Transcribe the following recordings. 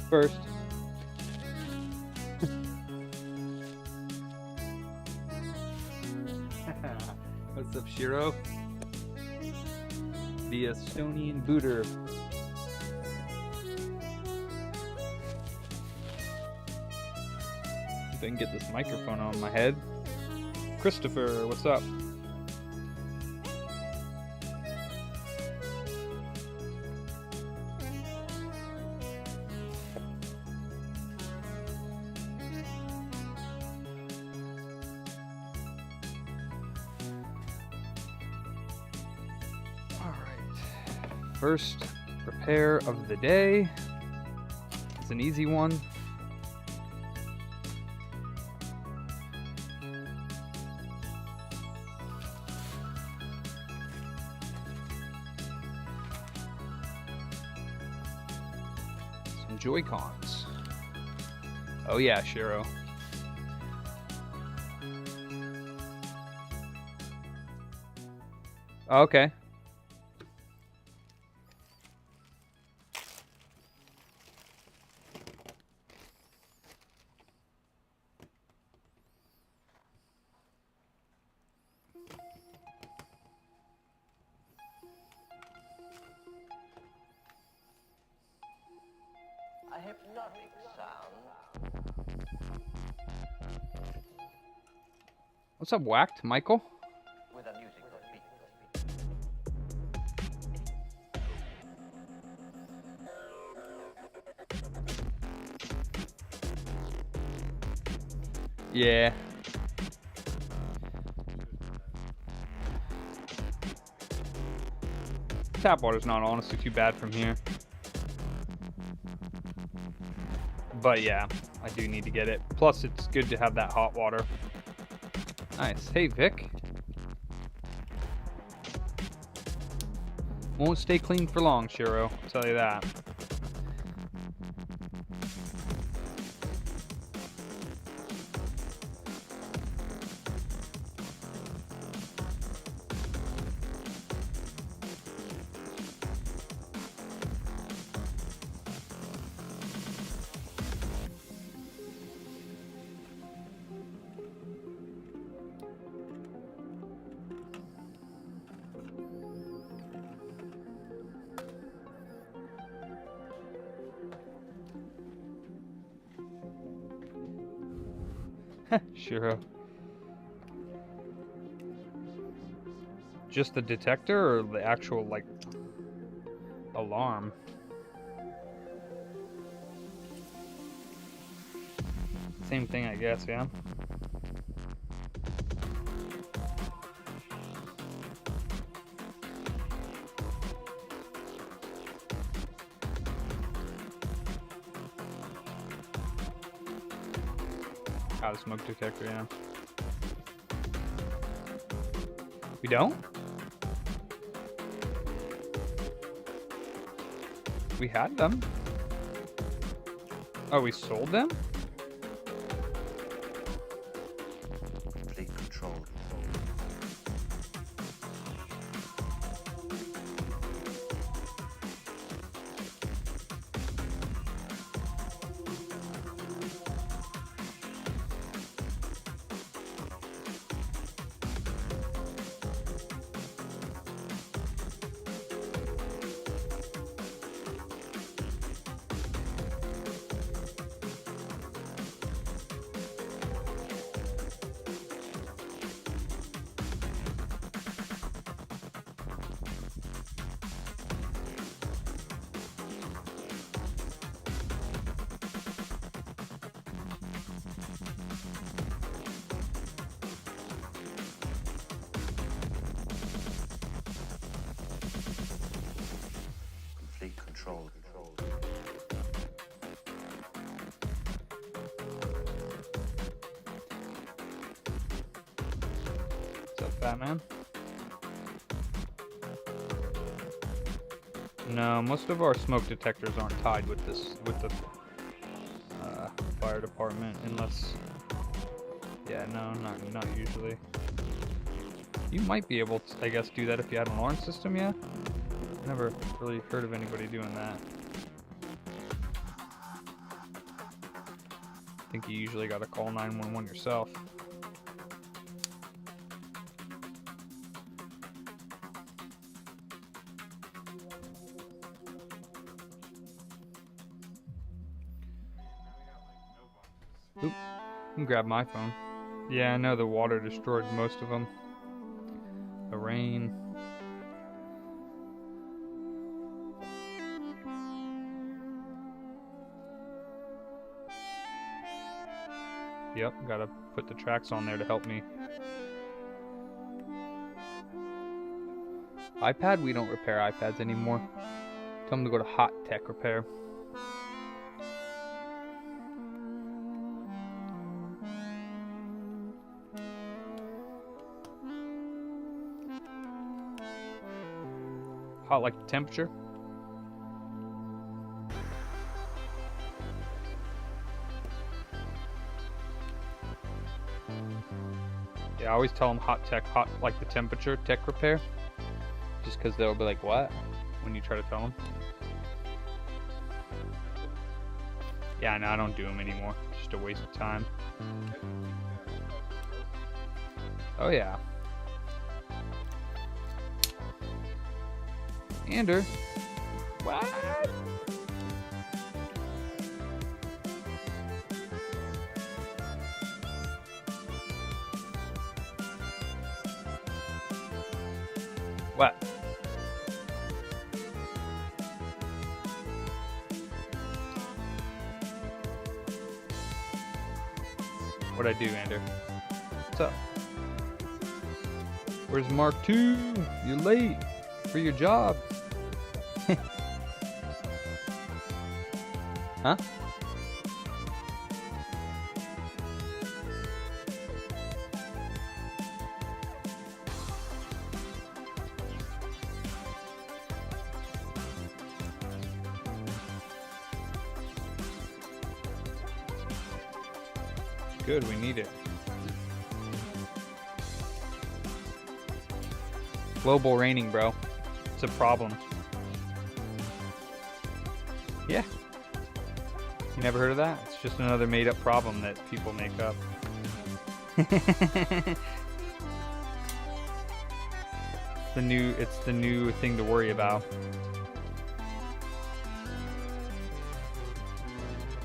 first. What's up, Shiro? The Estonian booter. If I can get this microphone on my head. Christopher, what's up? First repair of the day. It's an easy one. Some Joy-Cons. Oh yeah, Shiro. Okay. A hypnotic sound. What's up, Whacked? Michael? With a musical beat. Yeah. Tap water's not honestly too bad from here. But yeah, I do need to get it. Plus, it's good to have that hot water. Nice. Hey, Vic. Won't stay clean for long, Shiro. I'll tell you that. Shiro. Just the detector or the actual, like, alarm? Same thing, I guess, yeah? Ah, the smoke detector, yeah. We don't? We had them. Oh, we sold them? Complete control. Complete control. What's up, Batman? No, most of our smoke detectors aren't tied with this, with the fire department, unless, yeah, no, not usually. You might be able to, I guess, do that if you had an alarm system, yeah? Never really heard of anybody doing that. I think you usually gotta call 911 yourself. Oop, I can grab my phone. Yeah, I know the water destroyed most of them. The rain. Yep, gotta put the tracks on there to help me. iPad? We don't repair iPads anymore. Tell them to go to Hot Tech Repair. Hot like the temperature? Yeah, I always tell them hot like the temperature, tech repair. Just because they'll be like, what? When you try to tell them. Yeah, no, I don't do them anymore. Just a waste of time. Oh, yeah. Ander. What? What? What'd I do, Ander? What's up? Where's Mark 2? You're late for your job. Huh? Good, we need it. Global raining, bro. It's a problem. Yeah. You never heard of that? It's just another made-up problem that people make up. It's the new thing to worry about.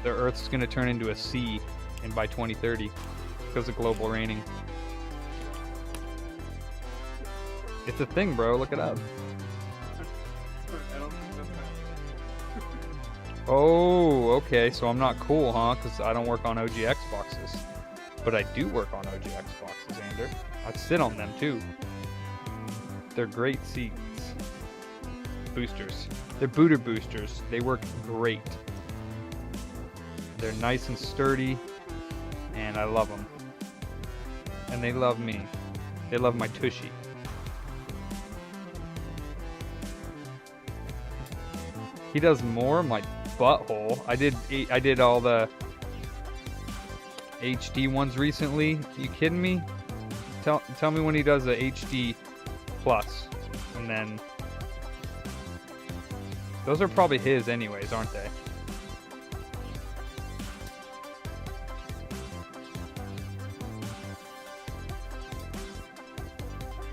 The Earth's gonna turn into a sea by 2030 because of global raining. It's a thing, bro. Look it up. Oh, okay. So I'm not cool, huh? Because I don't work on OG Xboxes. But I do work on OG Xboxes, Ander. I sit on them too. They're great seats. Boosters. They're booter boosters. They work great. They're nice and sturdy. And I love them. And they love me. They love my tushy. He does more my butthole. I did all the HD ones recently. You kidding me? Tell me when he does a HD plus. And then those are probably his anyways, aren't they?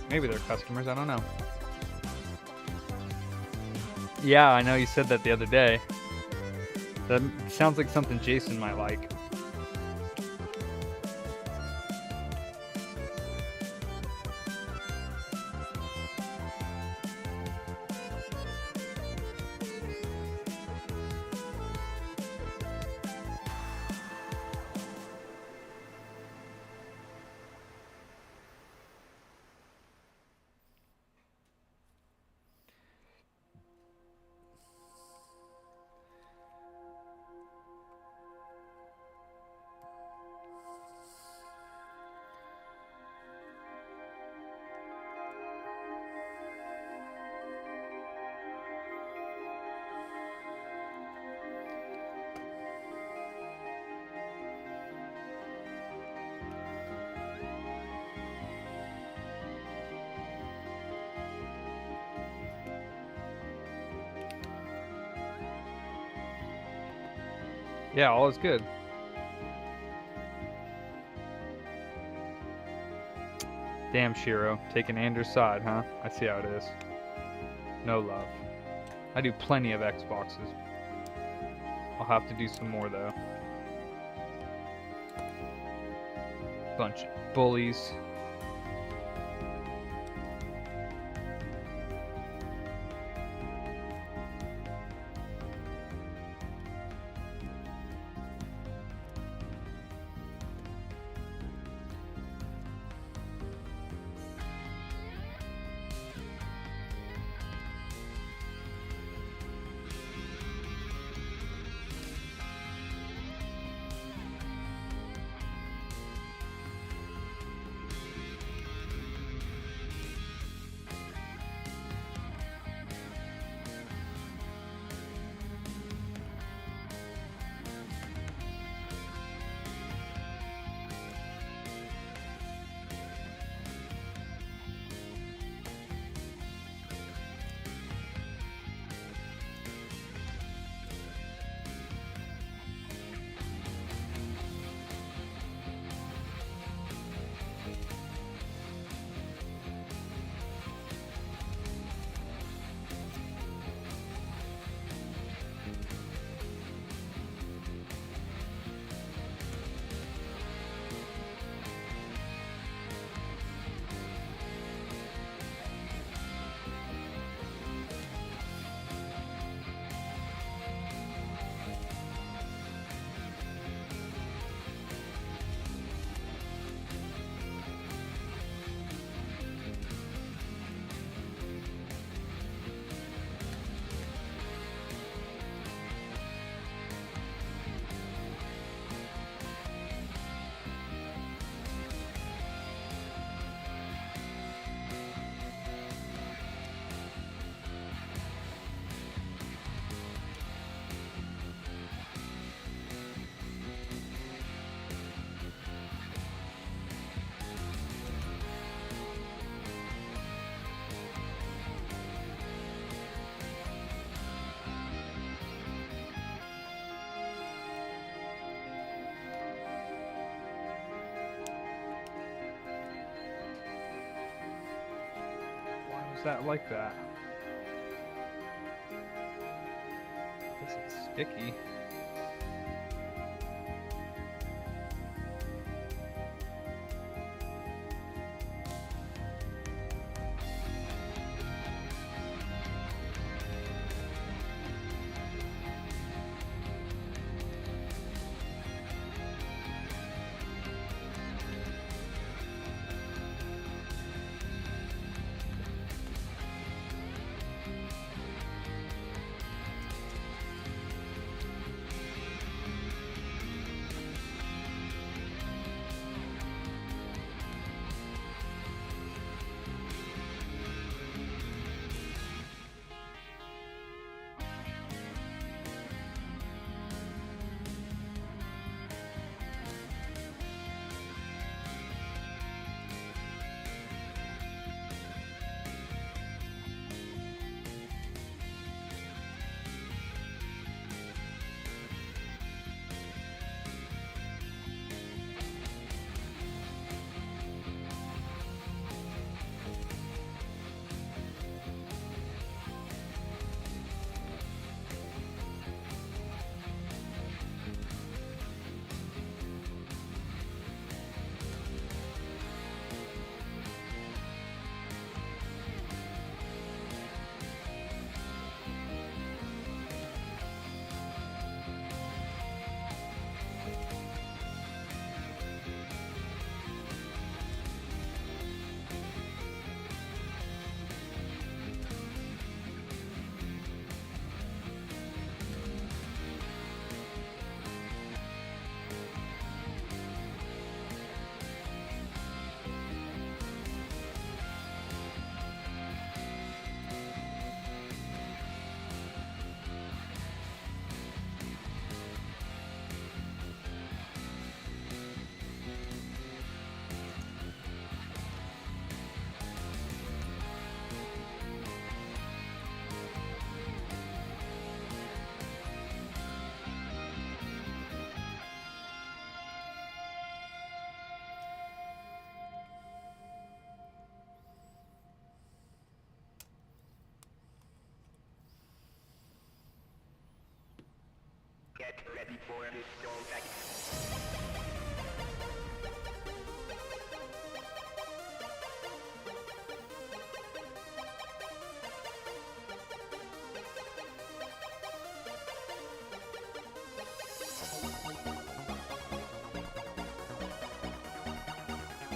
Maybe they're customers, I don't know. Yeah, I know you said that the other day. That sounds like something Jason might like. Yeah, all is good. Damn, Shiro. Taking Anders' side, huh? I see how it is. No love. I do plenty of Xboxes. I'll have to do some more, though. Bunch of bullies. Why was that like that? Guess it's sticky.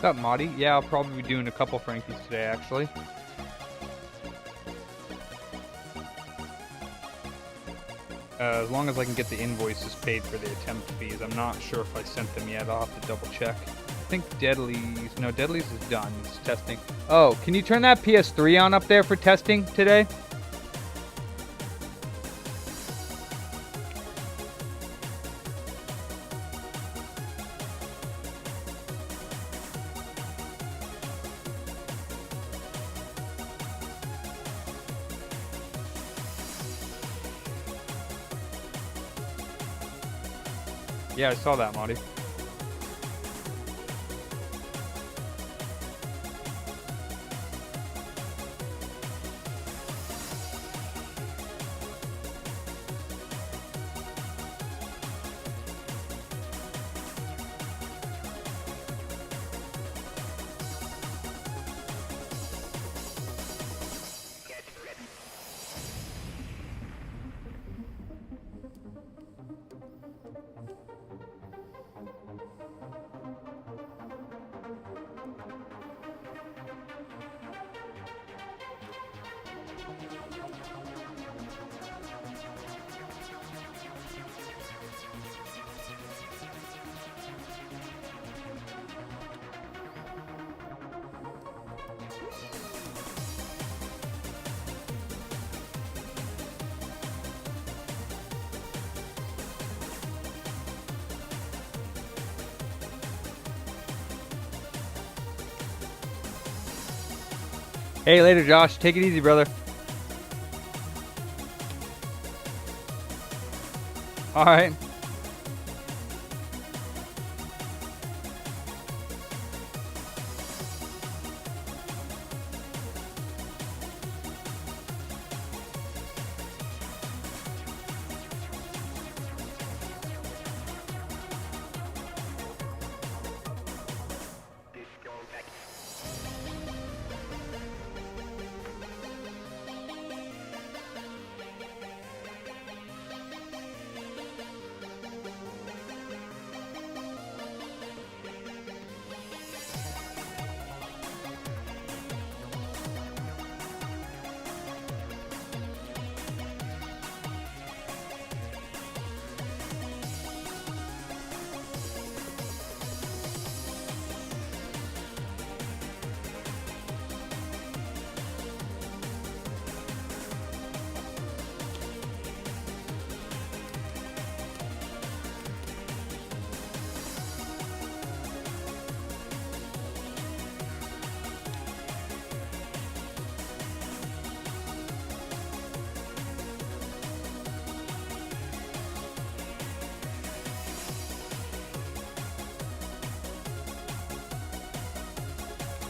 What's up, Marty? Yeah, I'll probably be doing a couple Frankies today, actually. As long as I can get the invoices paid for the attempt fees. I'm not sure if I sent them yet. I'll have to double check. I think Deadly's... No, Deadly's is done. It's testing. Oh, can you turn that PS3 on up there for testing today? Yeah, I saw that, Marty. Hey, later, Josh. Take it easy, brother. All right.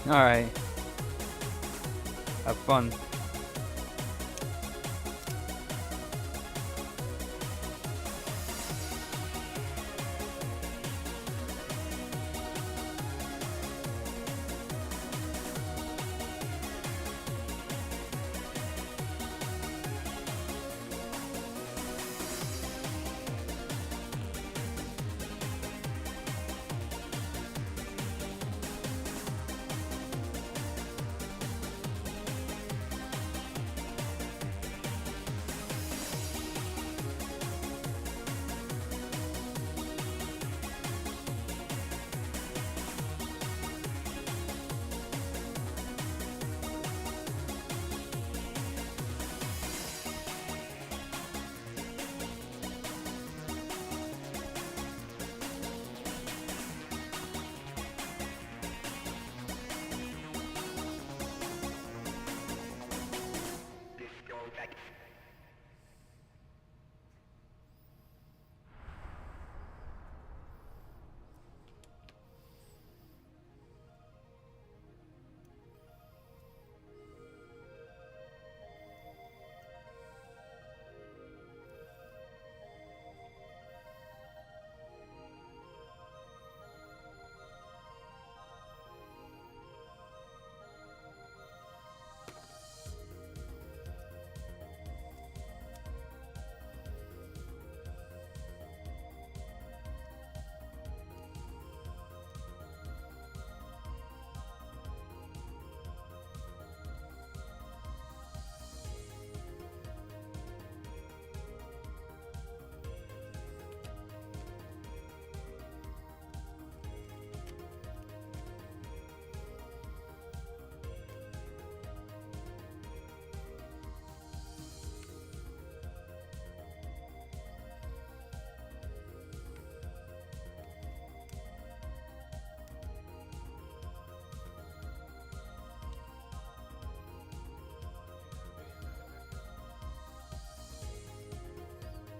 Alright. Have fun.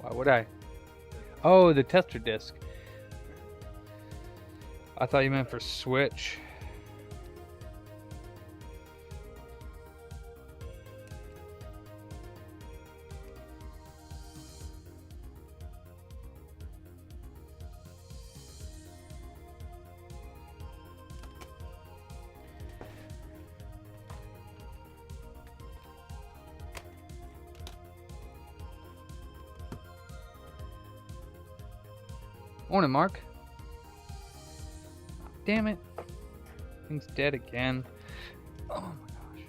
Why would I? Oh, the tester disc. I thought you meant for Switch. Morning, Mark. Damn it. Thing's dead again. Oh my gosh.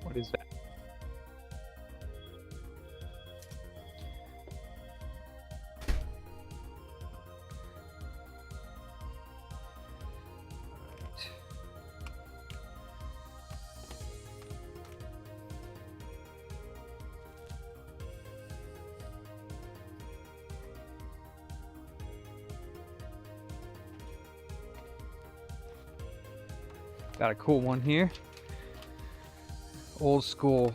What is that? Got a cool one here. Old school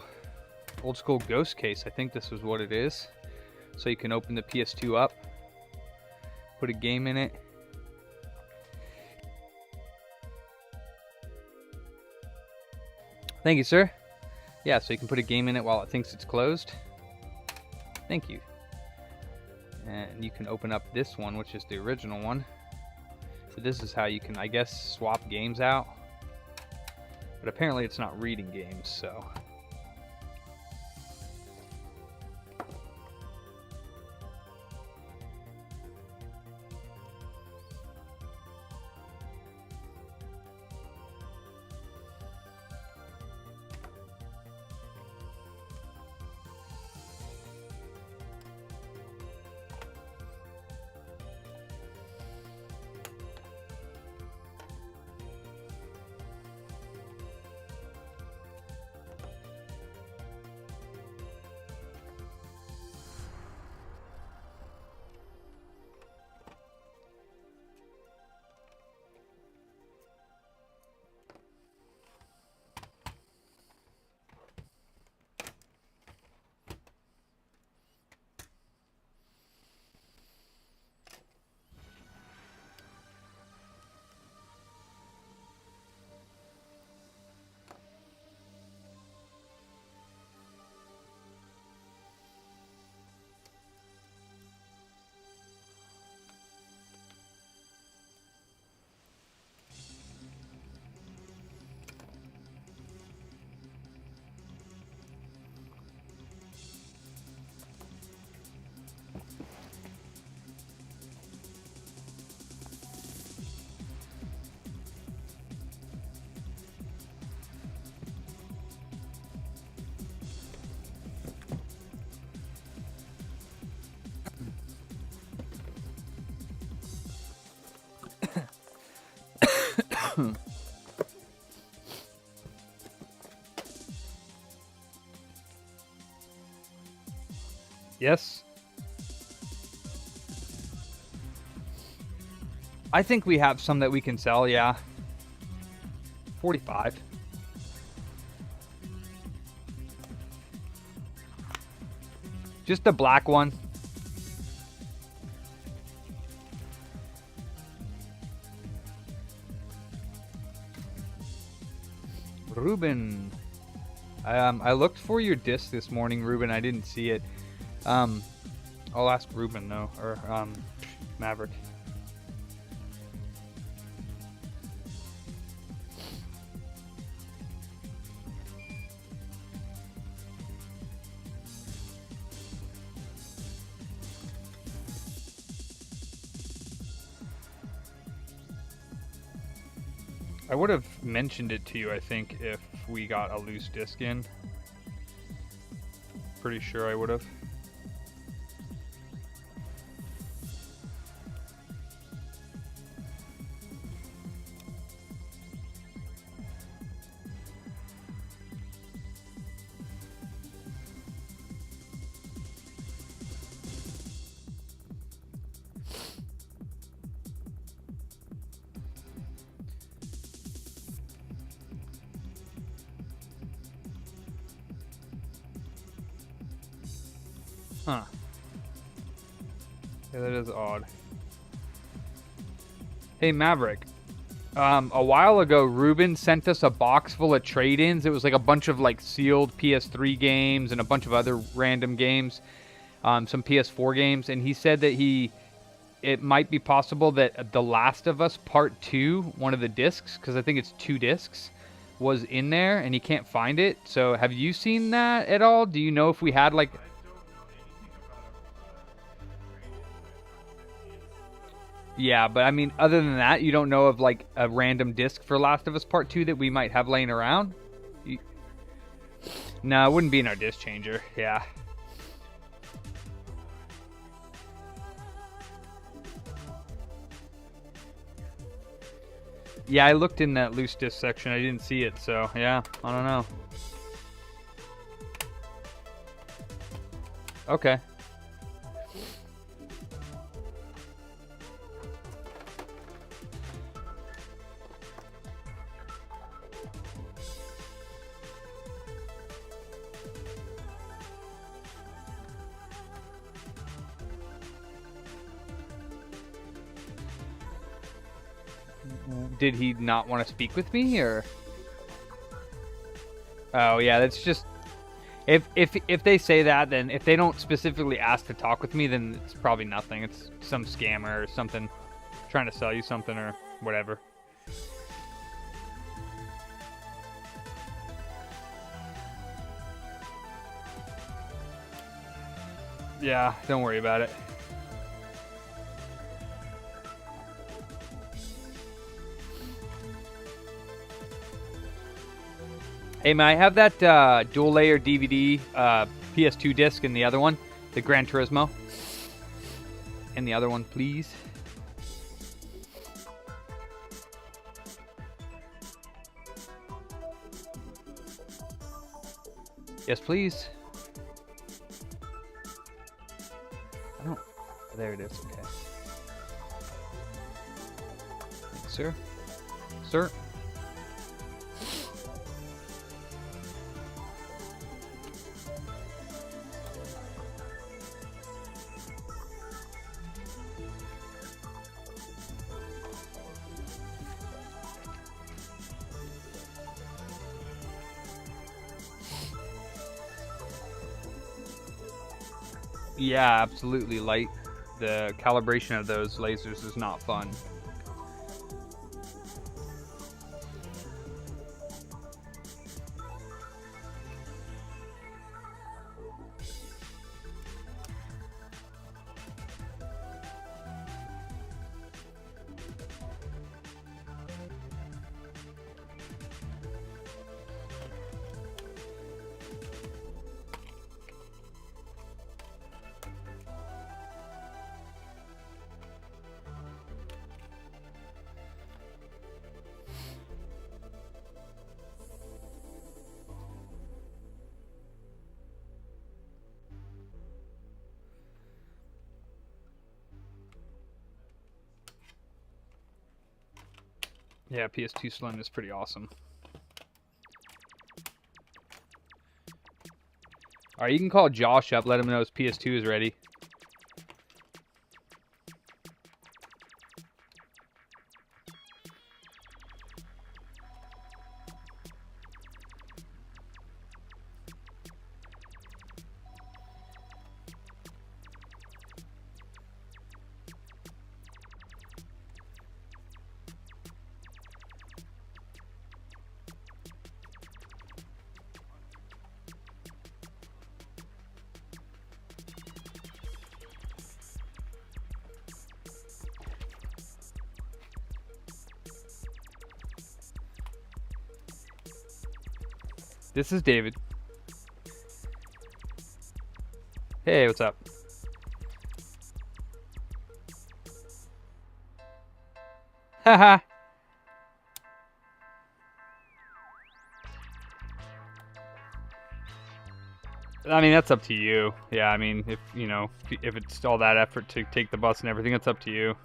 ghost case. I think this is what it is. So you can open the PS2 up, put a game in it. Thank you, sir. Yeah, so you can put a game in it while it thinks it's closed. Thank you. And you can open up this one, which is the original one. So this is how you can, I guess, swap games out. But apparently it's not reading games, so. Yes. I think we have some that we can sell, yeah. 45. Just the black one. Ruben. I looked for your disc this morning, Ruben. I didn't see it. I'll ask Ruben though, or Maverick. I would have mentioned it to you, I think, if we got a loose disc in. Pretty sure I would have. Huh. Yeah, that is odd. Hey, Maverick. A while ago, Ruben sent us a box full of trade-ins. It was like a bunch of like sealed PS3 games and a bunch of other random games, some PS4 games, and he said that it might be possible that The Last of Us Part 2, one of the discs, because I think it's 2 discs, was in there and he can't find it. So have you seen that at all? Do you know if we had like... Yeah, but I mean, other than that, you don't know of like a random disc for Last of Us Part 2 that we might have laying around? No, it wouldn't be in our disc changer. Yeah. Yeah, I looked in that loose disc section. I didn't see it, so yeah, I don't know. Okay. Did he not want to speak with me, or? Oh yeah, that's just if they say that, then if they don't specifically ask to talk with me, then it's probably nothing. It's some scammer or something trying to sell you something or whatever. Yeah, don't worry about it. Hey, may I have that dual layer DVD PS2 disc and the other one, the Gran Turismo? And the other one, please. Yes, please. I don't... There it is, okay. Thanks, sir. Sir? Yeah, absolutely, Light. The calibration of those lasers is not fun. Yeah, PS2 Slim is pretty awesome. Alright, you can call Josh up, let him know his PS2 is ready. This is David. Hey, what's up? Haha. I mean, that's up to you. Yeah, I mean, if, you know, if it's all that effort to take the bus and everything, it's up to you.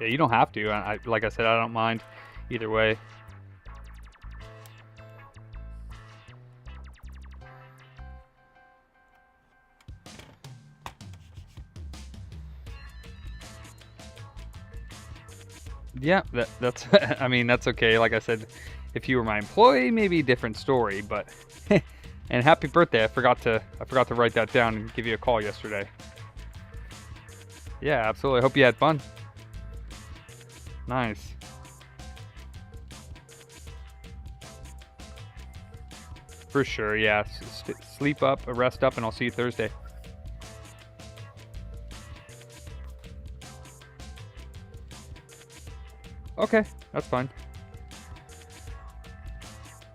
Yeah, you don't have to. Like I said, I don't mind either way. Yeah, that's I mean, that's okay. Like I said, if you were my employee, maybe different story, but and happy birthday. I forgot to write that down and give you a call yesterday. Yeah, absolutely. I hope you had fun. Nice. For sure. Yeah. Sleep up, rest up, and I'll see you Thursday. Okay, that's fine.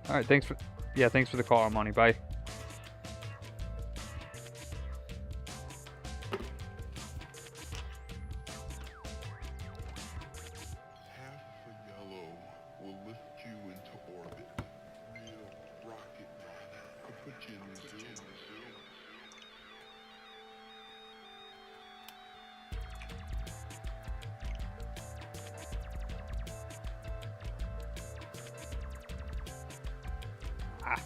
All right, thanks for the call, Armani. Bye. Half a yellow will lift you into orbit. Real rocket man. Could put you in the zoo. Ah.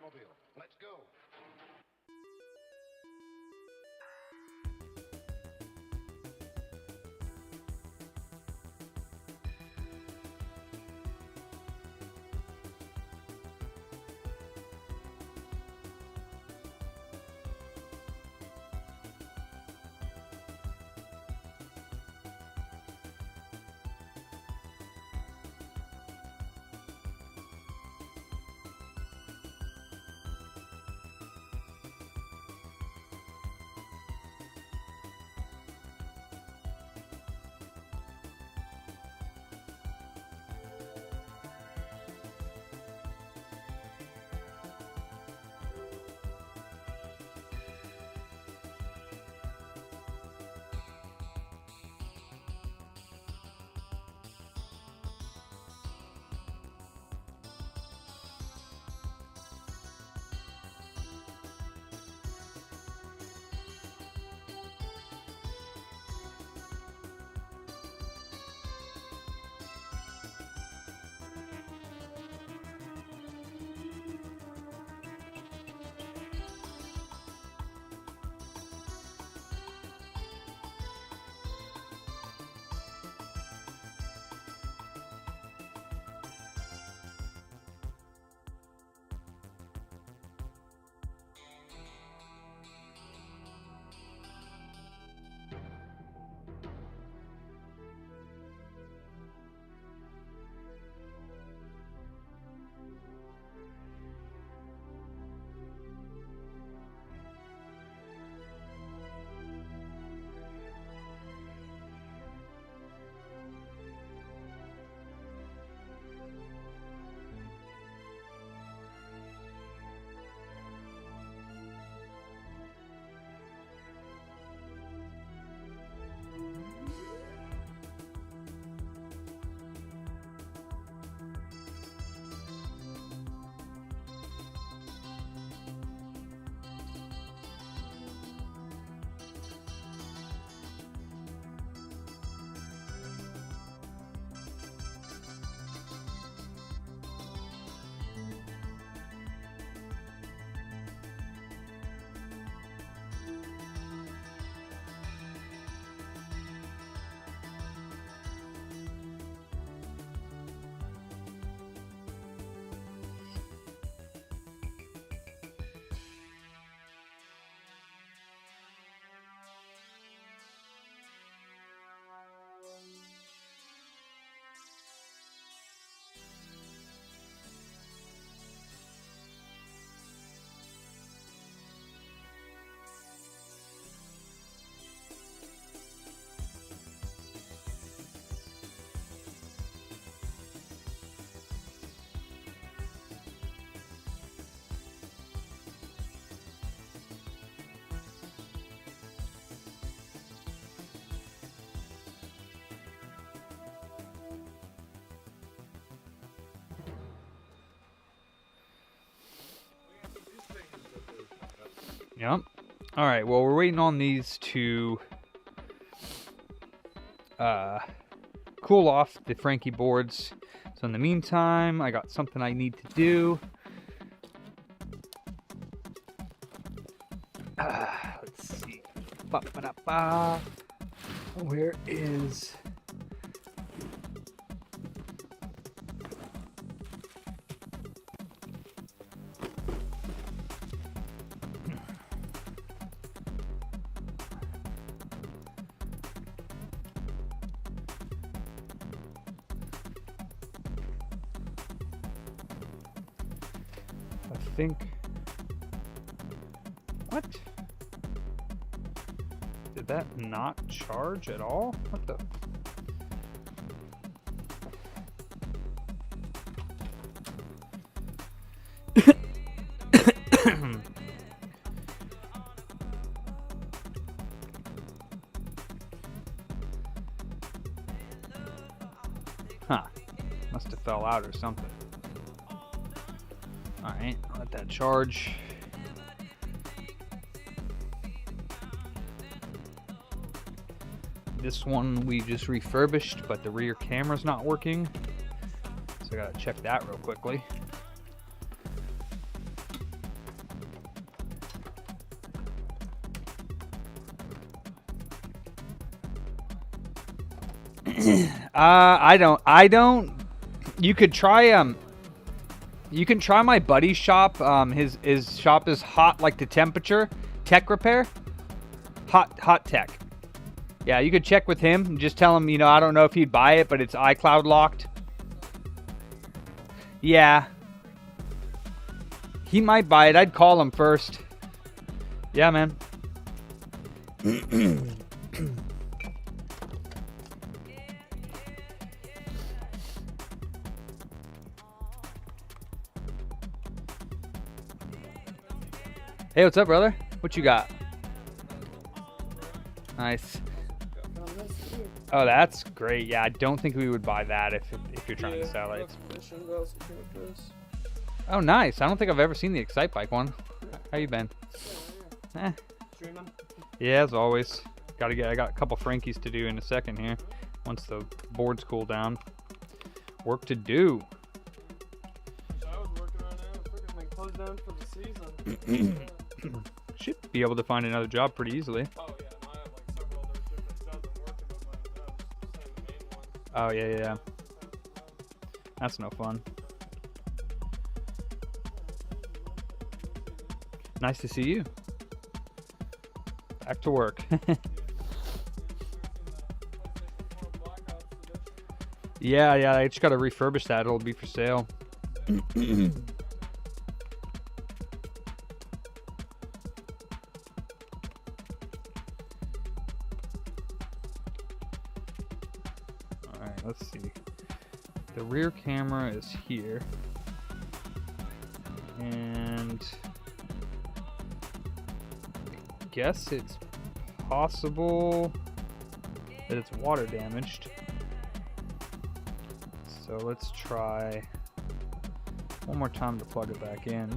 Batmobile. Let's go. Yep. All right. Well, we're waiting on these to cool off the Frankie boards. So in the meantime, I got something I need to do. Let's see. Ba-ba-da-ba. Where is... I think... What? Did that not charge at all? What the... Huh. Must have fell out or something. Alright, let that charge. This one we just refurbished, but the rear camera's not working. So I gotta check that real quickly. I don't. You could try You can try my buddy's shop. His shop is hot like the temperature. Tech repair. Hot tech. Yeah, you could check with him and just tell him, you know, I don't know if he'd buy it, but it's iCloud locked. Yeah. He might buy it. I'd call him first. Yeah, man. Hey, what's up, brother? What you got? Nice. Oh, that's great. Yeah, I don't think we would buy that if you're trying to sell it. Oh, nice. I don't think I've ever seen the Excite Bike one. How you been? Yeah, as always. I got a couple Frankies to do in a second here. Once the boards cool down. Work to do. I was working right now. Freaking been closed down for the season. Should be able to find another job pretty easily. Oh yeah, no, I have like several other different jobs I'm working on, but that was just the main one. Oh yeah. That's no fun. Nice to see you. Back to work. Yeah, I just gotta refurbish that. It'll be for sale. Alright, let's see. The rear camera is here. And I guess it's possible that it's water damaged. So let's try one more time to plug it back in.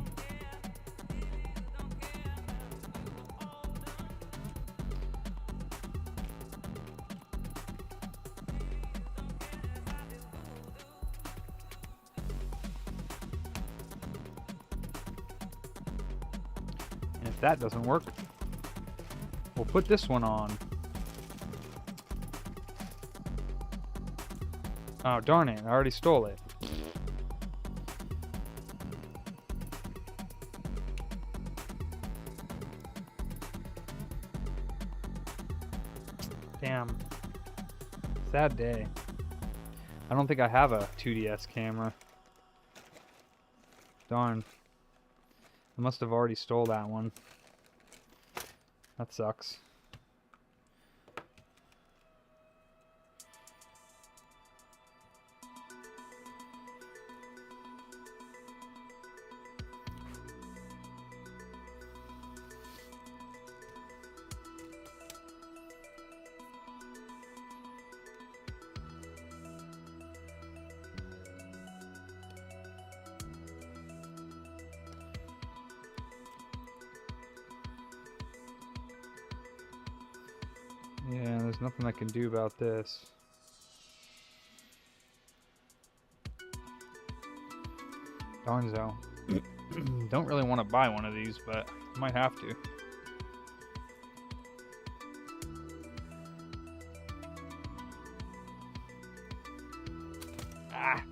And if that doesn't work, we'll put this one on. Oh, darn it. I already stole it. Damn. Sad day. I don't think I have a 2DS camera. Darn. I must have already stole that one. That sucks. Yeah, there's nothing I can do about this. Darnzo. Don't really want to buy one of these, but I might have to. Ah!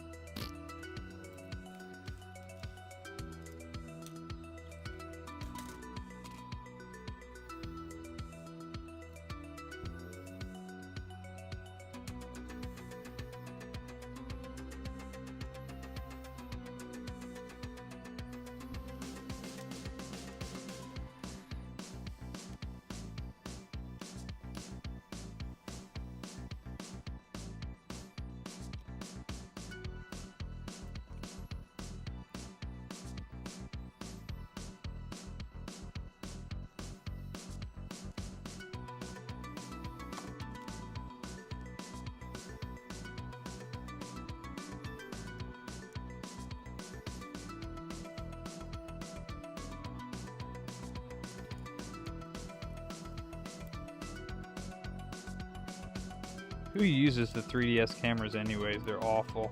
Who uses the 3DS cameras anyways? They're awful.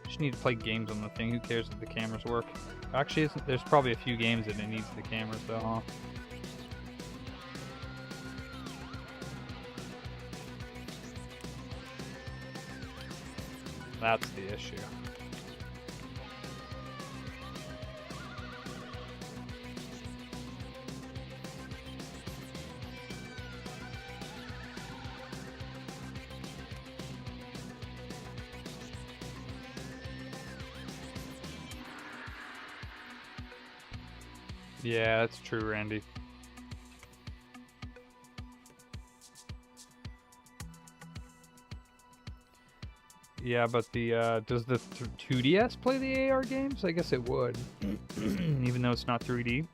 Just need to play games on the thing. Who cares if the cameras work? Actually, there's probably a few games that it needs the cameras though, huh? That's the issue. Yeah, that's true, Randy. Yeah, but the does the 2DS play the AR games? I guess it would, even though it's not 3D.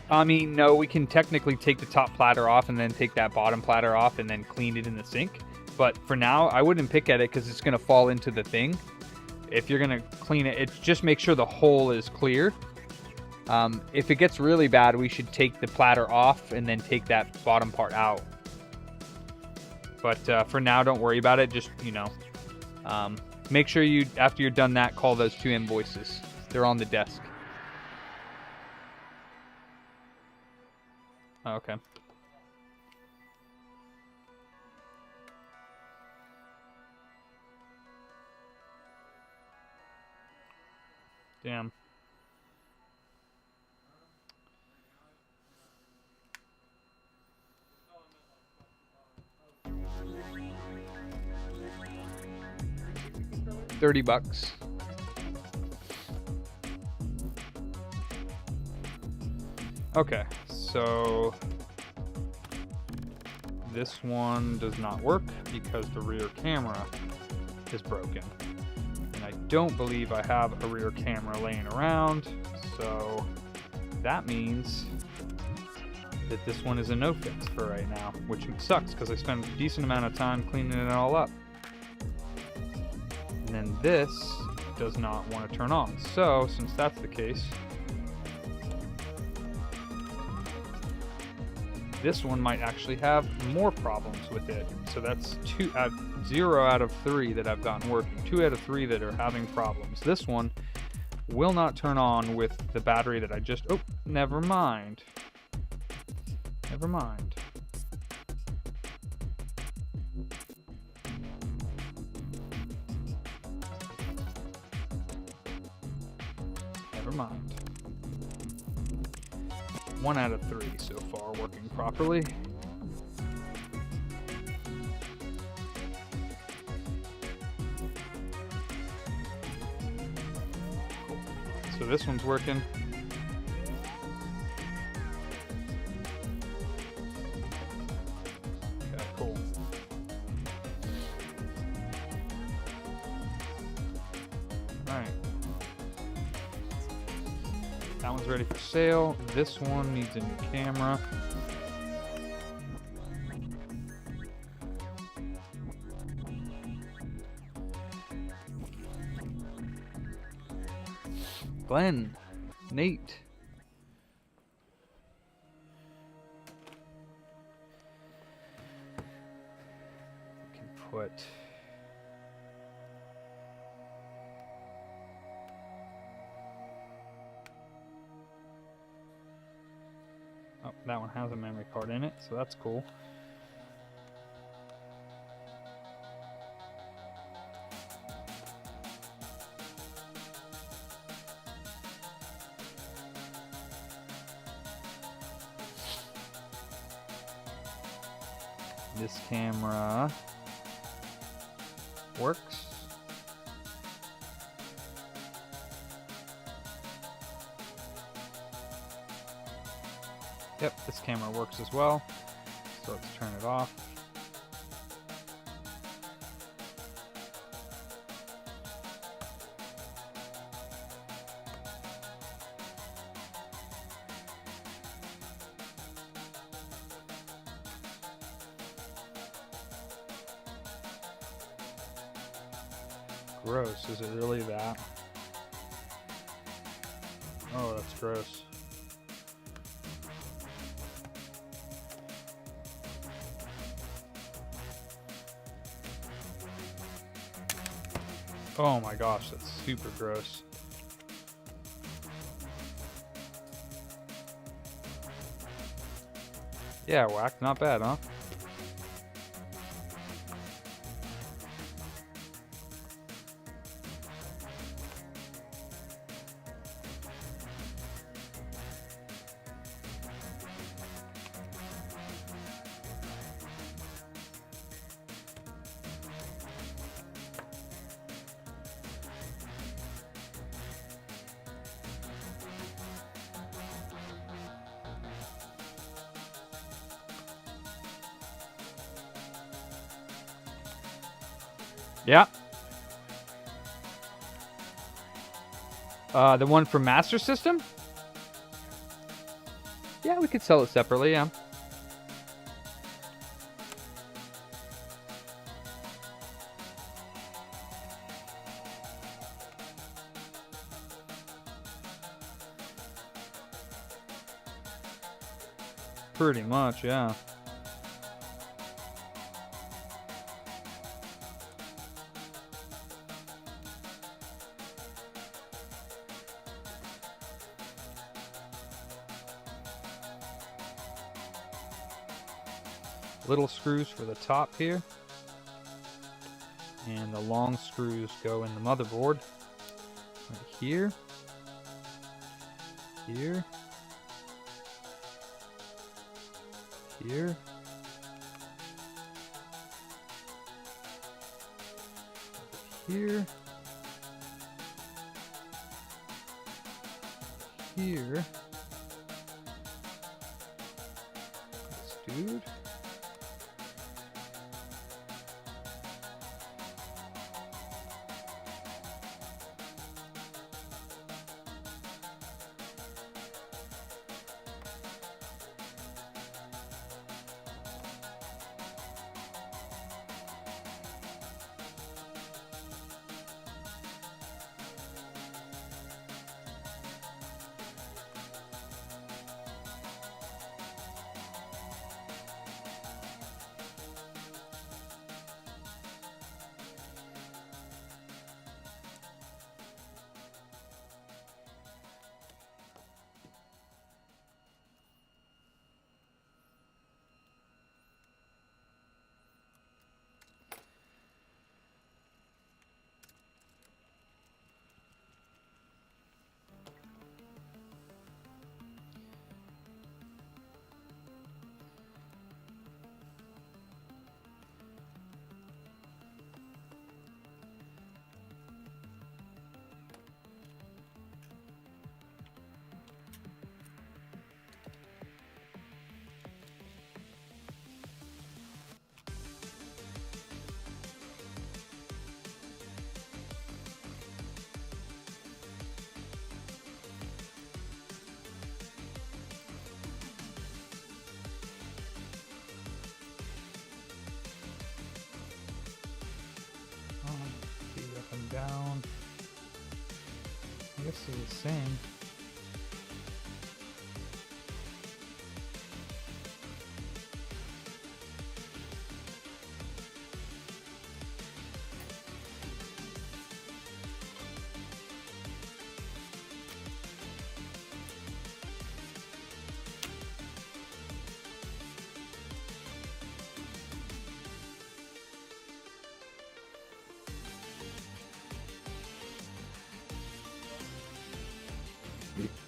I mean, no, we can technically take the top platter off and then take that bottom platter off and then clean it in the sink. But for now, I wouldn't pick at it because it's going to fall into the thing. If you're going to clean it, just make sure the hole is clear. If it gets really bad, we should take the platter off and then take that bottom part out. But for now, don't worry about it. Just, make sure you, after you're done that, call those 2 invoices. They're on the desk. Oh, okay. Damn. $30. Okay, so this one does not work because the rear camera is broken. And I don't believe I have a rear camera laying around, so that means that this one is a no fix for right now, which sucks because I spent a decent amount of time cleaning it all up. And then this does not want to turn on. So since that's the case, this one might actually have more problems with it. So that's 0 out of 3 that I've gotten working. 2 out of 3 that are having problems. This one will not turn on with the battery that I just... Oh, never mind. Never mind. Never mind. 1 out of 3 so far working properly. Cool. So this one's working. Okay, cool. Alright. That one's ready for sale. This one needs a new camera. Glenn, Nate. We can put... Oh, that one has a memory card in it, so that's cool. This camera works. Yep, this camera works as well. So let's turn it off. Gross, is it really that? Oh, that's gross. Oh my gosh, that's super gross. Yeah, whack. Not bad, huh? Yeah. The one for Master System? Yeah, we could sell it separately, yeah. Pretty much, yeah. Little screws for the top here. And the long screws go in the motherboard. Right here. Here. Here. Here. Here. This dude. Feet up and down. I guess they're the same.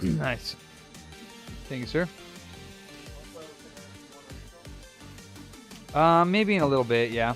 Nice. Thank you, sir. Maybe in a little bit, yeah.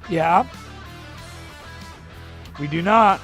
Yeah. We do not.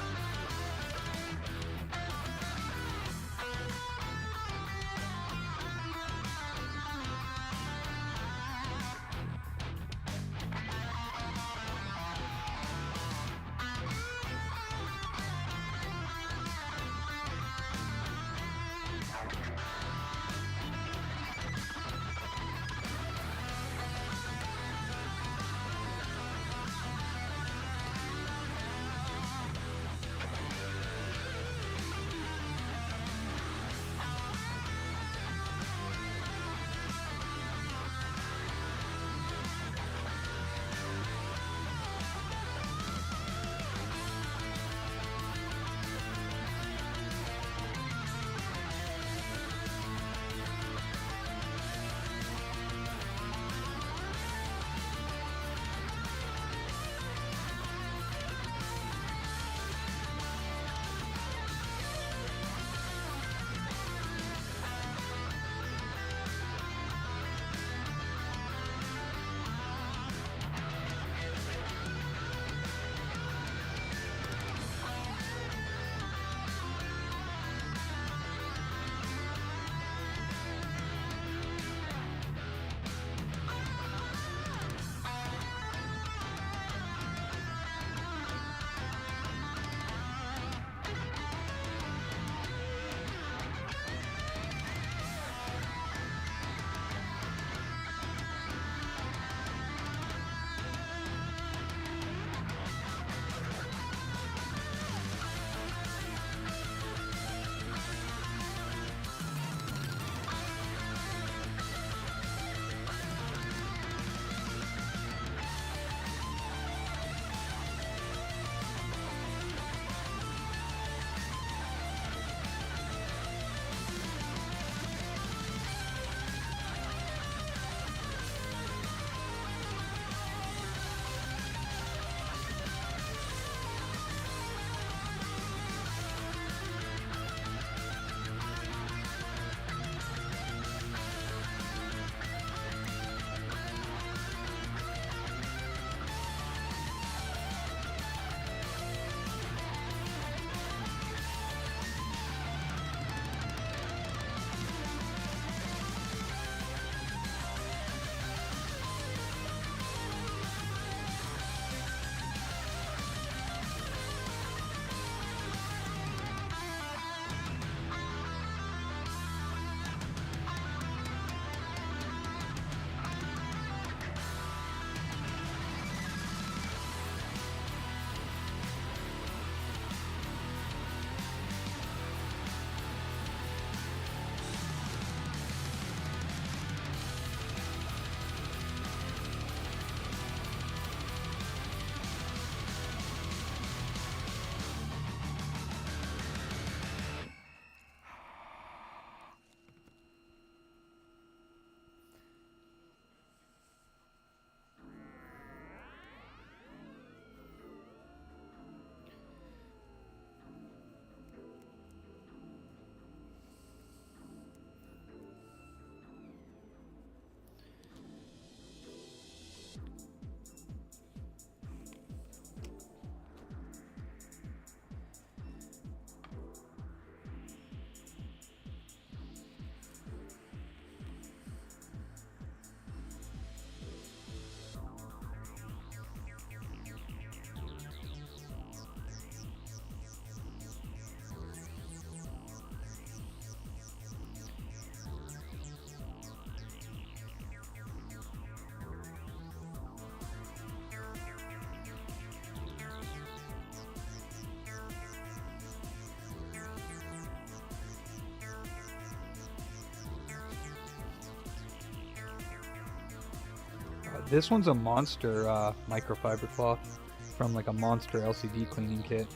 This one's a monster microfiber cloth from like a monster LCD cleaning kit.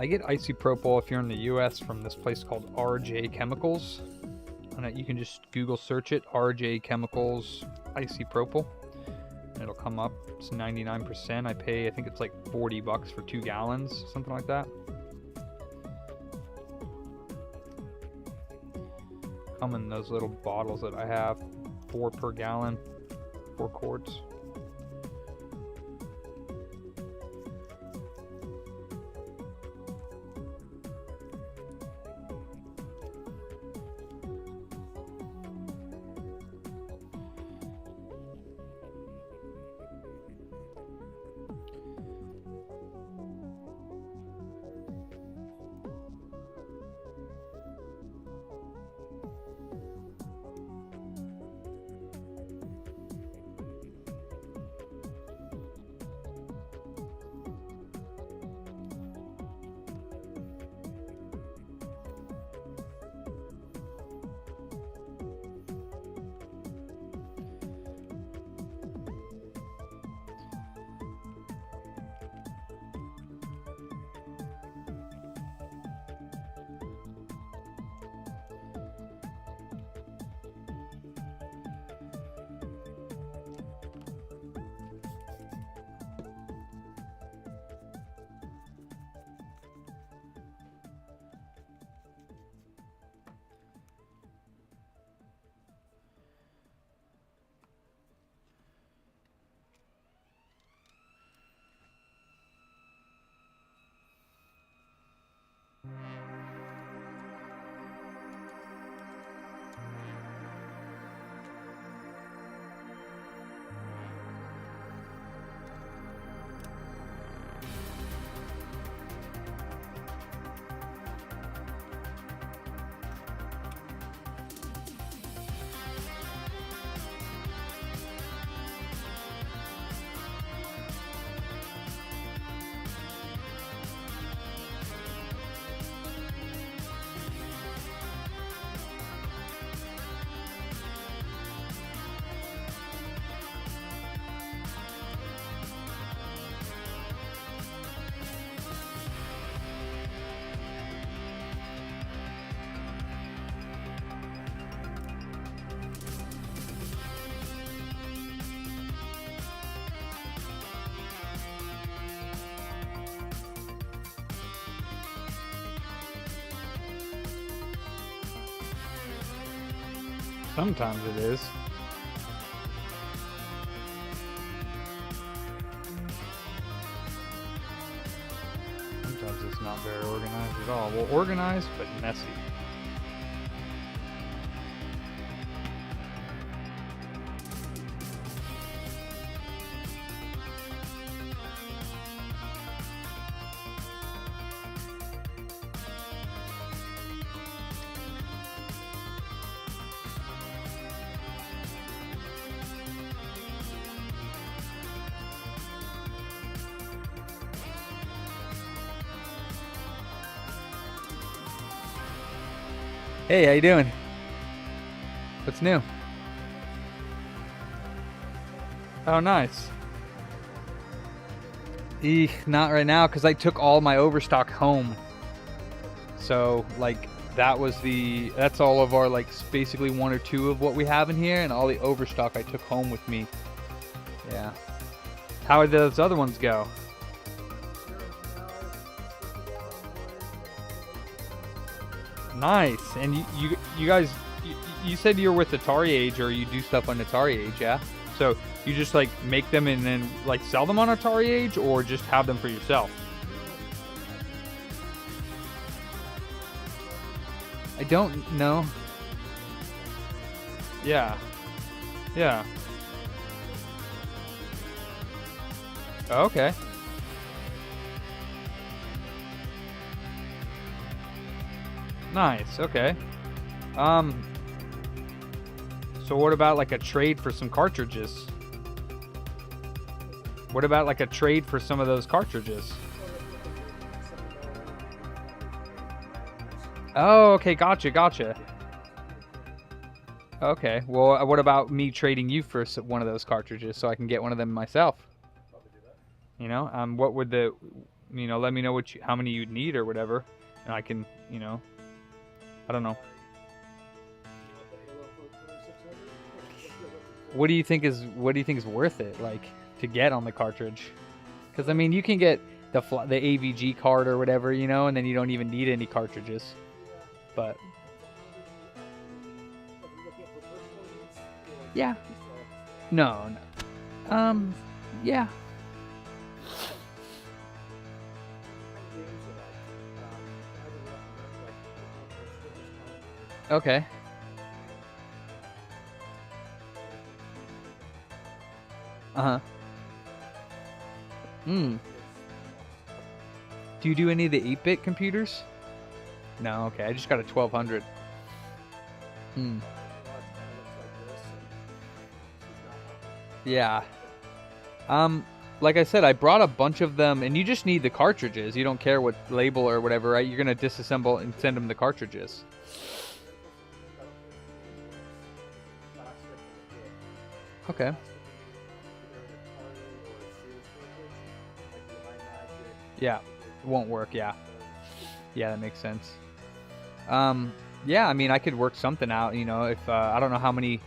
I get isopropyl if you're in the US from this place called RJ Chemicals. And you can just Google search it, RJ Chemicals isopropyl. It'll come up. It's 99%. I pay, I think it's like $40 for 2 gallons, something like that. Come in those little bottles that I have, 4 per gallon, 4 quarts. Sometimes it is. Sometimes it's not very organized at all. Well, organized, but messy. Hey, how you doing? What's new? Oh, nice. Eek, not right now, because I took all my overstock home. So, like, that's all of our, like, basically 1 or 2 of what we have in here, and all the overstock I took home with me. Yeah. How did those other ones go? Nice. And you guys, you said you're with Atari Age, or you do stuff on Atari Age, yeah? So you just like make them and then like sell them on Atari Age, or just have them for yourself? I don't know. Yeah. Yeah. Okay. Nice, okay. So what about like a trade for some cartridges? What about like a trade for some of those cartridges? Oh, okay, gotcha. Okay, well, what about me trading you for one of those cartridges so I can get one of them myself? You know, what would let me know how many you'd need or whatever, and I can, I don't know. What do you think is worth it, like, to get on the cartridge? Because I mean, you can get the AVG card or whatever, and then you don't even need any cartridges. But yeah, no. Yeah. Okay. Uh-huh. Hmm. Do you do any of the 8-bit computers? No, okay. I just got a 1200. Hmm. Yeah. Like I said, I brought a bunch of them, and you just need the cartridges. You don't care what label or whatever, right? You're gonna disassemble and send them the cartridges. Okay. Yeah, it won't work. Yeah, that makes sense. Yeah, I mean, I could work something out. If I don't know how many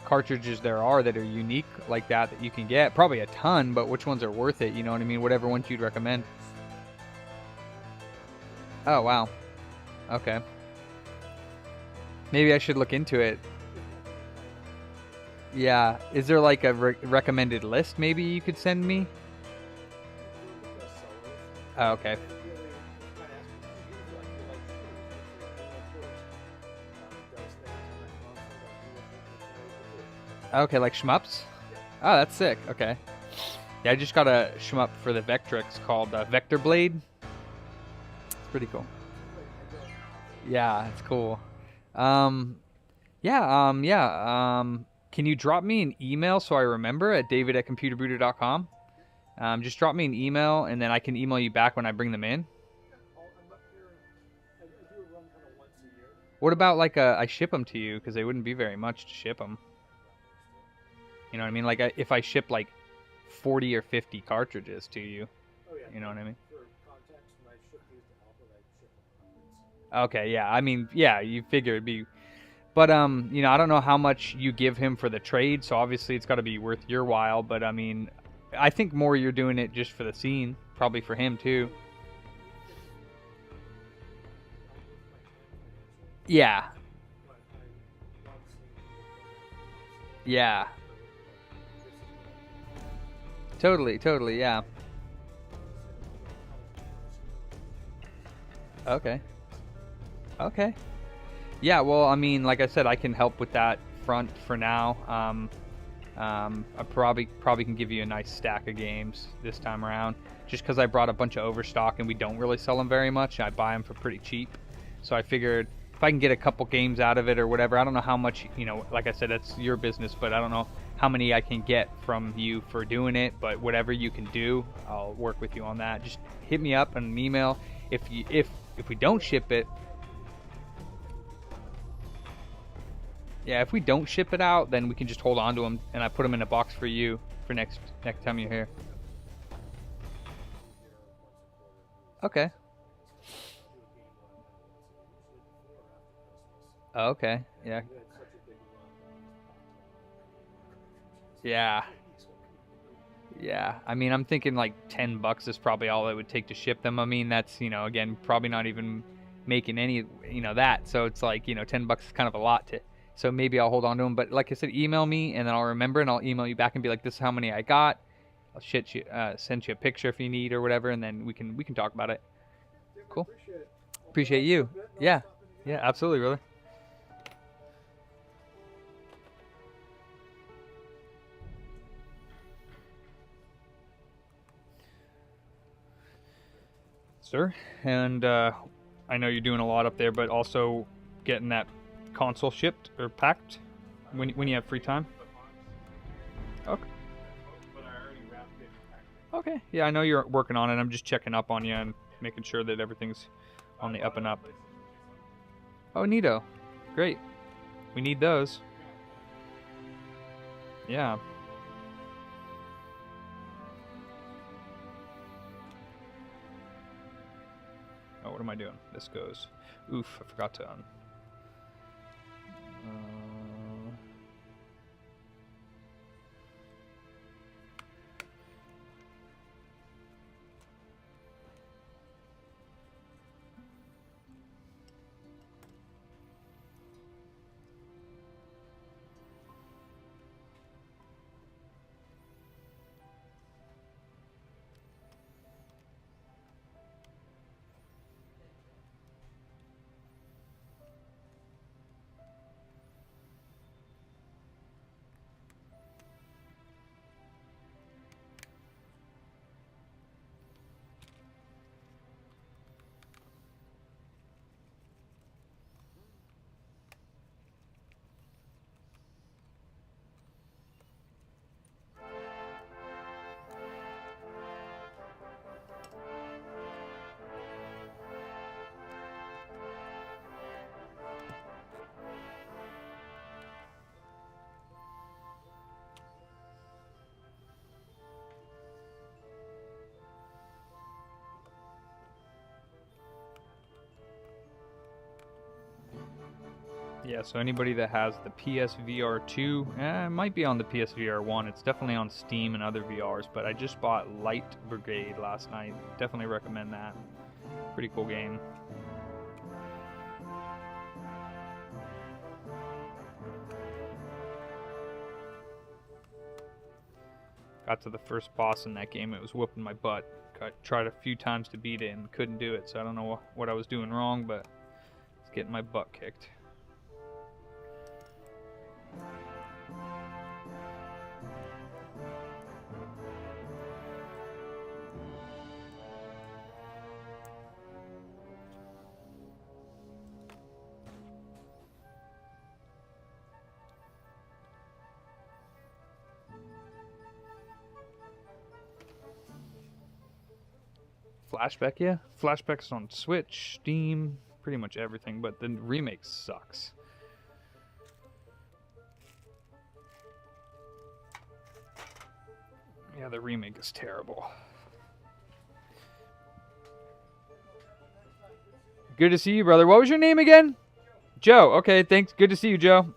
cartridges there are that are unique like that you can get. Probably a ton, but which ones are worth it? You know what I mean? Whatever ones you'd recommend. Oh wow. Okay. Maybe I should look into it. Yeah. Is there like a recommended list maybe you could send me? Oh, okay. Okay, like shmups? Oh, that's sick. Okay. Yeah, I just got a shmup for the Vectrex called Vector Blade. It's pretty cool. Yeah, it's cool. Can you drop me an email so I remember at david@computerbooter.com? Just drop me an email, and then I can email you back when I bring them in. What about like I ship them to you, because they wouldn't be very much to ship them. You know what I mean? Like if I ship like 40 or 50 cartridges to you. You know what I mean? Okay, yeah. I mean, yeah, you figure it'd be, but I don't know how much you give him for the trade, so obviously it's got to be worth your while, but I mean, I think more you're doing it just for the scene, probably for him too. Yeah. Yeah. Totally, yeah. Okay. Okay. Yeah, well, I mean, like I said, I can help with that front for now. I probably can give you a nice stack of games this time around, just because I brought a bunch of overstock and we don't really sell them very much. I buy them for pretty cheap, so I figured if I can get a couple games out of it or whatever. I don't know how much, like I said, that's your business, but I don't know how many I can get from you for doing it. But whatever you can do, I'll work with you on that. Just hit me up on an email. If we don't ship it. Yeah, if we don't ship it out, then we can just hold on to them, and I put them in a box for you for next time you're here. Okay. Okay. Yeah. Yeah. Yeah. I mean, I'm thinking like $10 is probably all it would take to ship them. I mean, that's, again, probably not even making any, that. So it's like, $10 is kind of a lot to. So maybe I'll hold on to them. But like I said, email me, and then I'll remember, and I'll email you back and be like, this is how many I got. I'll send you a picture if you need or whatever, and then we can talk about it. Cool. Appreciate you. Yeah. Yeah, absolutely, brother. Sir, and I know you're doing a lot up there, but also getting that console shipped or packed when you have free time. Okay. Okay. Yeah, I know you're working on it. I'm just checking up on you and making sure that everything's on the up and up. Oh, neato. Great. We need those. Yeah. Oh, what am I doing? This goes. Oof, I forgot to Yeah, so anybody that has the PSVR 2, it might be on the PSVR 1. It's definitely on Steam and other VRs, but I just bought Light Brigade last night. Definitely recommend that. Pretty cool game. Got to the first boss in that game. It was whooping my butt. Tried a few times to beat it and couldn't do it, so I don't know what I was doing wrong, but it's getting my butt kicked. Flashback, yeah. Flashback's on Switch, Steam, pretty much everything, but the remake sucks. Yeah, the remake is terrible. Good to see you, brother. What was your name again? Joe. Okay, thanks. Good to see you, Joe.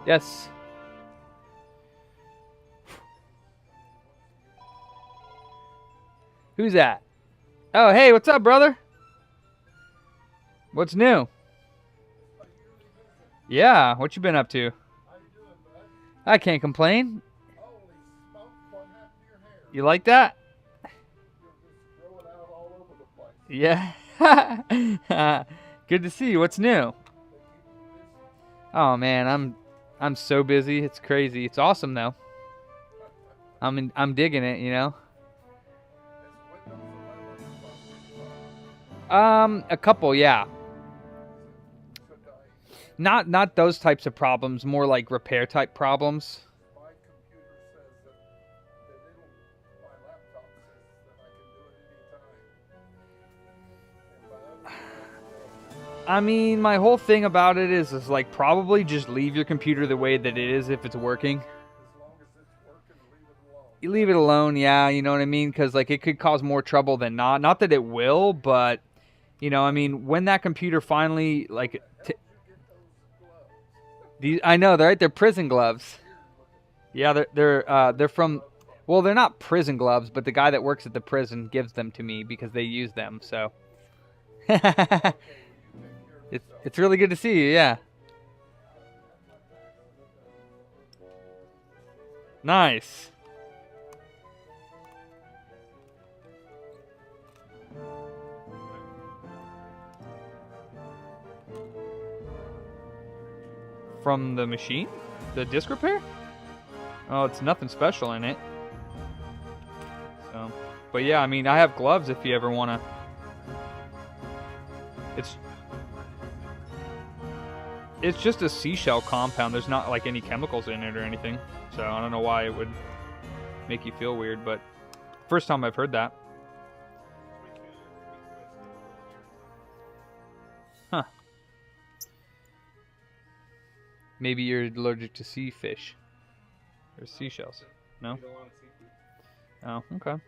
Yes. Who's that? Oh, hey, what's up, brother? What's new? Yeah, what you been up to? I can't complain. You like that? Yeah. Good to see you. What's new? Oh man, I'm so busy. It's crazy. It's awesome though. I'm digging it, you know. A couple, yeah. Not those types of problems, more like repair type problems. I mean, my whole thing about it is like probably just leave your computer the way that it is if it's working. You leave it alone, yeah, you know what I mean? Because like it could cause more trouble than not. Not that it will, but you know, I mean, when that computer finally like, I know, right? They're prison gloves. Yeah, they're from. Well, they're not prison gloves, but the guy that works at the prison gives them to me because they use them. So. It's really good to see you, yeah. Nice. From the machine? The disc repair? Oh, it's nothing special in it. So, but yeah, I mean, I have gloves if you ever want to. It's just a seashell compound. There's not like any chemicals in it or anything. So I don't know why it would make you feel weird, but first time I've heard that. Huh. Maybe you're allergic to sea fish. Or seashells. No? You don't want seafood. Oh, okay.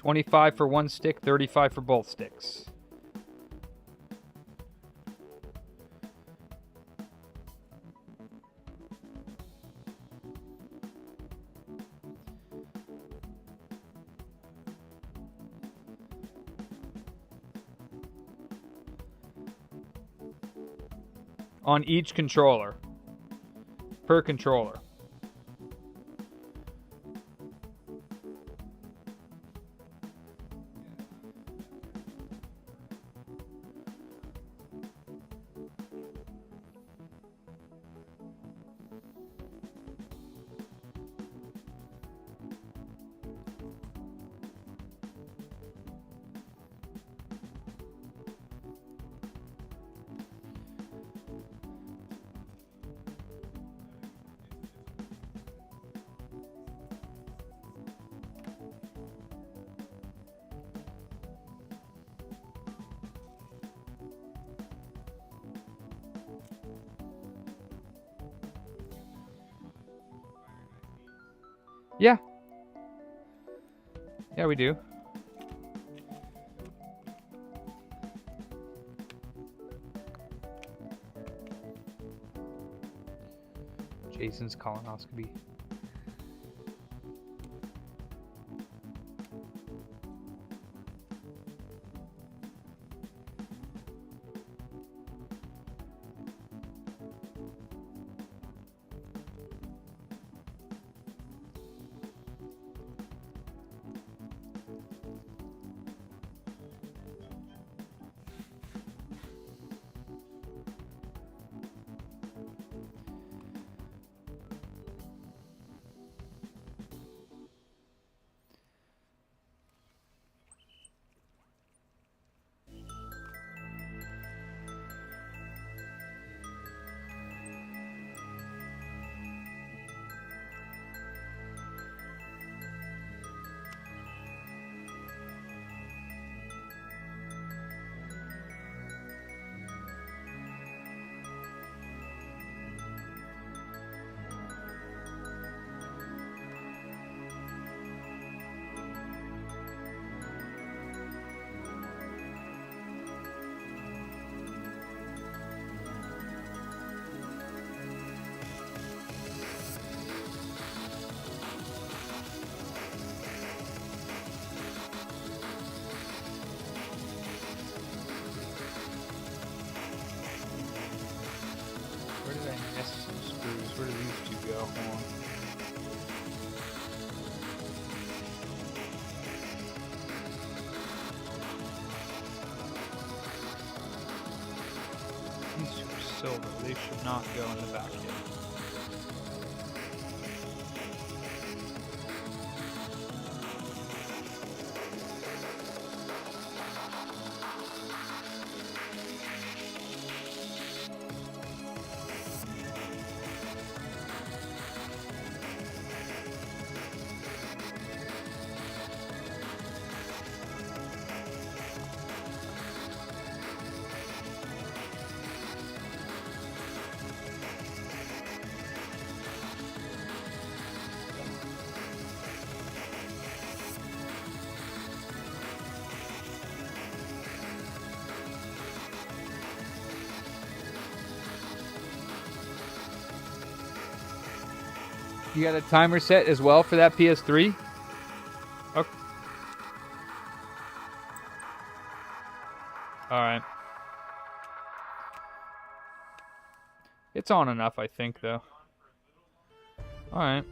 $25 for one stick, $35 for both sticks. On each controller. Per controller. Yeah. Yeah, we do. Jason's colonoscopy. silver. They should not go in the back yet. You got a timer set as well for that PS3? Okay. Alright. It's on enough, I think, though. Alright.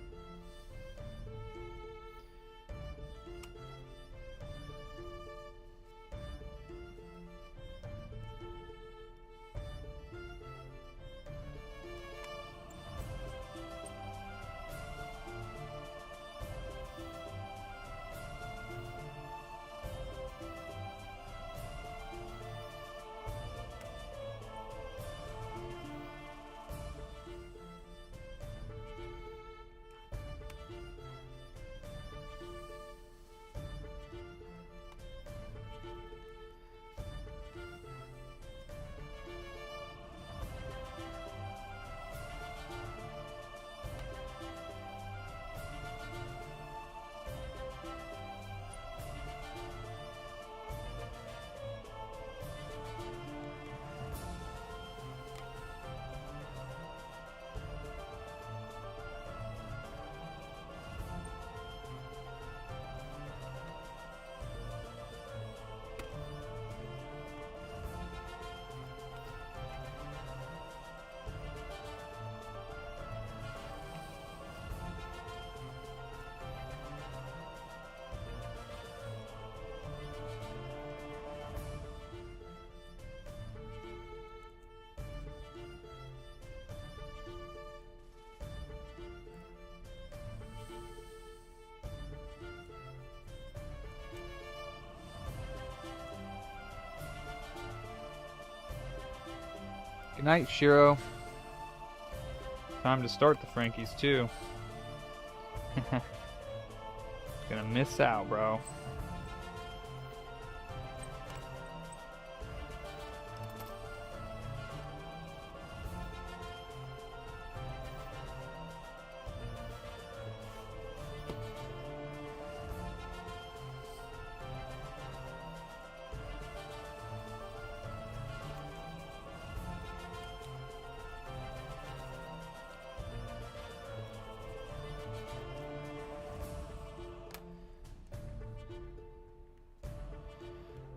Good night, Shiro. Time to start the Frankies, too. Gonna miss out, bro.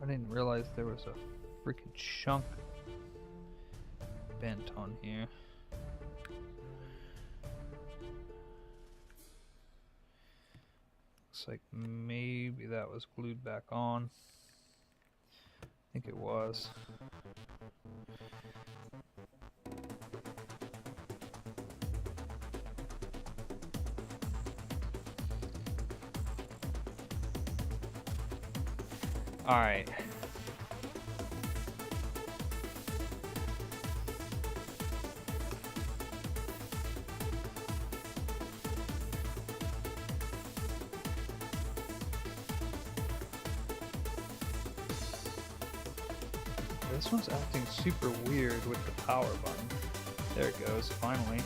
I didn't realize there was a freaking chunk bent on here. Looks like maybe that was glued back on. I think it was. All right. This one's acting super weird with the power button. There it goes, finally.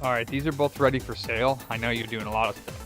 Alright, these are both ready for sale. I know you're doing a lot of stuff.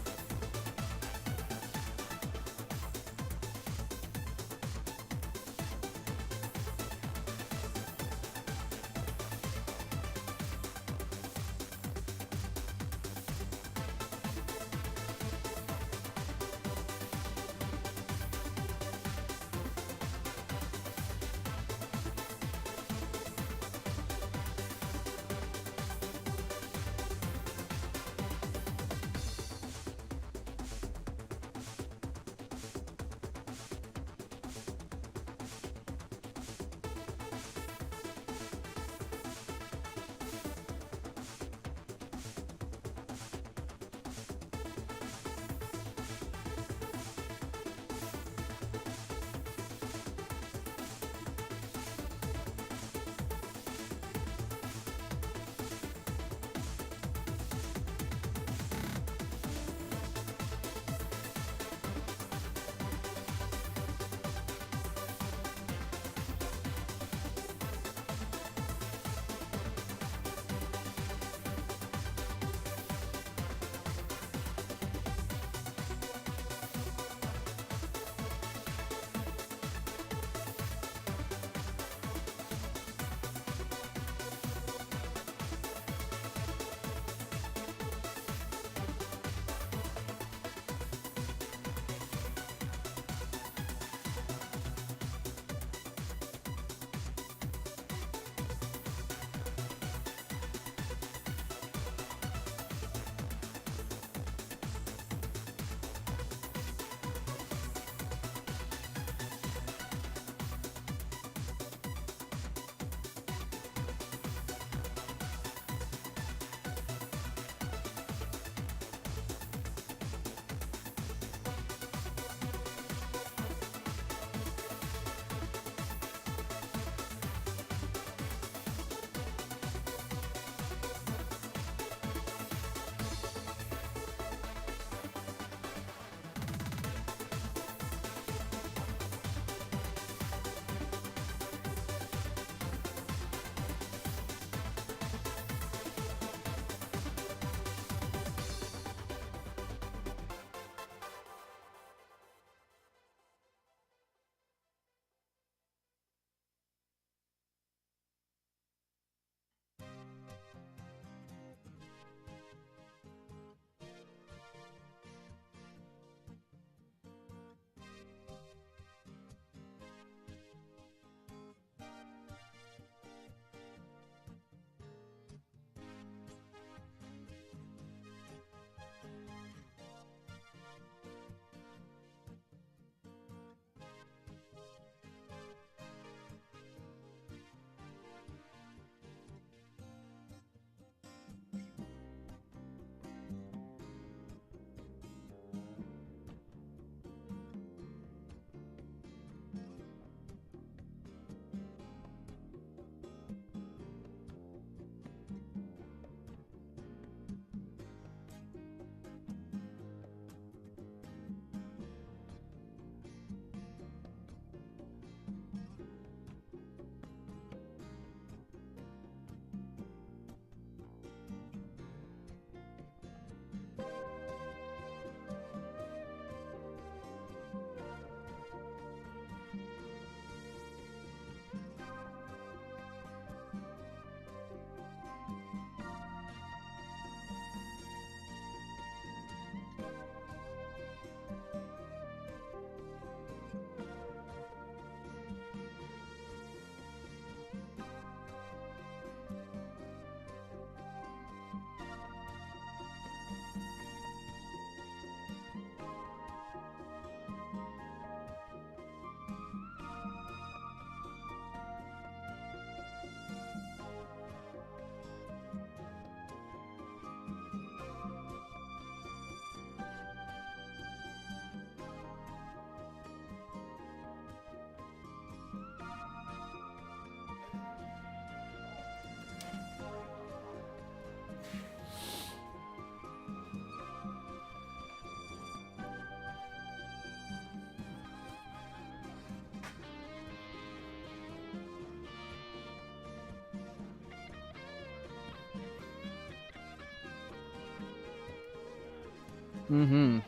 Mm-hmm.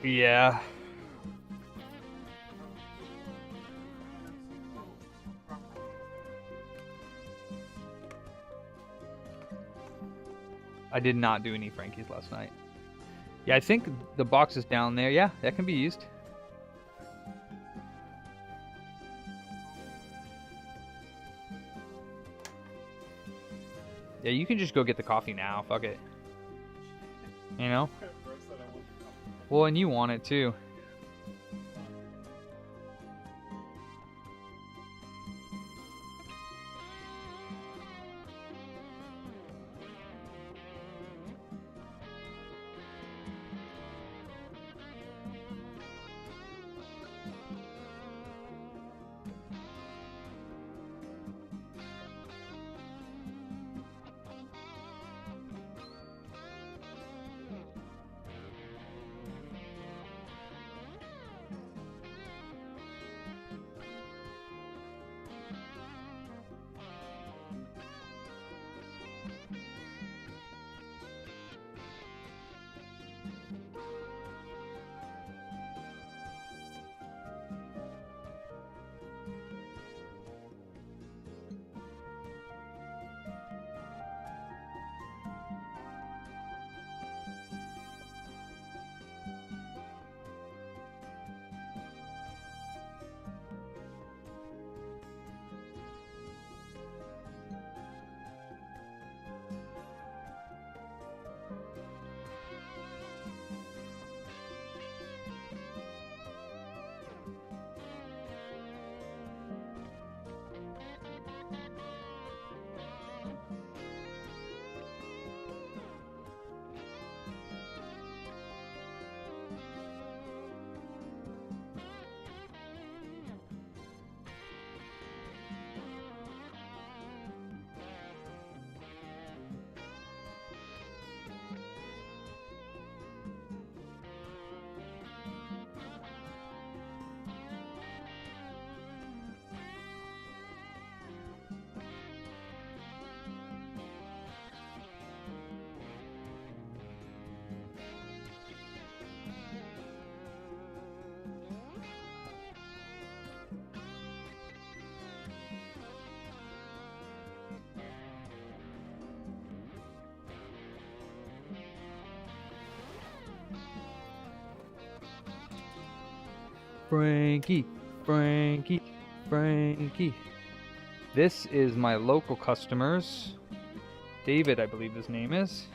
Yeah. I did not do any Frankies last night. Yeah, I think the box is down there. Yeah, that can be used. Yeah, you can just go get the coffee now. Fuck it. You know? Well, and you want it too. Frankie, Frankie, Frankie. This is my local customers. David, I believe his name is.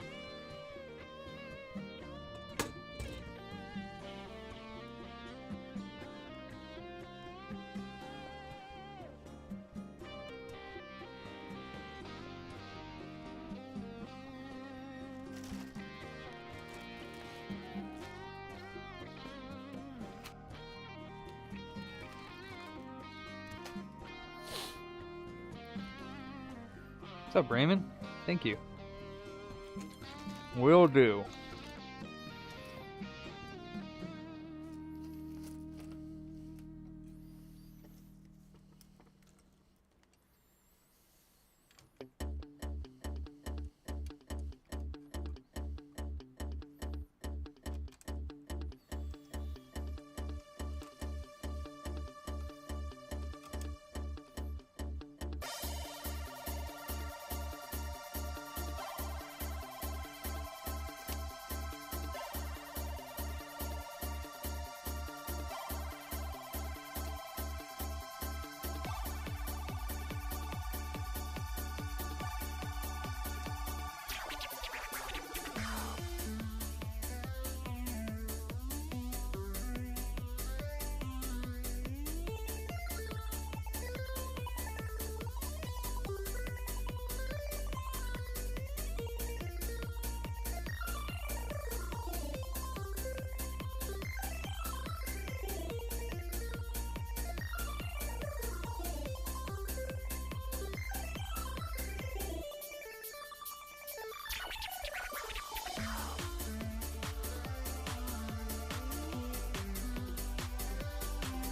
What's up, Raymond? Thank you. Will do.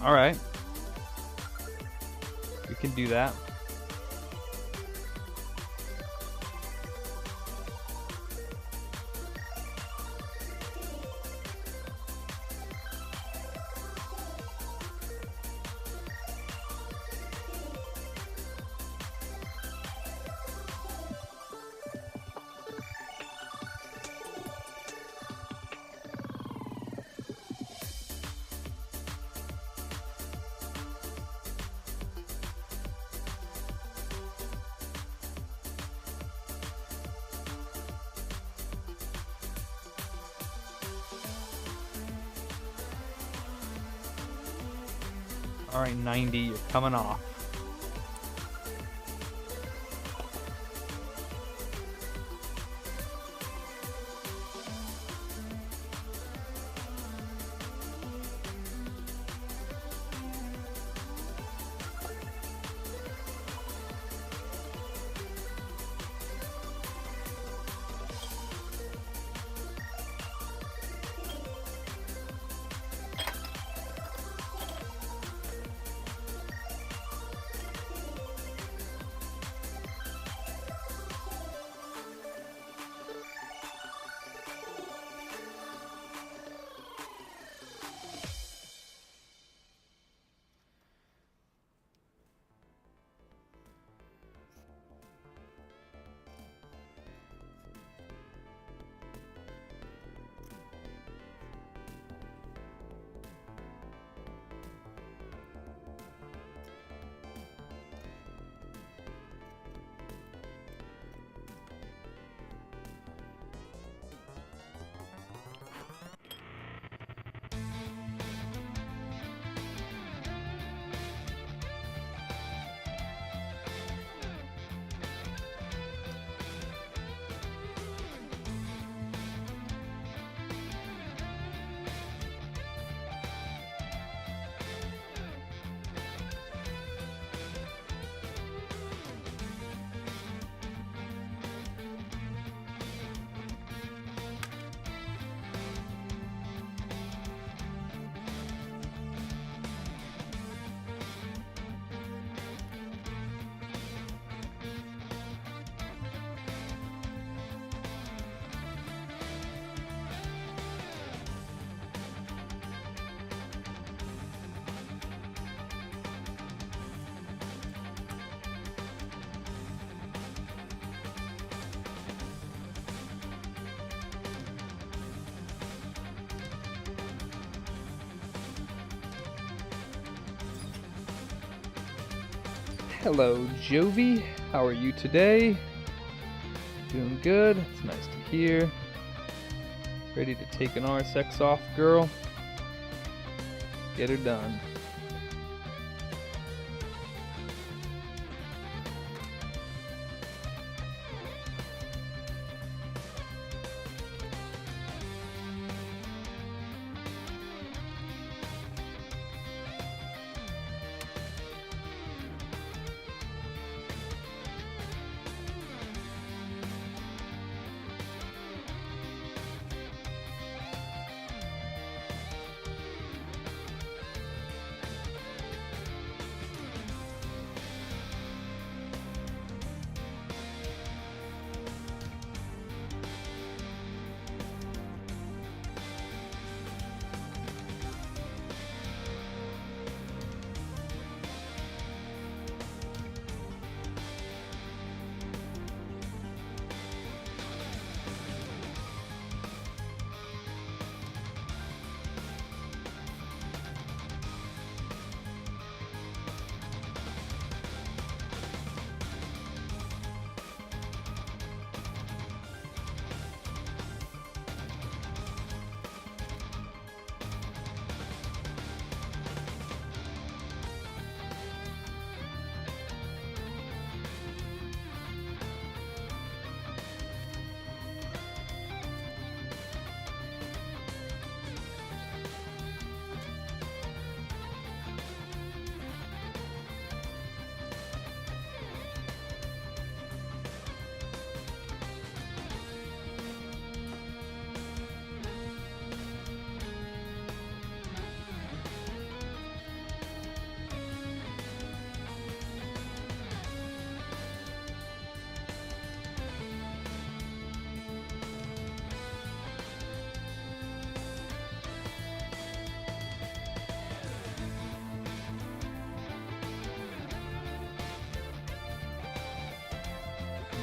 Alright. We can do that. Alright, 90, you're coming off. Hello, Jovi. How are you today? Doing good. It's nice to hear. Ready to take an RSX off, girl? Get her done.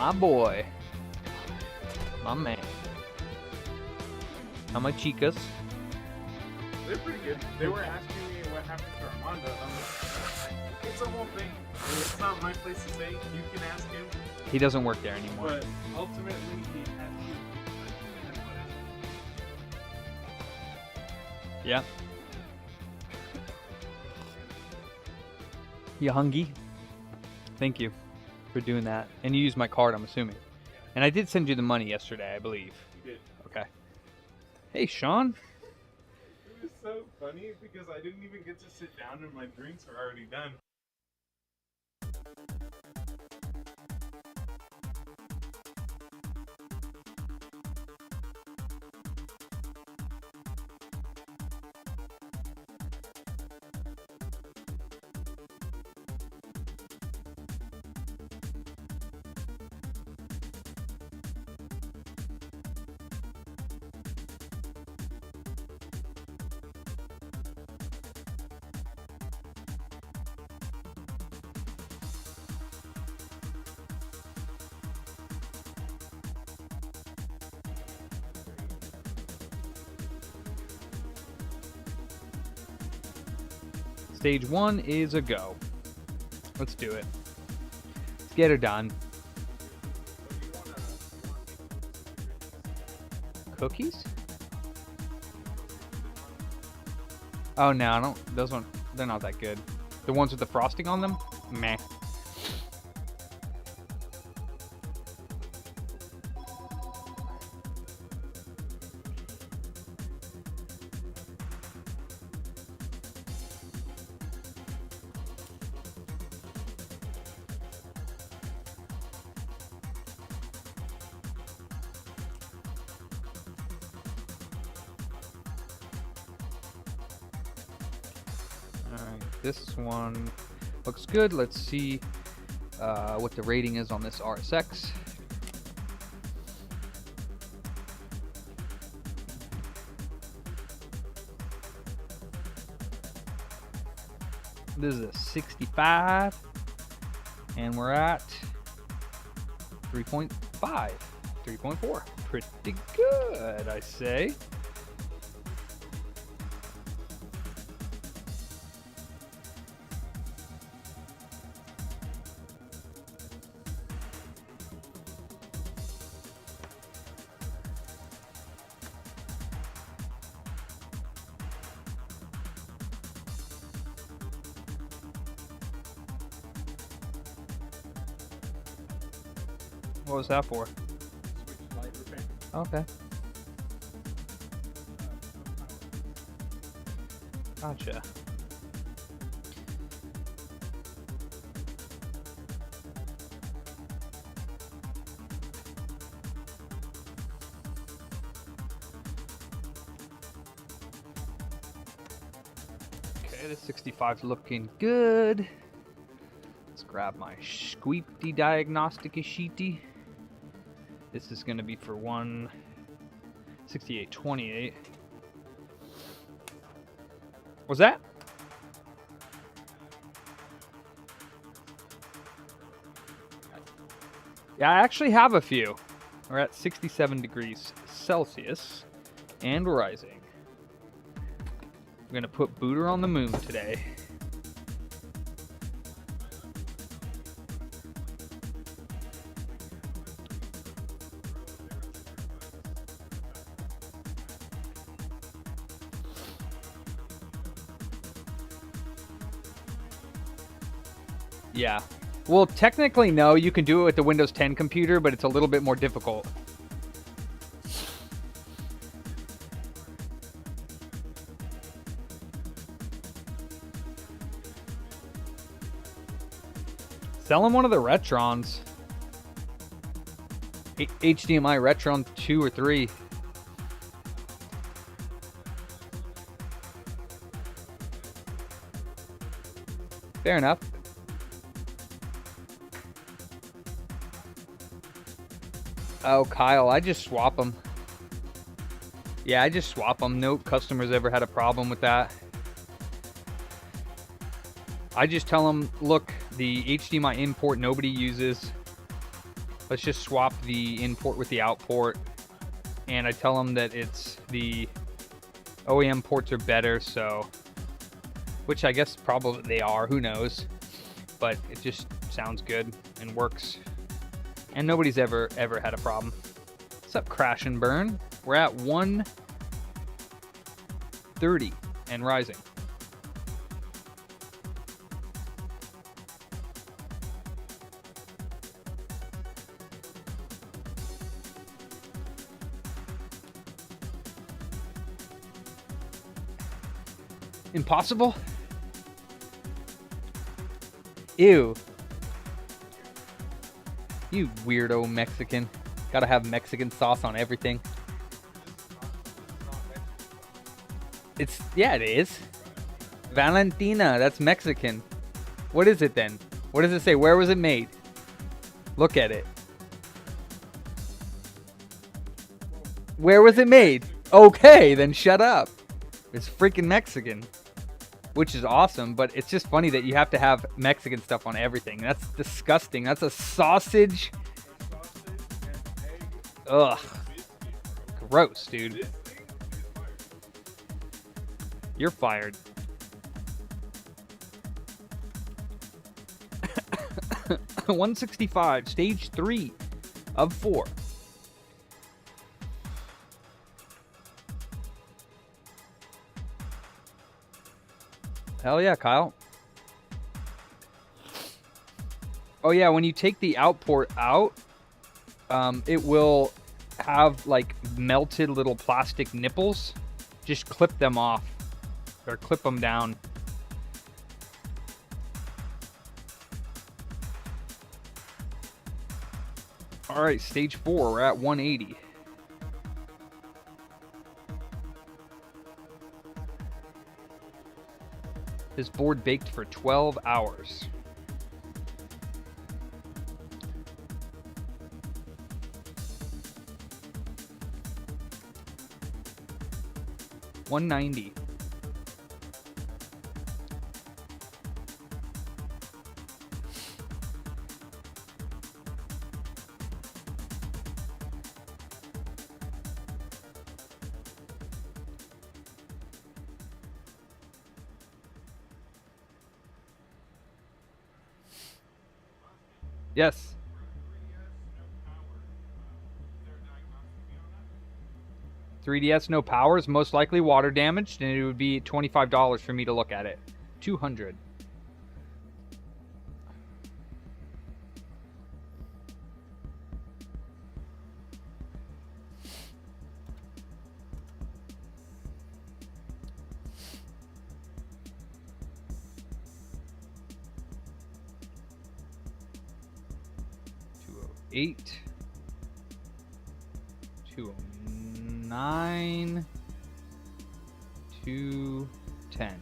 My boy. My man. How my chicas? They're pretty good. They were asking me what happened to Armando. It's a whole thing. It's not my place to say. You can ask him. He doesn't work there anymore. But ultimately, he has to. That's what it is. Yeah. You hungry? Thank you for doing that. And you used my card, I'm assuming. And I did send you the money yesterday, I believe. You did. Okay. Hey, Sean. It was so funny because I didn't even get to sit down and my drinks are already done. Stage 1 is a go. Let's do it. Let's get her done. Cookies? Oh no, I don't. Those ones, they're not that good. The ones with the frosting on them? Meh. Alright, this one looks good. Let's see what the rating is on this RSX. This is a 65, and we're at 3.5, 3.4. Pretty good, I say. What was that for? Switch light repair. Okay. Gotcha. Okay, the 65's looking good. Let's grab my squeepty diagnostic sheety. This is going to be for 168.28. Was that? Yeah, I actually have a few. We're at 67 degrees Celsius and rising. I'm going to put Booter on the moon today. Yeah. Well, technically, no. You can do it with the Windows 10 computer, but it's a little bit more difficult. Sell him one of the Retrons. HDMI Retron 2 or 3. Fair enough. Oh, Kyle, I just swap them. Yeah, I just swap them. No customers ever had a problem with that. I just tell them, look, the HDMI import nobody uses. let's just swap the in port with the out port. And I tell them that it's the OEM ports are better, so, which I guess probably they are, who knows, but it just sounds good and works, and nobody's ever had a problem. What's up, Crash and Burn? We're at 130 and rising. Impossible? Ew. You weirdo Mexican. Gotta have Mexican sauce on everything. Yeah, it is. Valentina, that's Mexican. What is it then? What does it say? Where was it made? Look at it. Where was it made? Okay, then shut up. It's freaking Mexican. Which is awesome, but it's just funny that you have to have Mexican stuff on everything. That's disgusting. That's a sausage. Ugh. Gross, dude. You're fired. 165, stage 3 of 4. Hell yeah, Kyle. Oh yeah, when you take the outport out, it will have like melted little plastic nipples. Just clip them off or clip them down. All right, stage 4, we're at 180. This board baked for 12 hours. $190. Yes. 3DS no powers, most likely water damaged, and it would be $25 for me to look at it. 200. $208. 209. 210.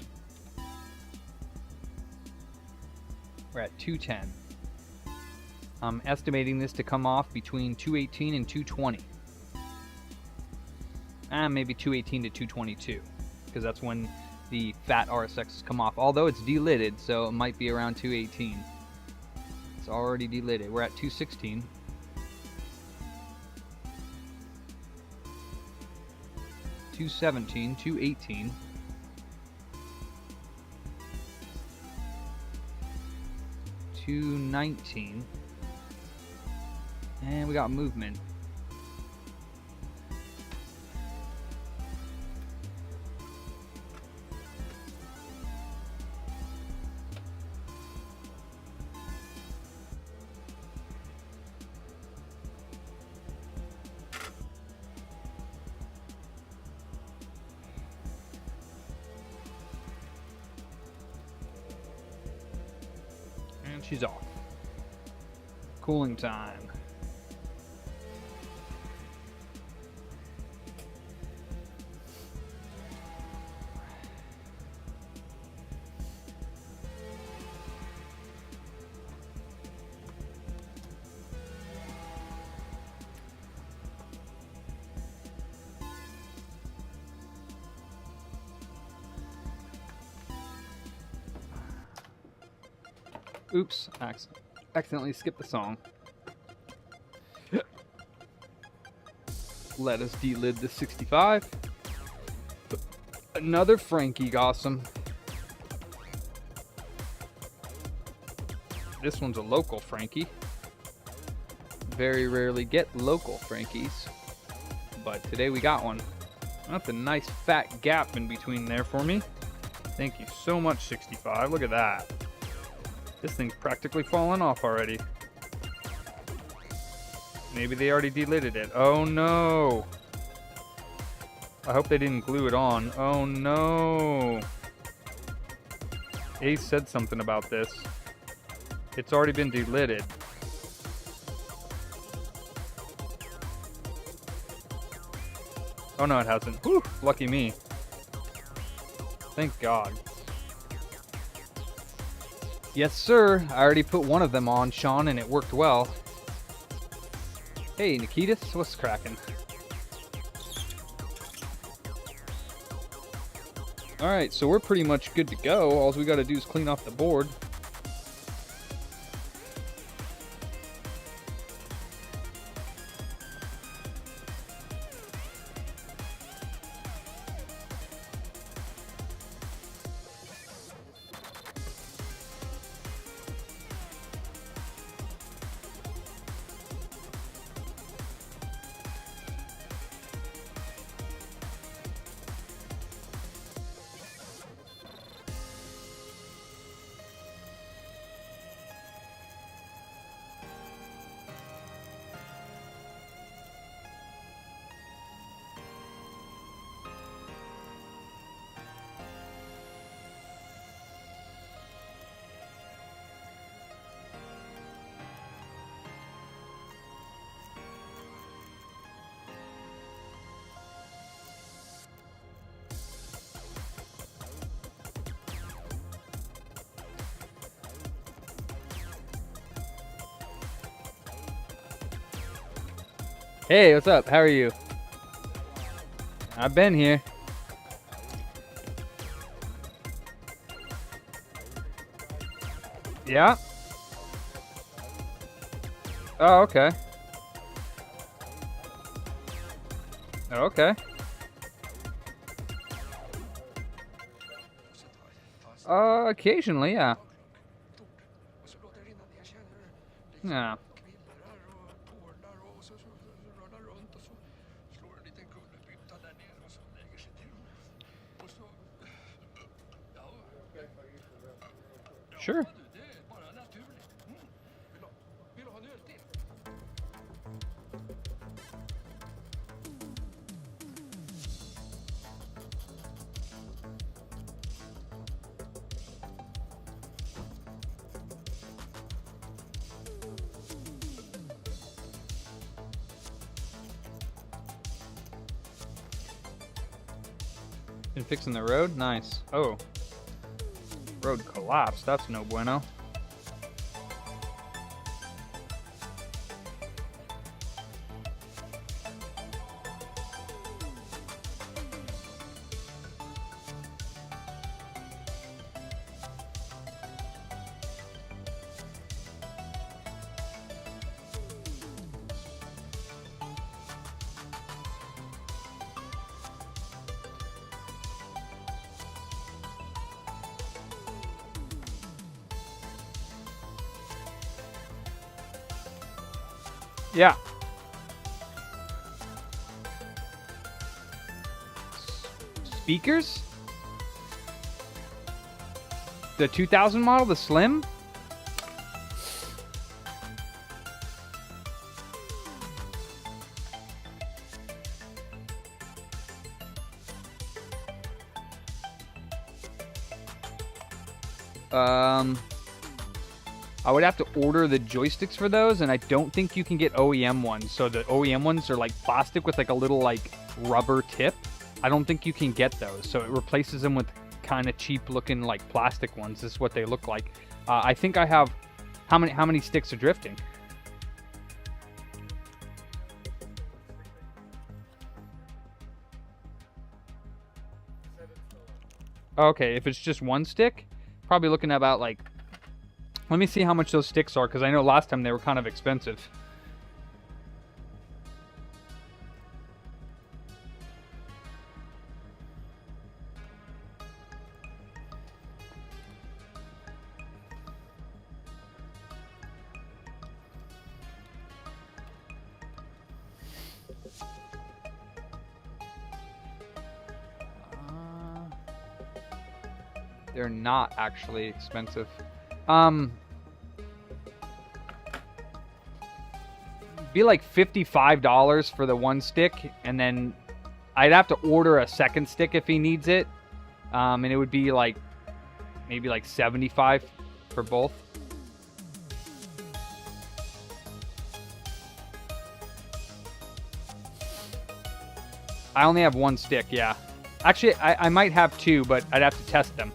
We're at 210. I'm estimating this to come off between 218 and 220. Maybe 218 to 222, because that's when the fat RSXs come off. Although it's delidded, so it might be around 218. It's already delidded. We're at 216. 217, 218. 219. And we got movement. And she's off. Cooling time. Oops, accidentally skipped the song. let us delid the 65. Another Frankie Gossam. This one's a local Frankie. Very rarely get local Frankies, but today we got one. That's a nice fat gap in between there for me. Thank you so much, 65. Look at that. This thing's practically fallen off already. Maybe they already delidded it. Oh no. I hope they didn't glue it on. Oh no. Ace said something about this. It's already been delidded. Oh no, it hasn't. Whew, lucky me. Thank God. Yes, sir. I already put one of them on, Sean, and it worked well. Hey, Nikitas, what's cracking? Alright, so we're pretty much good to go. All we gotta do is clean off the board. Hey, what's up? How are you? I've been here. Yeah? Oh, okay. Okay. Occasionally, yeah. Yeah. Sure. Been fixing the road? Nice. Oh. Road collapsed. That's no bueno. Yeah. Speakers? The 2000 model, the Slim? I would have to order the joysticks for those, and I don't think you can get OEM ones. So the OEM ones are like plastic with like a little like rubber tip. I don't think you can get those. So it replaces them with kind of cheap looking like plastic ones. This is what they look like. I think I have how many sticks are drifting? Okay, if it's just one stick, probably looking at about like, let me see how much those sticks are, because I know last time they were kind of expensive. They're not actually expensive. Be like $55 for the one stick, and then I'd have to order a second stick if he needs it. And it would be like maybe like $75 for both. I only have one stick, yeah. Actually, I might have two, but I'd have to test them.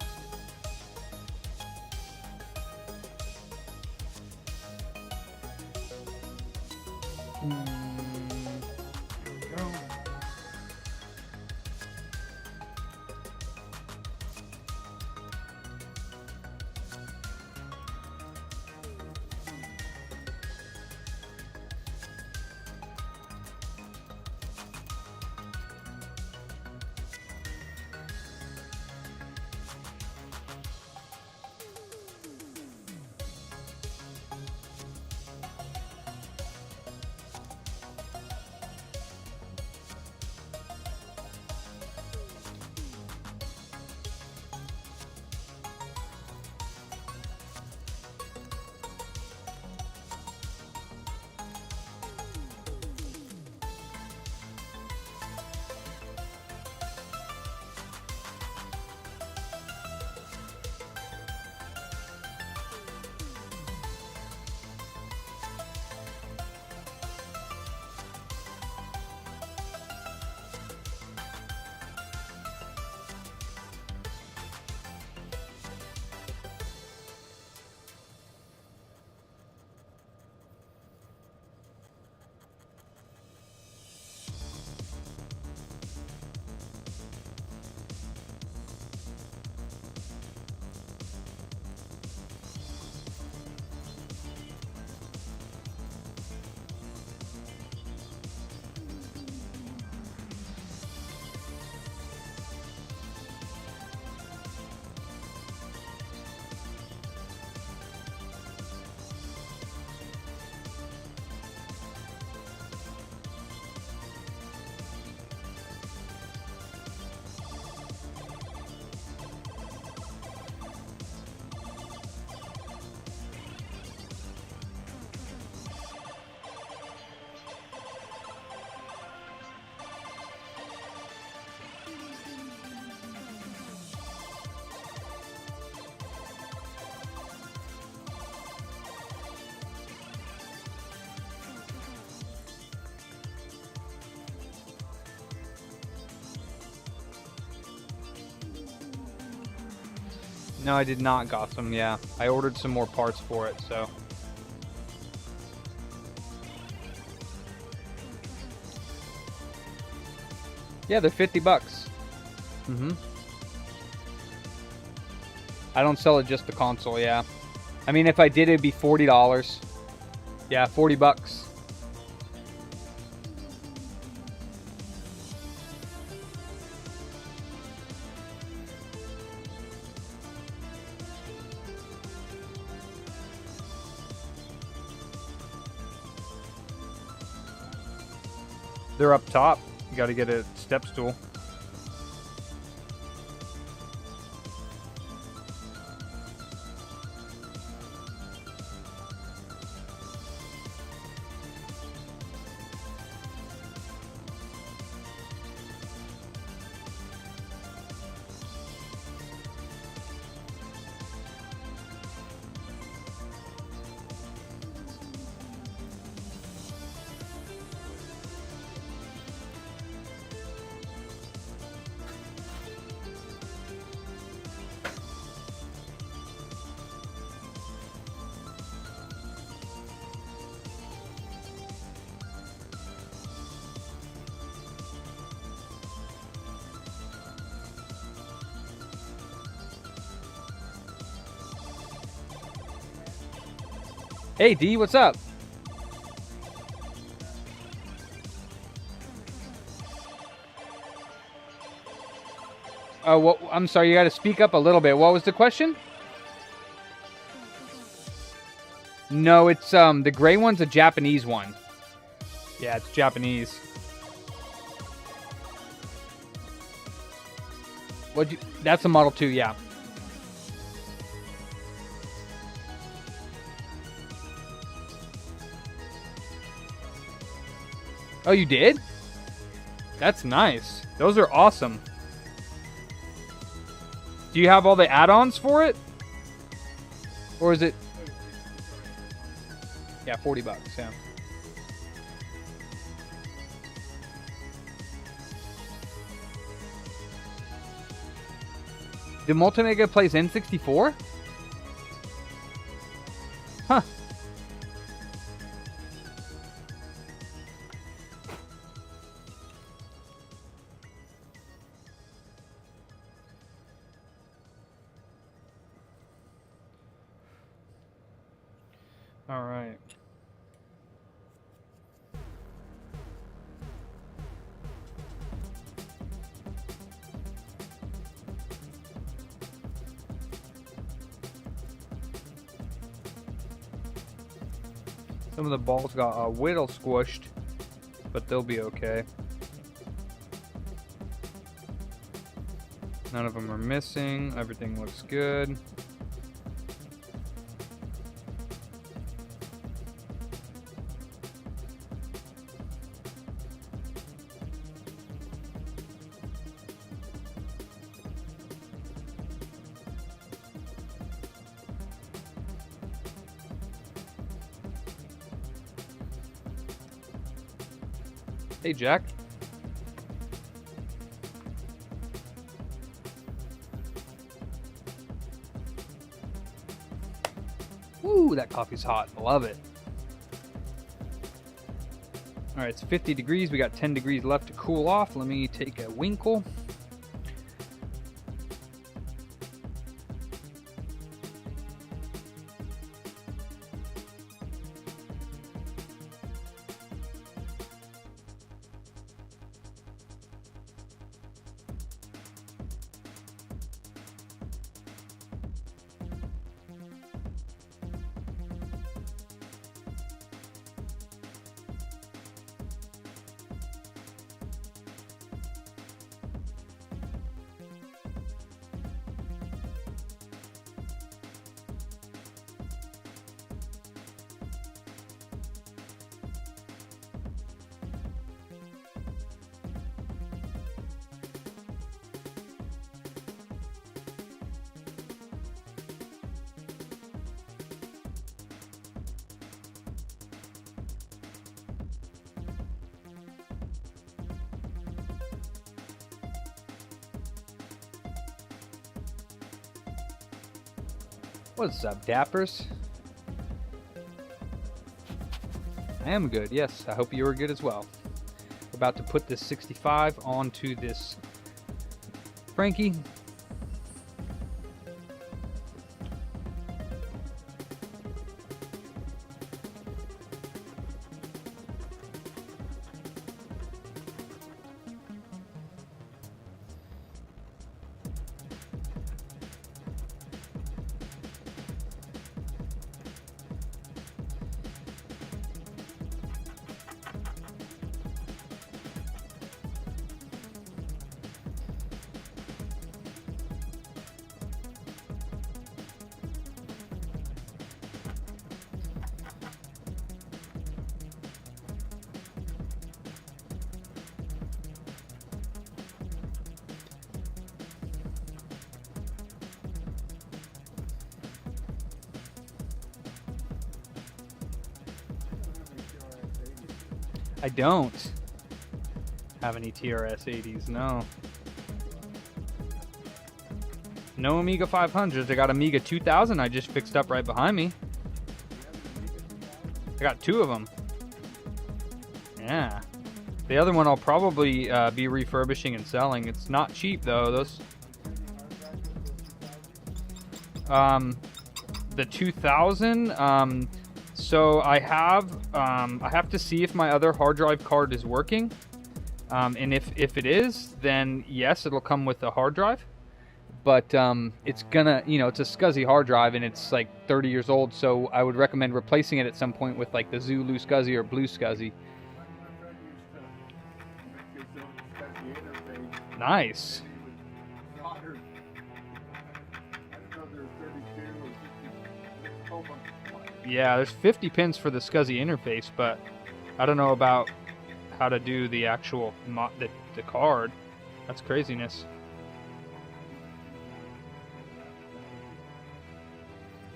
No, I did not Gotham, yeah. I ordered some more parts for it, so. Yeah, they're $50. Mm-hmm. I don't sell it just the console, yeah. I mean, if I did, it'd be $40. Yeah, $40. They're up top. You got to get a step stool. Hey D, what's up? What? I'm sorry, you got to speak up a little bit. What was the question? No, it's the gray one's a Japanese one. Yeah, it's Japanese. That's a Model 2, yeah. Oh, you did? That's nice. Those are awesome. Do you have all the add-ons for it? Or is it... Yeah, 40 bucks, yeah. The Multimega plays N64? Huh. All right. Some of the balls got a whittle squished, but they'll be okay. None of them are missing. Everything looks good. Hey, Jack. Ooh, that coffee's hot. Love it. All right, it's 50 degrees. We got 10 degrees left to cool off. Let me take a winkle. What's up, dappers? I am good, yes. I hope you are good as well. We're about to put this 65 onto this Frankie. I don't have any TRS 80s, no. No Amiga 500s. I got Amiga 2000 I just fixed up right behind me. I got 2 of them. Yeah. The other one I'll probably be refurbishing and selling. It's not cheap though. Those. The 2000. So I have to see if my other hard drive card is working. And if it is, then yes, it'll come with a hard drive. But it's gonna, it's a SCSI hard drive and it's like 30 years old. So I would recommend replacing it at some point with like the Zulu SCSI or Blue SCSI. Nice. Yeah, there's 50 pins for the SCSI interface, but I don't know about how to do the actual the card. That's craziness.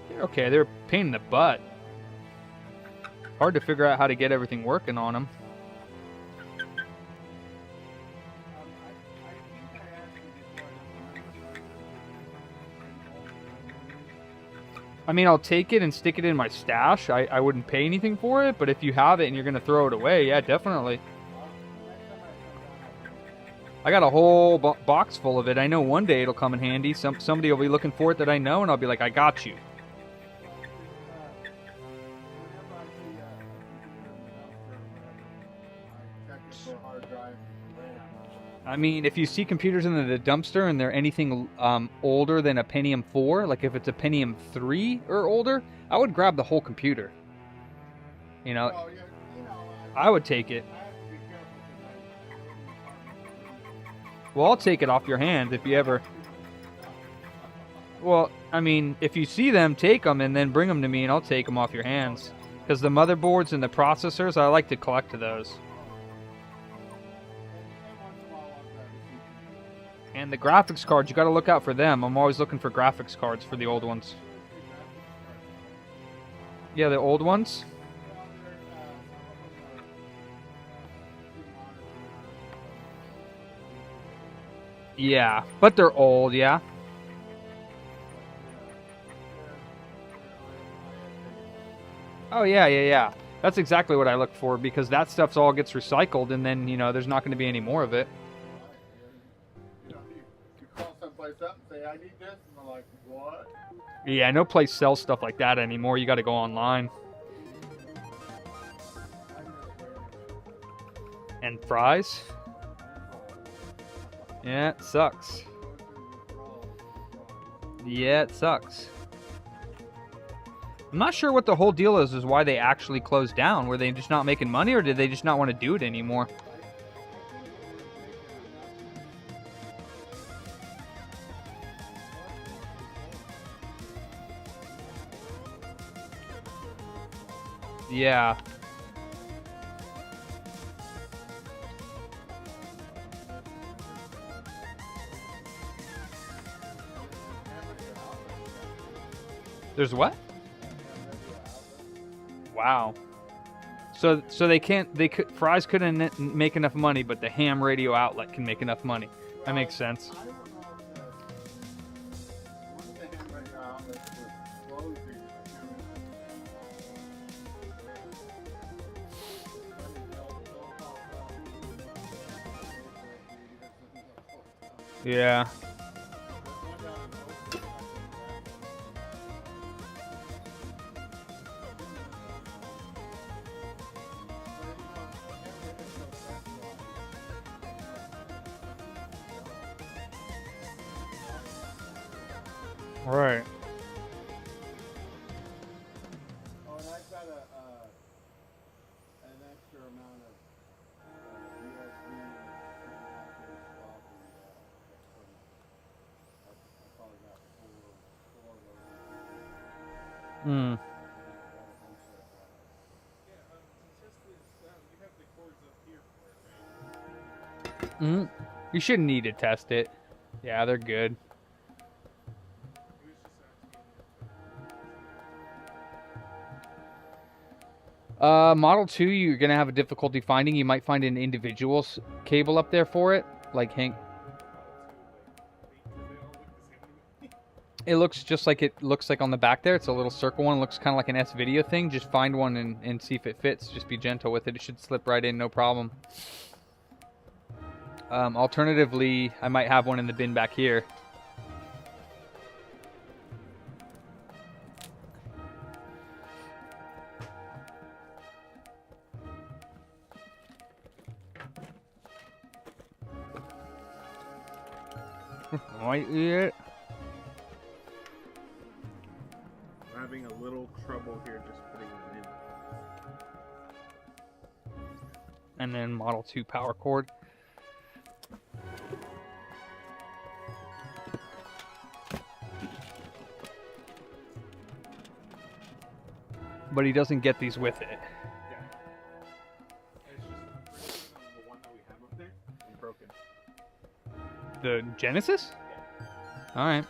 They're okay. They're a pain in the butt. Hard to figure out how to get everything working on them. I mean, I'll take it and stick it in my stash. I wouldn't pay anything for it, but if you have it and you're going to throw it away, yeah, definitely. I got a whole box full of it. I know one day it'll come in handy. Somebody will be looking for it that I know, and I'll be like, I got you. I mean, if you see computers in the dumpster and they're anything older than a Pentium 4, like if it's a Pentium 3 or older, I would grab the whole computer. You know, I would take it. Well, I'll take it off your hands if you ever... Well, I mean, if you see them, take them and then bring them to me and I'll take them off your hands. Because the motherboards and the processors, I like to collect those. And the graphics cards, you got to look out for them. I'm always looking for graphics cards for the old ones. Yeah, the old ones. Yeah, but they're old, yeah. Oh, yeah. That's exactly what I look for, because that stuff's all gets recycled, and then, you know, there's not going to be any more of it. Up and say, I need this, and they're like, what? Yeah, no place sells stuff like that anymore. You got to go online. And fries? Yeah, it sucks. Yeah, it sucks. I'm not sure what the whole deal is why they actually closed down. Were they just not making money, or did they just not want to do it anymore? Yeah. There's what? Wow. So they can't. Fry's couldn't make enough money, but the ham radio outlet can make enough money. That makes sense. Yeah. Right. Oh, and I've got an extra amount of USB and I probably got four of those. Hmm. You shouldn't need to test it. Yeah, they're good. Model 2, you're going to have a difficulty finding. You might find an individual cable up there for it. Like, Hank. It looks just like it looks like on the back there. It's a little circle one. It looks kind of like an S-video thing. Just find one and see if it fits. Just be gentle with it. It should slip right in, no problem. Alternatively, I might have one in the bin back here. Might eat it. I'm having a little trouble here just putting them in. And then Model 2 power cord. But he doesn't get these with it. Yeah. It's just The Genesis? All right.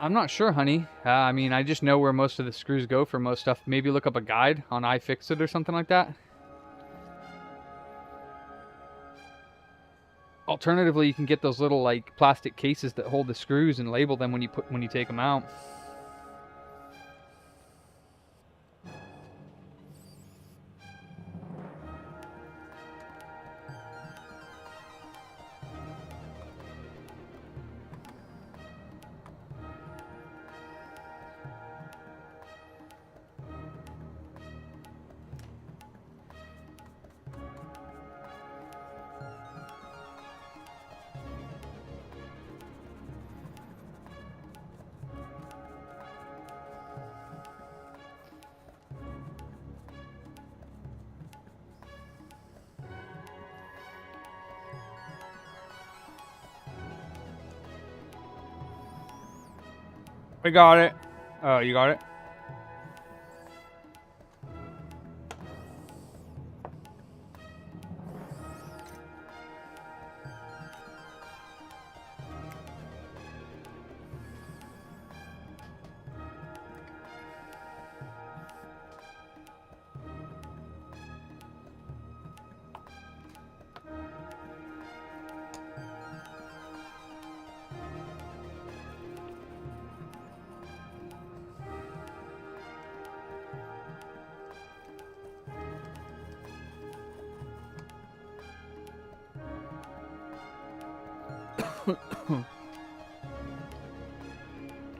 I'm not sure, honey. I mean, I just know where most of the screws go for most stuff. Maybe look up a guide on iFixit or something like that. Alternatively, you can get those little like plastic cases that hold the screws and label them when you take them out. We got it. Oh, you got it?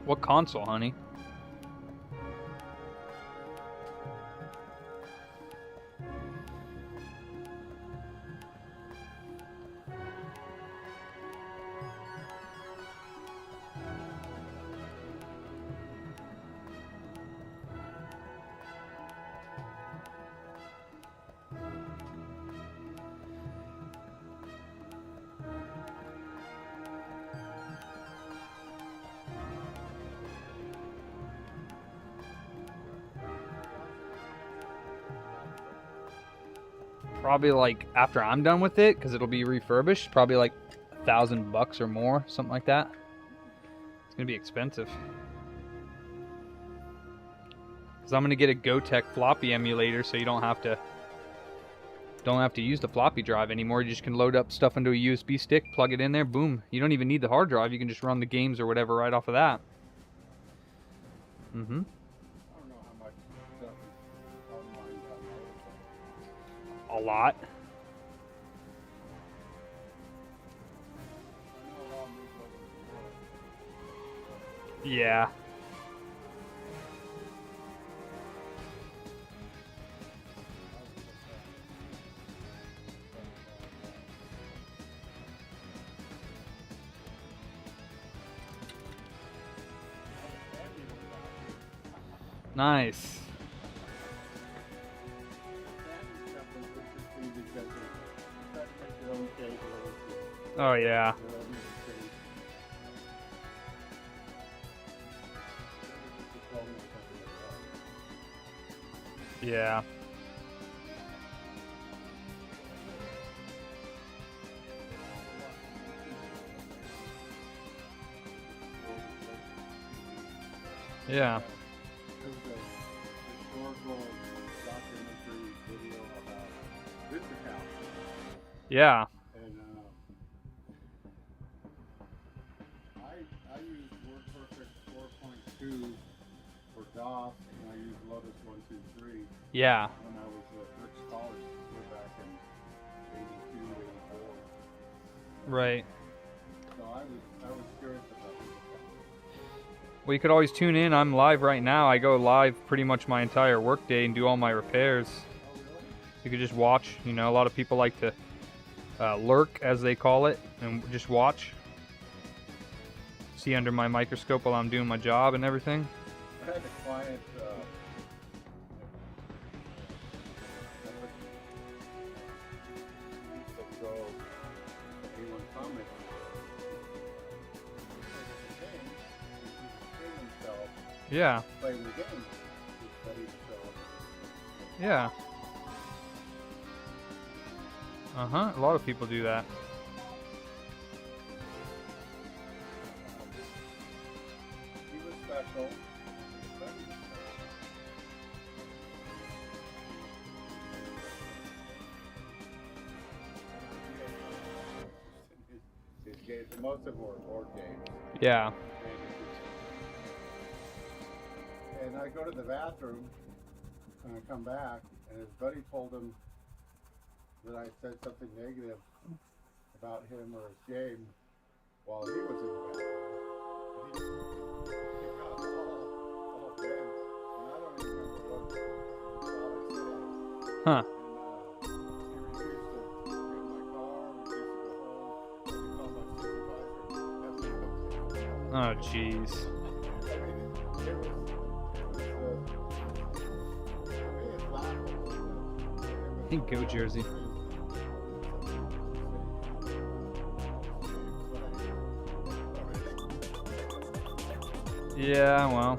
What console, honey? Probably like after I'm done with it, because it'll be refurbished, probably like $1,000 or more, something like that. It's gonna be expensive. Because I'm gonna get a GoTech floppy emulator, so you don't have to use the floppy drive anymore. You just can load up stuff into a USB stick, plug it in there, boom. You don't even need the hard drive. You can just run the games or whatever right off of that. Mm-hmm. I don't know how much stuff is online downloaded. A lot. I know a lot of moves over the world. Yeah. Nice. Oh yeah. Yeah. Yeah. There was a historical documentary video about Winter House, Yeah. and I used WordPerfect 4.2 for DOS, and I used Lotus 123 Yeah. when I was at Rich College way back in 82, 84. Right. So I was curious about Winter House. Well, you could always tune in. I'm live right now. I go live pretty much my entire workday and do all my repairs. Oh, really? You could just watch. You know, a lot of people like to lurk, as they call it, and just watch. See under my microscope while I'm doing my job and everything. I had a client Yeah. playing the game. His buddy would show up. Yeah. Uh-huh. A lot of people do that. He was special. His buddy was special. His games, most of them were board games. Yeah. And I go to the bathroom, and I come back, and his buddy told him that I said something negative about him or his game while he was in the bathroom. And he got all bent, and I don't even remember what I said. Huh. And he refused to get in my car, refused to go home, had to call my supervisor. Oh, jeez. I mean, it was for me, it's laughable. Go Jersey. Yeah, well.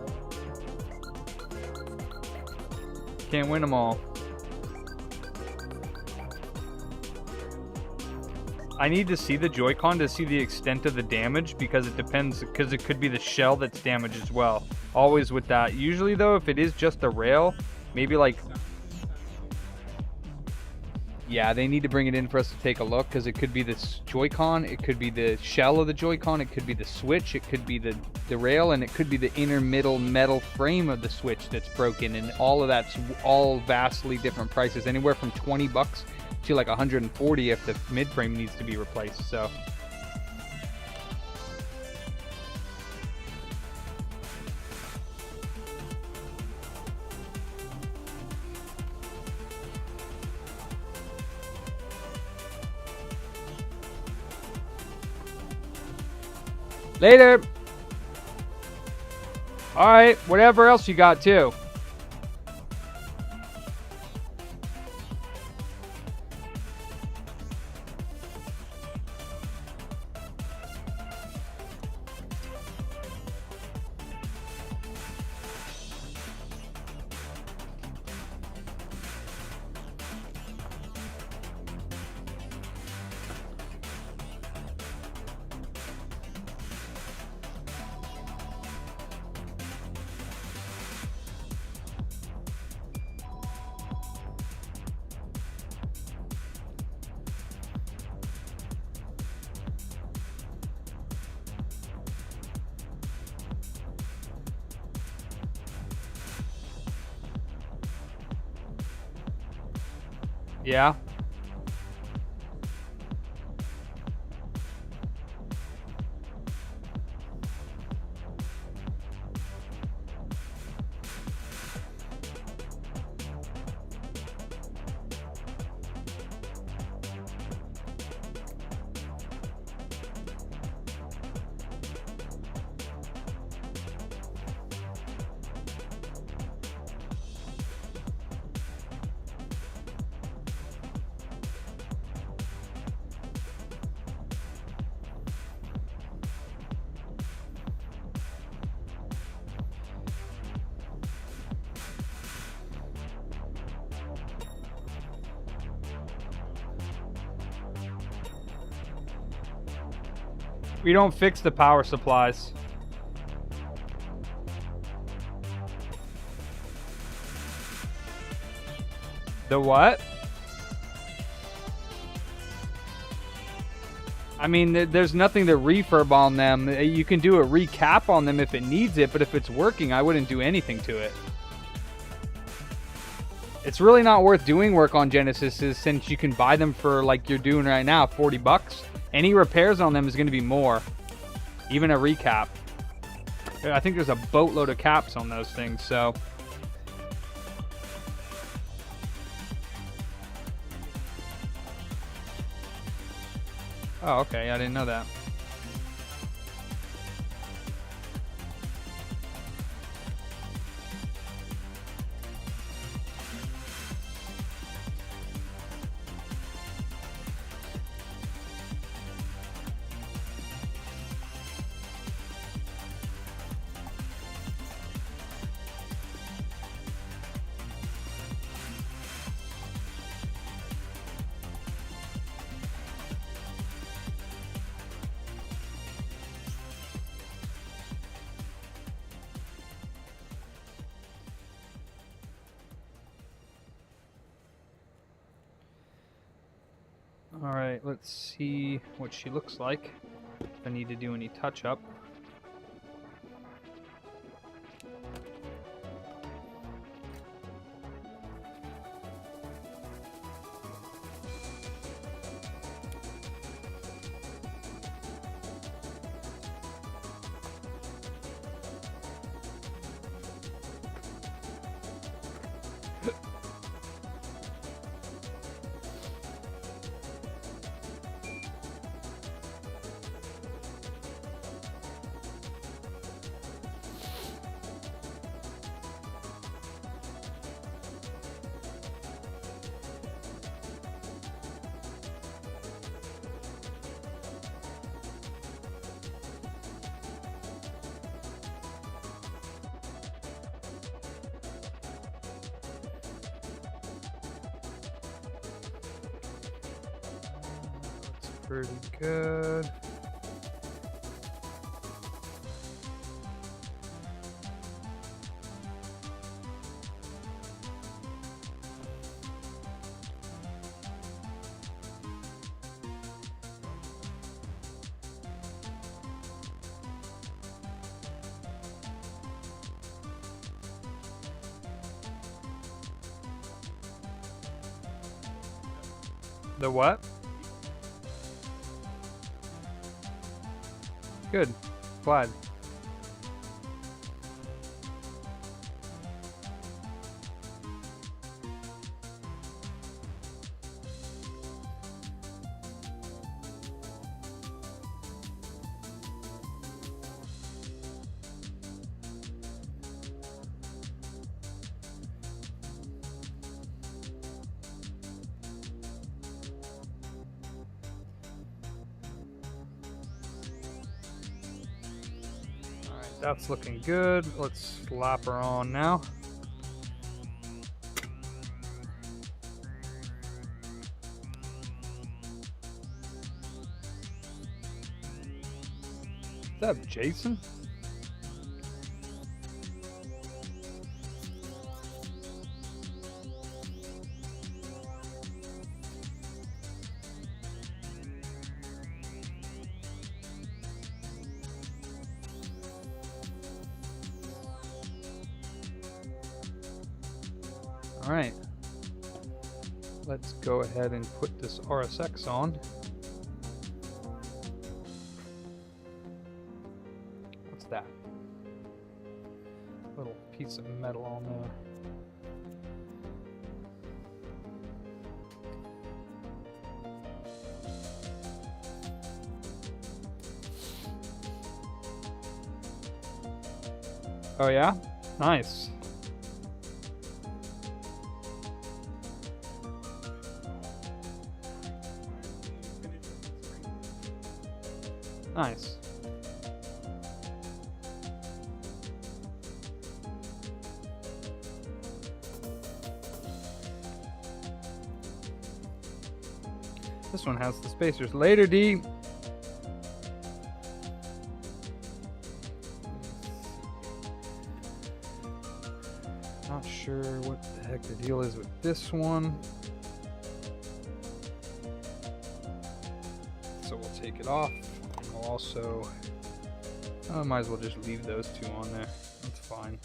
Can't win them all. I need to see the Joy-Con to see the extent of the damage because it depends, because it could be the shell that's damaged as well. Always with that. Usually though, if it is just the rail, maybe like... Yeah, they need to bring it in for us to take a look because it could be this Joy-Con, it could be the shell of the Joy-Con, it could be the switch, it could be the rail, and it could be the inner middle metal frame of the switch that's broken, and all of that's all vastly different prices, anywhere from 20 bucks to like 140 if the mid frame needs to be replaced. So later. All right, whatever else you got too. Yeah. We don't fix the power supplies. The what? I mean, there's nothing to refurb on them. You can do a recap on them if it needs it, but if it's working, I wouldn't do anything to it. It's really not worth doing work on Genesis's since you can buy them for, like you're doing right now, 40 bucks. Any repairs on them is going to be more. Even a recap. I think there's a boatload of caps on those things, so... Oh, okay, I didn't know that. Alright, let's see what she looks like. If I need to do any touch-up. Pretty good. The what? Good. Glad. That's looking good. Let's slap her on now. What's up, Jason? All right, let's go ahead and put this RSX on. What's that? Little piece of metal on there. Oh yeah? Nice. Nice. This one has the spacers. Later, D. Not sure what the heck the deal is with this one. So we'll take it off. And we'll also, might as well just leave those two on there. That's fine.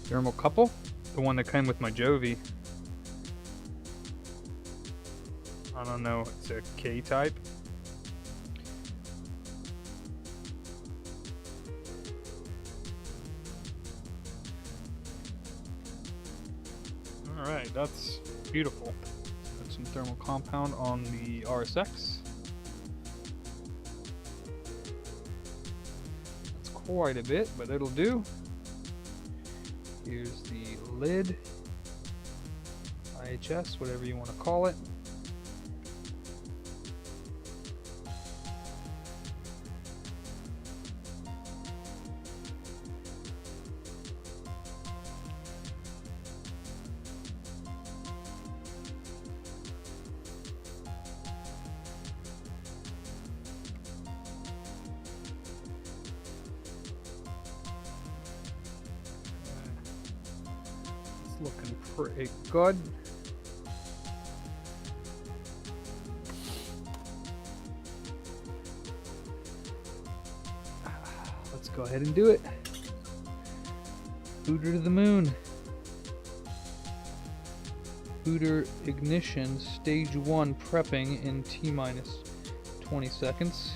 Thermal couple, the one that came with my Jovi. I don't know, it's a K type. All right, that's beautiful. Put some thermal compound on the RSX. That's quite a bit, but it'll do. Here's the lid, IHS, whatever you want to call it. Looking pretty good. Let's go ahead and do it. Booter to the moon. Booter ignition, stage 1 prepping in T-minus 20 seconds.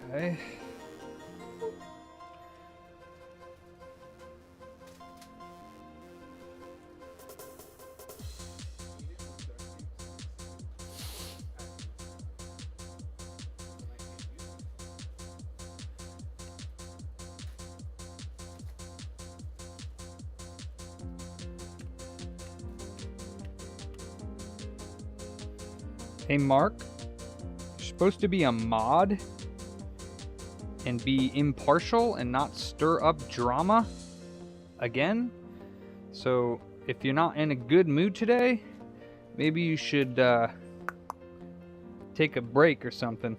Okay. Hey Mark, you're supposed to be a mod and be impartial and not stir up drama again. So if you're not in a good mood today, maybe you should take a break or something.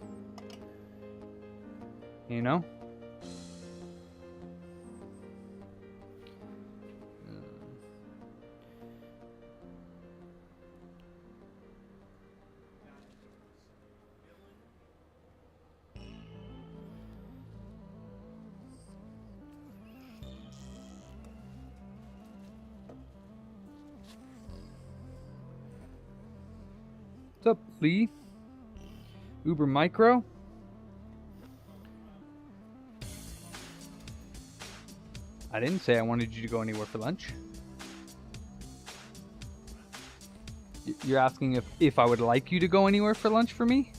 You know? What's up, Lee? Uber Micro? I didn't say I wanted you to go anywhere for lunch. You're asking if I would like you to go anywhere for lunch for me?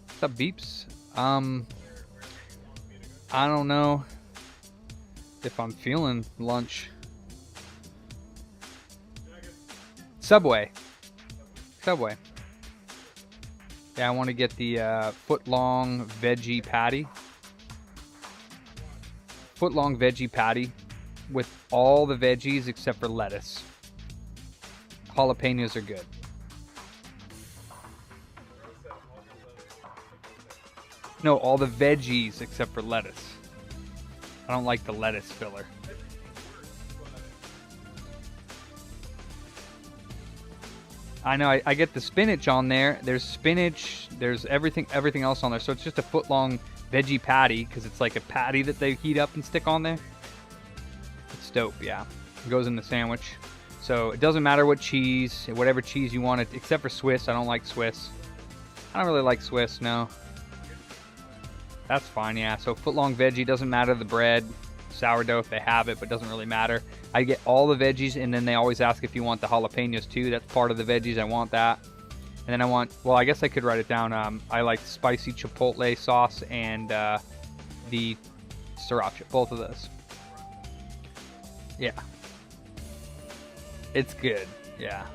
What's up, Beeps? I don't know if I'm feeling lunch. Subway. Yeah, I want to get the foot-long veggie patty. Foot-long veggie patty with all the veggies except for lettuce. Jalapenos are good. No, all the veggies except for lettuce. I don't like the lettuce filler. I know, I get the spinach on there. There's spinach, there's everything else on there. So it's just a foot-long veggie patty because it's like a patty that they heat up and stick on there. It's dope, yeah. It goes in the sandwich. So it doesn't matter what cheese, whatever cheese you want, except for Swiss. I don't like Swiss. I don't really like Swiss, no. That's fine, yeah. So foot-long veggie, doesn't matter the bread. Sourdough if they have it, but doesn't really matter. I get all the veggies, and then they always ask if you want the jalapenos too. That's part of the veggies. I want that. And then I want, well, I guess I could write it down. I like spicy chipotle sauce and the sriracha, both of those. Yeah. It's good, yeah.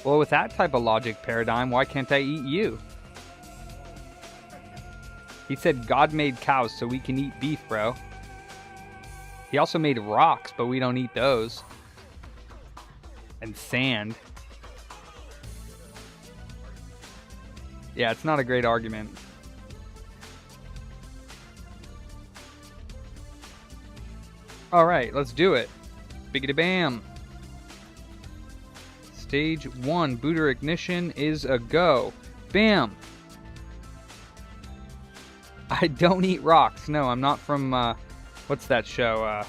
Well, with that type of logic paradigm, why can't I eat you? He said God made cows so we can eat beef, bro. He also made rocks, but we don't eat those. And sand. Yeah, it's not a great argument. Alright, let's do it. Biggity bam. Stage 1, booter ignition is a go. Bam! I don't eat rocks. No, I'm not from, what's that show?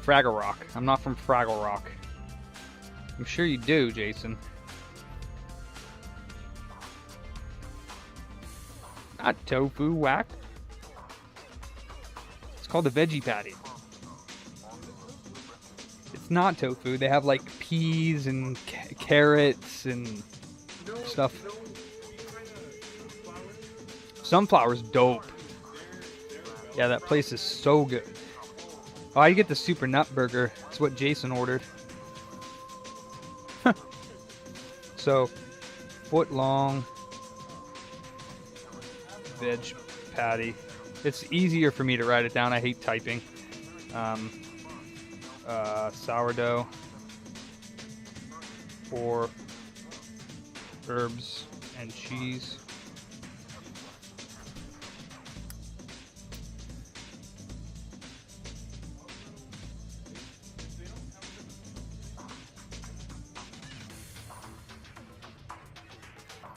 Fraggle Rock. I'm not from Fraggle Rock. I'm sure you do, Jason. Not tofu, whack. It's called a veggie patty. It's not tofu. They have like peas and carrots and stuff. Sunflower's dope. Yeah, that place is so good. Oh, I get the super nut burger. It's what Jason ordered. So, foot long veg patty. It's easier for me to write it down. I hate typing. Sourdough. 4 herbs and cheese.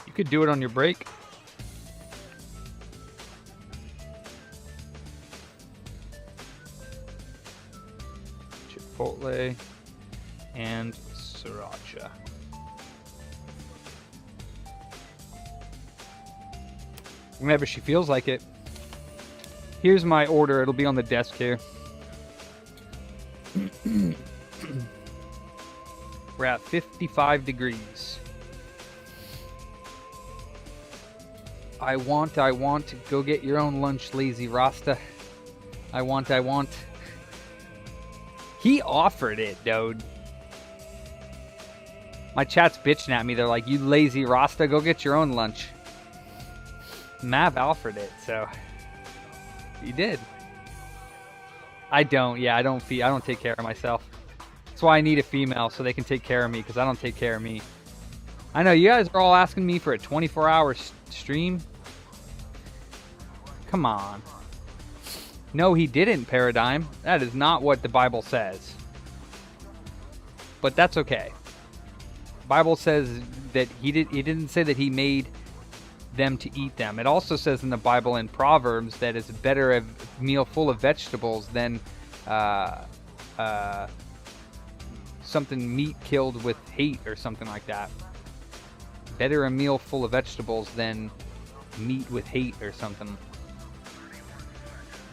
You could do it on your break. Chipotle and sriracha. Whenever she feels like it. Here's my order. It'll be on the desk here. We're at 55 degrees. I want. Go get your own lunch, lazy Rasta. I want. He offered it, dude. My chat's bitching at me. They're like, you lazy Rasta, go get your own lunch. Mav offered it, so he did. I don't. Yeah, I don't take care of myself. That's why I need a female, so they can take care of me, because I don't take care of me. I know you guys are all asking me for a 24-hour stream. Come on. No, he didn't, Paradigm. That is not what the Bible says. But that's okay. Bible says that he didn't say that he made them to eat them. It also says in the Bible in Proverbs that it's better a meal full of vegetables than something meat killed with hate or something like that. Better a meal full of vegetables than meat with hate or something.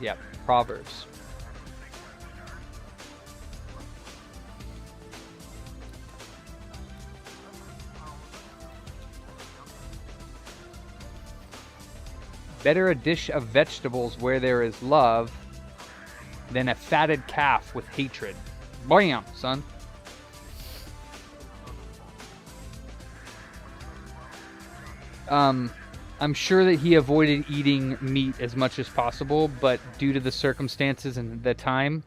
Yep, Proverbs. Better a dish of vegetables where there is love than a fatted calf with hatred. Bam, son. I'm sure that he avoided eating meat as much as possible, but due to the circumstances and the time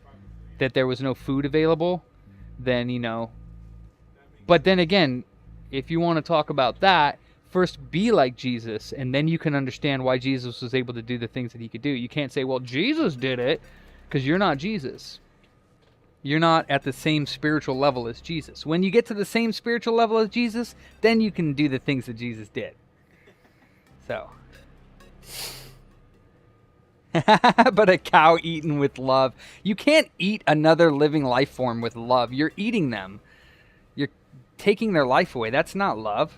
that there was no food available, then, you know. But then again, if you want to talk about that, first be like Jesus, and then you can understand why Jesus was able to do the things that he could do. You can't say, well, Jesus did it, because you're not Jesus. You're not at the same spiritual level as Jesus. When you get to the same spiritual level as Jesus, then you can do the things that Jesus did. So. But a cow eaten with love. You can't eat another living life form with love. You're eating them. You're taking their life away. That's not love.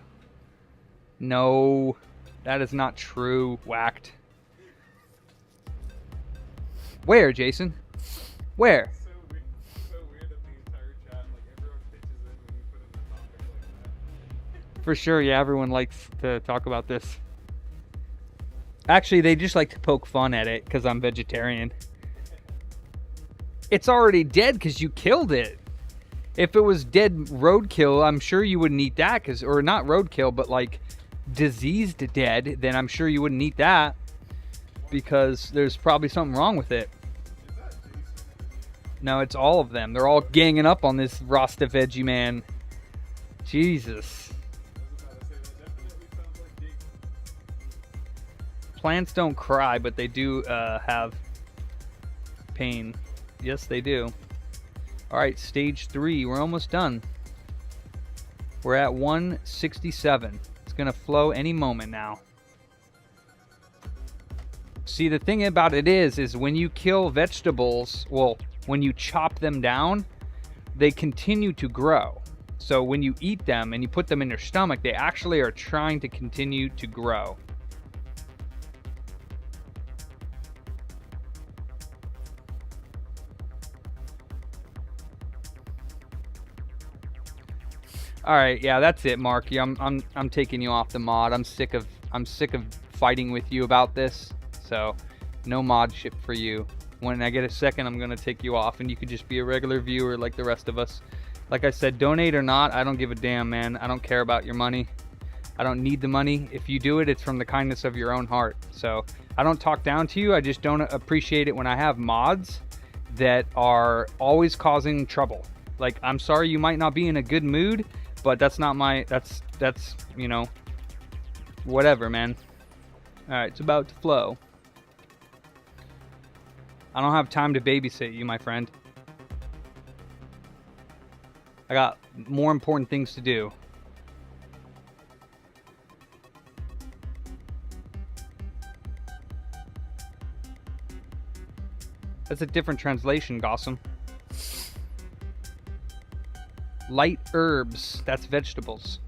No, that is not true. Whacked. Where, Jason? Where? So weird that the entire chat, like everyone pitches in when you put in the topic like that. For sure, yeah, everyone likes to talk about this. Actually, they just like to poke fun at it because I'm vegetarian. It's already dead because you killed it. If it was dead roadkill, I'm sure you wouldn't eat that, or not roadkill, but like diseased dead, then I'm sure you wouldn't eat that because there's probably something wrong with it. No, it's all of them. They're all ganging up on this Rasta veggie man. Jesus. Plants don't cry, but they do have pain. Yes, they do. All right, stage 3. We're almost done. We're at 167. It's going to flow any moment now. See, the thing about it is when you kill vegetables, well, when you chop them down, they continue to grow. So when you eat them and you put them in your stomach, they actually are trying to continue to grow. All right, yeah, that's it, Mark. Yeah, I'm taking you off the mod. I'm sick of fighting with you about this. So, no mod ship for you. When I get a second, I'm gonna take you off, and you could just be a regular viewer like the rest of us. Like I said, donate or not, I don't give a damn, man. I don't care about your money. I don't need the money. If you do it, it's from the kindness of your own heart. So, I don't talk down to you. I just don't appreciate it when I have mods that are always causing trouble. Like, I'm sorry you might not be in a good mood, but that's not my, that's, you know, whatever, man. All right, it's about to flow. I don't have time to babysit you, my friend. I got more important things to do. That's a different translation, Gossam. Light herbs, that's vegetables.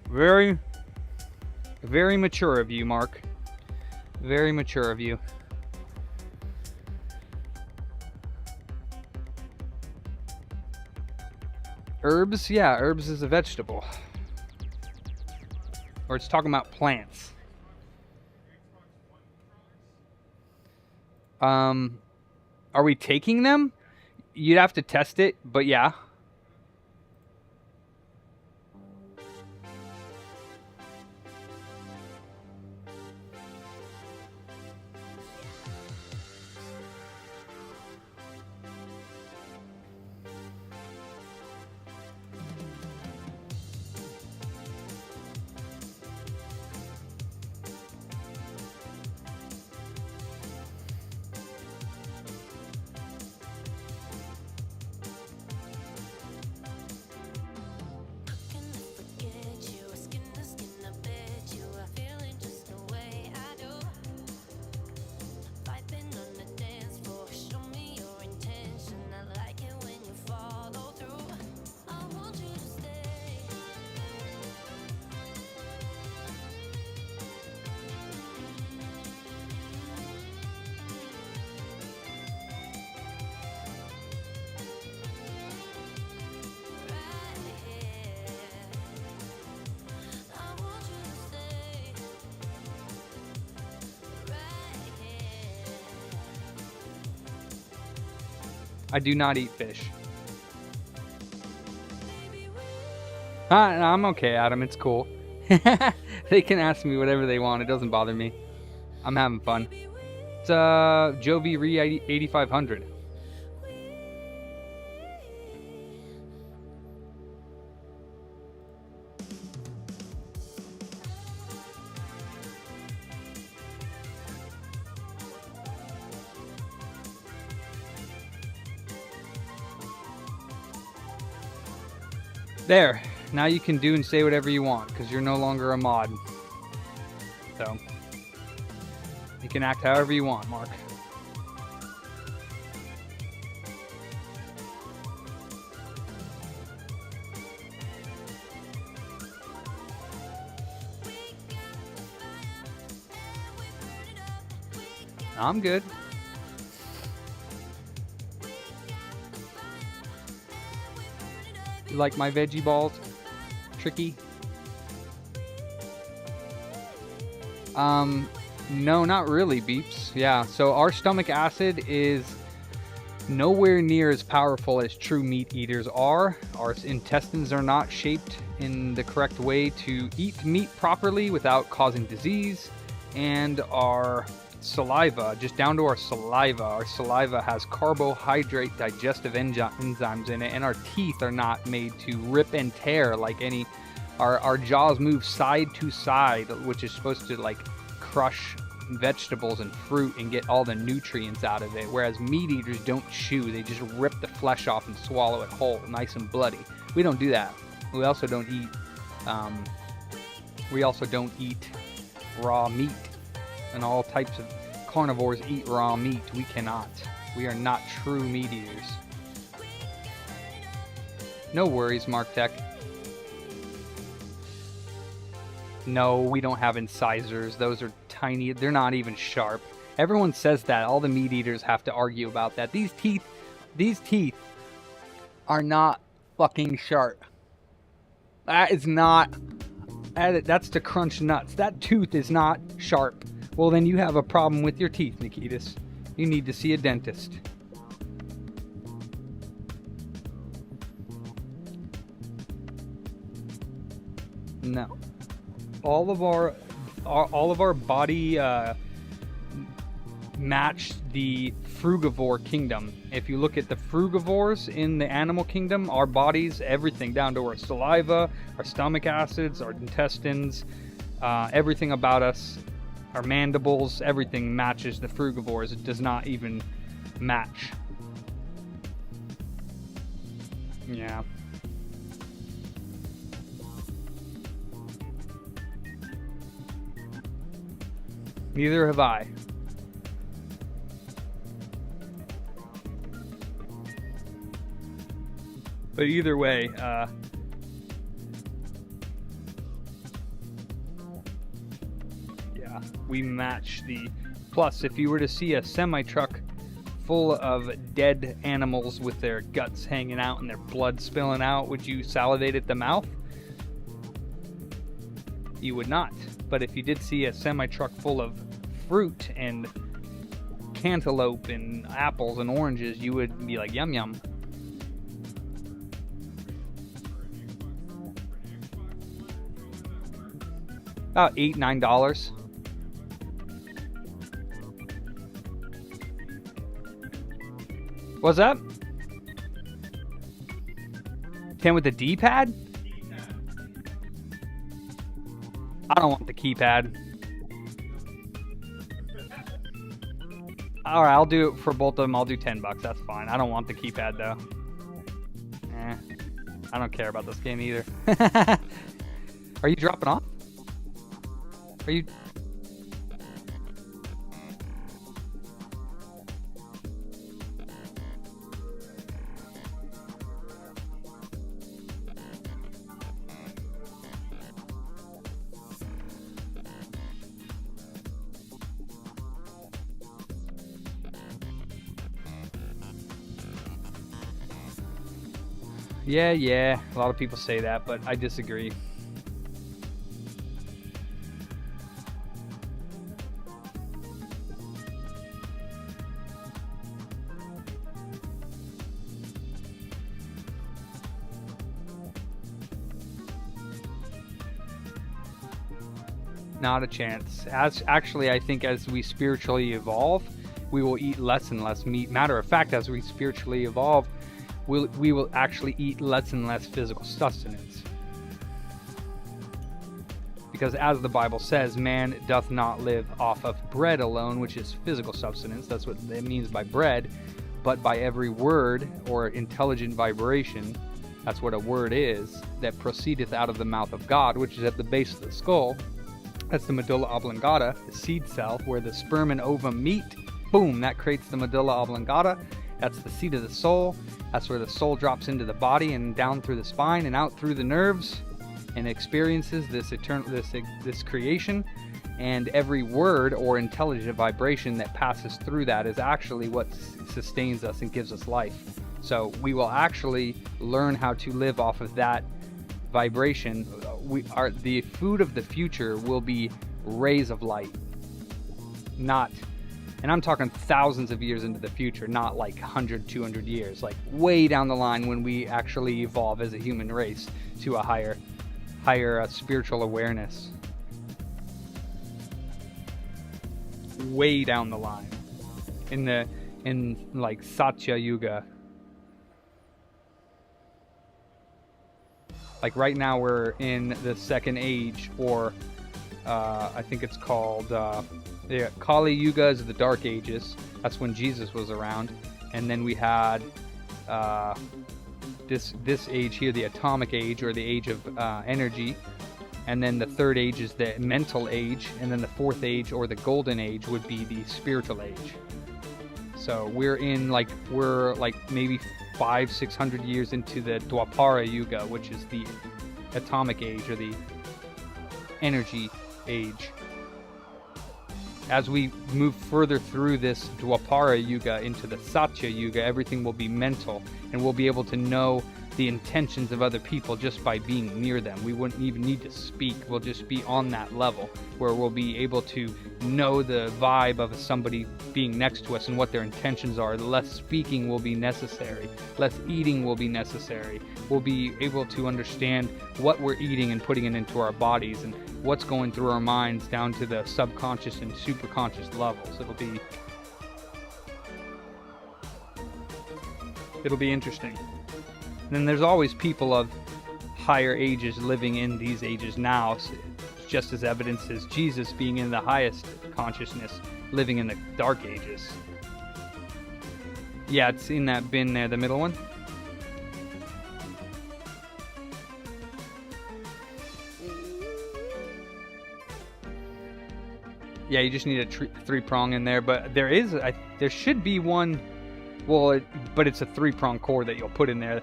Very, very mature of you, Mark. Very mature of you. Herbs? Yeah, herbs is a vegetable. Or it's talking about plants. Are we taking them? You'd have to test it, but yeah. I do not eat fish. No, I'm okay, Adam. It's cool. They can ask me whatever they want. It doesn't bother me. I'm having fun. It's Jovi Re 8500. There. Now you can do and say whatever you want because you're no longer a mod. So, you can act however you want, Mark. I'm good. You like my veggie balls? Tricky? No, not really, Beeps. Yeah, so our stomach acid is nowhere near as powerful as true meat eaters are. Our intestines are not shaped in the correct way to eat meat properly without causing disease. And our saliva, just down to our saliva has carbohydrate digestive enzymes in it, and our teeth are not made to rip and tear like any Our jaws move side to side, which is supposed to like crush vegetables and fruit and get all the nutrients out of it, whereas meat eaters don't chew. They just rip the flesh off and swallow it whole, nice and bloody. We don't do that. We also don't eat raw meat, and all types of carnivores eat raw meat. We cannot. We are not true meat eaters. No worries, Mark Tech. No, we don't have incisors. Those are tiny. They're not even sharp. Everyone says that. All the meat eaters have to argue about that. These teeth are not fucking sharp. That is not. That's to crunch nuts. That tooth is not sharp. Well, then you have a problem with your teeth, Nikitas. You need to see a dentist. No. All of our body match the frugivore kingdom. If you look at the frugivores in the animal kingdom, our bodies, everything down to our saliva, our stomach acids, our intestines, everything about us, our mandibles, everything matches the frugivores. It does not even match. Yeah. Neither have I. But either way, yeah, we match the... Plus, if you were to see a semi-truck full of dead animals with their guts hanging out and their blood spilling out, would you salivate at the mouth? You would not. But if you did see a semi-truck full of fruit and cantaloupe and apples and oranges, you would be like, yum yum. About $8, $9. What's that? 10 with the D-pad? I don't want the keypad. Alright, I'll do it for both of them. I'll do $10. That's fine. I don't want the keypad though. I don't care about this game either. Are you dropping off? Are you... Yeah, a lot of people say that, but I disagree. Not a chance. Actually, I think as we spiritually evolve, we will eat less and less meat. Matter of fact, as we spiritually evolve, we will actually eat less and less physical sustenance. Because as the Bible says, man doth not live off of bread alone, which is physical substance. That's what it means by bread. But by every word or intelligent vibration, that's what a word is, that proceedeth out of the mouth of God, which is at the base of the skull. That's the medulla oblongata, the seed cell, where the sperm and ovum meet. Boom, that creates the medulla oblongata. That's the seat of the soul. That's where the soul drops into the body and down through the spine and out through the nerves and experiences this this creation. And every word or intelligent vibration that passes through that is actually what sustains us and gives us life. So we will actually learn how to live off of that vibration. The food of the future will be rays of light, not... And I'm talking thousands of years into the future, not like 100, 200 years, like way down the line when we actually evolve as a human race to a higher spiritual awareness. Way down the line. In like Satya Yuga. Like right now we're in the second age, or I think it's called Kali Yuga is the Dark Ages. That's when Jesus was around. And then we had this age here, the Atomic Age, or the Age of Energy. And then the third age is the Mental Age. And then the fourth age, or the Golden Age, would be the Spiritual Age. So we're maybe 500-600 years into the Dwapara Yuga, which is the Atomic Age, or the Energy Age. As we move further through this Dwapara Yuga into the Satya Yuga, everything will be mental, and we'll be able to know the intentions of other people just by being near them. We wouldn't even need to speak. We'll just be on that level where we'll be able to know the vibe of somebody being next to us and what their intentions are. Less speaking will be necessary. Less eating will be necessary. We'll be able to understand what we're eating and putting it into our bodies, and what's going through our minds down to the subconscious and superconscious levels. It'll be interesting. And then there's always people of higher ages living in these ages now, just as evidence as Jesus being in the highest consciousness, living in the dark ages. Yeah, it's in that bin there, the middle one. Yeah, you just need a three-prong in there, but there should be one. Well, but it's a three-prong cord that you'll put in there.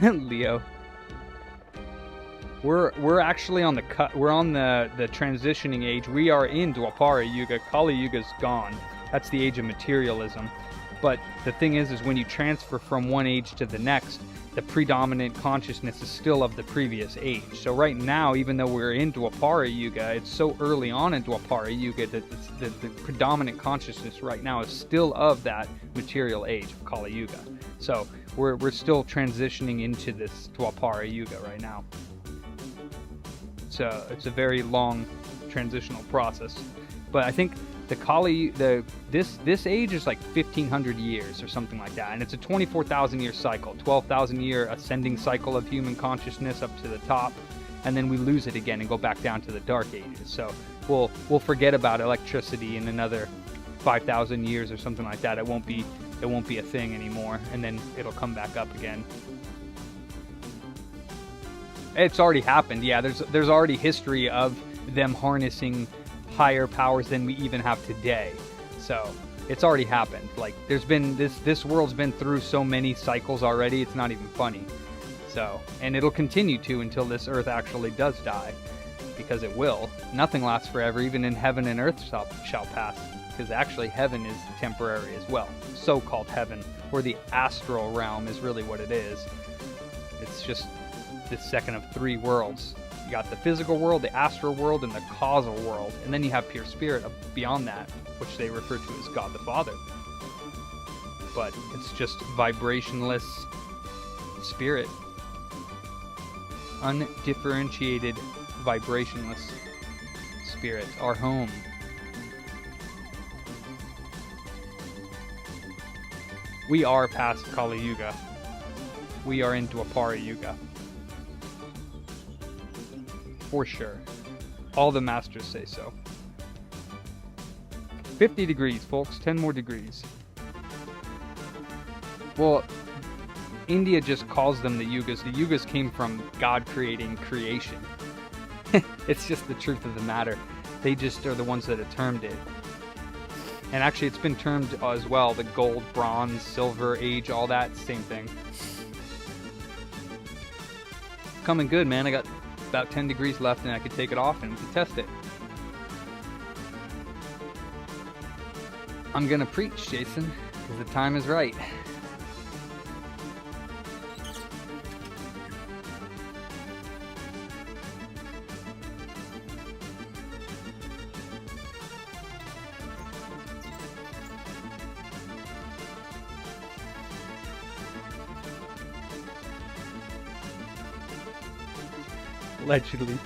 Leo, we're actually on the cut. We're on the transitioning age. We are in Dwapara Yuga. Kali Yuga's gone. That's the age of materialism. But the thing is when you transfer from one age to the next, the predominant consciousness is still of the previous age. So right now, even though we're in Dwapara Yuga, it's so early on in Dwapara Yuga that the predominant consciousness right now is still of that material age of Kali Yuga. So we're still transitioning into this Dwapara Yuga right now. So it's a very long transitional process. But I think this age is like 1,500 years or something like that, and it's a 24,000 year cycle, 12,000 year ascending cycle of human consciousness up to the top, and then we lose it again and go back down to the dark ages. So we'll forget about electricity in another 5,000 years or something like that. It won't be a thing anymore, and then it'll come back up again. It's already happened. Yeah, there's already history of them harnessing higher powers than we even have today. So it's already happened. Like there's been this world's been through so many cycles already, it's not even funny. So, and it'll continue to until this earth actually does die, because it will. Nothing lasts forever. Even in heaven and earth shall pass, because actually heaven is temporary as well. So-called heaven, or the astral realm, is really what it is. It's just the second of three worlds. You got the physical world, the astral world, and the causal world. And then you have pure spirit beyond that, which they refer to as God the Father. But it's just vibrationless spirit. Undifferentiated vibrationless spirit. Our home. We are past Kali Yuga. We are into Dwapara Yuga. For sure. All the masters say so. 50 degrees, folks. 10 more degrees. Well, India just calls them the yugas. The yugas came from God creating creation. It's just the truth of the matter. They just are the ones that have termed it. And actually, it's been termed as well, the gold, bronze, silver age, all that, same thing. Coming good, man. I got about 10 degrees left and I could take it off and we can test it. I'm gonna preach, Jason, because the time is right. Allegedly.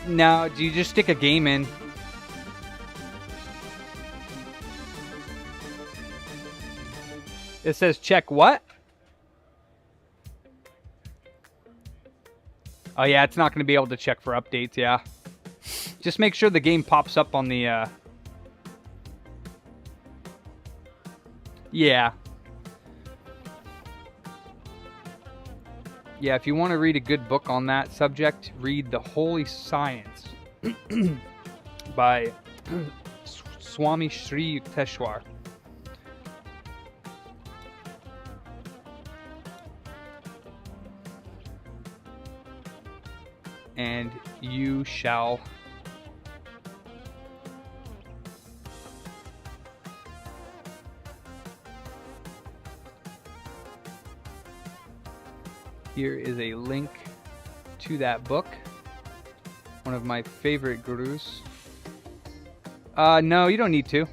No, do you just stick a game in? It says check what? Oh yeah, it's not going to be able to check for updates, yeah. Just make sure the game pops up on the, Yeah. Yeah, if you want to read a good book on that subject, read The Holy Science by Swami Sri Yukteswar. And you shall here is a link to that book. One of my favorite gurus. No, you don't need to.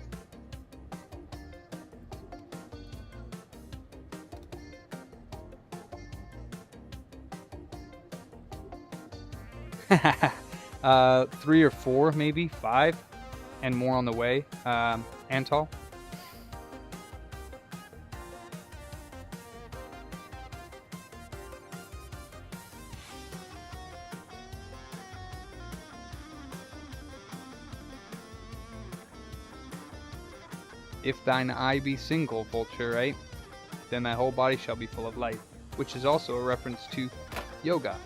Three or four, maybe 5, and more on the way. Antal. If thine eye be single, vulture, right? Then thy whole body shall be full of light, which is also a reference to yoga.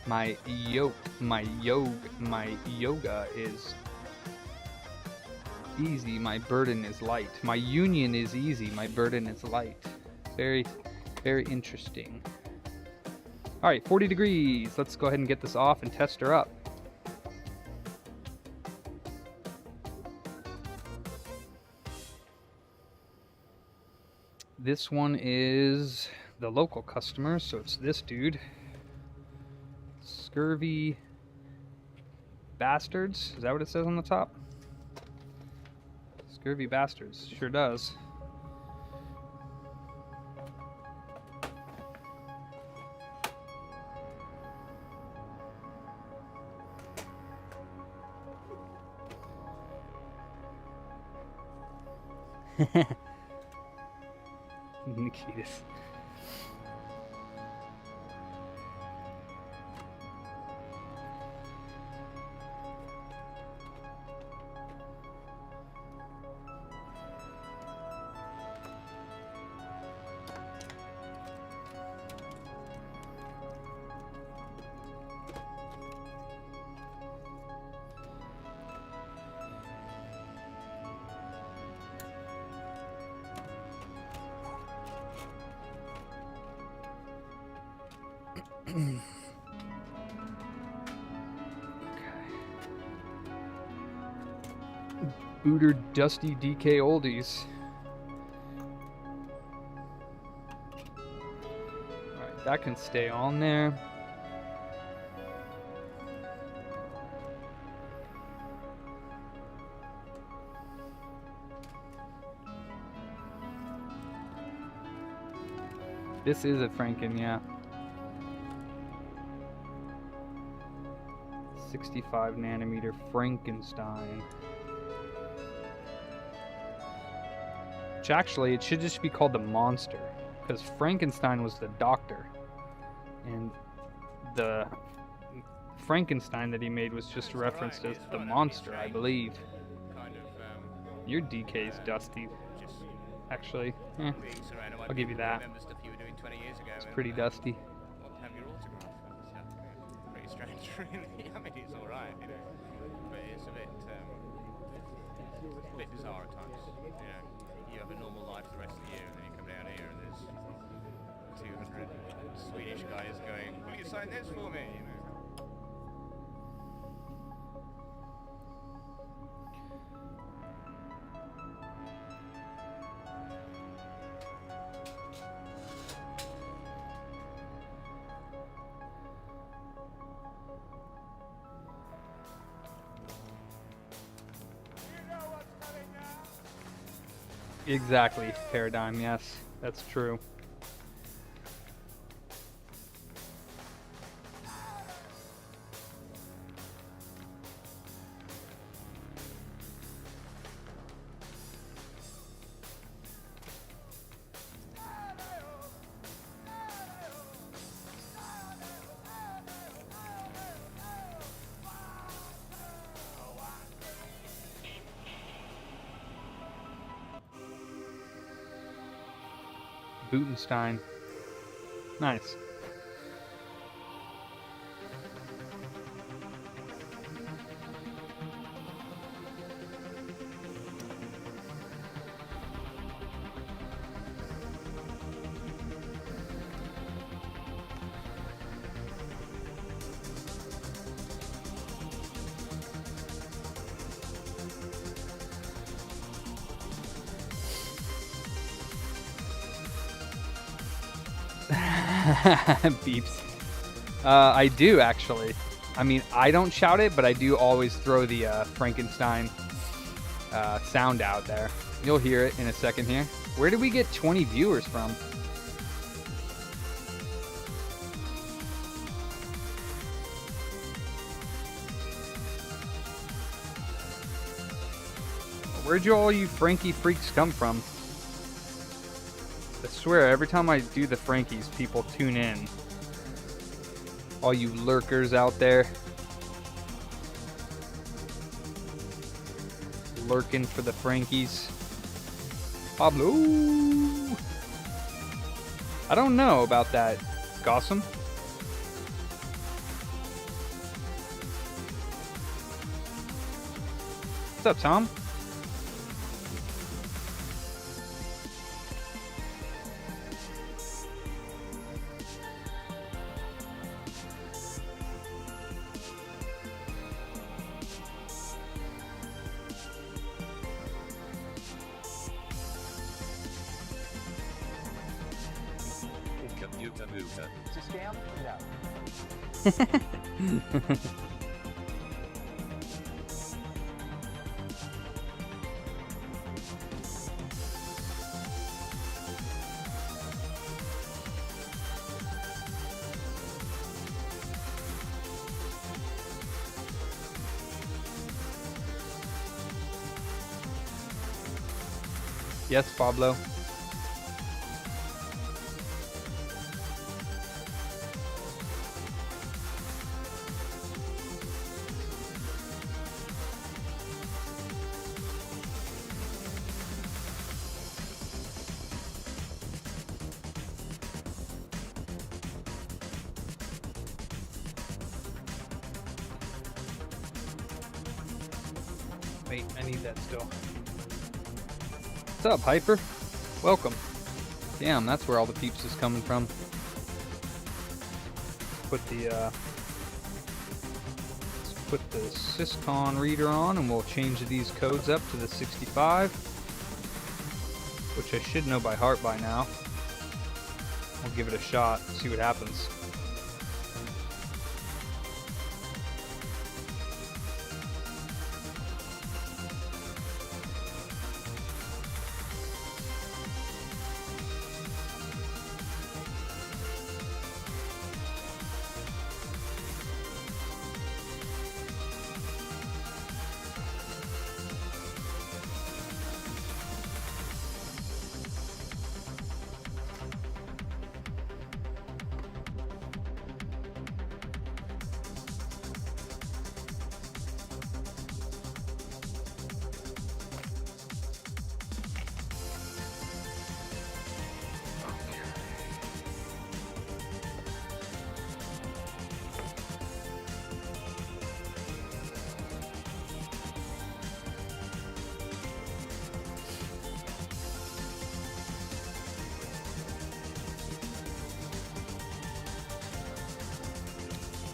My yoga is easy, my burden is light. My union is easy, my burden is light. Very, very interesting. All right, 40 degrees. Let's go ahead and get this off and test her up. This one is the local customer, so it's this dude. Scurvy Bastards. Is that what it says on the top? Scurvy Bastards. Sure does. Nikitas. Booter Dusty DK Oldies. Alright, that can stay on there. This is a Franken, yeah. 65 nanometer Frankenstein. Which actually, it should just be called the Monster, because Frankenstein was the doctor, and the Frankenstein that he made was just referenced as the monster, I believe. Your DK's dusty. Actually, I'll give you that. It's pretty dusty. Have your autograph. Pretty strange, really. I mean, it's all right, you know, but it's a bit bizarre at times. You know, you have a normal life the rest of the year, and then you come down here and there's 200 Swedish guys going, "Will you sign this for me?" You know. Exactly, Paradigm, yes, that's true. Bootenstein. Nice. Beeps. I do actually. I mean, I don't shout it, but I do always throw the Frankenstein sound out there. You'll hear it in a second here. Where did we get 20 viewers from? Where'd all you Frankie freaks come from? I swear, every time I do the Frankies, people tune in. All you lurkers out there. Lurking for the Frankies. Pablo! I don't know about that, Gossam. What's up, Tom? It's a scam? No. Yes, Pablo. Wait, I need that still. What's up, Hyper? Welcome. Damn, that's where all the peeps is coming from. Put the syscon reader on, and we'll change these codes up to the 65, which I should know by heart by now. We'll give it a shot, see what happens.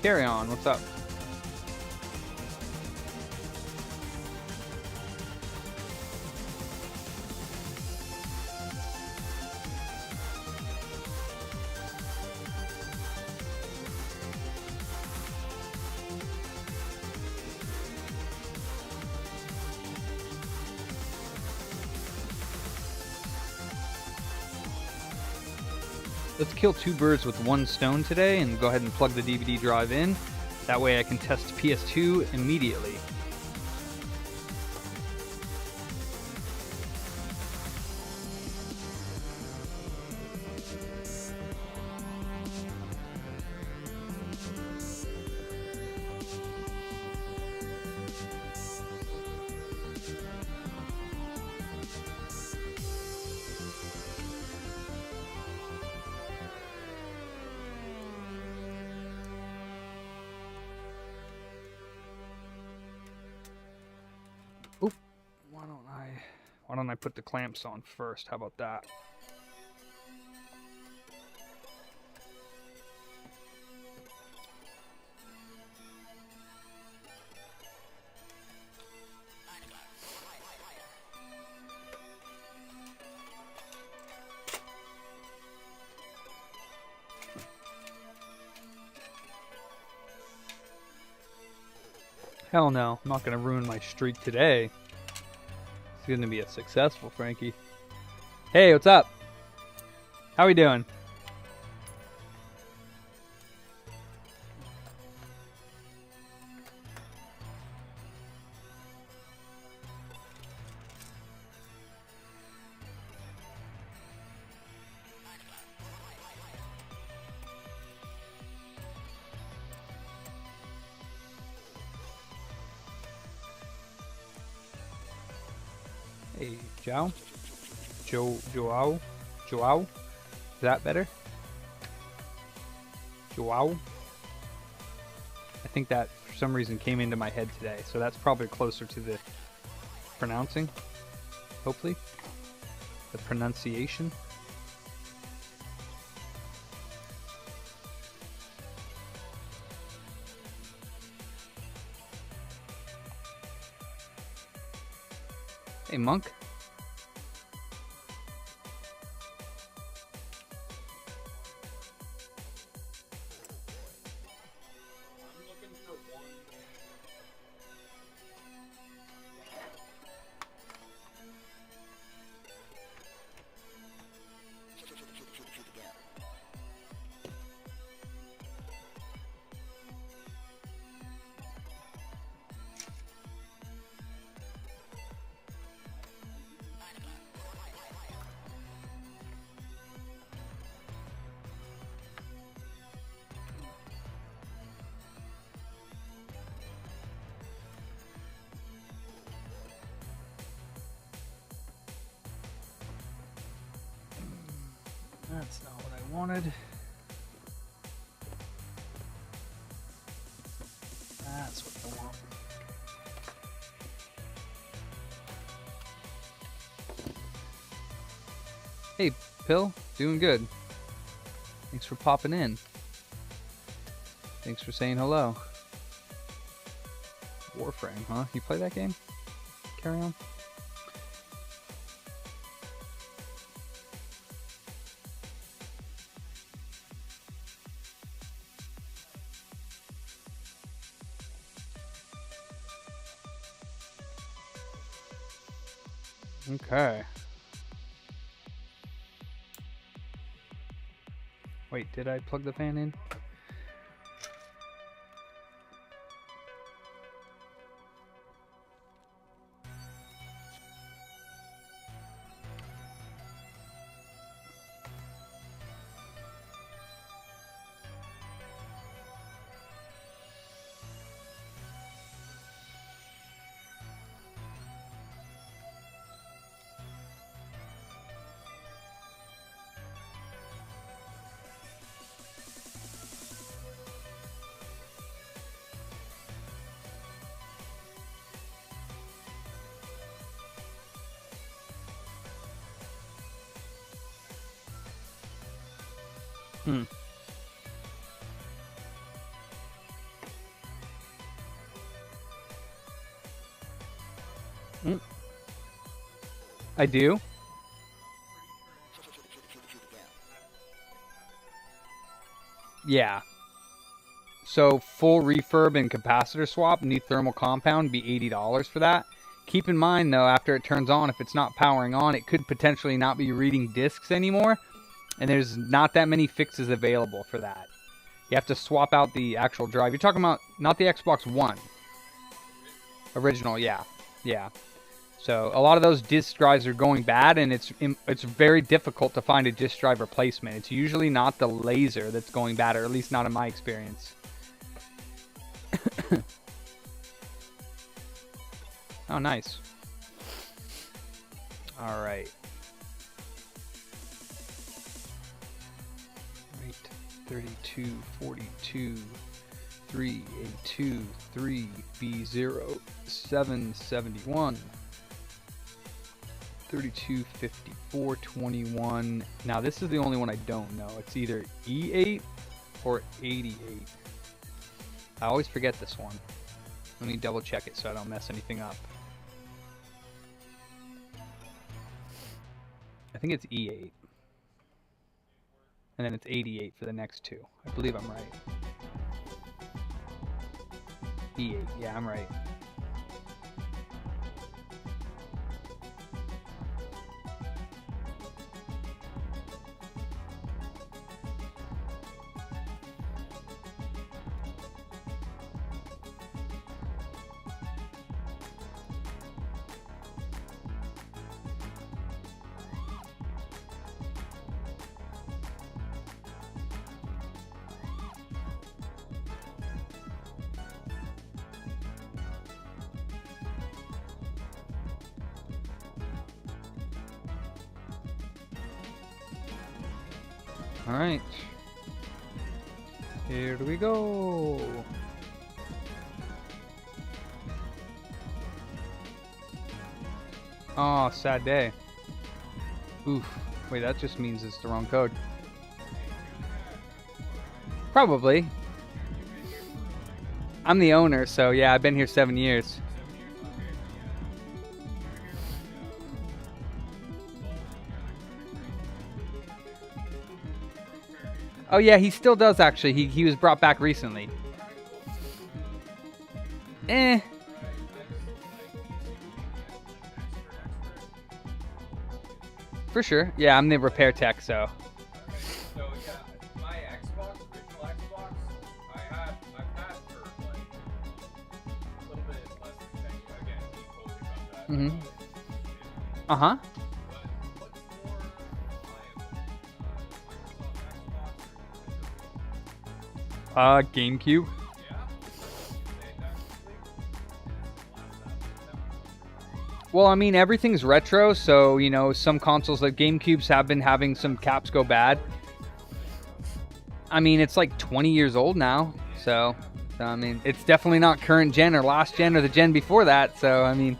Carry on, what's up? Let's kill two birds with one stone today and go ahead and plug the DVD drive in. That way I can test PS2 immediately. Why don't I put the clamps on first? How about that? Hell no, I'm not gonna ruin my streak today. It's gonna be a successful Frankie. Hey, what's up? How we doing? Hey, Joao? Joao? Is that better? Joao? I think that for some reason came into my head today, so that's probably closer to the pronouncing, hopefully. The pronunciation. Hey, Monk. That's not what I wanted. That's what I want. Hey, Pill. Doing good. Thanks for popping in. Thanks for saying hello. Warframe, huh? You play that game? Carry on. Okay. Wait, did I plug the fan in? I do. Yeah. So full refurb and capacitor swap, new thermal compound, be $80 for that. Keep in mind though, after it turns on, if it's not powering on, it could potentially not be reading discs anymore. And there's not that many fixes available for that. You have to swap out the actual drive. You're talking about not the Xbox One. Original, yeah. Yeah. So a lot of those disk drives are going bad, and it's very difficult to find a disk drive replacement. It's usually not the laser that's going bad, or at least not in my experience. Oh, nice. All right. 32, 42, 382, 3B0, 771. 32, 54, 21. Now this is the only one I don't know. It's either E8 or 88. I always forget this one. Let me double check it so I don't mess anything up. I think it's E8. And then it's 88 for the next two. I believe I'm right. E8, yeah, I'm right. All right, here we go. Oh, sad day. Oof. Wait, that just means it's the wrong code. Probably. I'm the owner, so yeah, I've been here 7 years. Oh yeah, he still does actually. He was brought back recently. Eh. For sure. Yeah, I'm the repair tech, so. So yeah, my Xbox, original Xbox, I've had for like a little bit less than 10 years. Again, he told me about that. Mm-hmm. Uh-huh. But what's more reliable, Microsoft Xbox or Nintendo? GameCube. Yeah. Well, I mean, everything's retro, so, you know, some consoles like GameCubes have been having some caps go bad. I mean, it's like 20 years old now, so I mean, it's definitely not current gen or last gen or the gen before that, so, I mean,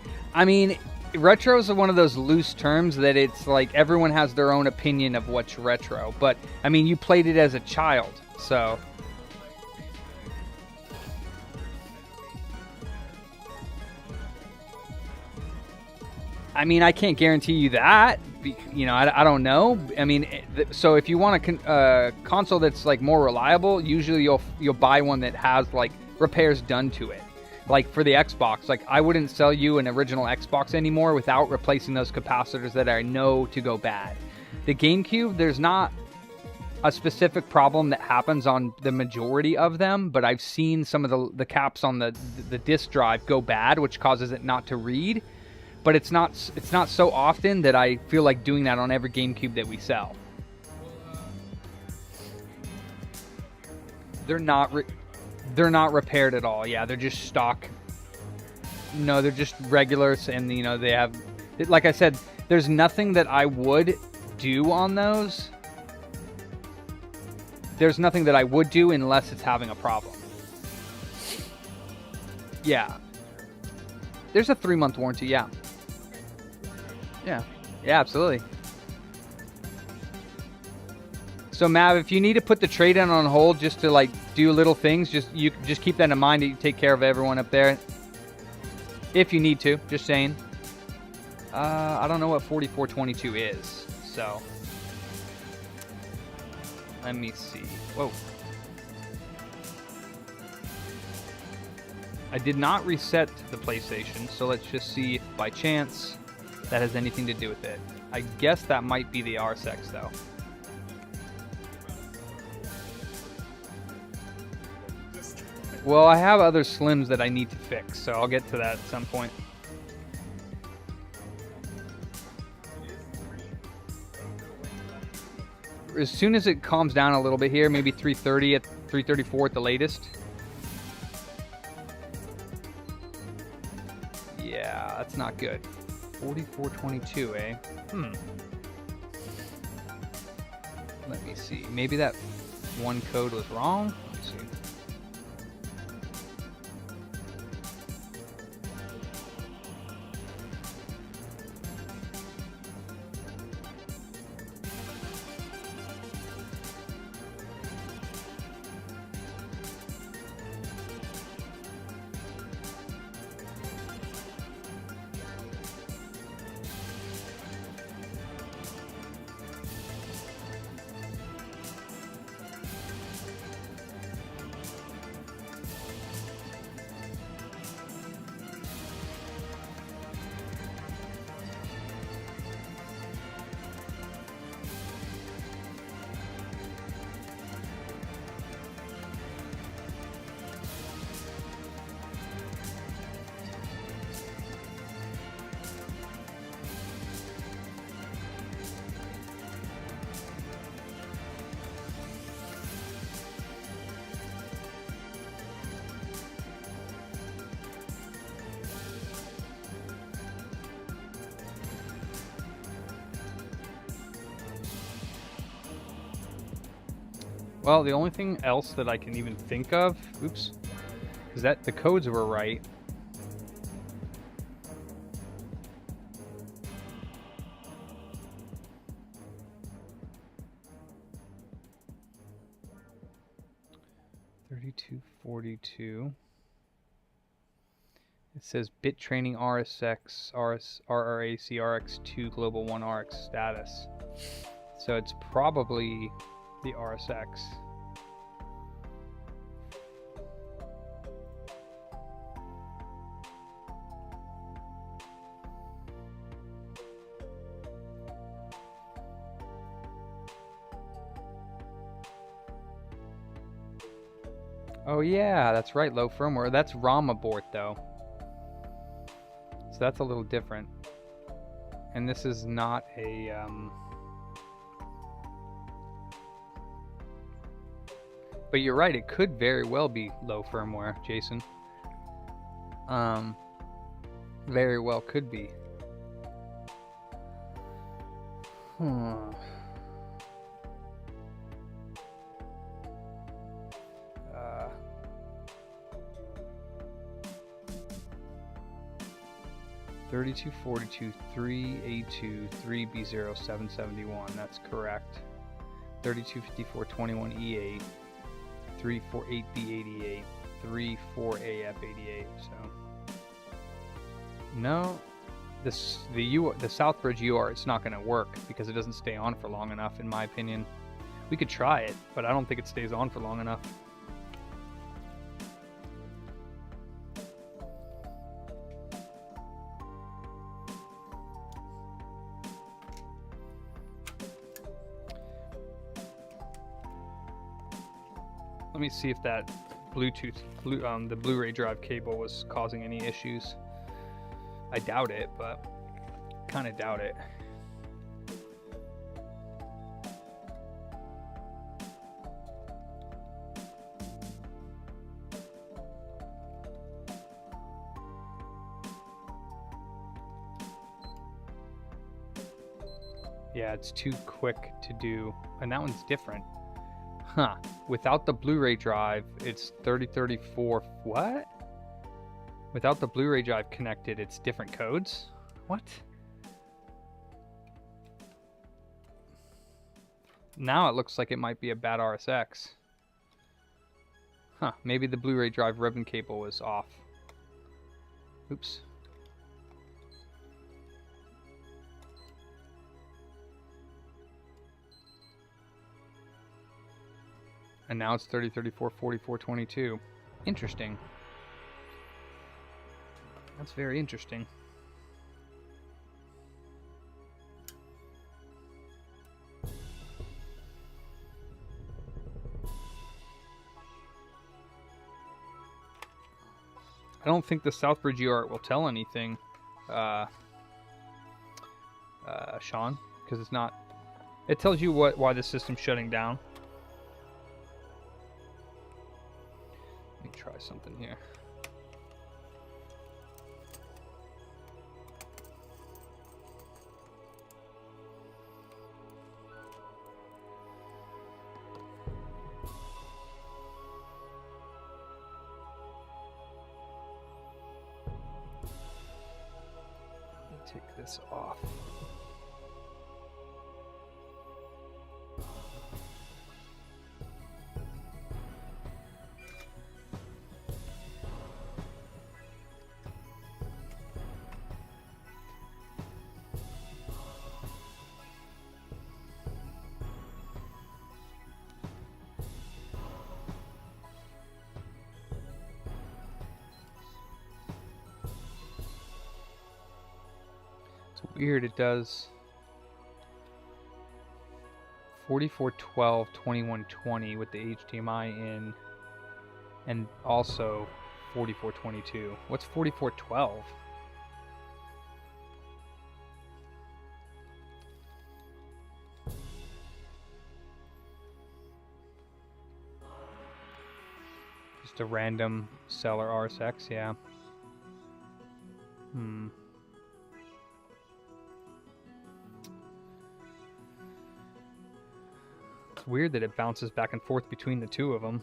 retros are one of those loose terms that it's like everyone has their own opinion of what's retro, but, I mean, you played it as a child, so... I mean, I can't guarantee you that. You know, I don't know. I mean, so if you want a console that's like more reliable, usually you'll buy one that has like repairs done to it. Like for the Xbox, like I wouldn't sell you an original Xbox anymore without replacing those capacitors that I know to go bad. The GameCube, there's not a specific problem that happens on the majority of them, but I've seen some of the caps on the disk drive go bad, which causes it not to read. But it's not so often that I feel like doing that on every GameCube that we sell. They're not repaired at all. Yeah, they're just stock. No, they're just regulars, and you know they have. Like I said, there's nothing that I would do on those. There's nothing that I would do unless it's having a problem. Yeah. There's a 3-month warranty. Yeah. Yeah, absolutely. So Mav, if you need to put the trade-in on hold just to like do little things, just keep that in mind. That you take care of everyone up there. If you need to, just saying. I don't know what 4422 is, so let me see. Whoa. I did not reset the PlayStation, so let's just see if by chance that has anything to do with it. I guess that might be the RSX though. Well, I have other slims that I need to fix, so I'll get to that at some point. As soon as it calms down a little bit here, maybe 330 at 334 at the latest. Yeah, that's not good. 4422, eh? Let me see. Maybe that one code was wrong. Let's see. Well, the only thing else that I can even think of, oops, is that the codes were right. $32.42. It says bit training RSX, RRAC, RX2, Global 1 RX status. So it's probably the RSX. Oh yeah, that's right, low firmware. That's ROM abort though. So that's a little different. And this is not a but you're right, it could very well be low firmware, Jason. Very well could be. Hmm. 3242 3A2 3B0 771. That's correct. 3254 21E8 348B88 34AF88. So no, the Southbridge UR, it's not going to work because it doesn't stay on for long enough, in my opinion. We could try it, but I don't think it stays on for long enough. Let me see if that the Blu-ray drive cable was causing any issues. I doubt it, but kind of doubt it. Yeah, it's too quick to do, and that one's different. Huh. Without the Blu-ray drive, it's 3034. What? Without the Blu-ray drive connected, it's different codes? What? Now it looks like it might be a bad RSX. Huh. Maybe the Blu-ray drive ribbon cable was off. Oops. And now it's 3034 4422. Interesting. That's very interesting. I don't think the Southbridge UART will tell anything, Sean, because it's not. It tells you why the system's shutting down. Let me try something here. Take this off. Weird, it does 4412 2120 with the HDMI in, and also 4422. What's 4412? Just a random seller RSX, yeah. It's weird that it bounces back and forth between the two of them.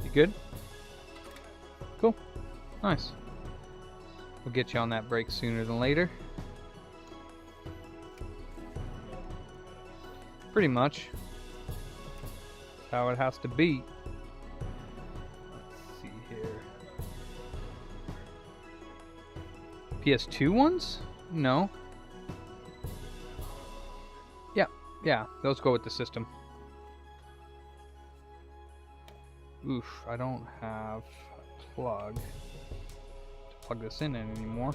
You good? Cool. Nice. We'll get you on that break sooner than later. Pretty much. That's how it has to be. Let's see here. PS2 ones? No. Yeah, those go with the system. Oof, I don't have a plug to plug this in anymore.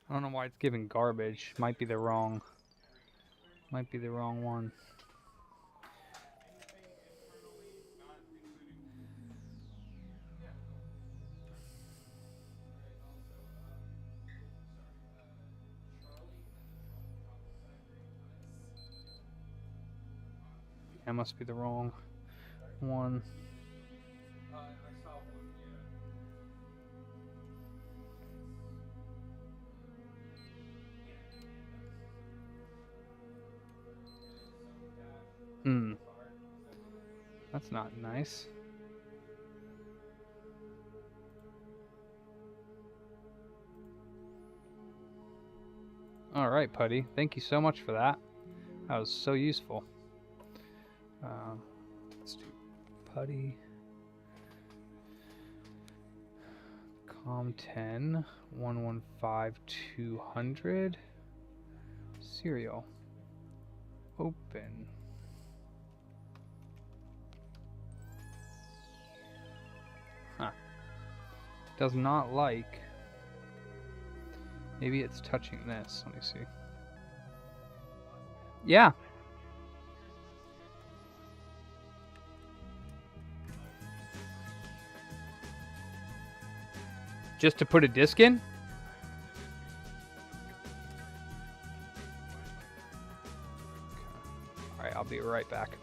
I don't know why it's giving garbage. Might be the wrong one. That must be the wrong one. That's not nice. All right, Putty. Thank you so much for that. That was so useful. Let's do Putty. Com10 115-200. Serial. Open. Huh. Does not like. Maybe it's touching this. Let me see. Yeah. Just to put a disc in? Alright, I'll be right back.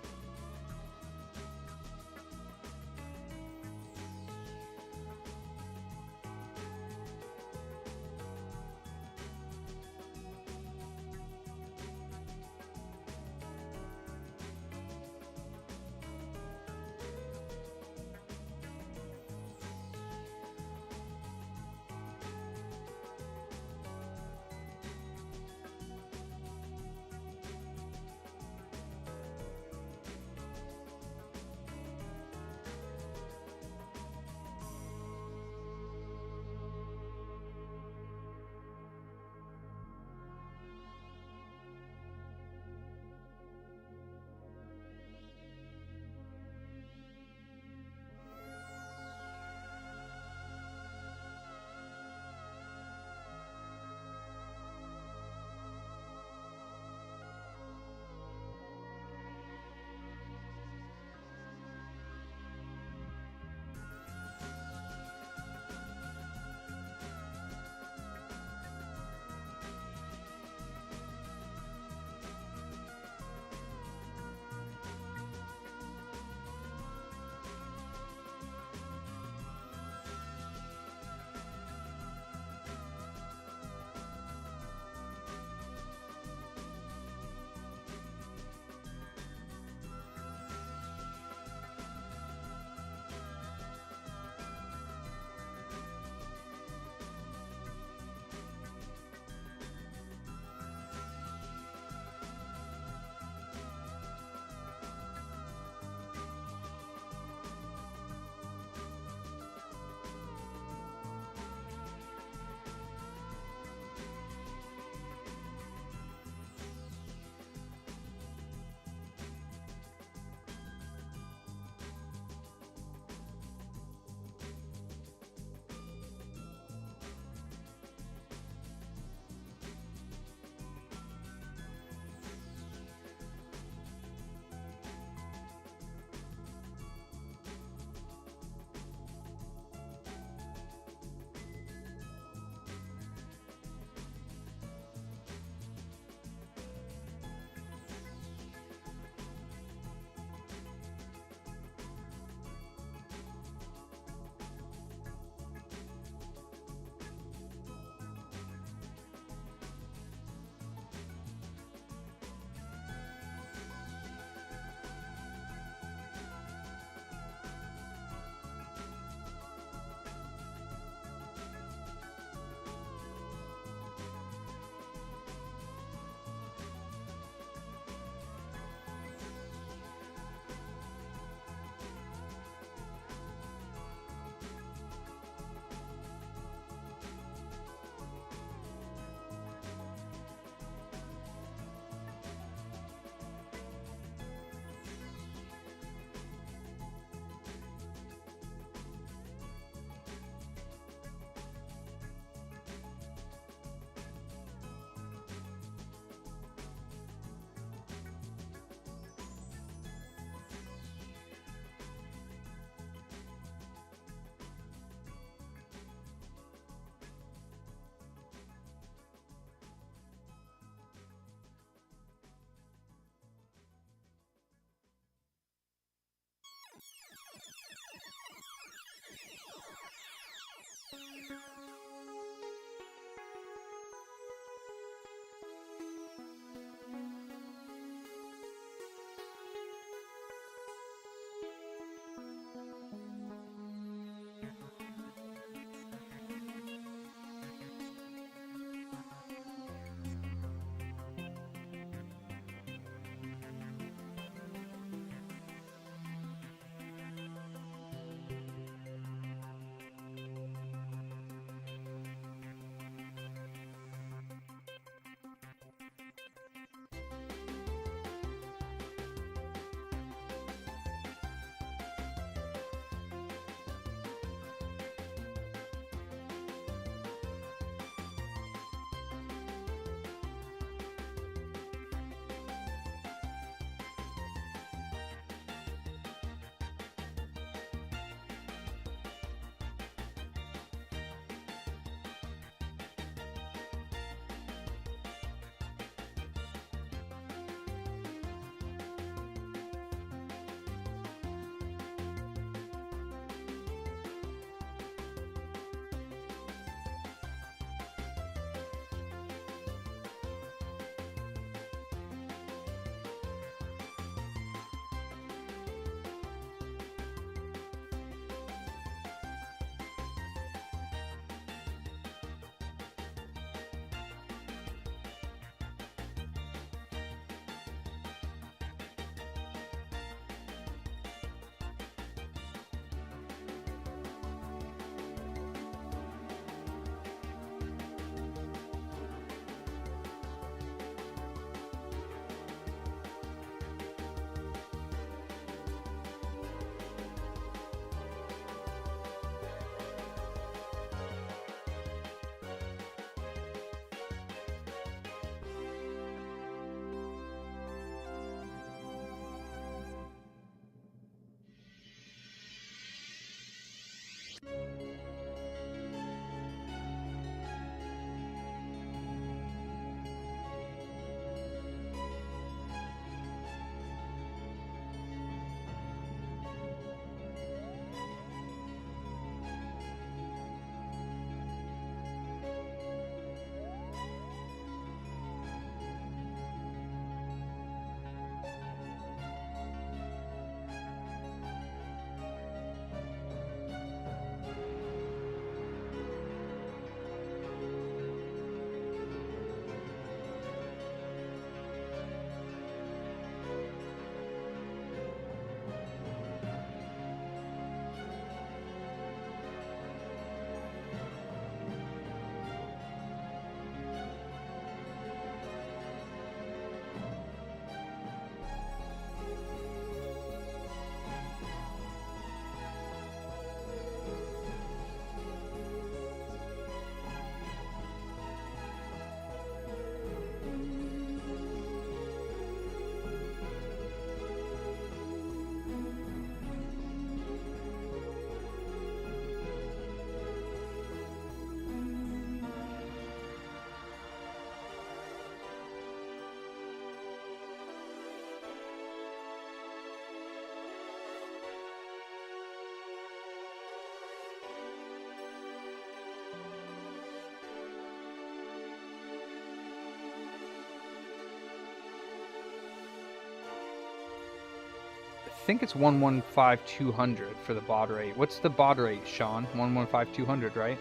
think it's 115,200 for the baud rate. What's the baud rate, Sean? 115,200, right?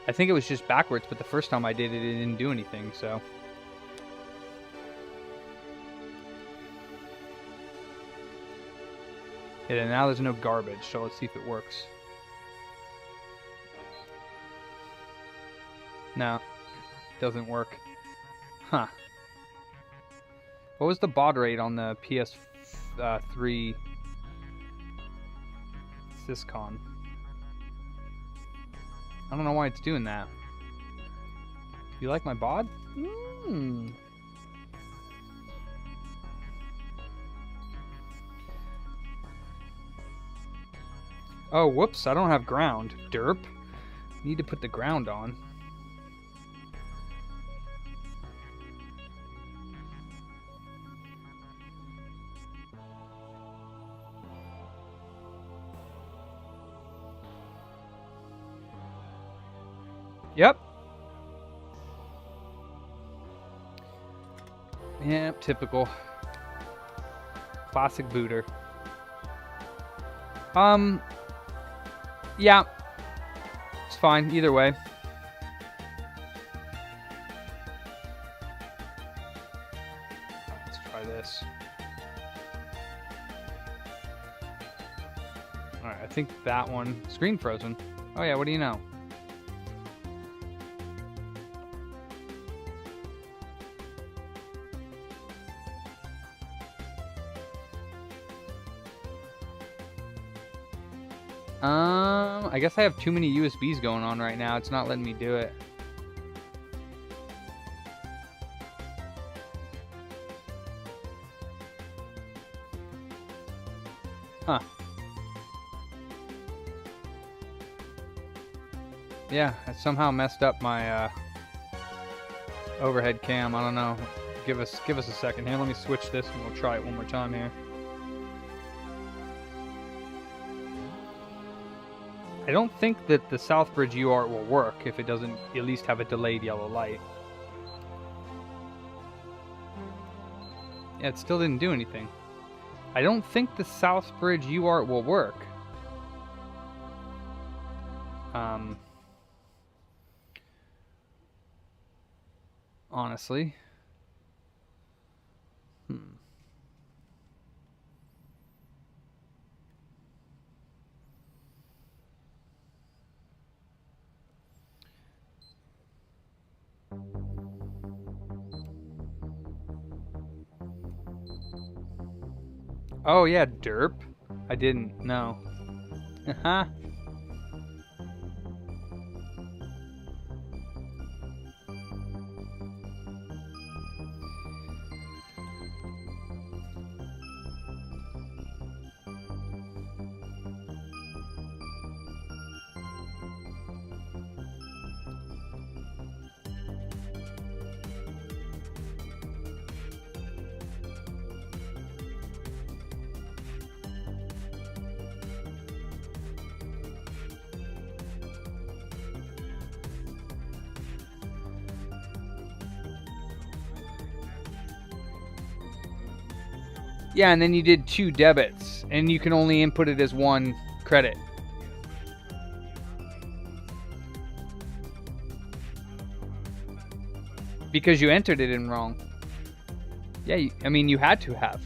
I think it was just backwards, but the first time I did it, it didn't do anything, so. Yeah, now there's no garbage, so let's see if it works. No, doesn't work. Huh. What was the baud rate on the PS3 Syscon? I don't know why it's doing that. You like my baud? Oh, whoops, I don't have ground. Derp. Need to put the ground on. Yep. Yep, typical. Classic booter. Yeah. It's fine, either way. Let's try this. Alright, I think that one... Screen frozen. Oh yeah, what do you know? I guess I have too many USBs going on right now. It's not letting me do it. Huh. Yeah, I somehow messed up my overhead cam. I don't know. Give us a second here. Let me switch this and we'll try it one more time here. I don't think that the Southbridge UART will work if it doesn't at least have a delayed yellow light. Yeah, it still didn't do anything. I don't think the Southbridge UART will work. Honestly. Oh yeah, derp. I didn't know. Haha. Yeah, and then you did 2 debits, and you can only input it as 1 credit. Because you entered it in wrong. Yeah, I mean, you had to have.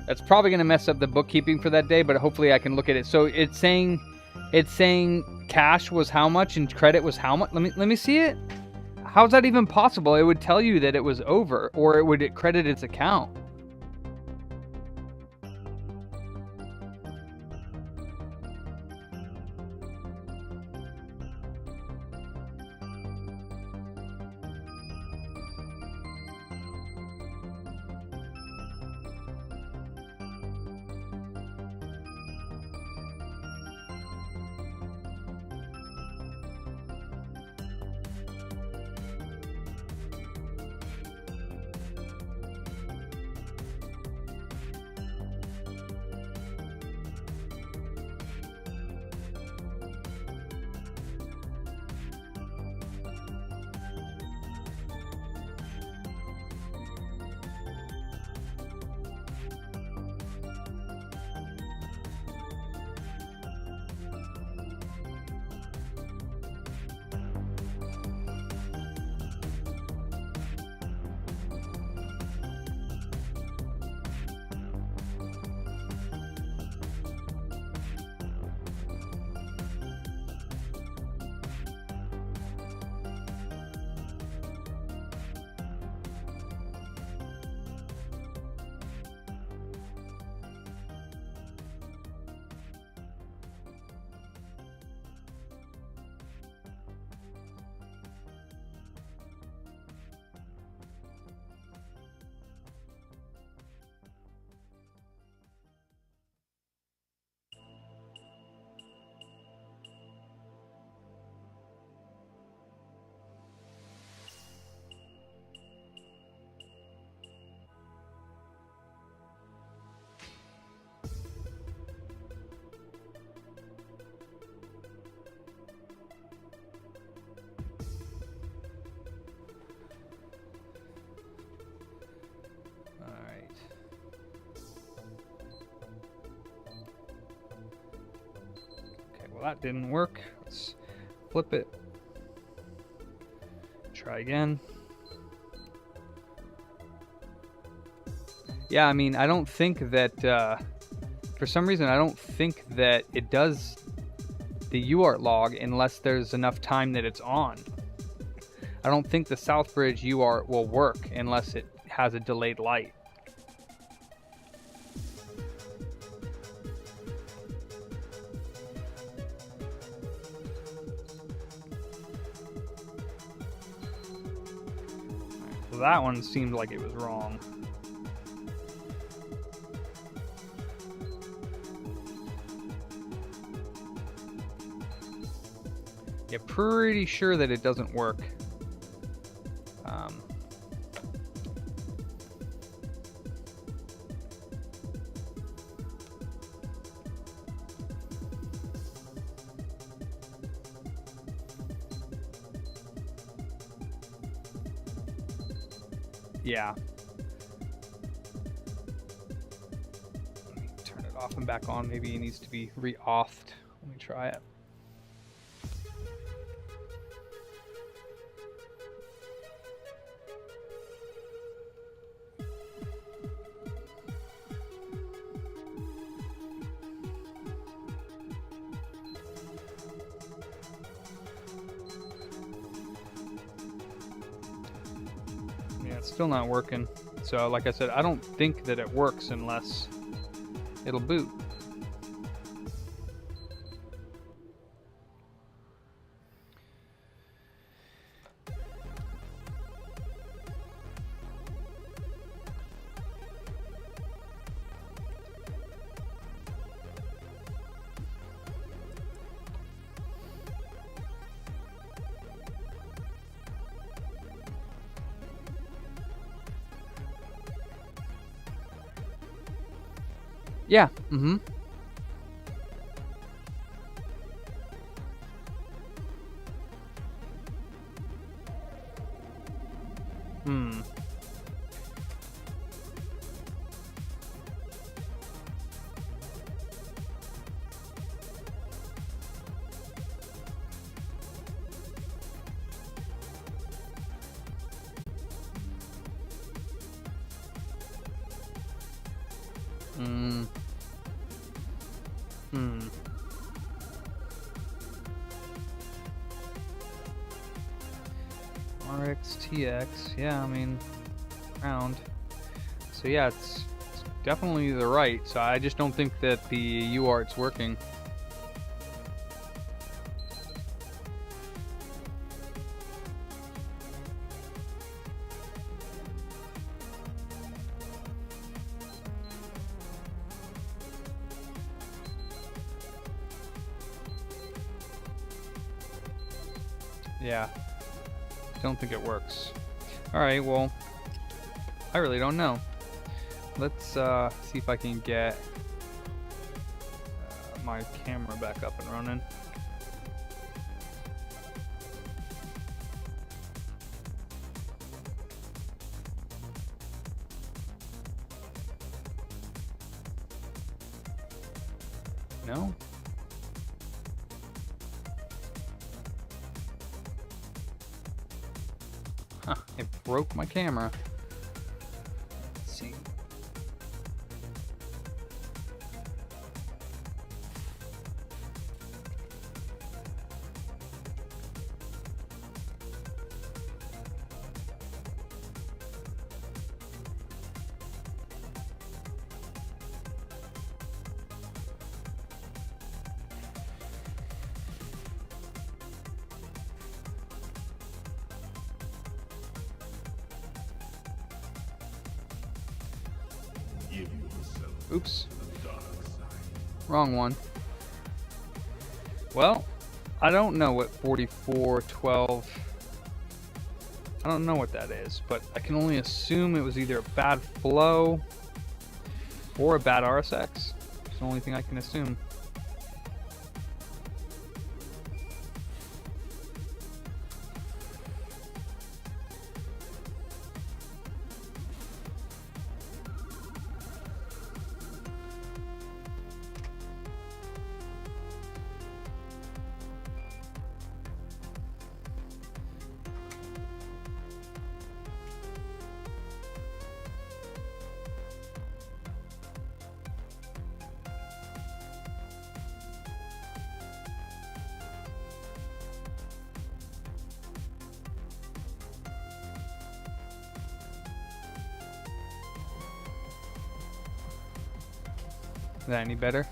That's probably going to mess up the bookkeeping for that day, but hopefully I can look at it. So it's saying cash was how much and credit was how much. Let me see it. How's that even possible? It would tell you that it was over, or it would credit its account. that didn't work. Let's flip it. Try again. Yeah, I mean, I don't think that, for some reason, I don't think that it does the UART log unless there's enough time that it's on. I don't think the Southbridge UART will work unless it has a delayed light. So that one seemed like it was wrong. Yeah, pretty sure that it doesn't work. Yeah. Let me turn it off and back on. Maybe it needs to be re-authed. Let me try it. Yeah, it's still not working. So, like I said, I don't think that it works unless it'll boot. Yeah, mm-hmm. Hmm. Hmm. Hmm. RX, TX, yeah, I mean, round. So yeah, it's definitely the right, so I just don't think that the UART's working. Yeah, don't think it works. Alright, well, I really don't know. Let's see if I can get my camera back up and running. No? Huh, it broke my camera. Let's see. Oops. Wrong one. Well, I don't know what 4412. I don't know what that is, but I can only assume it was either a bad flow or a bad RSX. It's the only thing I can assume. Is that any better?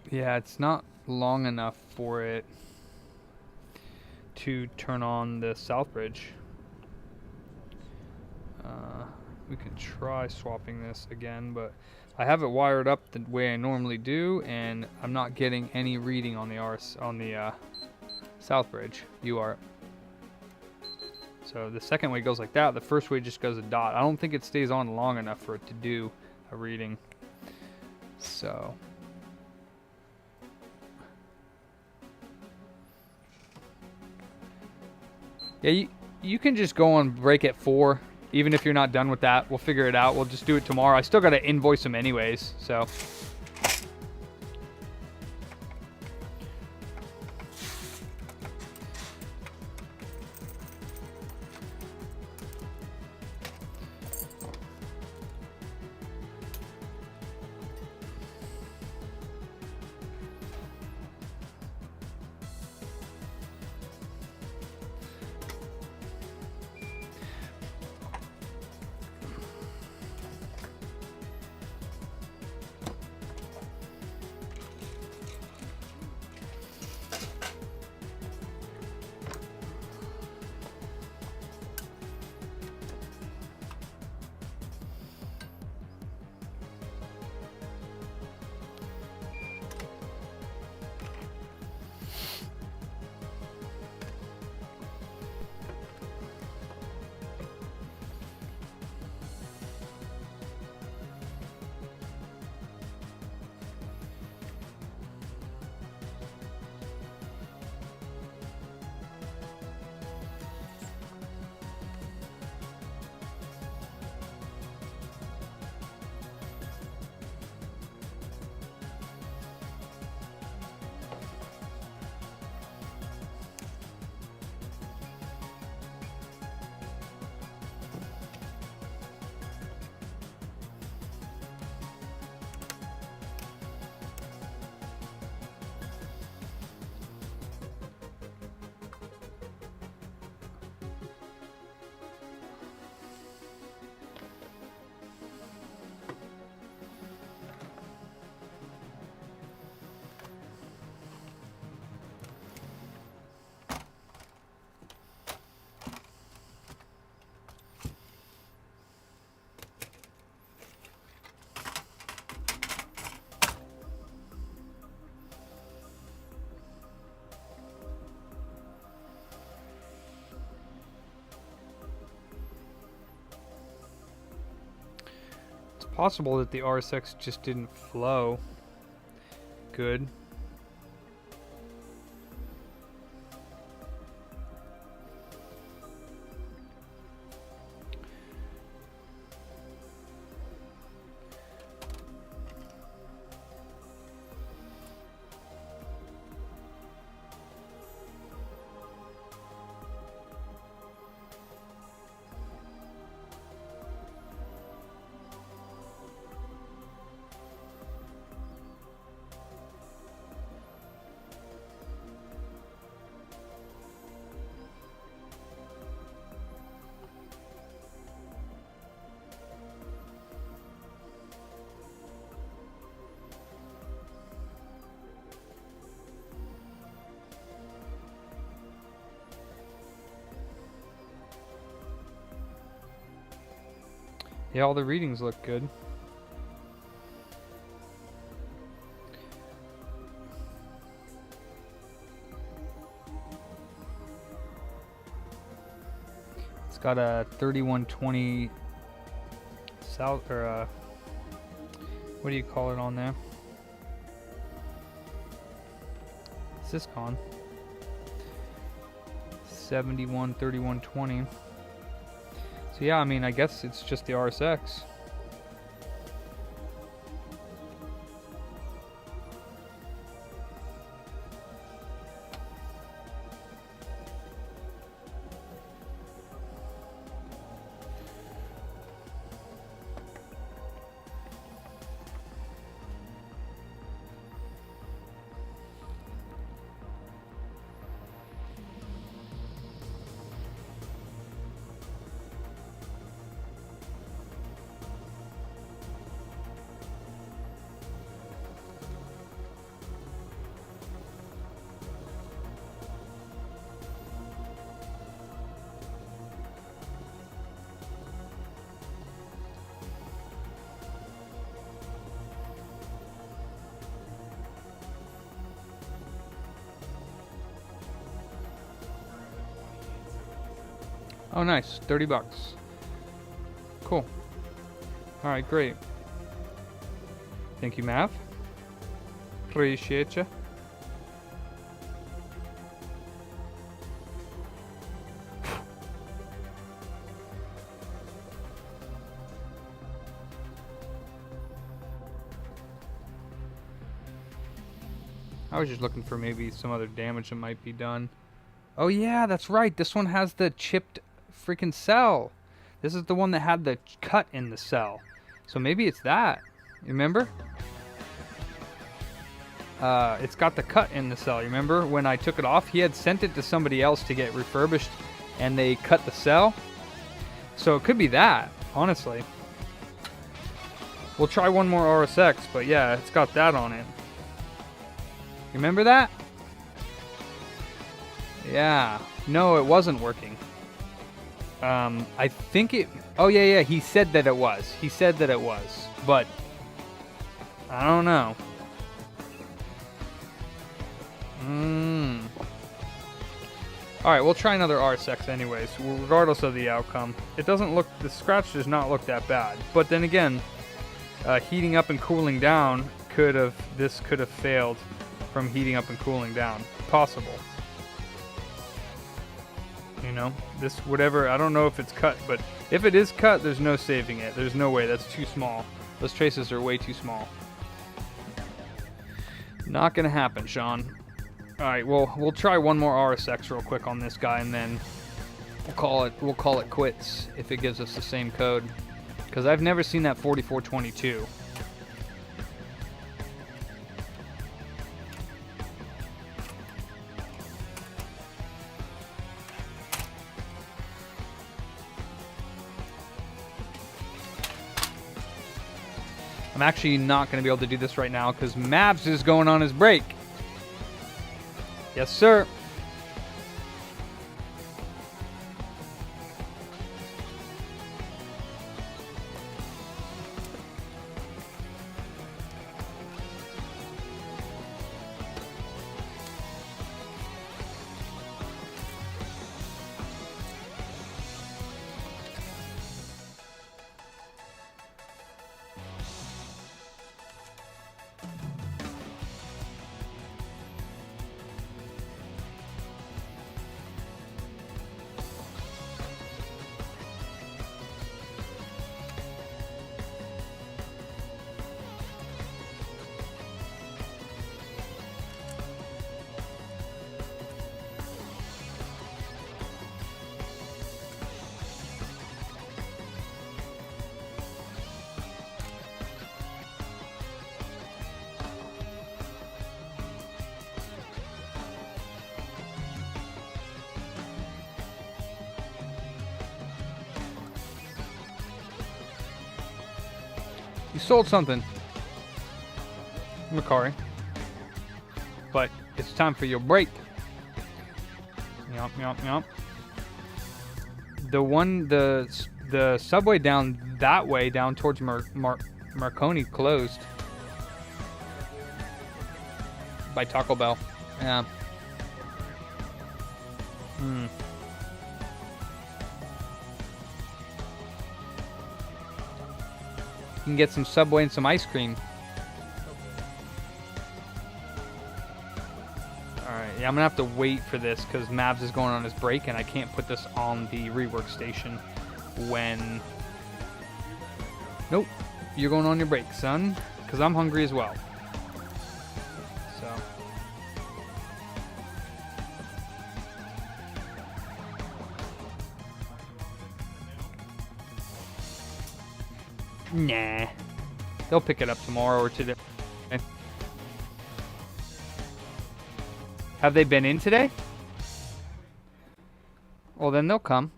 Yeah, it's not long enough for it to turn on the south bridge. We can try swapping this again, but I have it wired up the way I normally do, and I'm not getting any reading on the south bridge. You are. So the second way goes like that. The first way just goes a dot. I don't think it stays on long enough for it to do a reading. So. Yeah, you can just go on break at 4, even if you're not done with that. We'll figure it out. We'll just do it tomorrow. I still got to invoice them anyways, so. Possible that the RSX just didn't flow good. Yeah, all the readings look good. It's got a 3120 south, or what do you call it on there? Syscon. 71 3120. So yeah, I mean, I guess it's just the RSX. Oh, nice. 30 bucks. Cool. Alright, great. Thank you, Mav. Appreciate you. I was just looking for maybe some other damage that might be done. Oh yeah, that's right. This one has the chipped freaking cell. This is the one that had the cut in the cell. So maybe it's that. You remember? It's got the cut in the cell. You remember when I took it off? He had sent it to somebody else to get refurbished, and they cut the cell. So it could be that, honestly. We'll try one more RSX, but yeah, it's got that on it. You remember that? Yeah. No, it wasn't working. I think it... Oh, yeah, he said that it was. He said that it was. But... I don't know. Alright, we'll try another RSX anyways, regardless of the outcome. It doesn't look... The scratch does not look that bad. But then again, heating up and cooling down could have... This could have failed from heating up and cooling down. Possible. You know, this whatever, I don't know if it's cut, but if it is cut, there's no saving it. There's no way. That's too small. Those traces are way too small. Not gonna happen, Sean. Alright, well, we'll try one more RSX real quick on this guy, and then we'll call it quits if it gives us the same code. Because I've never seen that 4422. I'm actually not going to be able to do this right now because Mavs is going on his break. Yes, sir. You sold something, Macari, but it's time for your break. Yup. The the subway down that way, down towards Marconi, closed. By Taco Bell. Yeah. Hmm. You can get some Subway and some ice cream. Alright, yeah, I'm gonna have to wait for this because Mavs is going on his break and I can't put this on the rework station when... Nope, you're going on your break, son, because I'm hungry as well. So... Nah. They'll pick it up tomorrow or today. Okay. Have they been in today? Well, then they'll come.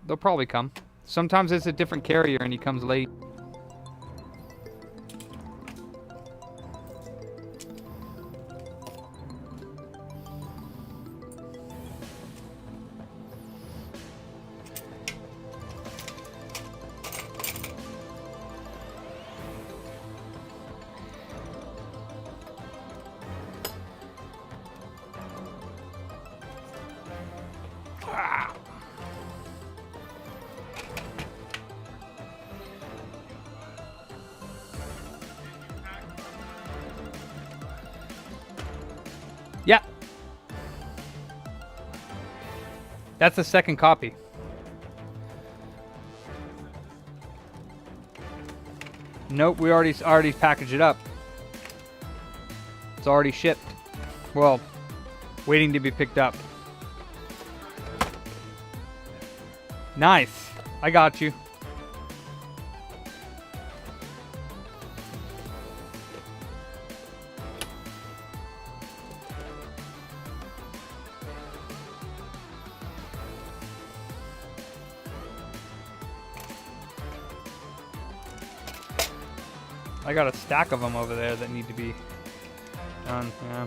They'll probably come. Sometimes it's a different carrier and he comes late. Yeah. That's the second copy. Nope, we already packaged it up. It's already shipped. Well, waiting to be picked up. Nice. I got you. I got a stack of them over there that need to be done. Yeah.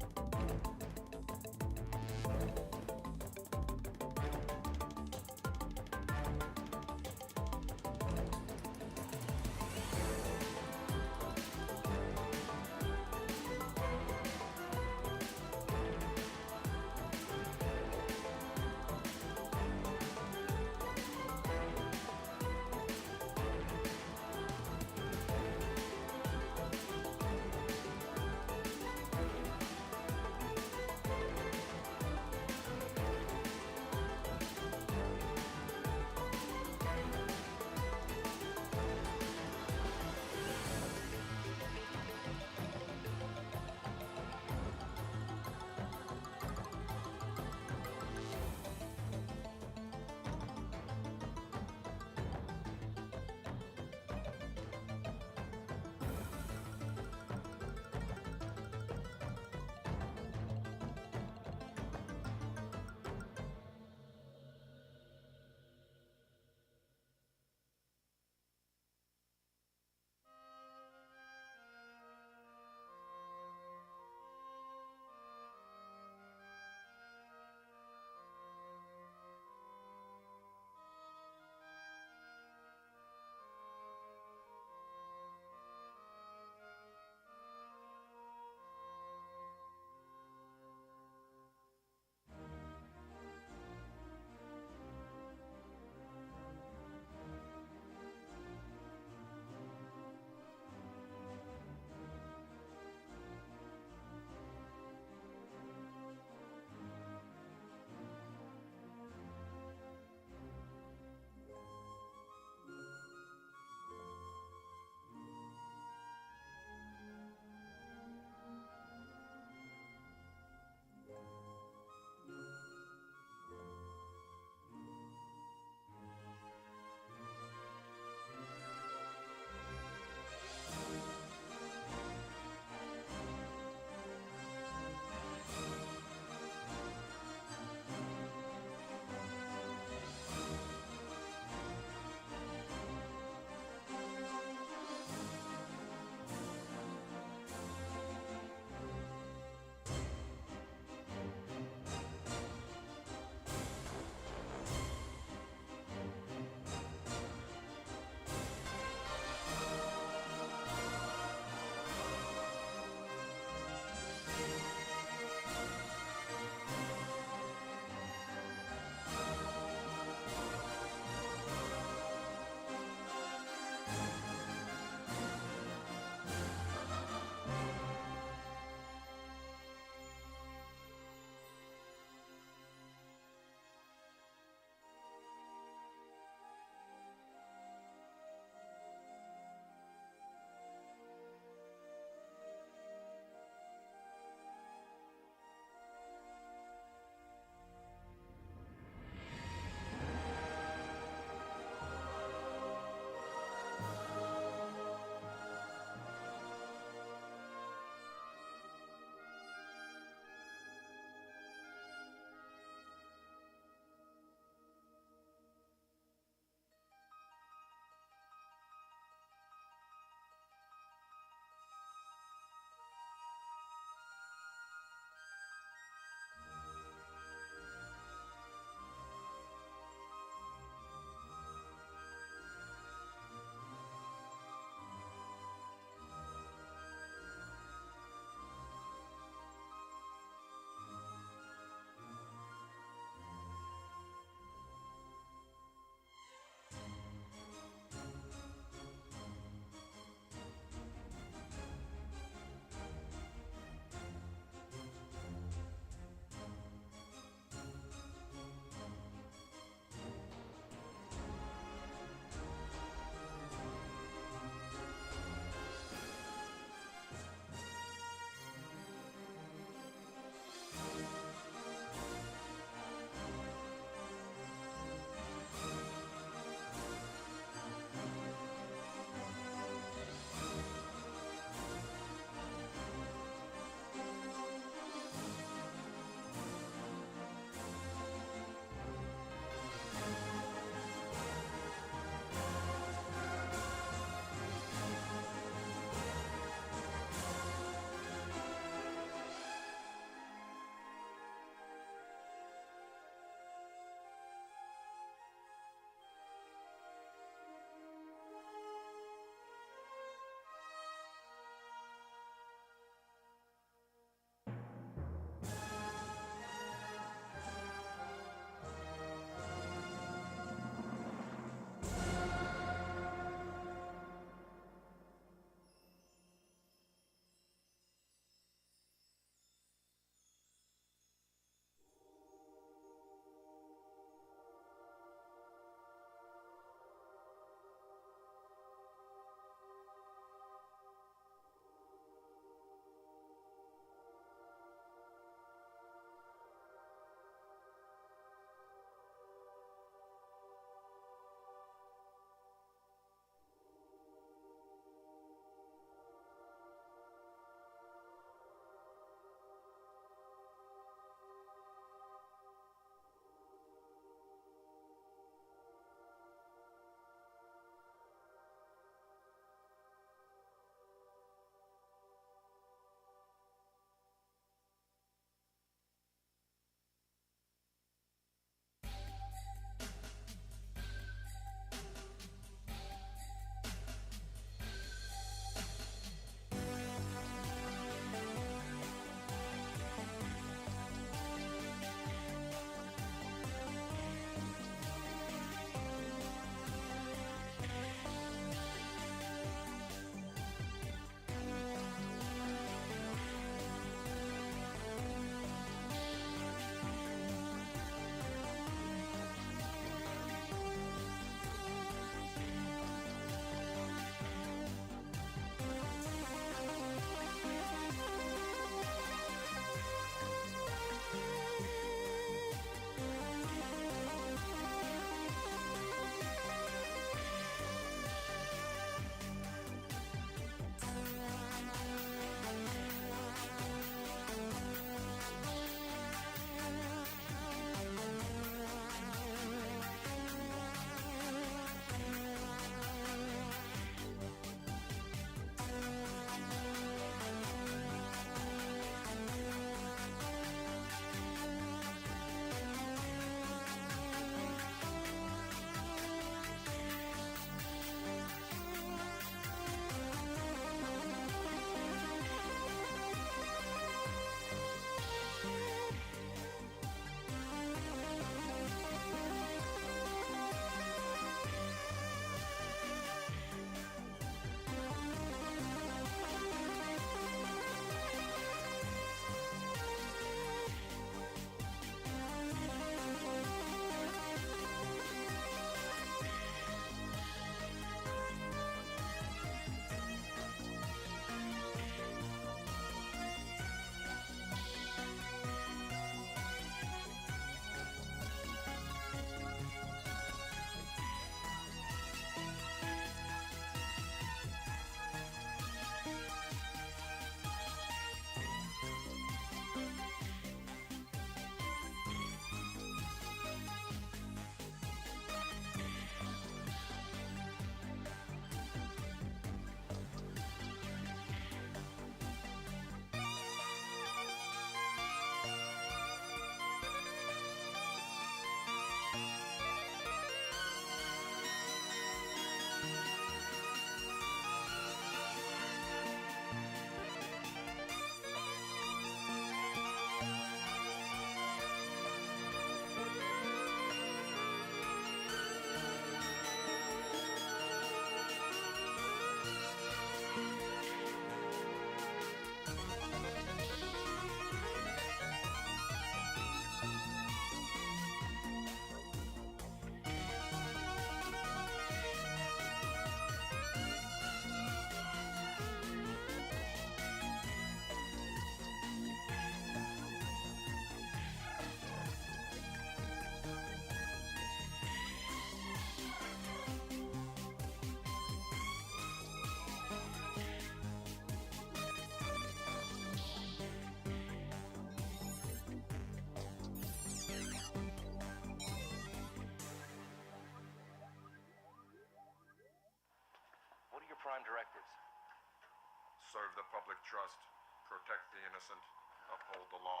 trust, protect the innocent, uphold the law.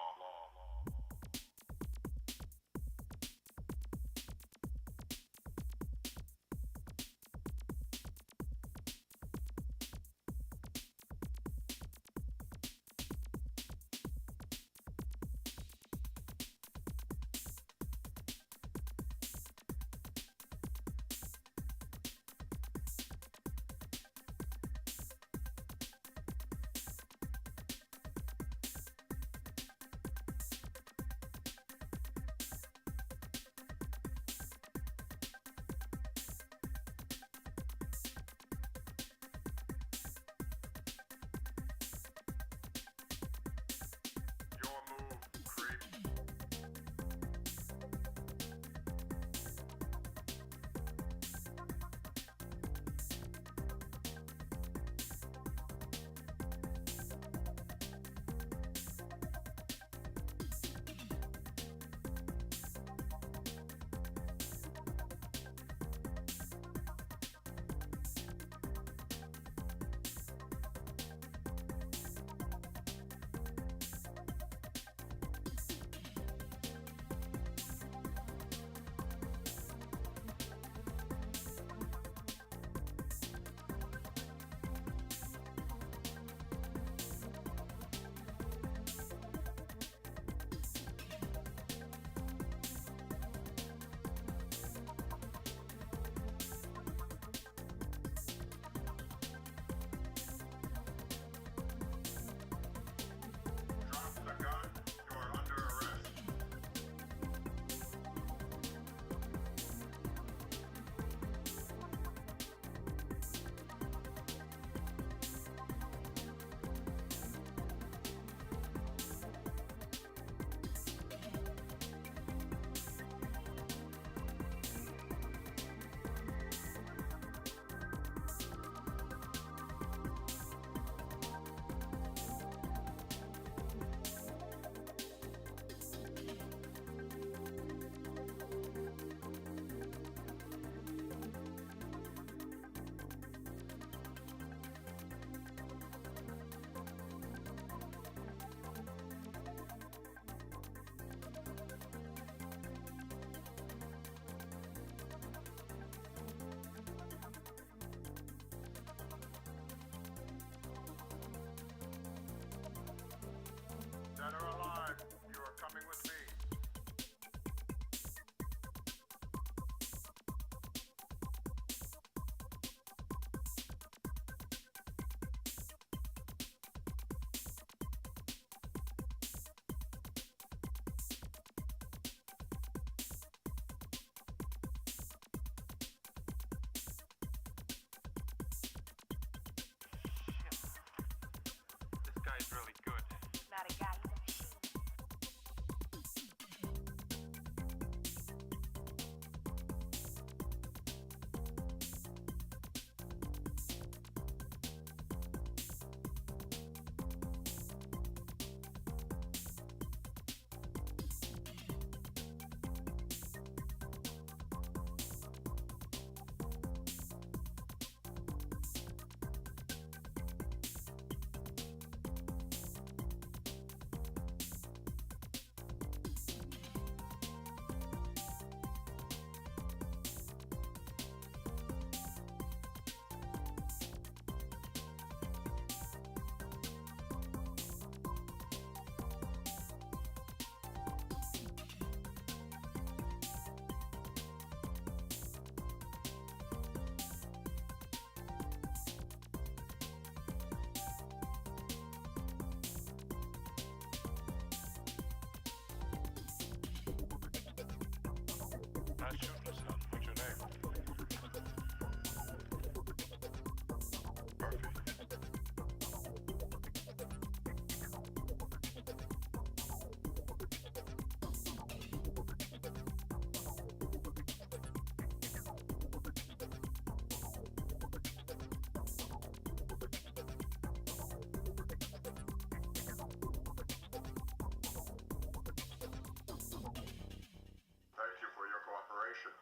Your move, creep. Drop the gun. You are under arrest. Dead or alive, you are coming with me. This guy is really good. Not a guy, he's a machine. Nice shooting, son. What's your name? Perfect. Thank you for your cooperation.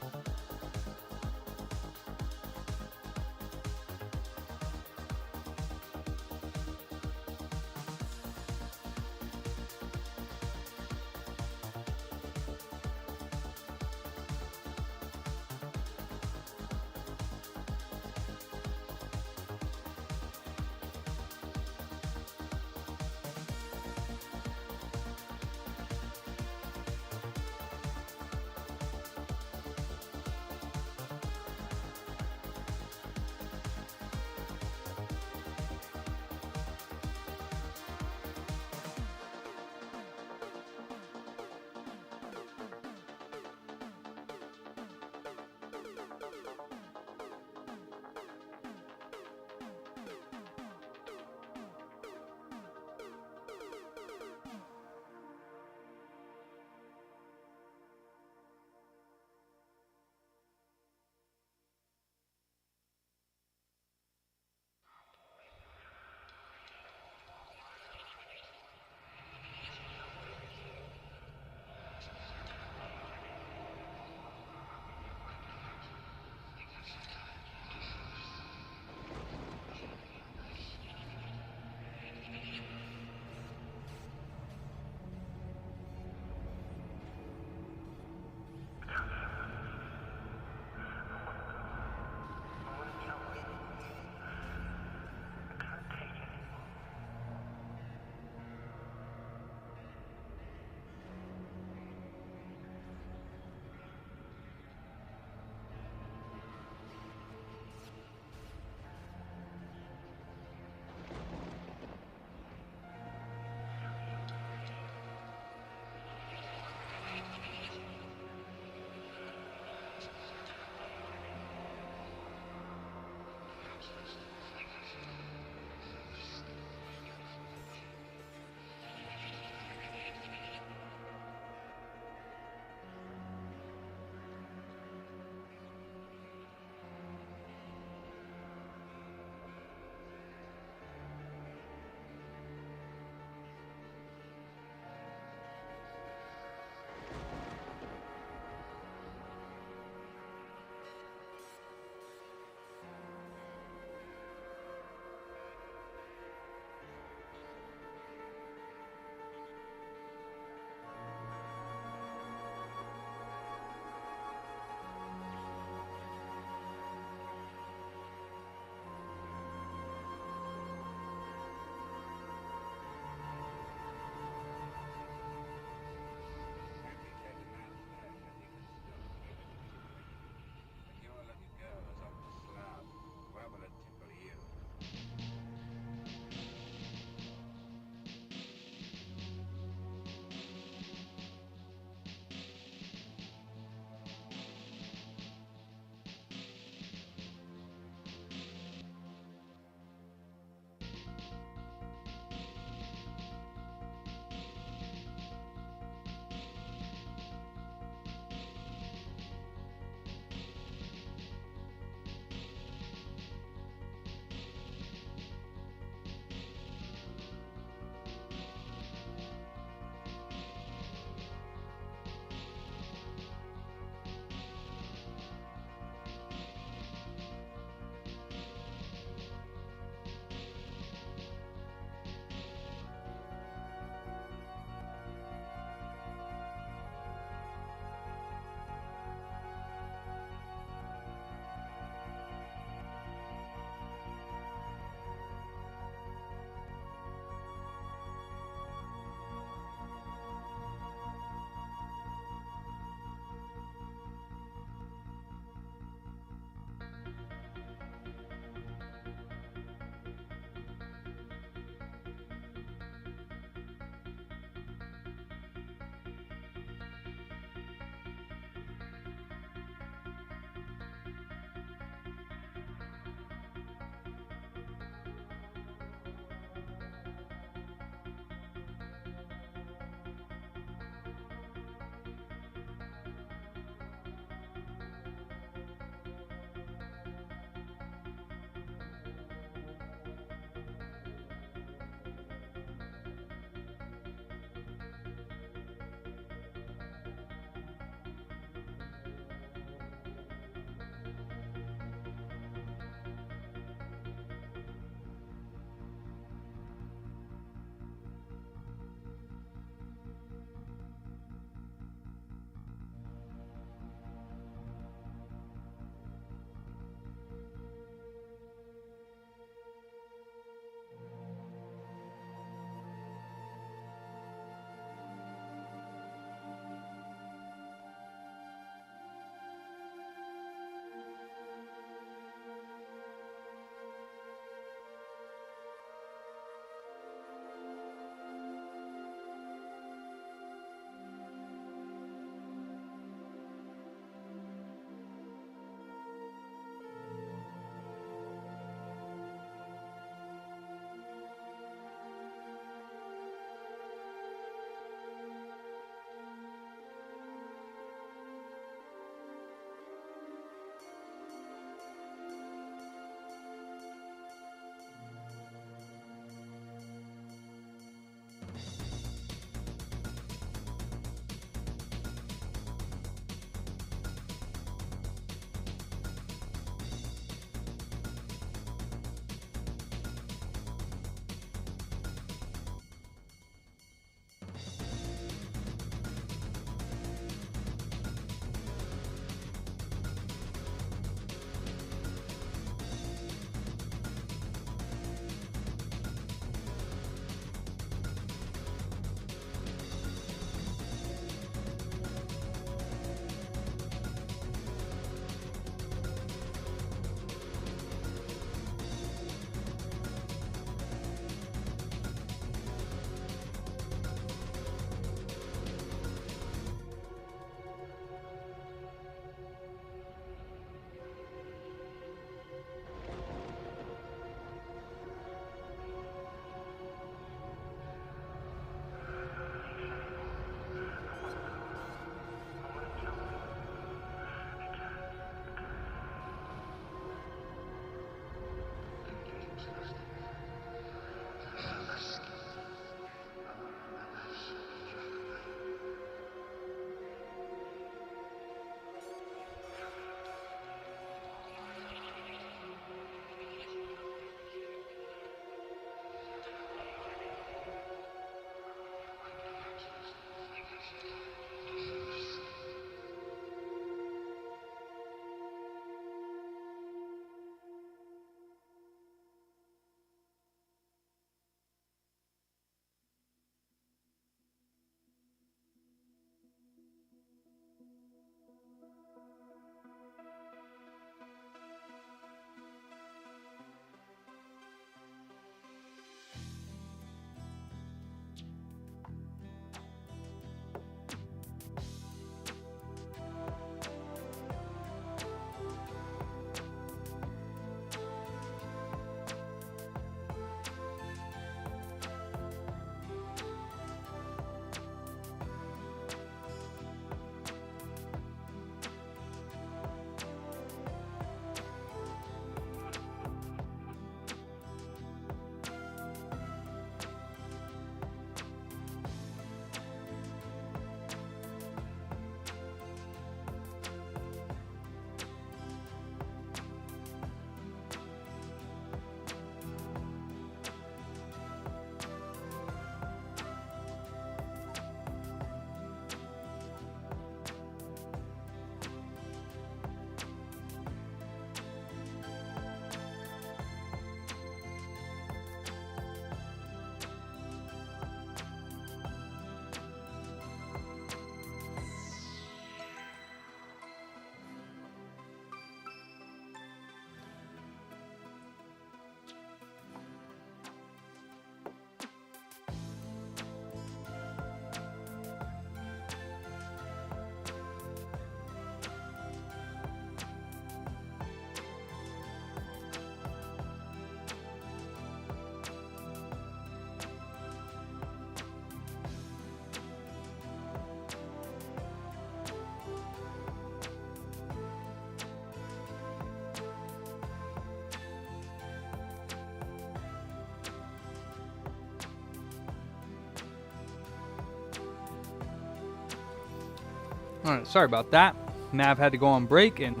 Alright, sorry about that. Mav had to go on break and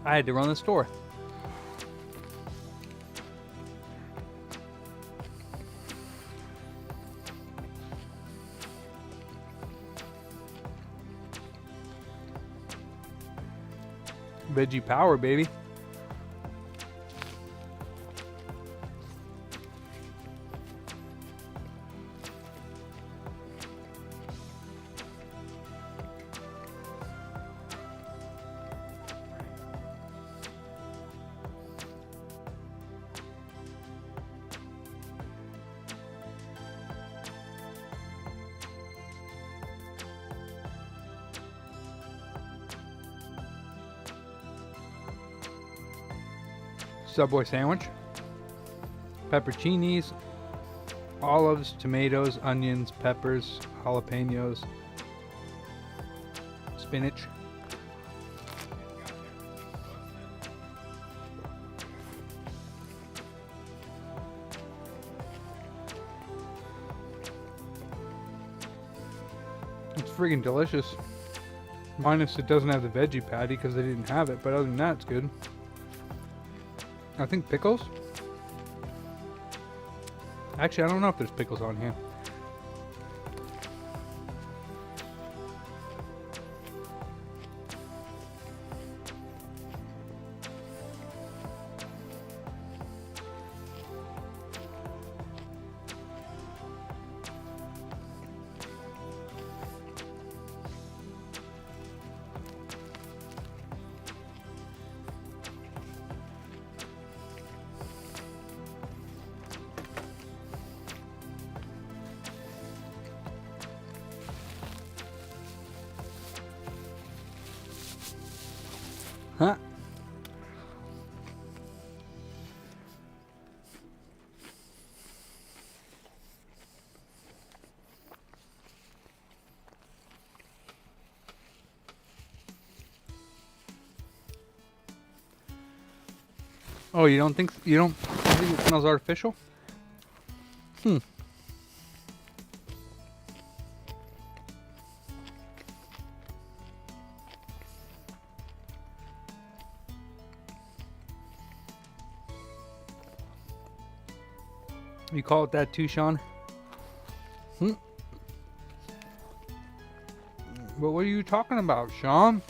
I had to run the store. Veggie power, baby. Subway sandwich, pepperoncinis, olives, tomatoes, onions, peppers, jalapenos, spinach. It's freaking delicious. Minus it doesn't have the veggie patty because they didn't have it, but other than that, it's good. I think pickles. Actually, I don't know if there's pickles on here. Huh? Oh, you don't think it smells artificial? Hmm. You call it that too, Sean? Hmm. But what are you talking about, Sean?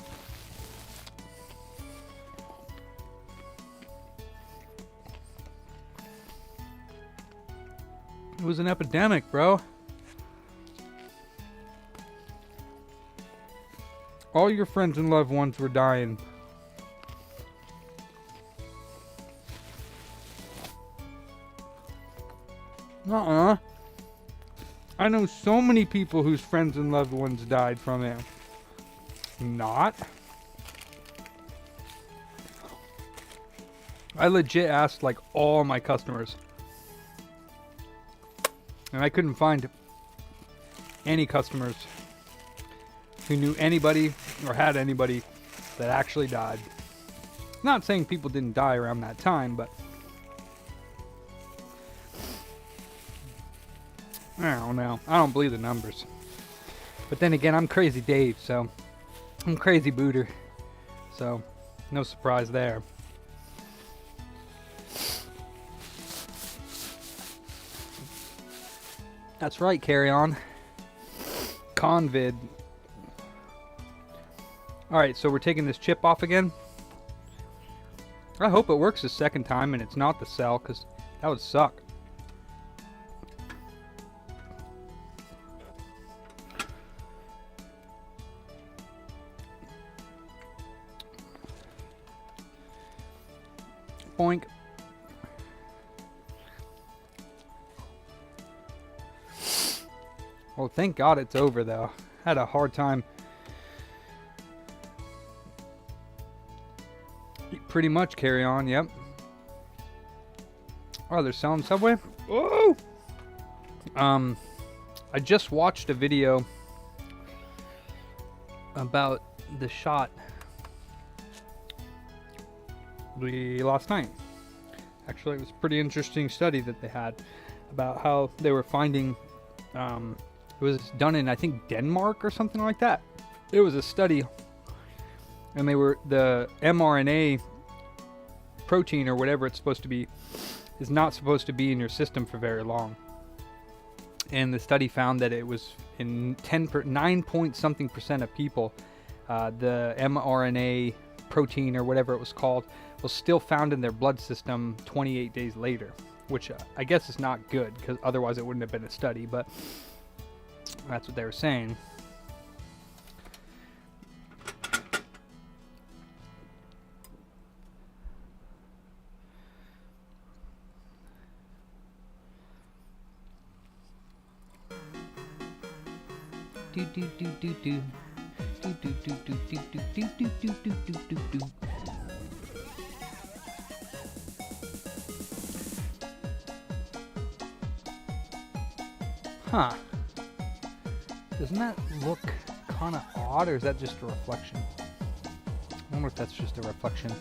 It was an epidemic, bro. All your friends and loved ones were dying. I know so many people whose friends and loved ones died from it. Not. I legit asked like all my customers. And I couldn't find any customers who knew anybody or had anybody that actually died. Not saying people didn't die around that time, but I don't know. I don't believe the numbers. But then again, I'm Crazy Dave, so I'm Crazy Booter. So, no surprise there. That's right, carry on. Convid. Alright, so we're taking this chip off again. I hope it works the second time and it's not the cell, because that would suck. Boink. Well, thank God it's over, though. Had a hard time. Pretty much carry on, yep. Oh, they're selling Subway? Oh! I just watched a video about the shot last night. Actually, it was a pretty interesting study that they had about how they were finding. It was done in, I think, Denmark or something like that. It was a study, and the mRNA protein or whatever it's supposed to be is not supposed to be in your system for very long. And the study found that it was in 9 point something percent of people, the mRNA protein or whatever it was called was still found in their blood system 28 days later, which I guess is not good, because otherwise it wouldn't have been a study, but that's what they were saying. Do do do do do. Do do do do do do do do do do do do. Huh. Doesn't that look kind of odd, or is that just a reflection? I wonder if that's just a reflection.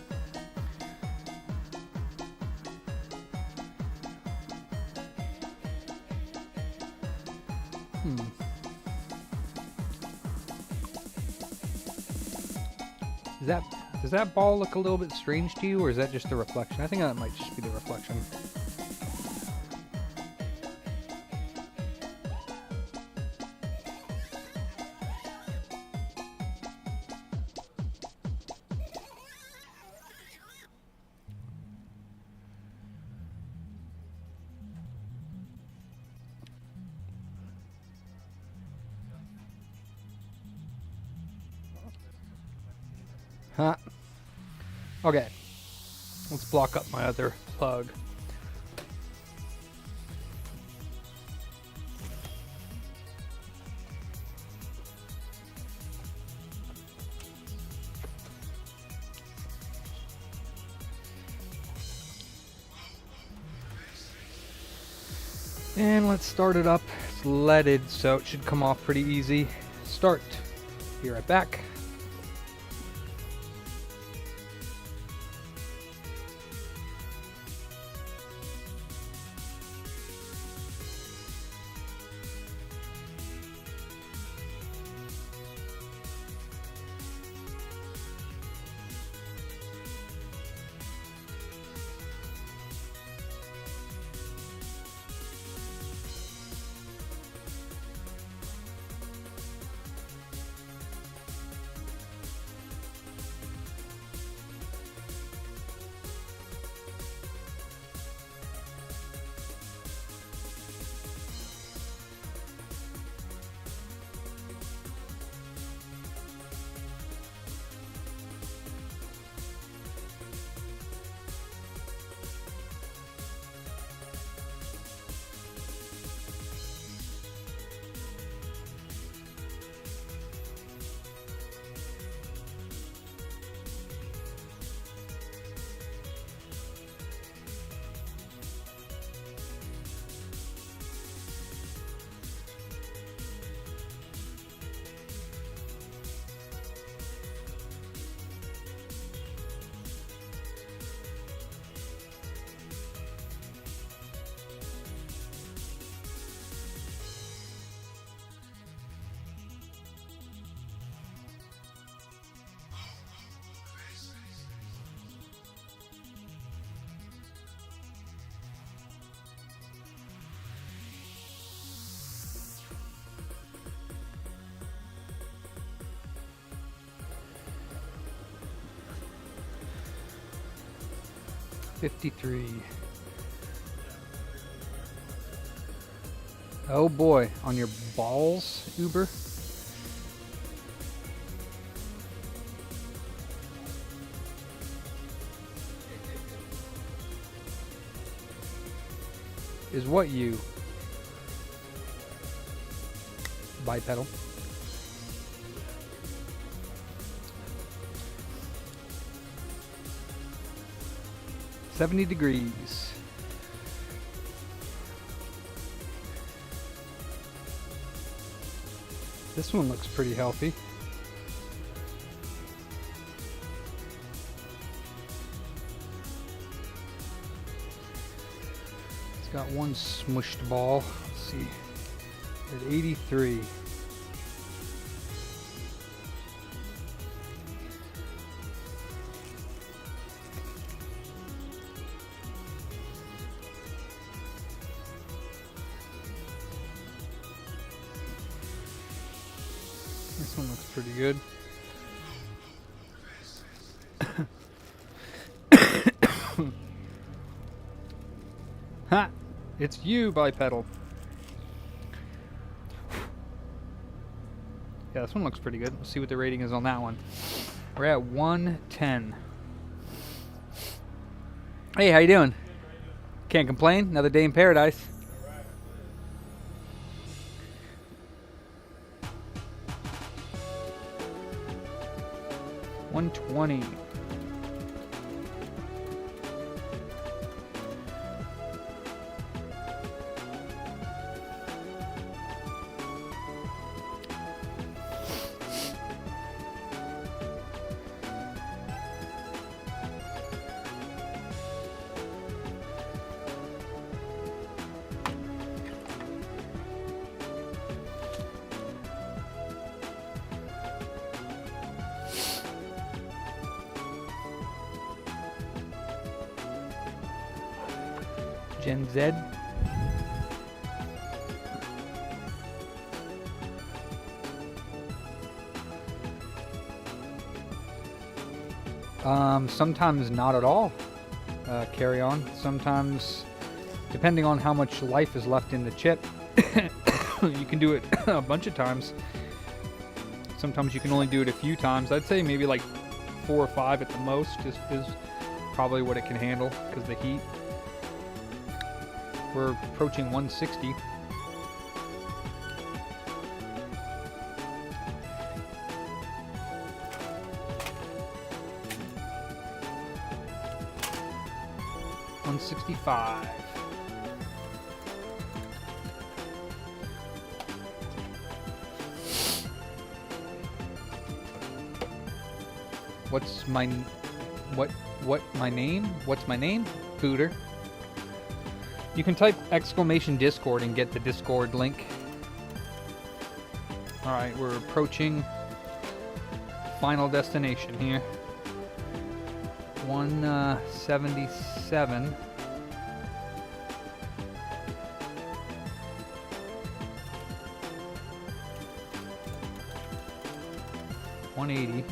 Does that ball look a little bit strange to you, or is that just a reflection? I think that might just be the reflection. Huh. Okay. Let's block up my other plug. And let's start it up. It's leaded, so it should come off pretty easy. Start. Be right back. $53. Oh boy, on your balls, Uber? Is what you bipedal? $70. This one looks pretty healthy. Got one smushed ball. Let's see. At 83. This one looks pretty good. Ha! It's you, bipedal. Yeah, this one looks pretty good. Let's see what the rating is on that one. We're at 110. Hey, how you doing? Can't complain. Another day in paradise. $120. Gen Z. Sometimes not at all. Carry on. Sometimes, depending on how much life is left in the chip, you can do it a bunch of times. Sometimes you can only do it a few times. I'd say maybe like 4 or 5 at the most is probably what it can handle because the heat. We're approaching 160. $165. What's my name? What's my name? Booter. You can type exclamation Discord and get the Discord link. Alright, we're approaching final destination here. 177. $180.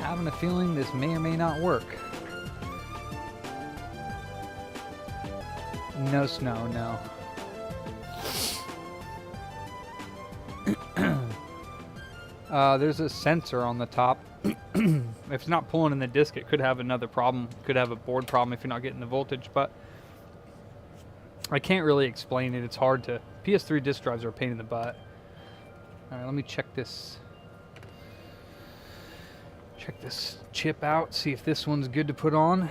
Having a feeling this may or may not work. No snow, no. There's a sensor on the top. If it's not pulling in the disc, it could have another problem. Could have a board problem if you're not getting the voltage, but I can't really explain it. It's hard to. PS3 disk drives are a pain in the butt. Alright, let me check this. Check this chip out, see if this one's good to put on.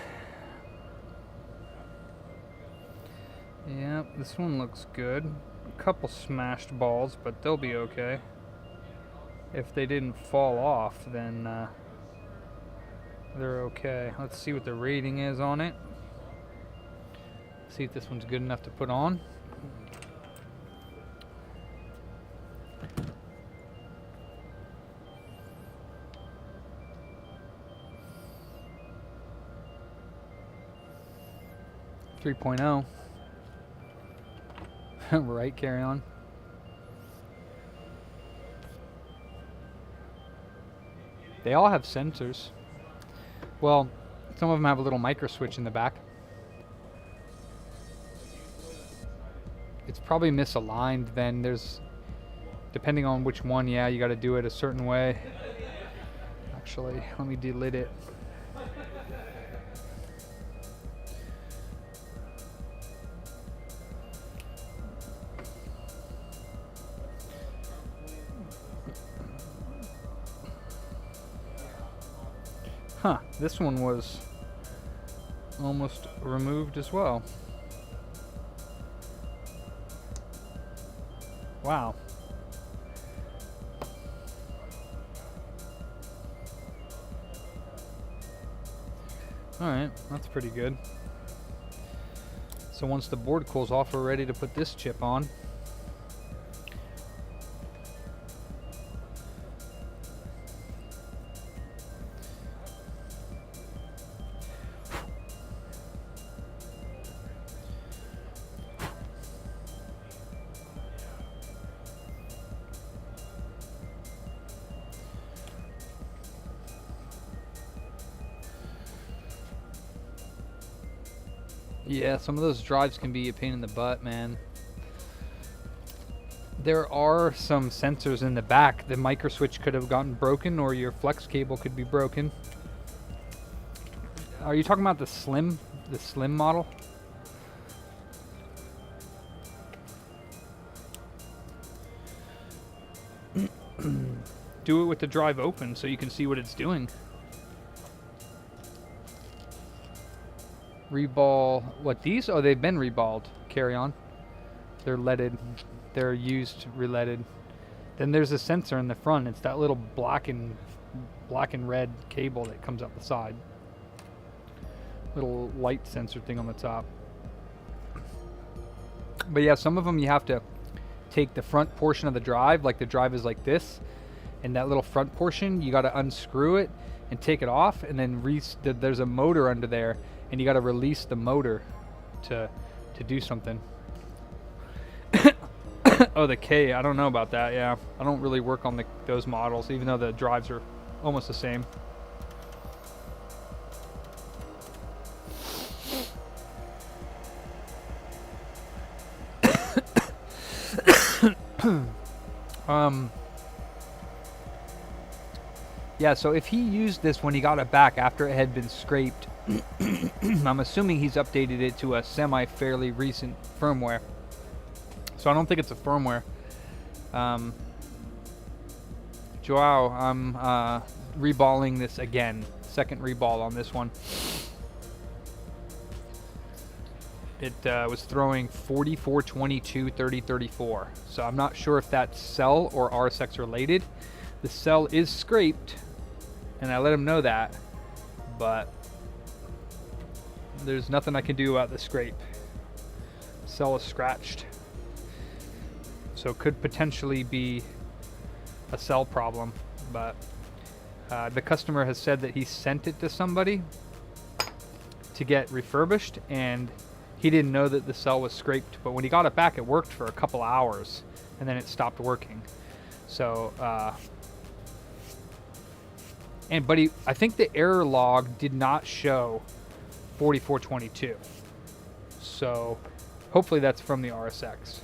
Yep, this one looks good. A couple smashed balls, but they'll be okay. If they didn't fall off, then they're okay. Let's see what the rating is on it. See if this one's good enough to put on. .3.0. Right, carry on. They all have sensors. Well, some of them have a little micro switch in the back. It's probably misaligned then. There's, depending on which one, yeah, you got to do it a certain way. Actually, let me delete it. Huh, this one was almost removed as well. Wow. Alright, that's pretty good. So once the board cools off, we're ready to put this chip on. Yeah, some of those drives can be a pain in the butt, man. There are some sensors in the back. The micro switch could have gotten broken, or your flex cable could be broken. Are you talking about the slim model? Do it with the drive open so you can see what it's doing. Reball, what, these? Oh, they've been reballed. Carry on. They're leaded. They're used re-leaded. Then there's a sensor in the front. It's that little black and red cable that comes up the side. Little light sensor thing on the top. But yeah, some of them you have to take the front portion of the drive, like the drive is like this, and that little front portion, you got to unscrew it and take it off, and then there's a motor under there, and you got to release the motor to do something. Oh, the K, I don't know about that. Yeah, I don't really work on those models, even though the drives are almost the same. Yeah, so if he used this when he got it back after it had been scraped, I'm assuming he's updated it to a fairly recent firmware. So I don't think it's a firmware. Joao, I'm reballing this again. Second reball on this one. It was throwing 44, 22, 30, 34. So I'm not sure if that's cell or RSX related. The cell is scraped, and I let him know that, but there's nothing I can do about the scrape. Cell is scratched. So it could potentially be a cell problem, but the customer has said that he sent it to somebody to get refurbished, and he didn't know that the cell was scraped, but when he got it back, it worked for a couple hours, and then it stopped working. So, I think the error log did not show 4422. So, hopefully that's from the RSX.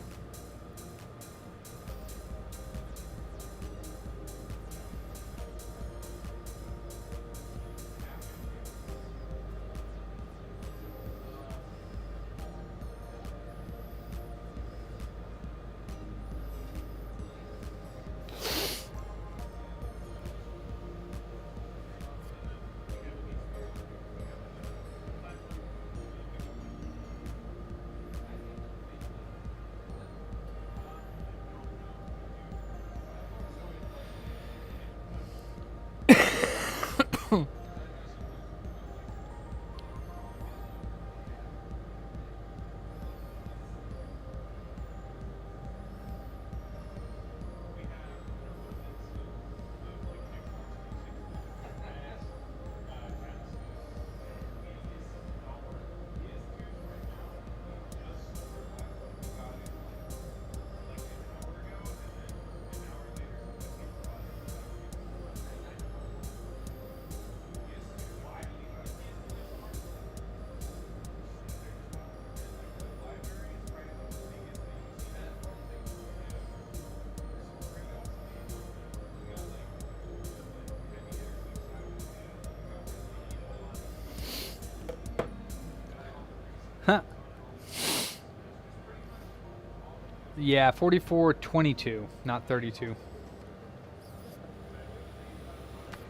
Yeah, 4422, not 32.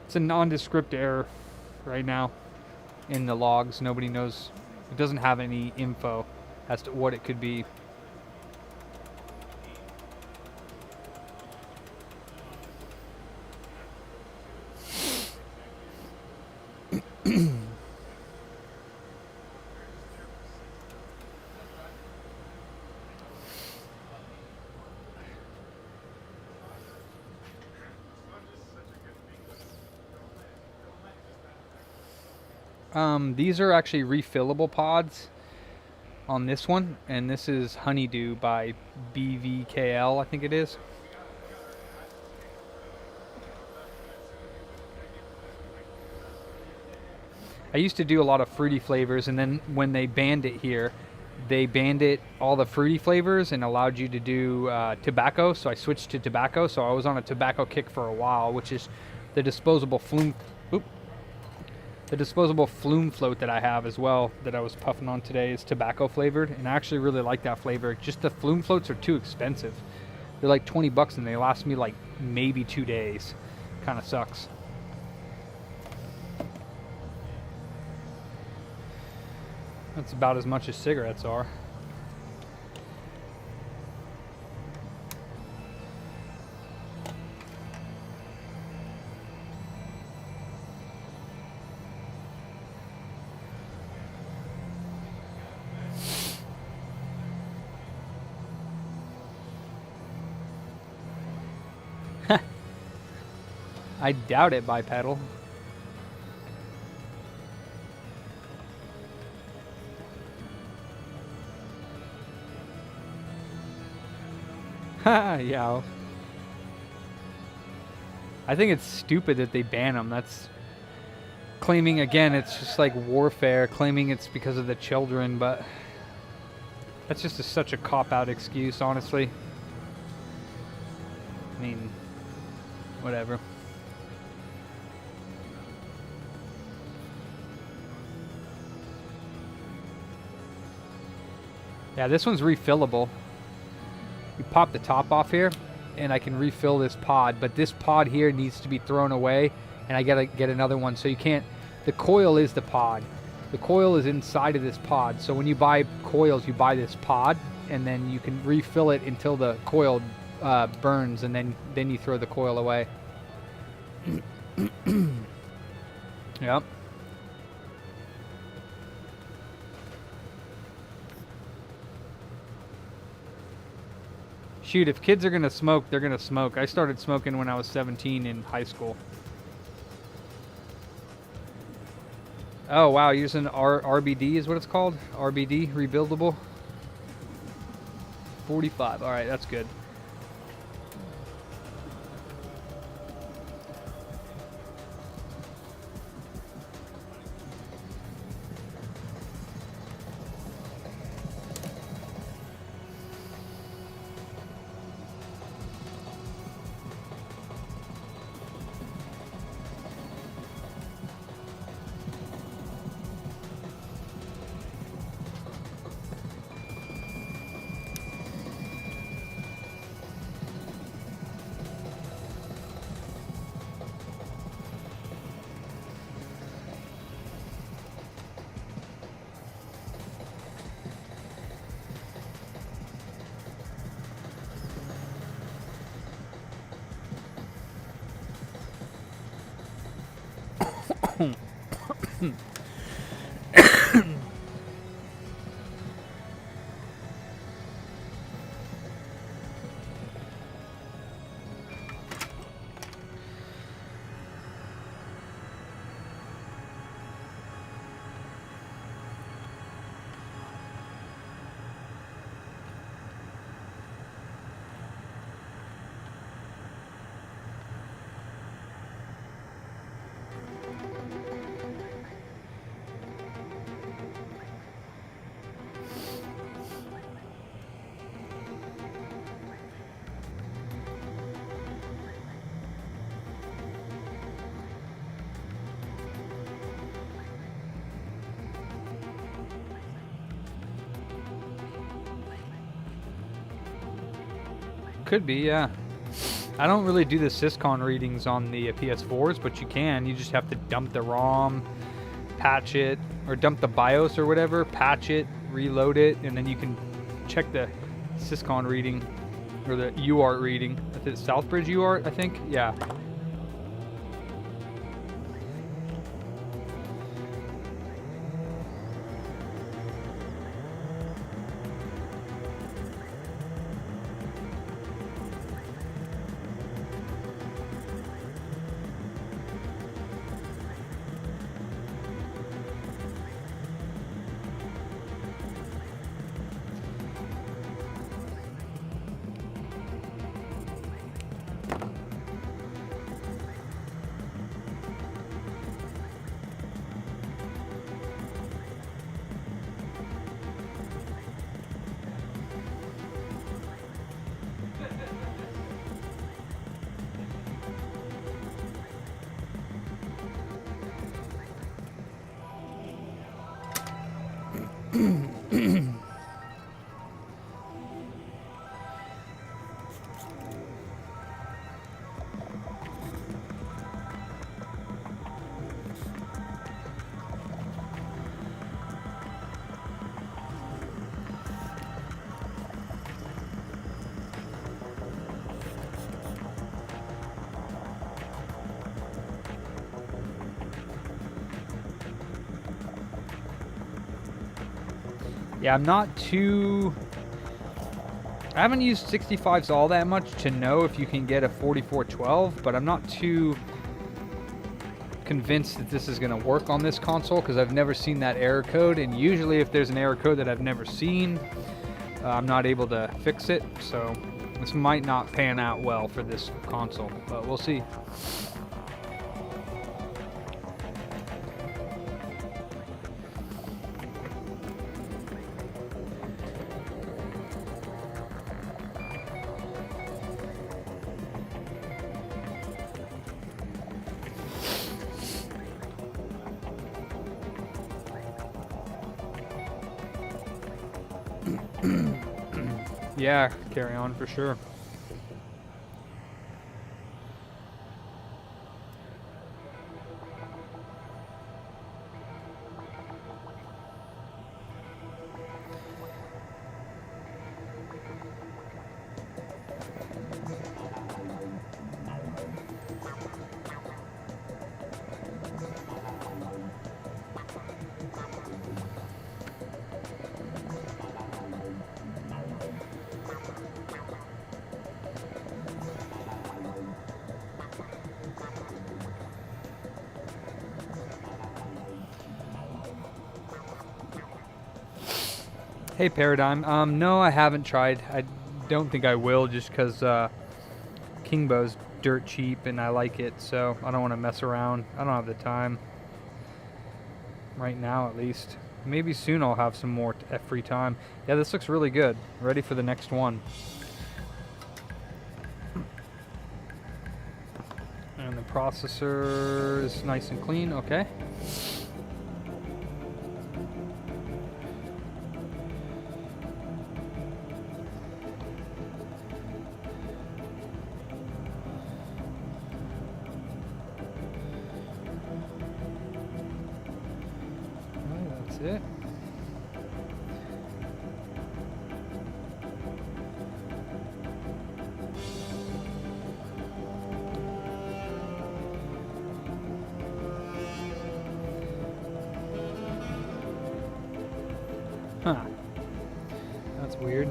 It's a nondescript error right now in the logs. Nobody knows. It doesn't have any info as to what it could be. These are actually refillable pods on this one, and this is Honeydew by BVKL, I think it is. I used to do a lot of fruity flavors, and then when they banned it here, they banned it all the fruity flavors and allowed you to do tobacco. So I switched to tobacco. So I was on a tobacco kick for a while, which is the disposable flume. The disposable flume float that I have as well, that I was puffing on today, is tobacco flavored, and I actually really like that flavor. Just the flume floats are too expensive. They're like 20 bucks, and they last me like maybe 2 days. Kind of sucks. That's about as much as cigarettes are. I doubt it, bipedal. Yeah. I think it's stupid that they ban them. That's claiming, again, it's just like warfare, claiming it's because of the children, but that's just such a cop-out excuse, honestly. I mean, whatever. Yeah, this one's refillable. You pop the top off here, and I can refill this pod, but this pod here needs to be thrown away, and I gotta get another one. So you can't, the coil is the pod. The coil is inside of this pod. So when you buy coils, you buy this pod, and then you can refill it until the coil burns, and then you throw the coil away. Yep. Shoot, if kids are gonna smoke, they're gonna smoke. I started smoking when I was 17 in high school. Oh wow, using RBD is what it's called? RBD, rebuildable. 45, alright, that's good. Could be, yeah. I don't really do the syscon readings on the PS4s, but you can. You just have to dump the ROM, patch it, or dump the BIOS or whatever, patch it, reload it, and then you can check the syscon reading, or the UART reading. Is it Southbridge UART, I think? Yeah. Yeah, I'm not too... I haven't used 65s all that much to know if you can get a 4412, but I'm not too convinced that this is going to work on this console because I've never seen that error code, and usually if there's an error code that I've never seen, I'm not able to fix it, so this might not pan out well for this console, but we'll see. Yeah, carry on for sure. Hey Paradigm, no I haven't tried. I don't think I will just because Kingbo's dirt cheap and I like it, so I don't want to mess around. I don't have the time. Right now at least. Maybe soon I'll have some more free time. Yeah, this looks really good. Ready for the next one. And the processor is nice and clean, okay. That's it. Huh. That's weird.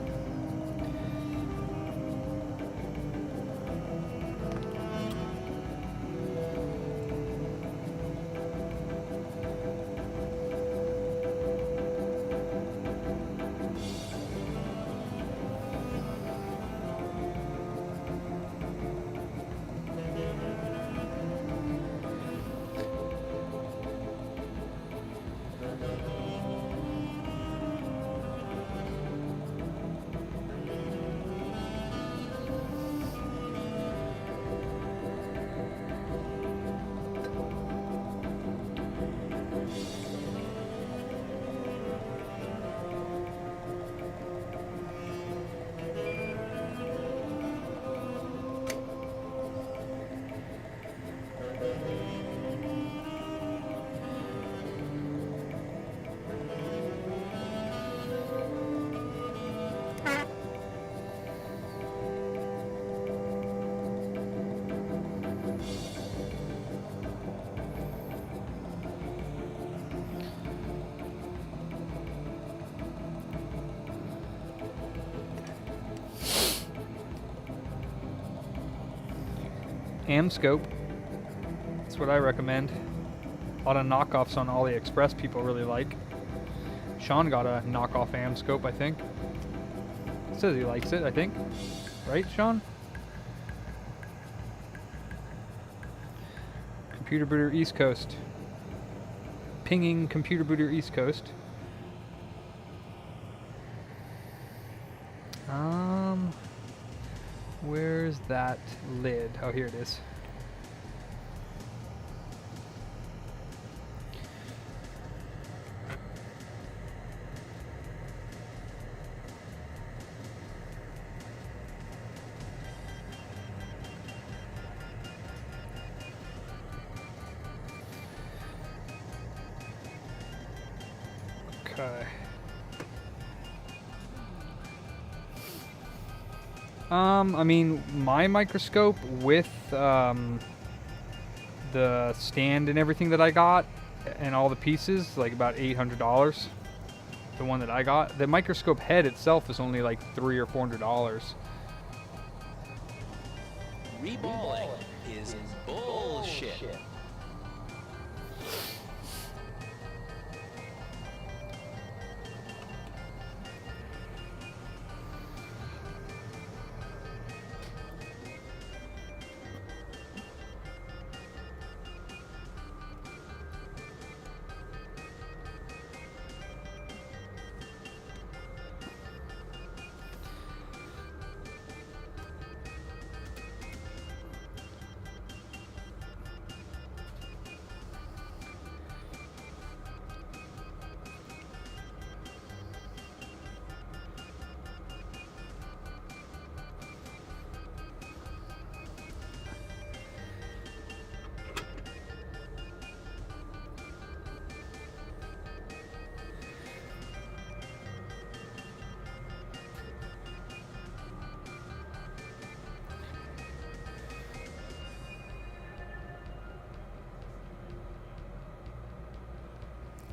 Amscope. That's what I recommend. A lot of knockoffs on AliExpress people really like. Sean got a knockoff Amscope, I think. Says he likes it, I think. Right, Sean? Computer Booter East Coast. Pinging Computer Booter East Coast. Where's that lid? Oh, here it is. Okay. I mean, my microscope with the stand and everything that I got and all the pieces, like about $800. The one that I got. The microscope head itself is only like $300 or $400. Reballing is bullshit.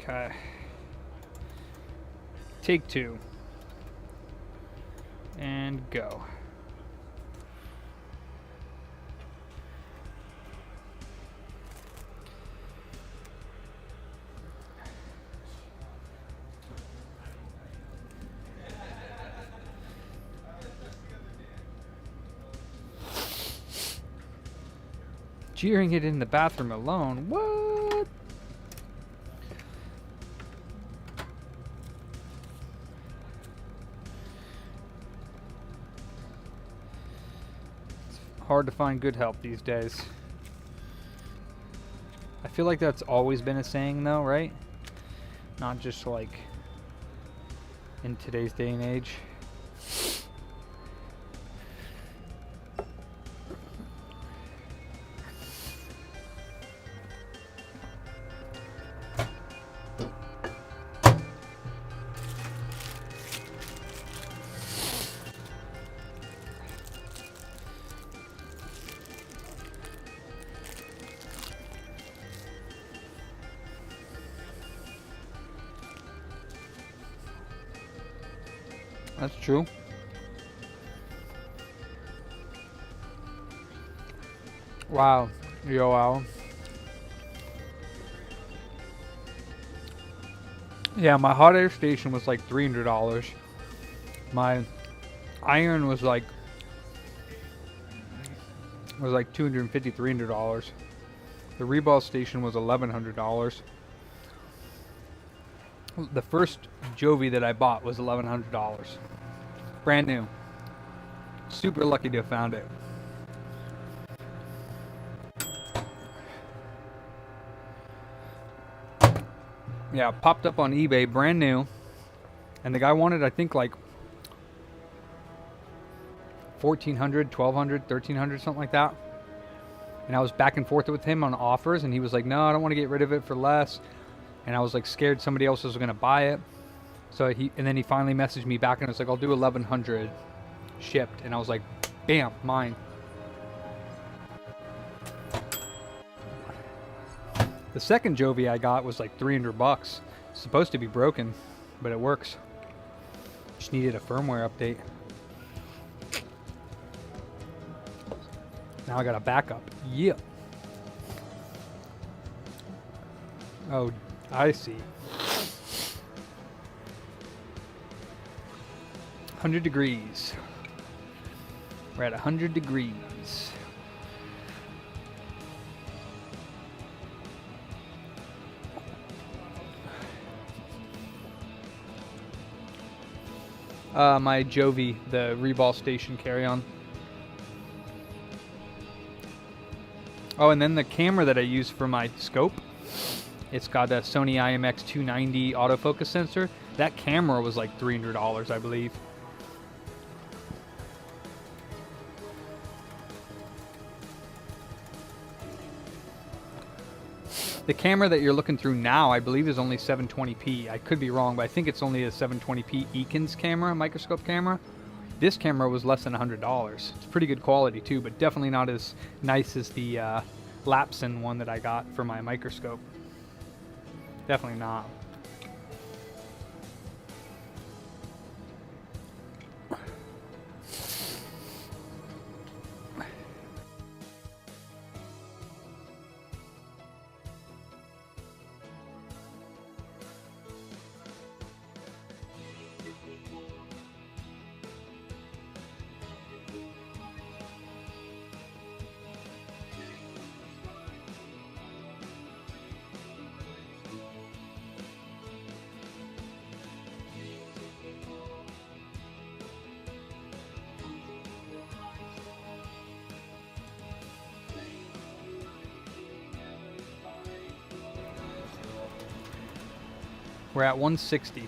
Okay. Take two. And go. Jeering it in the bathroom alone. What? Hard to find good help these days. I feel like that's always been a saying though, right? Not just like in today's day and age. That's true. Wow. Yo, wow. Yeah, my hot air station was like $300. My iron was like $250, $300. The reball station was $1,100. The first Jovi that I bought was $1,100. Brand new. Super lucky to have found it. Yeah, popped up on eBay, brand new. And the guy wanted, I think, like $1,400, $1,200, $1,300, something like that. And I was back and forth with him on offers, and he was like, no, I don't want to get rid of it for less. And I was like scared somebody else was going to buy it. So then he finally messaged me back and was like, I'll do $1,100 shipped. And I was like, bam, mine. The second Jovi I got was like $300. It's supposed to be broken, but it works. Just needed a firmware update. Now I got a backup. Yeah. Oh, I see. 100 degrees. We're at 100 degrees. My Jovi, the Reball Station carry-on. Oh, and then the camera that I use for my scope, it's got a Sony IMX 290 autofocus sensor. That camera was like $300, I believe. The camera that you're looking through now, I believe, is only 720p. I could be wrong, but I think it's only a 720p Eakins camera, microscope camera. This camera was less than $100. It's pretty good quality too, but definitely not as nice as the Lapson one that I got for my microscope. Definitely not. We're at 160.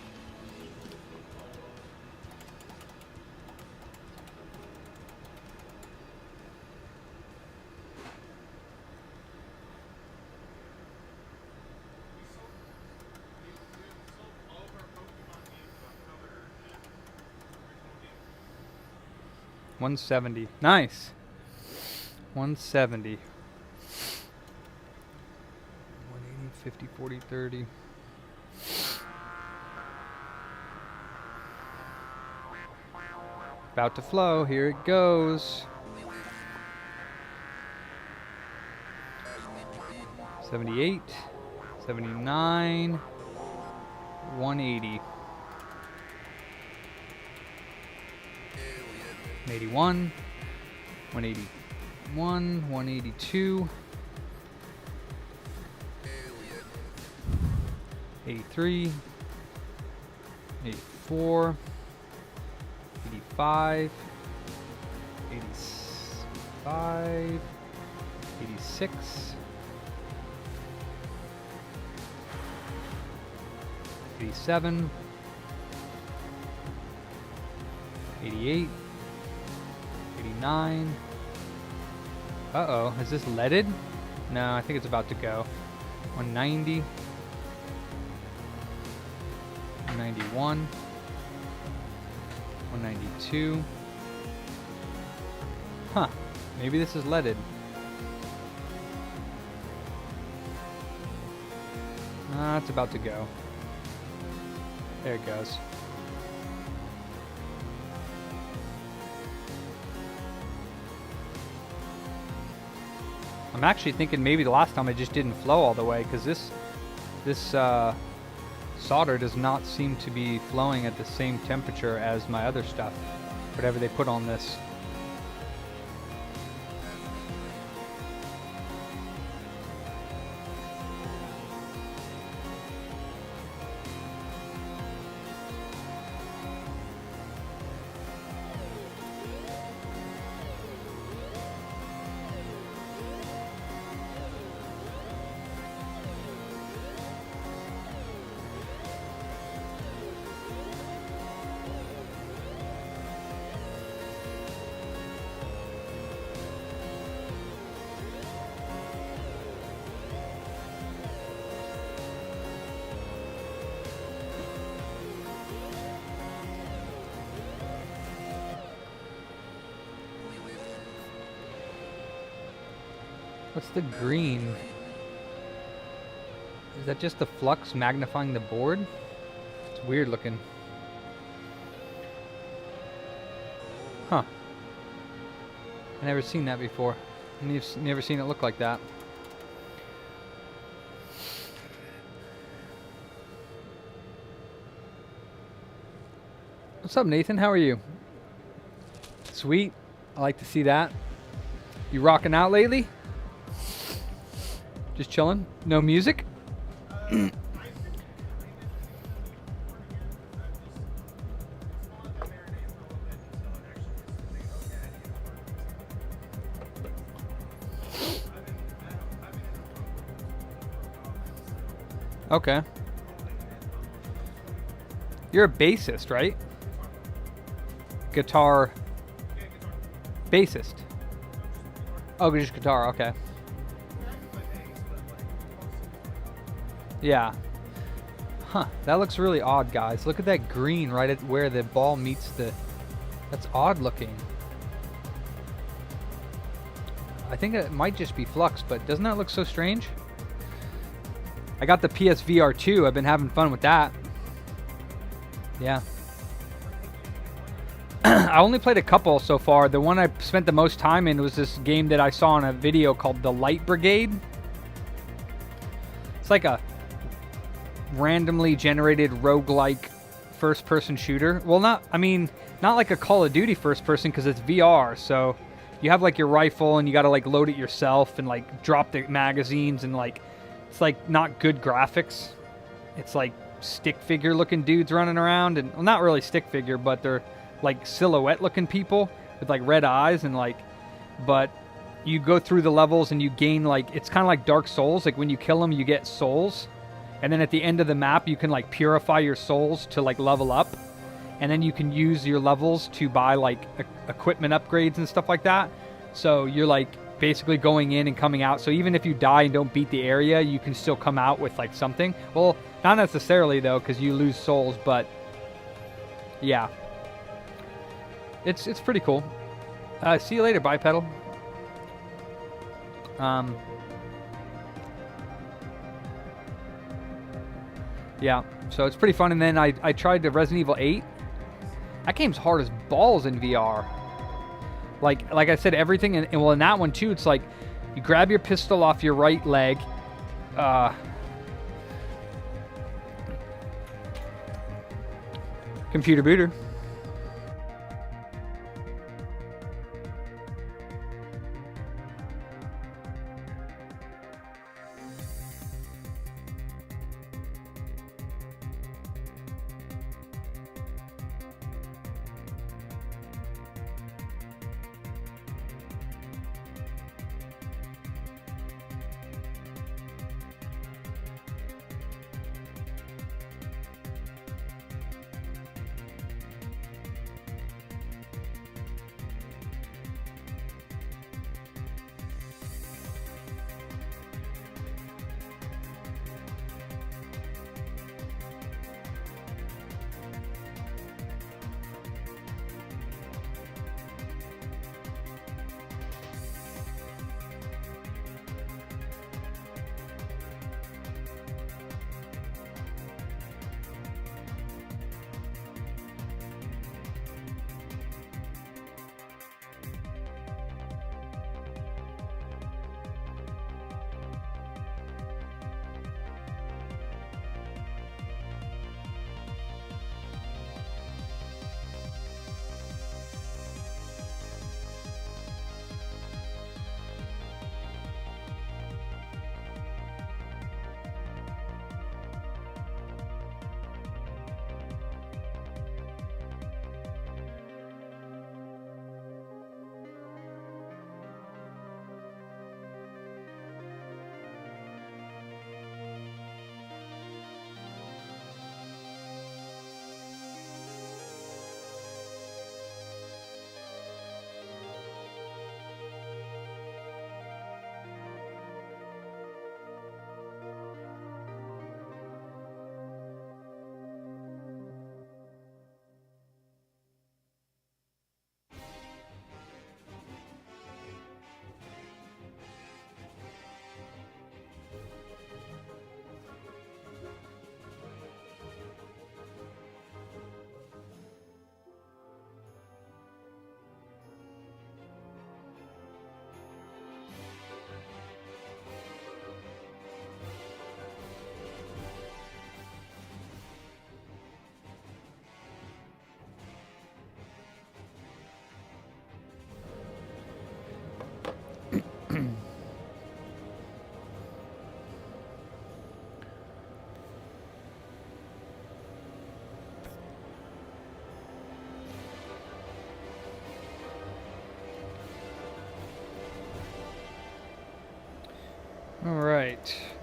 $170. Nice. 170. 180, 50, 40, 30. About to flow. Here it goes. 78, 79, 180. 181, 181, 182, 83, 84, 85, 85, 86, 87, 88, 89. Uh-oh, is this leaded? No, I think it's about to go. 190, 191, 192. Huh, maybe this is leaded. It's about to go. There it goes. I'm actually thinking maybe the last time I just didn't flow all the way, because this solder does not seem to be flowing at the same temperature as my other stuff, whatever they put on this. What's the green? Is that just the flux magnifying the board? It's weird looking. Huh. I never seen that before. Never seen it look like that. What's up, Nathan? How are you? Sweet. I like to see that. You rocking out lately? Just chilling? No music? Okay. You're a bassist, right? Guitar. Bassist. Oh, just guitar, okay. Yeah. Huh, that looks really odd, guys. Look at that green right at where the ball meets the... That's odd looking. I think it might just be flux, but doesn't that look so strange? I got the PSVR 2. I've been having fun with that. Yeah. I only played a couple so far. The one I spent the most time in was this game that I saw in a video called The Light Brigade. It's like a randomly generated roguelike first-person shooter. Well, not like a Call of Duty first-person because it's VR. So you have like your rifle and you got to like load it yourself and like drop the magazines and like it's like not good graphics. It's like stick figure looking dudes running around and well, not really stick figure, but they're like silhouette looking people with like red eyes and like, but you go through the levels and you gain like, it's kind of like Dark Souls. Like when you kill them, you get souls. And then at the end of the map, you can like purify your souls to like level up. And then you can use your levels to buy like equipment upgrades and stuff like that. So you're like basically going in and coming out. So even if you die and don't beat the area, you can still come out with like something. Well, not necessarily though, because you lose souls, but yeah. It's pretty cool. See you later, Bipedal. Yeah, so it's pretty fun. And then I tried the Resident Evil 8. That game's hard as balls in VR. Like I said, everything, and well, in that one too, it's like you grab your pistol off your right leg. Computer booter.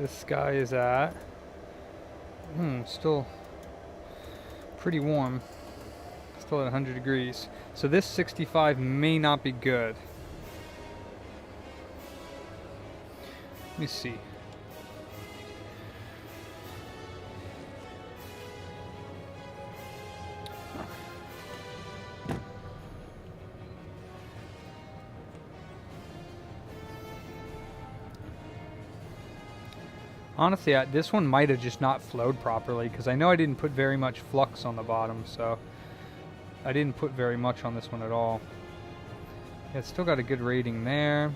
This guy is at, still pretty warm. Still at 100 degrees. So this 65 may not be good. Let me see. Honestly, this one might have just not flowed properly because I know I didn't put very much flux on the bottom, so I didn't put very much on this one at all. Yeah, it's still got a good rating there.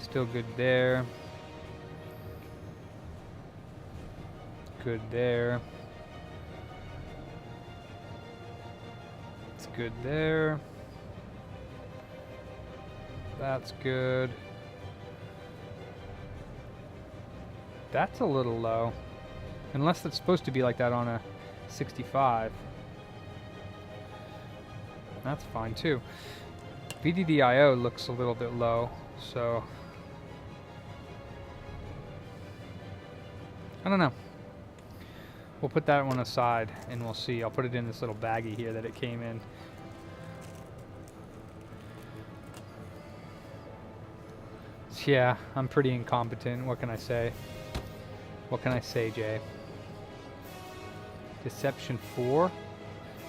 Still good there. Good there. It's good there. That's good. That's a little low. Unless it's supposed to be like that on a 65. That's fine too. VDDIO looks a little bit low, so I don't know. We'll put that one aside and we'll see. I'll put it in this little baggie here that it came in. Yeah, I'm pretty incompetent. What can I say? What can I say, Jay? Deception 4?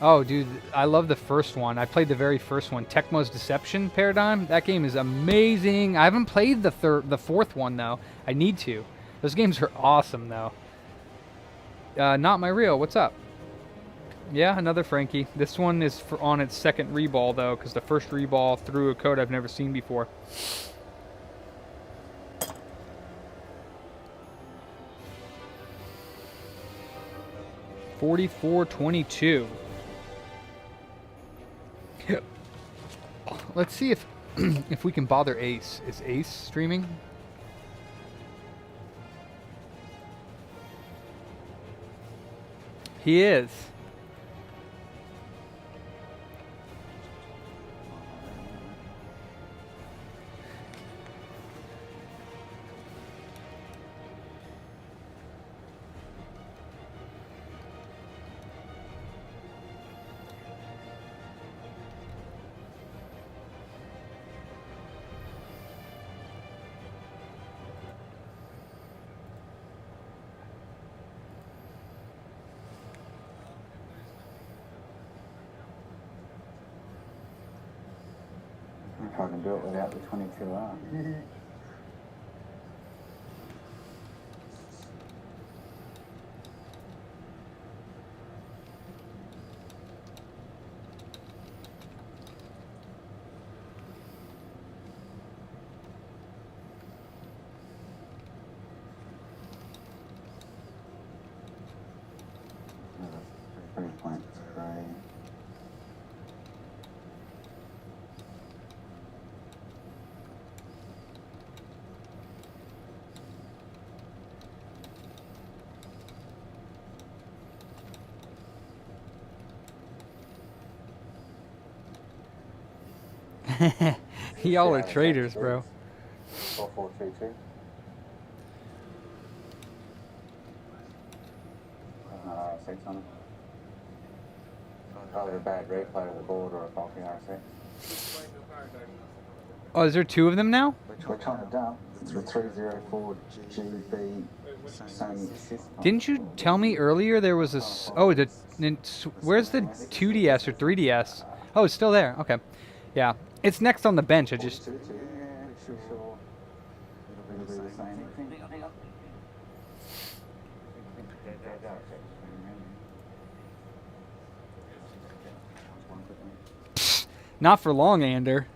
Oh, dude, I love the first one. I played the very first one, Tecmo's Deception Paradigm. That game is amazing. I haven't played the fourth one, though. I need to. Those games are awesome, though. Not My Real, what's up? Yeah, another Frankie. This one is on its second reball, though, because the first reball threw a code I've never seen before. $44.22. Let's see if if we can bother Ace. Is Ace streaming? He is. If I can do it without the 22R. Pretty point spray. Y'all are traitors, bro. 4422. R6 on it. Either a bad replay of the board or a faulty R6. Oh, is there two of them now? We're trying to dump the 304 GB Sony system. Didn't you tell me earlier there was a... Oh, where's the 2DS or 3DS? Oh, it's still there. Okay. Yeah. It's next on the bench. I just... Yeah, sure. It'll be the same thing. Not for long, Ander.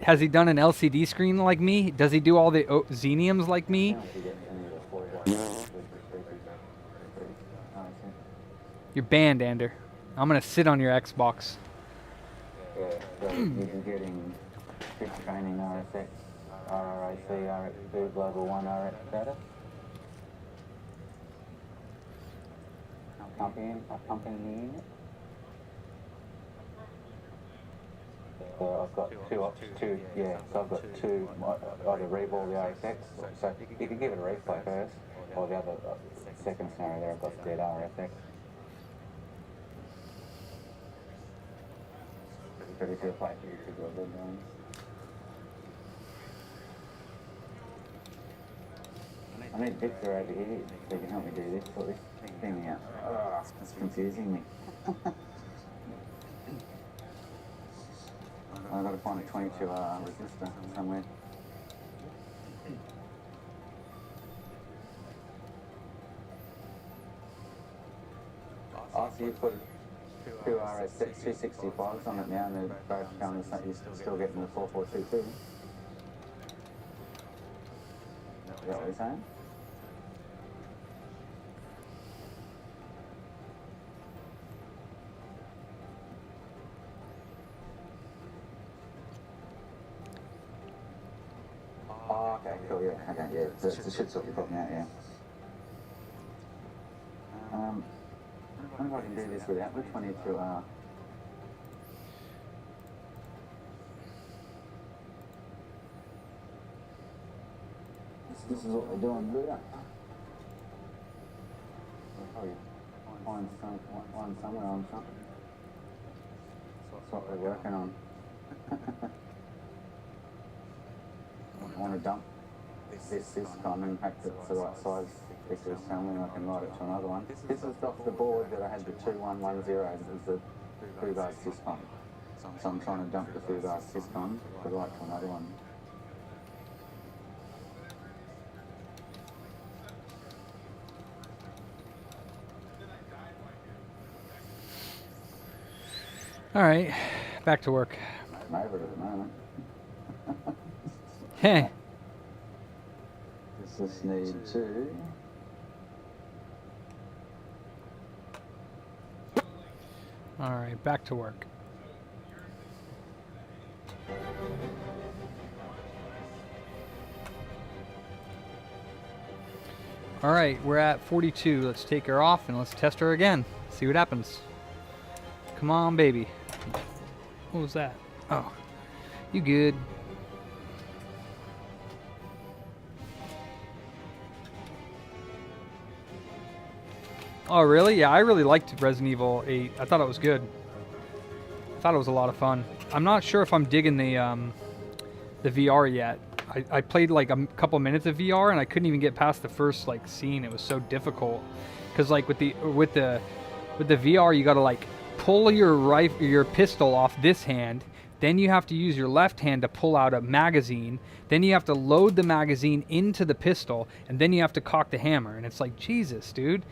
Has he done an LCD screen like me? Does he do all the Xeniums like me? You're banned, Ander. I'm gonna sit on your Xbox. Yeah, so you're getting quick training RSX, RRAC, RX2, Global 1 RX data. Accompanying the unit. So I've got two options, so I've got two, either reball the RSX, so you can give it a replay first, or the other second scenario there, I've got dead RSX. Pretty good play for you to go good going. I need Victor over here so he can help me do this, sort this thing out. Oh, it's confusing me. I've got to find a 22R resistor somewhere. Oh, so you put two RS 265s on it now and they're both coming, so you're still getting the 4422. Is that what you're saying? Oh, okay, cool, yeah, okay, yeah, so it should sort your problem out, yeah. I wonder if I can do this without the 22R. This is what we're doing, Buddha. We'll probably find somewhere on something. That's what we're working on. I want to dump this con and pack it to the right size. Victor's telling me I can write it to another one. This is off the board that I had the 2110. This is the Fugaz Syscon. So I'm trying to dump the Fugaz Syscon to write to another one. All right, back to work. I'm over it at the moment. Hey. Does this need to? All right, back to work. All right, we're at 42. Let's take her off and let's test her again. See what happens. Come on, baby. What was that? Oh, you good. Oh, really? Yeah, I really liked Resident Evil 8. I thought it was good. I thought it was a lot of fun. I'm not sure if I'm digging the VR yet. I played like a couple minutes of VR and I couldn't even get past the first like scene. It was so difficult because like with the VR you got to like pull your pistol off this hand. Then you have to use your left hand to pull out a magazine. Then you have to load the magazine into the pistol, and then you have to cock the hammer. And it's like, Jesus, dude.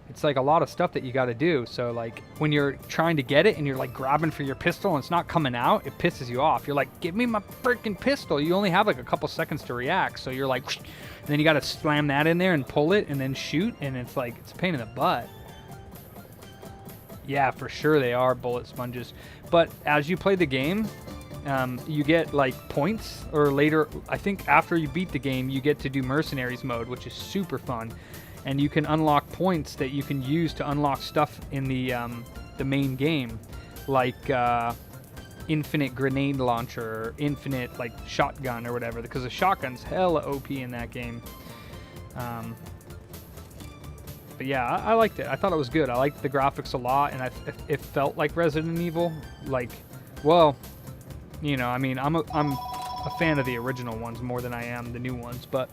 It's like a lot of stuff that you got to do. So like when you're trying to get it and you're like grabbing for your pistol and it's not coming out, it pisses you off. You're like, give me my freaking pistol. You only have like a couple seconds to react. So you're like, and then you got to slam that in there and pull it and then shoot. And it's like, it's a pain in the butt. Yeah, for sure they are bullet sponges. But as you play the game, you get like points, or later, I think after you beat the game, you get to do mercenaries mode, which is super fun. And you can unlock points that you can use to unlock stuff in the main game, like infinite grenade launcher, or infinite like shotgun or whatever, because the shotgun's hella OP in that game. But yeah, I liked it. I thought it was good. I liked the graphics a lot, and it felt like Resident Evil. Like, well, you know, I mean, I'm a fan of the original ones more than I am the new ones, but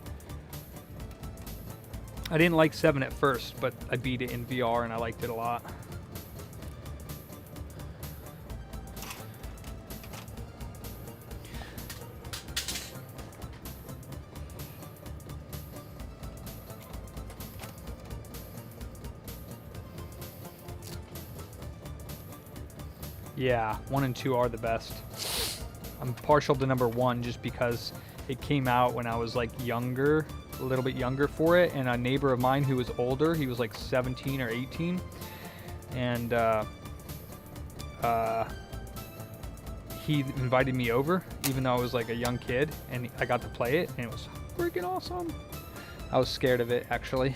I didn't like 7 at first, but I beat it in VR and I liked it a lot. Yeah, 1 and 2 are the best. I'm partial to number 1 just because it came out when I was like younger, a little bit younger for it, and a neighbor of mine who was older, he was like 17 or 18, and he invited me over even though I was like a young kid, and I got to play it and it was freaking awesome. I was scared of it, actually.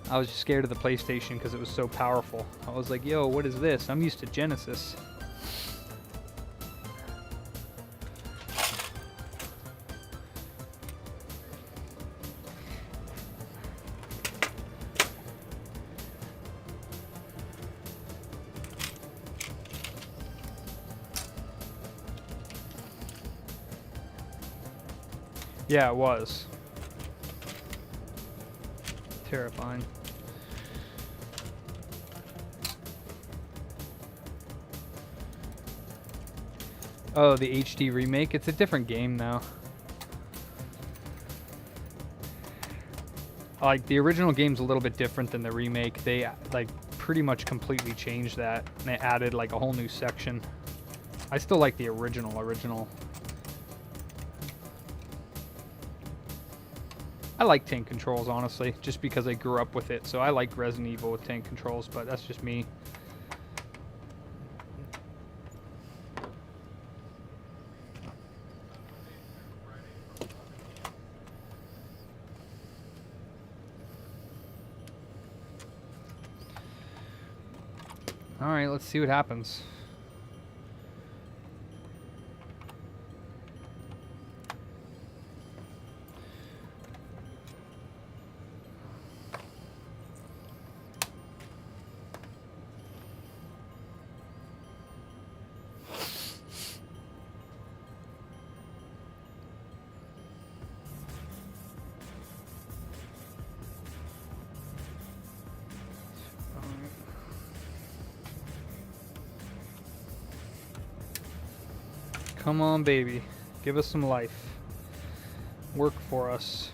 I was just scared of the PlayStation because it was so powerful. I was like, yo, what is this? I'm used to Genesis. Yeah, it was. Terrifying. Oh, the HD remake. It's a different game now. Like, the original game's a little bit different than the remake. They, like, pretty much completely changed that. And they added, like, a whole new section. I still like the original. I like tank controls, honestly, just because I grew up with it. So I like Resident Evil with tank controls, but that's just me. Alright, let's see what happens. Come on, baby. Give us some life. Work for us.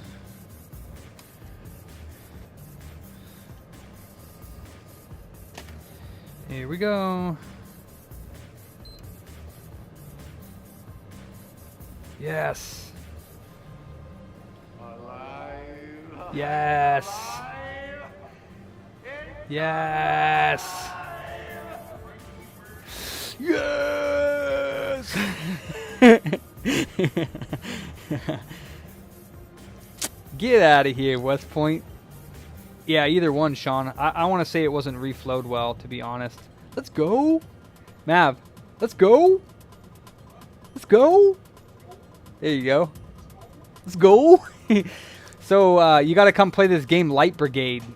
Here we go. Yes. Alive. Yes. Yes. Yes. Get out of here, West Point. Yeah, either one, Sean. I want to say it wasn't reflowed well, to be honest. Let's go. Mav, let's go. Let's go. There you go. Let's go. So, you got to come play this game, Light Brigade. Is it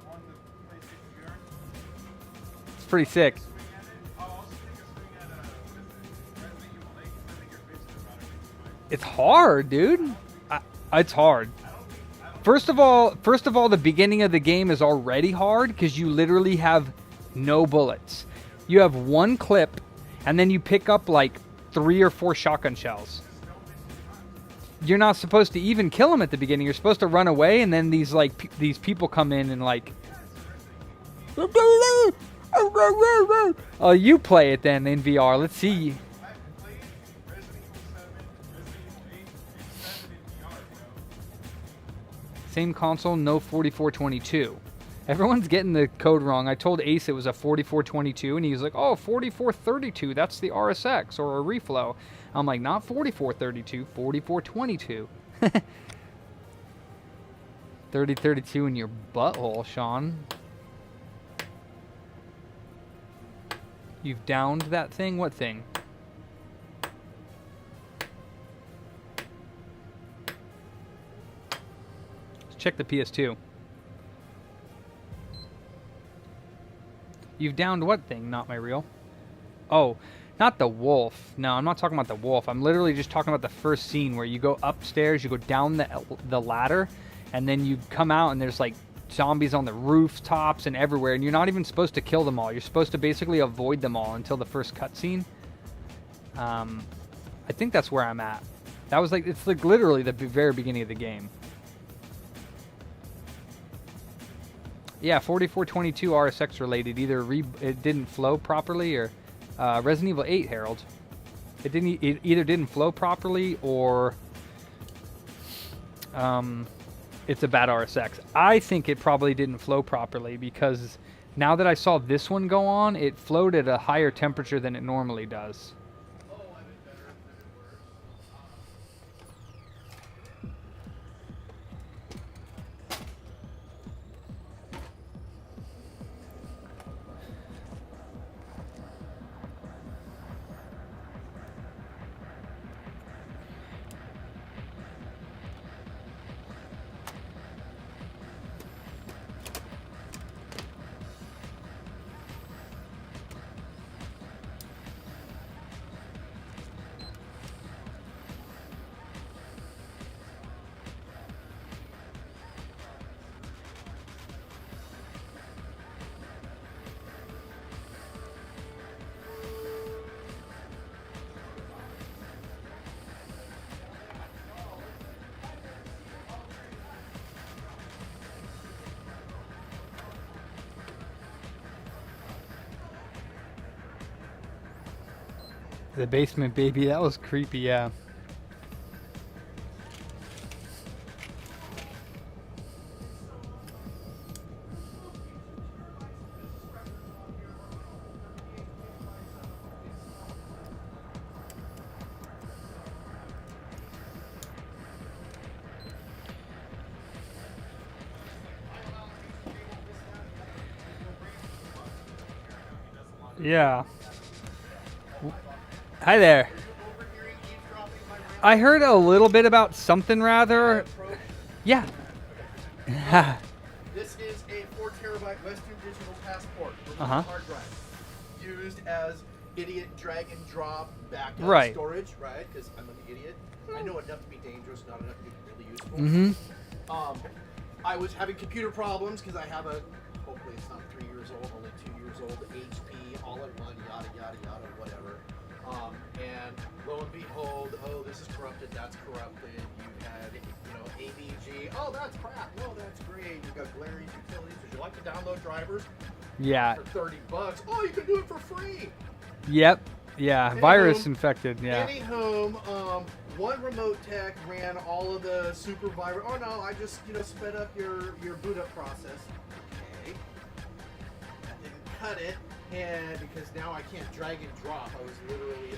on the PlayStation VR? It's pretty sick. Swing at it? I'll also take a swing at Resident Evil 8 'cause I think your face is about it. It's hard, dude. It's hard. First of all, the beginning of the game is already hard because you literally have no bullets. You have one clip, and then you pick up like 3 or 4 shotgun shells. You're not supposed to even kill them at the beginning. You're supposed to run away, and then these these people come in and like. Oh, you play it then in VR. Let's see. Same console, no 4422. Everyone's getting the code wrong. I told Ace it was a 4422, and he was like, oh, 4432, that's the RSX or a reflow. I'm like, not 4432, 4422. 3032 in your butthole, Sean. You've downed that thing? What thing? Check the PS2. You've downed what thing? Not my real. Oh, not the wolf. No, I'm not talking about the wolf. I'm literally just talking about the first scene where you go upstairs, you go down the ladder, and then you come out and there's like zombies on the rooftops and everywhere, and you're not even supposed to kill them all. You're supposed to basically avoid them all until the first cutscene. I think that's where I'm at. That was like, it's like literally the very beginning of the game. Yeah, 4422 RSX related. Either it didn't flow properly, or Resident Evil 8, Harold. It either didn't flow properly, or it's a bad RSX. I think it probably didn't flow properly because now that I saw this one go on, it flowed at a higher temperature than it normally does. The basement baby, that was creepy, yeah. Yeah. Hi there. I heard a little bit about something rather. Yeah. This is a 4 terabyte Western Digital Passport with Uh-huh. a hard drive used as idiot drag and drop backup Right. storage, right? Because I'm an idiot. I know enough to be dangerous, not enough to be really useful. Mm-hmm. I was having computer problems because I have a, hopefully it's not 3 years old, only 2 years old, HP, all-in-one, yada, yada, yada, whatever. And lo and behold, oh, this is corrupted, that's corrupted. You had, AVG, oh, that's crap, no, that's great. You've got glaring utilities. Would you like to download drivers Yeah. for $30? Oh, you can do it for free. Yep. Yeah. Any Virus home- infected. Yeah. Any home, one remote tech ran all of the super virus. Oh no, I just sped up your boot up process. Okay, that didn't cut it, and because now I can't drag and drop. I was literally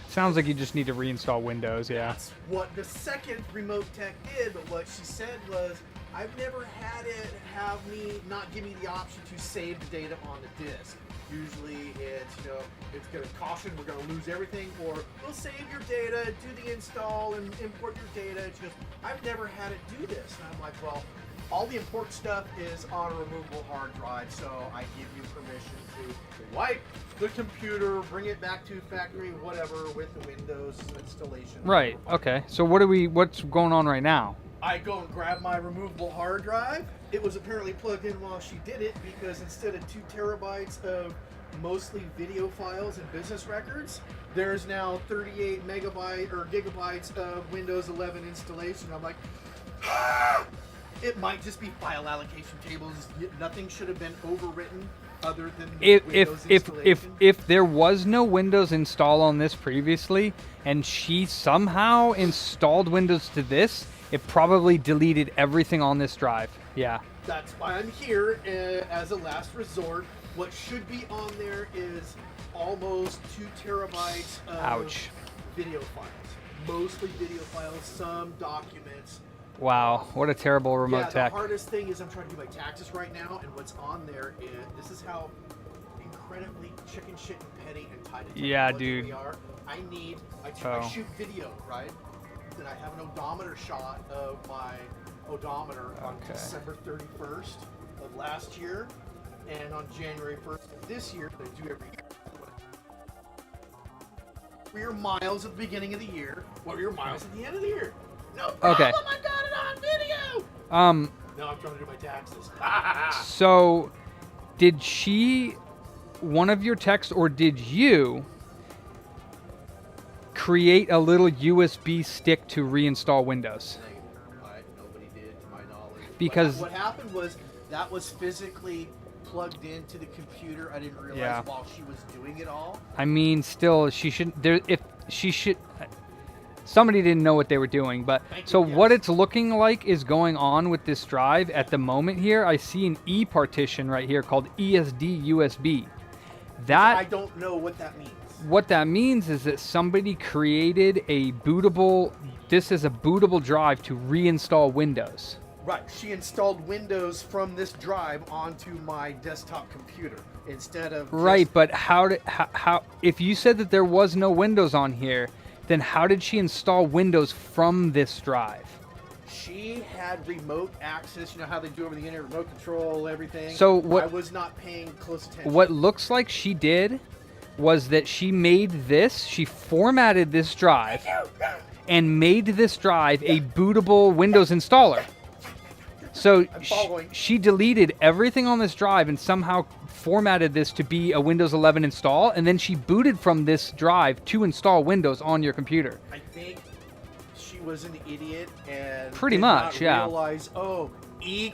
Sounds like you just need to reinstall Windows. Yeah. That's what the second remote tech did, but what she said was, I've never had it have me not give me the option to save the data on the disk. Usually it's, it's going to caution, we're going to lose everything, or we'll save your data, do the install, and import your data. It's just, I've never had it do this. And I'm like, well, all the important stuff is on a removable hard drive, so I give you permission to wipe the computer, bring it back to factory, whatever, with the Windows installation. Right. Okay. So what's going on right now? I go and grab my removable hard drive. It was apparently plugged in while she did it because instead of 2 terabytes of mostly video files and business records, there's now 38 megabyte or gigabytes of Windows 11 installation. I'm like, it might just be file allocation tables. Nothing should have been overwritten other than the Windows installation. If there was no Windows install on this previously, and she somehow installed Windows to this, it probably deleted everything on this drive. Yeah. That's why I'm here as a last resort. What should be on there is almost 2 terabytes of Ouch. video files. Mostly video files, some documents. Wow. What a terrible remote Yeah, tech. the hardest thing is I'm trying to do my taxes right now, and what's on there is, this is how incredibly chicken shit and petty and tight Yeah, we dude. are. I Oh. shoot video, right? Then I have an odometer shot of my odometer on Okay. December 31st of last year, and on January 1st of this year, that I do every year. What were your miles at the beginning of the year? What were your miles at the end of the year? No problem, Okay. I got it on video! Now I'm trying to do my taxes. So, did she, one of your texts, or did you create a little USB stick to reinstall Windows? Nobody did, to my knowledge. Because what happened was that was physically plugged into the computer. I didn't realize Yeah. while she was doing it all. I mean, still, she shouldn't. There, if she should, somebody didn't know what they were doing. But so what it's looking like is going on with this drive at the moment here. I see an E partition right here called ESD USB. That I don't know what that means. What that means is that somebody created a bootable. This is a bootable drive to reinstall Windows. Right. She installed Windows from this drive onto my desktop computer instead of Right, but how if you said that there was no Windows on here, then how did she install Windows from this drive? She had remote access. You know how they do over the internet, remote control, everything. So what? I was not paying close attention. What looks like she did was that she made this. She formatted this drive and made this drive a bootable Windows installer. So she deleted everything on this drive and somehow formatted this to be a Windows 11 install, and then she booted from this drive to install Windows on your computer. I think she was an idiot and Pretty did much, not yeah. realize, E:\\/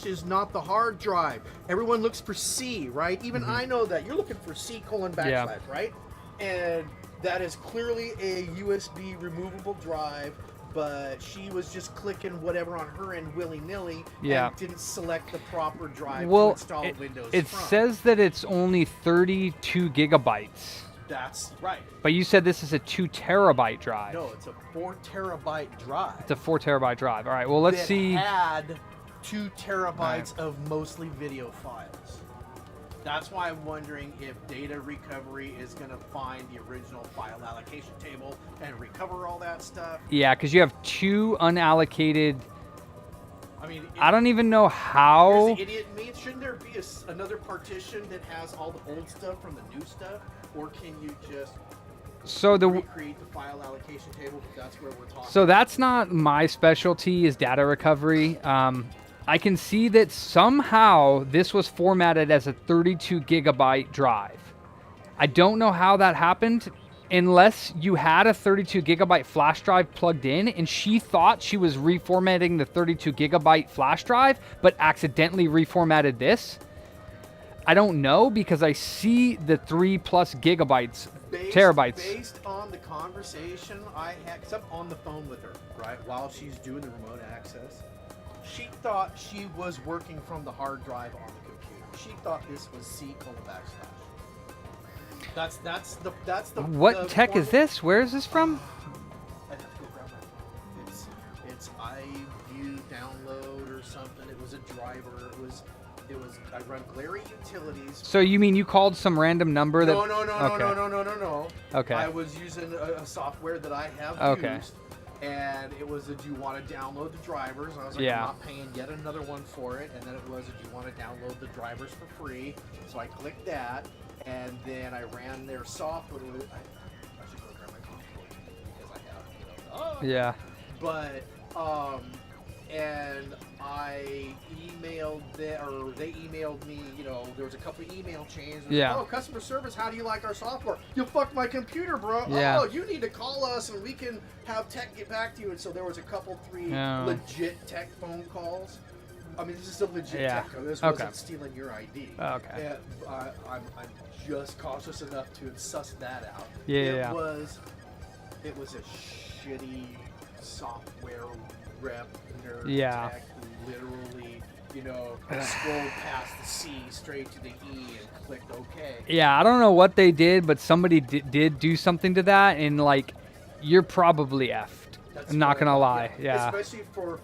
is not the hard drive. Everyone looks for C, right? Even I know that. You're looking for C:\\/ Yeah. right? And that is clearly a USB removable drive, but she was just clicking whatever on her end willy-nilly Yeah. and didn't select the proper drive to Well, install Windows it from. says that it's only 32 gigabytes. That's right. But you said this is a 2 terabyte drive. No, it's a 4 terabyte drive. It's a 4 terabyte drive. All right, well, let's that see. Had 2 terabytes of mostly video files. That's why I'm wondering if data recovery is going to find the original file allocation table and recover all that stuff. Yeah, because you have 2 unallocated. I mean, I don't even know how. Here's the idiot in me. Shouldn't there be another partition that has all the old stuff from the new stuff? Or can you just recreate the file allocation table? That's where we're talking. So that's not my specialty, is data recovery. I can see that somehow this was formatted as a 32 gigabyte drive. I don't know how that happened, unless you had a 32 gigabyte flash drive plugged in and she thought she was reformatting the 32 gigabyte flash drive, but accidentally reformatted this. I don't know, because I see the 3+ gigabytes, terabytes. Based on the conversation I had, because I'm on the phone with her, right, while she's doing the remote access. She thought she was working from the hard drive on the computer. She thought this was C:\\. That's the. What tech is this? Where is this from? I'd have to go grab my phone. It's iView download or something. It was a driver. It was. I run Glary Utilities. So you mean you called some random number that? No. Okay. I was using a software that I have used. And it was, do you want to download the drivers? And I was like, I'm not paying yet another one for it. And then it was, do you want to download the drivers for free? So I clicked that, and then I ran their software. I should go grab my phone because I have, Yeah. But, and I emailed them, or they emailed me, there was a couple of email chains. Yeah. Oh, customer service, how do you like our software? You fucked my computer, bro. Yeah. Oh, you need to call us and we can have tech get back to you. And so there was a couple, 3 legit tech phone calls. I mean, this is a legit tech. This wasn't stealing your ID. Okay. And I'm just cautious enough to suss that out. Yeah. It was a shitty software rep nerd tech who literally, scrolled past the C straight to the E and clicked OK. Yeah, I don't know what they did, but somebody did do something to that, and you're probably effed. I'm not gonna lie. Yeah. Especially for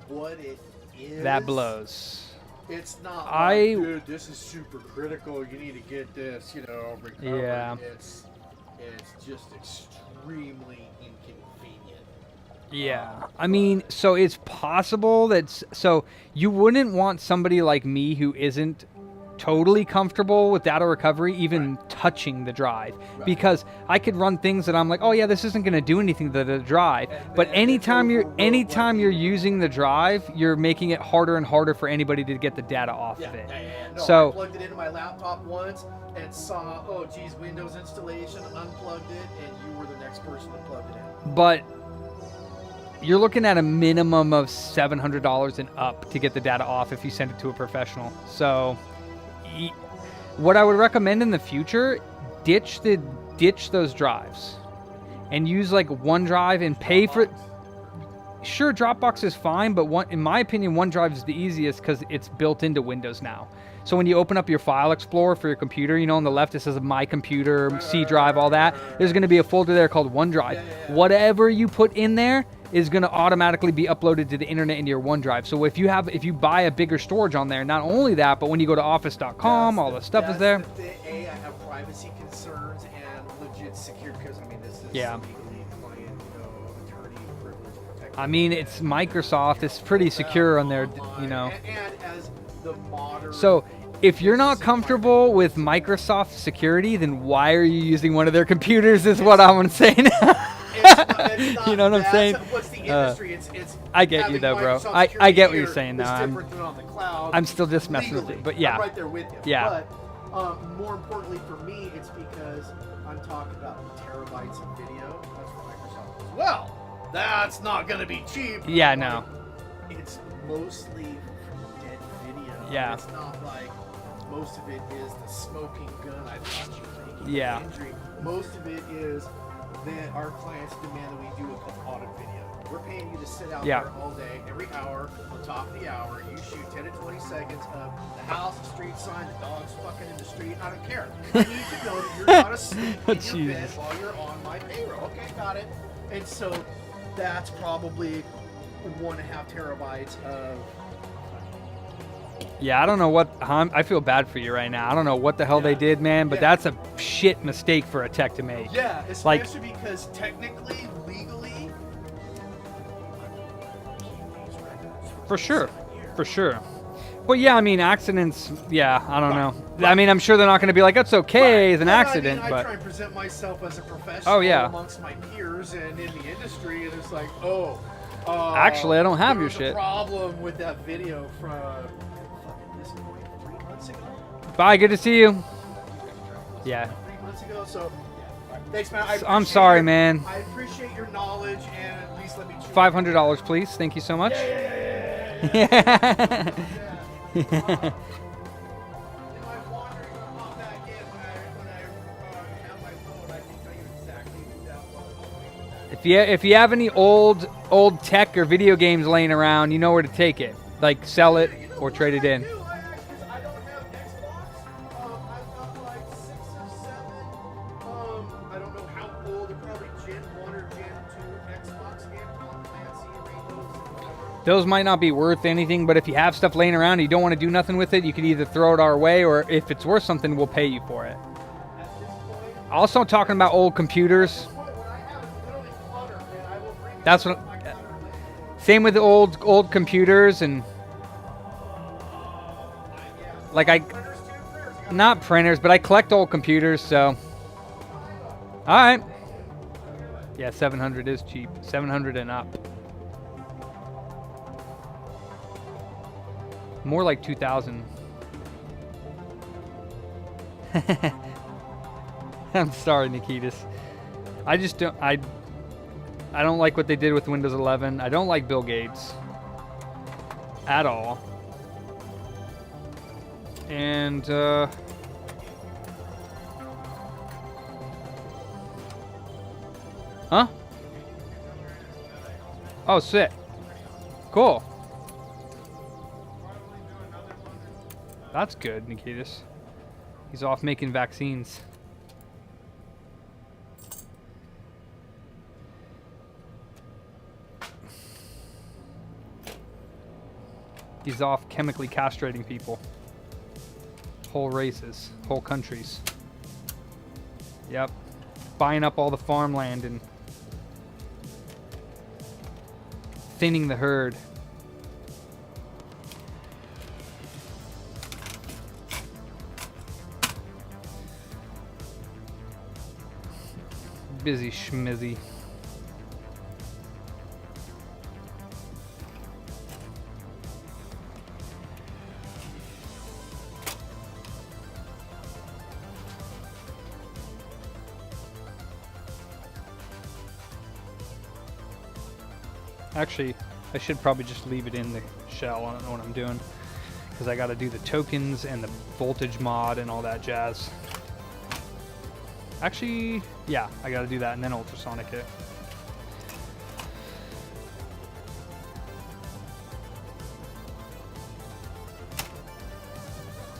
what it is. That blows. It's not dude, this is super critical. You need to get this, recovered. Yeah. It's just extremely inconvenient. Yeah. I mean, so it's possible so you wouldn't want somebody like me who isn't totally comfortable with data recovery even touching the drive, because I could run things that I'm like, oh yeah, this isn't going to do anything to the drive. But anytime you're using the drive, you're making it harder and harder for anybody to get the data off of it. No, So I plugged it into my laptop once and saw, oh geez, Windows installation, unplugged it, and you were the next person that plugged it in. But you're looking at a minimum of $700 and up to get the data off if you send it to a professional. So what I would recommend in the future, ditch those drives and use OneDrive and pay for it. Sure, Dropbox is fine, but in my opinion, OneDrive is the easiest because it's built into Windows now. So when you open up your file explorer for your computer, on the left it says My Computer, C Drive, all that. There's going to be a folder there called OneDrive. Whatever you put in there is going to automatically be uploaded to the internet into your OneDrive. So if you buy a bigger storage on there, not only that, but when you go to office.com, all the stuff is there. I have privacy concerns and legit security, because this is legally client, attorney privilege protected. I mean, it's Microsoft. It's pretty secure on there, And as the modern. So if you're not comfortable with Microsoft security, then why are you using one of their computers is what I'm saying. You know what I'm saying? What's the industry? It's I get you though, bro. I get what you're saying though. I'm still just messing with you, but yeah. I'm right there with you. Yeah. But more importantly for me, it's because I'm talking about terabytes of video. That's what Microsoft does. Well, that's not going to be cheap. Yeah, no. It's mostly dead video. Yeah. It's not like Most of it is the smoking gun I thought you were making. Yeah. Injury. Most of it is that our clients demand that we do a audit video. We're paying you to sit out Yeah. there all day, every hour, on top of the hour. You shoot 10 to 20 seconds of the house, the street sign, the dogs fucking in the street. I don't care. I need to know that you're not asleep in your bed Jesus. while you're on my payroll. Okay, got it. And so that's probably 1.5 terabytes of. Yeah, I don't know what. I feel bad for you right now. I don't know what the hell they did, man, but that's a shit mistake for a tech to make. Yeah, Like, especially because technically, legally. for sure. But yeah, I mean, accidents, yeah, I don't know. I mean, I'm sure they're not going to be like, it's okay, it's an accident, I but. try and present myself as a professional Oh, yeah. amongst my peers and in the industry, and it's like, oh. Actually, I don't have there your was shit. A problem with that video from fucking this point 3 months ago. Bye, good to see you. Yeah. 3 months ago, so thanks, man. I'm sorry, man. I appreciate your knowledge, and at least let me. $500, please. Thank you so much. If you have any old tech or video games laying around, you know where to take it. Like sell it or trade it in. I don't have Xbox. I've got like 6 or 7. I don't know how old. They're probably Gen 1 or Gen 2 Xbox games. Those might not be worth anything, but if you have stuff laying around and you don't want to do nothing with it, you can either throw it our way, or if it's worth something, we'll pay you for it. Also talking about old computers. That's what. Same with the old computers, and like not printers, but I collect old computers. So, all right. Yeah, 700 is cheap. 700 and up. More like 2,000. I'm sorry, Nikitas. I just don't. I don't like what they did with Windows 11. I don't like Bill Gates at all. And huh? Oh, sick. Cool. That's good, Nikitas. He's off making vaccines. He's off chemically castrating people. Whole races, whole countries. Yep. Buying up all the farmland and thinning the herd. Busy schmizzy. Actually, I should probably just leave it in the shell. I don't know what I'm doing, because I got to do the tokens and the voltage mod and all that jazz. Actually, yeah, I got to do that and then ultrasonic it.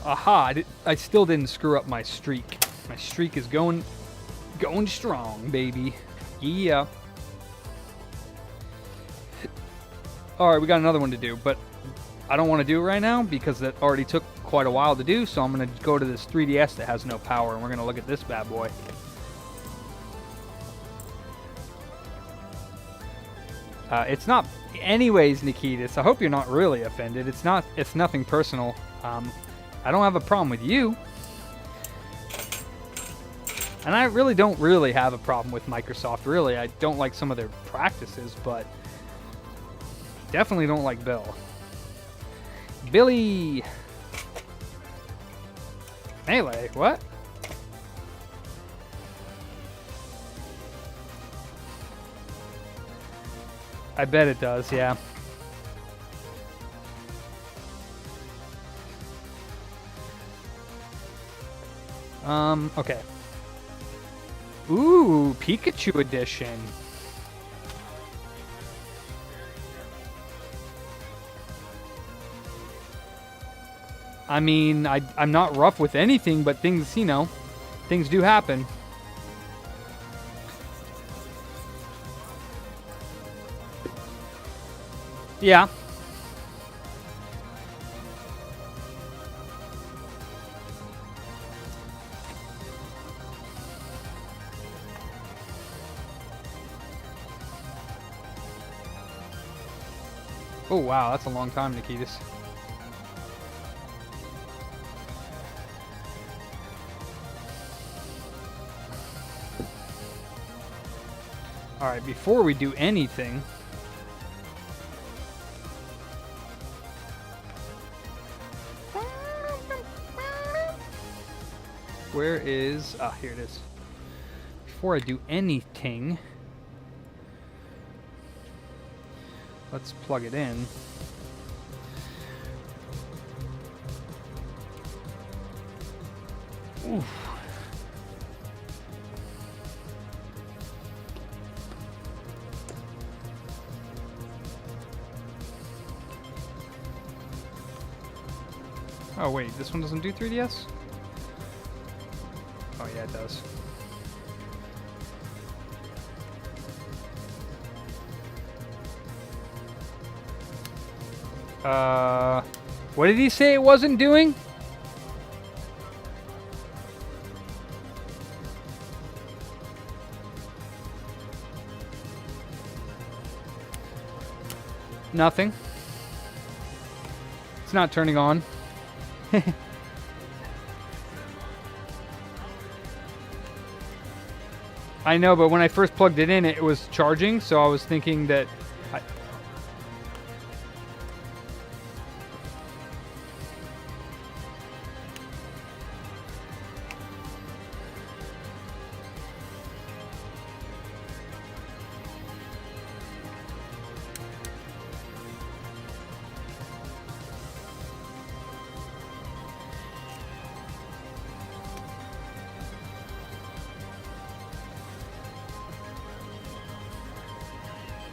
Aha! I still didn't screw up my streak. My streak is going strong, baby. Yeah. Alright, we got another one to do, but I don't want to do it right now because that already took quite a while to do, so I'm going to go to this 3DS that has no power, and we're going to look at this bad boy. It's not... Anyways, Nikitas, I hope you're not really offended. It's nothing personal. I don't have a problem with you. And I really don't have a problem with Microsoft, really. I don't like some of their practices, but... Definitely don't like Bill. Billy! Melee, what? I bet it does, yeah. Okay. Ooh, Pikachu edition. I mean, I'm not rough with anything, but things, you know, things do happen. Yeah. Oh, wow, that's a long time, Nikitas. Alright, before we do anything... Where is... Ah, here it is. Before I do anything... Let's plug it in. Oof. Oh wait, this one doesn't do 3DS? Oh yeah, it does. What did he say it wasn't doing? Nothing. It's not turning on. I know, but when I first plugged it in, it was charging, so I was thinking that...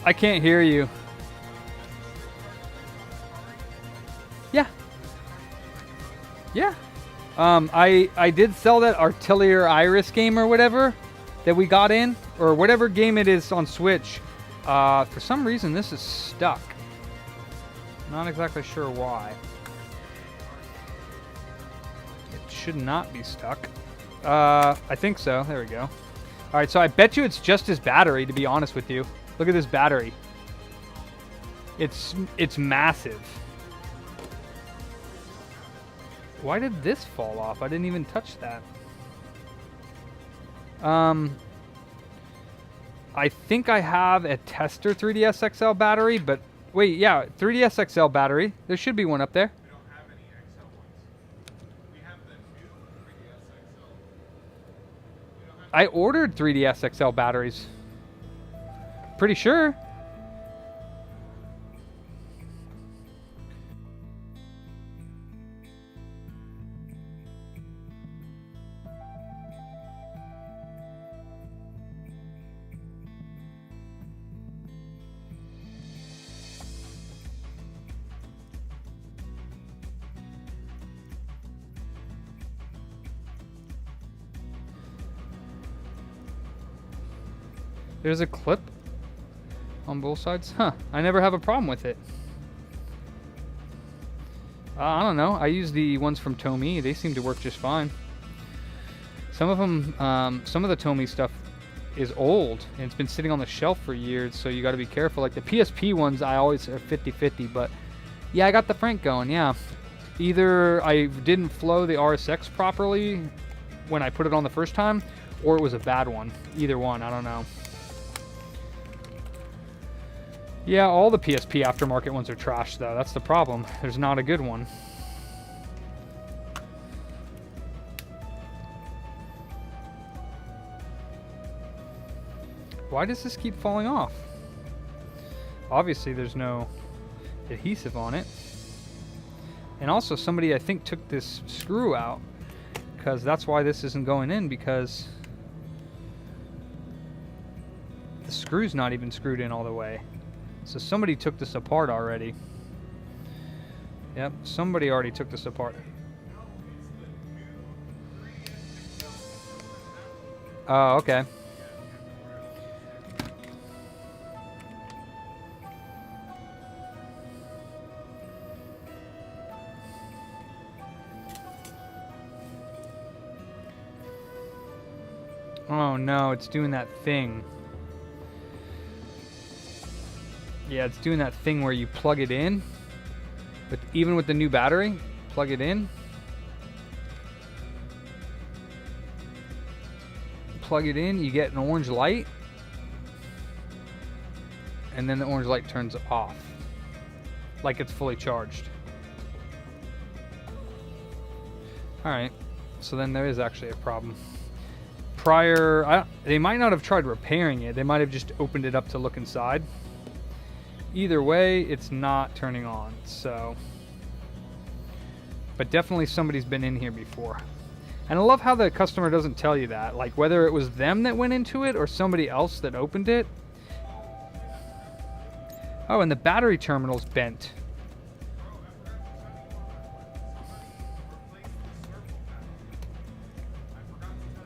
I can't hear you. Yeah. Yeah. I did sell that Artillery Iris game or whatever that we got in, or whatever game it is on Switch. For some reason, this is stuck. Not exactly sure why. It should not be stuck. I think so. There we go. All right, so I bet you it's just his battery, to be honest with you. Look at this battery. It's massive. Why did this fall off? I didn't even touch that. I think I have a tester 3DS XL battery, but wait, yeah, 3DS XL battery. There should be one up there. We don't have any XL ones. We have the new 3DS XL. We don't have I ordered 3DS XL batteries. Pretty sure. There's a clip on both sides? Huh. I never have a problem with it. I don't know. I use the ones from Tomy. They seem to work just fine. Some of them, some of the Tomy stuff is old, and it's been sitting on the shelf for years, so you got to be careful. Like the PSP ones, I always are 50-50, but yeah, I got the Frank going, yeah. Either I didn't flow the RSX properly when I put it on the first time, or it was a bad one. Either one, I don't know. Yeah, all the PSP aftermarket ones are trash, though. That's the problem. There's not a good one. Why does this keep falling off? Obviously, there's no adhesive on it. And also, somebody, I think, took this screw out, because that's why this isn't going in, because the screw's not even screwed in all the way. So somebody took this apart already. Yep, somebody already took this apart. Oh, okay. Oh no, it's doing that thing. Yeah, it's doing that thing where you plug it in. But even with the new battery, plug it in. Plug it in, you get an orange light. And then the orange light turns off. Like it's fully charged. Alright, so then there is actually a problem. They might not have tried repairing it. They might have just opened it up to look inside. Either way, it's not turning on, so. But definitely somebody's been in here before. And I love how the customer doesn't tell you that. Like whether it was them that went into it or somebody else that opened it. Oh, and the battery terminal's bent.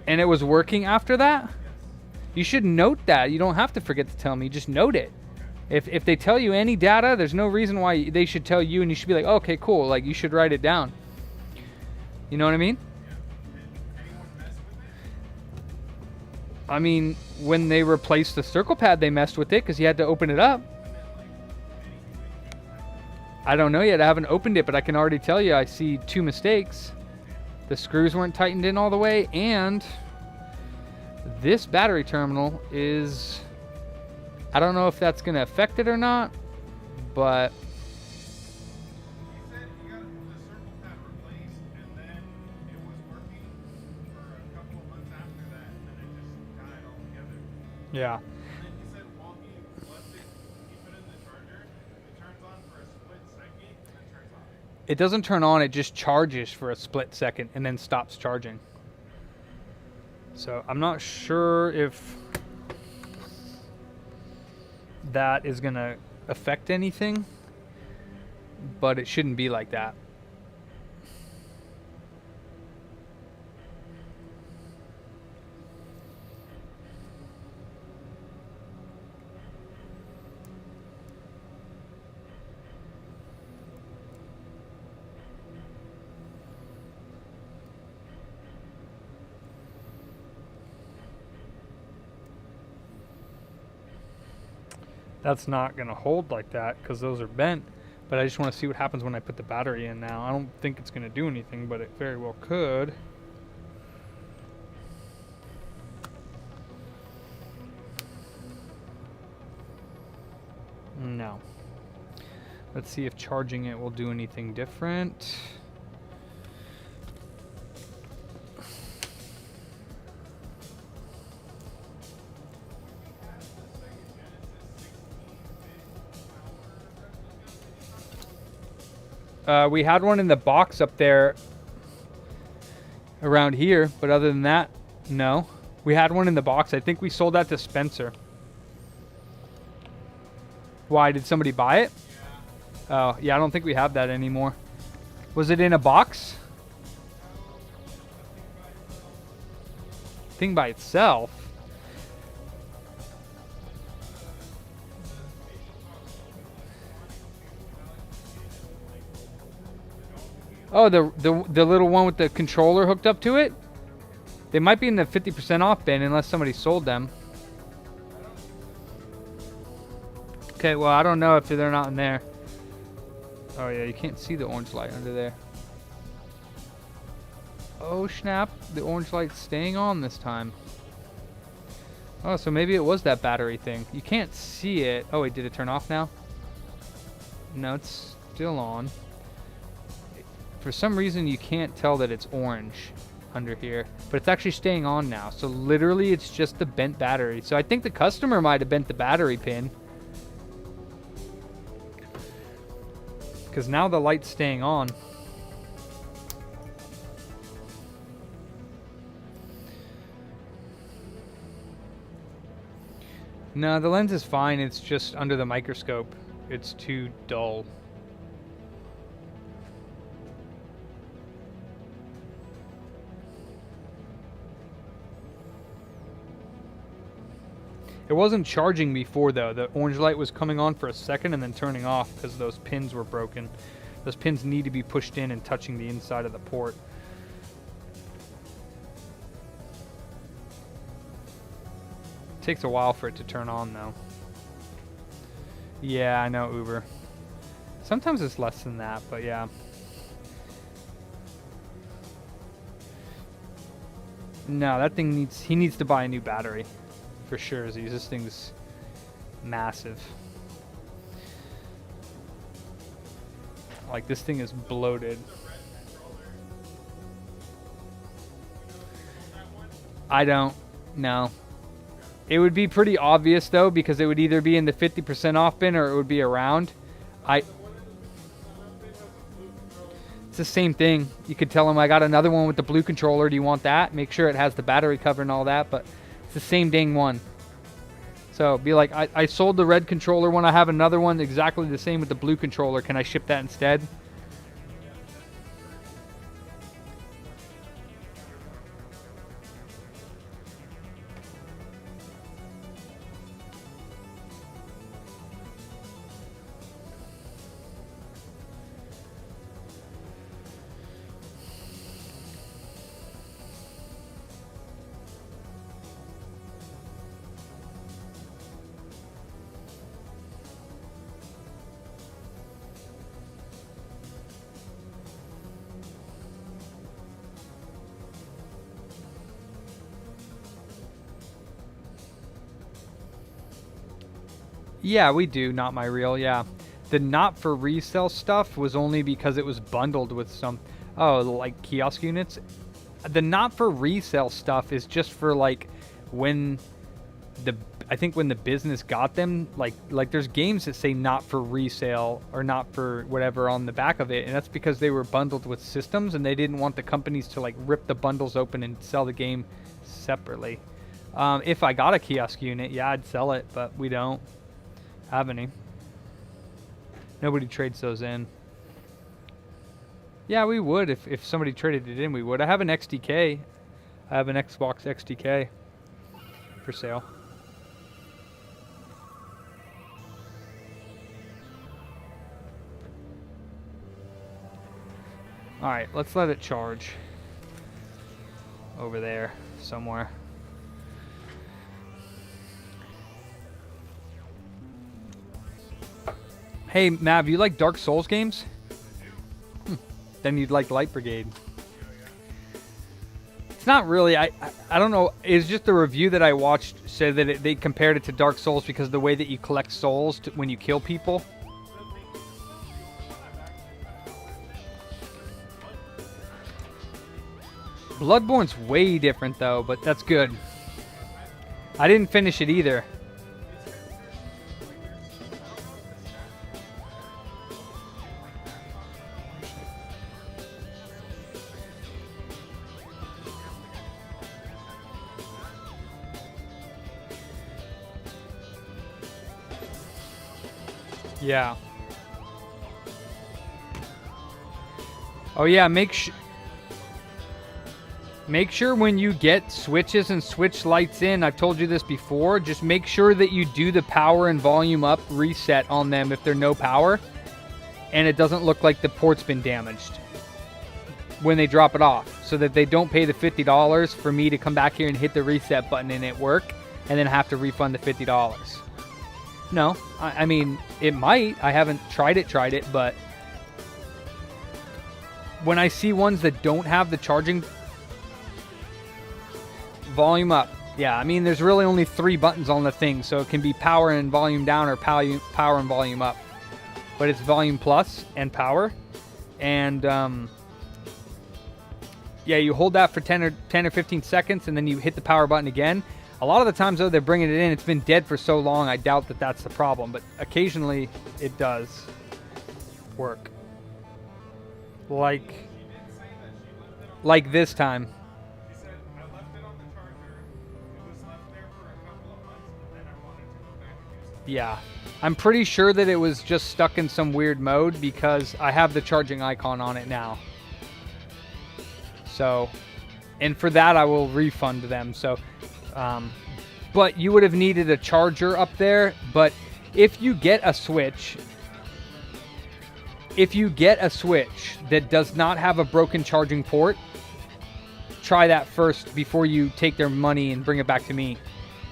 And it was working after that? You should note that. You don't have to forget to tell me. Just note it. If they tell you any data, there's no reason why they should tell you, and you should be like, okay, cool. Like, you should write it down. You know what I mean? I mean, when they replaced the circle pad, they messed with it because you had to open it up. I don't know yet. I haven't opened it, but I can already tell you I see 2 mistakes. The screws weren't tightened in all the way, and this battery terminal is... I don't know if that's going to affect it or not, but... He said he got the circle pad replaced, and then it was working for a couple of months after that, and then it just died altogether. Yeah. And then he said while he left it, he put in the charger, it turns on for a split second, and then turns off. It doesn't turn on, it just charges for a split second and then stops charging. So I'm not sure if that is going to affect anything, but it shouldn't be like that. That's not going to hold like that because those are bent, but I just want to see what happens when I put the battery in now. I don't think it's going to do anything, but it very well could. No. Let's see if charging it will do anything different. We had one in the box up there around here, but other than that, no. We had one in the box. I think we sold that to Spencer. Why? Did somebody buy it? Oh, yeah, I don't think we have that anymore. Was it in a box? Thing by itself? Oh, the little one with the controller hooked up to it? They might be in the 50% off bin unless somebody sold them. Okay, well, I don't know if they're not in there. Oh, yeah, you can't see the orange light under there. Oh, snap. The orange light's staying on this time. Oh, so maybe it was that battery thing. You can't see it. Oh, wait, did it turn off now? No, it's still on. For some reason, you can't tell that it's orange under here, but it's actually staying on now. So literally, it's just the bent battery. So I think the customer might have bent the battery pin, because now the light's staying on. No, the lens is fine. It's just under the microscope. It's too dull. It wasn't charging before though. The orange light was coming on for a second and then turning off because those pins were broken. Those pins need to be pushed in and touching the inside of the port. Takes a while for it to turn on though. Yeah, I know, Uber. Sometimes it's less than that, but yeah. No, that thing needs, he needs to buy a new battery. For sure, this thing's massive. Like, this thing is bloated. I don't know. It would be pretty obvious though, because it would either be in the 50% off bin or it would be around. It's the same thing. You could tell them I got another one with the blue controller. Do you want that? Make sure it has the battery cover and all that, but it's the same dang one. So be like, I sold the red controller one. I have another one exactly the same with the blue controller. Can I ship that instead? Yeah, we do. Not my real. Yeah. The not for resale stuff was only because it was bundled with some, like kiosk units. The not for resale stuff is just for like when I think when the business got them, like there's games that say not for resale or not for whatever on the back of it. And that's because they were bundled with systems and they didn't want the companies to like rip the bundles open and sell the game separately. If I got a kiosk unit, yeah, I'd sell it, but we don't have any. Nobody trades those in. Yeah, we would. If somebody traded it in, we would. I have an XDK. I have an Xbox XDK for sale. Alright, let's let it charge. Over there, somewhere. Hey, Mav, you like Dark Souls games? Then you'd like Light Brigade. It's not really, I don't know, it's just the review that I watched said that they compared it to Dark Souls because of the way that you collect souls when you kill people. Bloodborne's way different though, but that's good. I didn't finish it either. Yeah. Oh yeah, make sure when you get switches and switch lights in, I've told you this before, just make sure that you do the power and volume up reset on them if they're no power and it doesn't look like the port's been damaged when they drop it off, so that they don't pay the $50 for me to come back here and hit the reset button and it work and then have to refund the $50. No, I mean, it might. I haven't tried it, but when I see ones that don't have the charging volume up, yeah, I mean, there's really only 3 buttons on the thing, so it can be power and volume down or power and volume up. But it's volume plus and power. And, yeah, you hold that for 10 or 15 seconds, and then you hit the power button again. A lot of the times, though, they're bringing it in. It's been dead for so long, I doubt that that's the problem. But occasionally, it does work. Like this time. She said, I left it on the charger. It was left there for a couple of months, and then I wanted to go Yeah. I'm pretty sure that it was just stuck in some weird mode because I have the charging icon on it now. So, and for that I will refund them. So, but you would have needed a charger up there. But if you get a Switch, that does not have a broken charging port, try that first before you take their money and bring it back to me.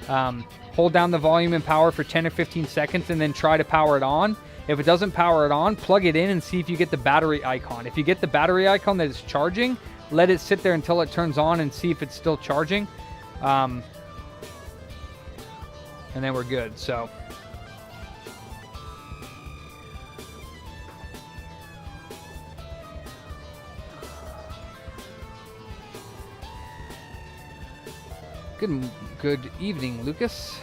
Hold down the volume and power for 10 or 15 seconds and then try to power it on. If it doesn't power it on, plug it in and see if you get the battery icon. If you get the battery icon that is charging, let it sit there until it turns on and see if it's still charging. And then we're good. So good evening, Lucas.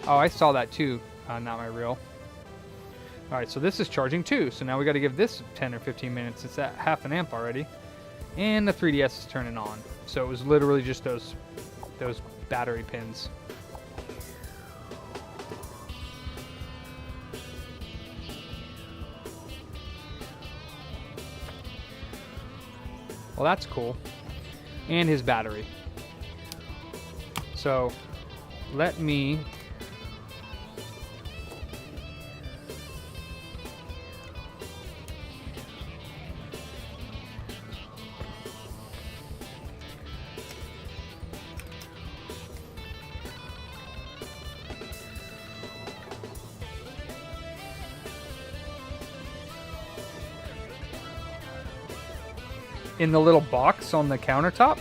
Oh, I saw that too. Not my reel. All right, so this is charging too. So now we got to give this 10 or 15 minutes. It's at half an amp already. And the 3DS is turning on. So it was literally just those battery pins. Well, that's cool. And his battery. So let me in the little box on the countertop.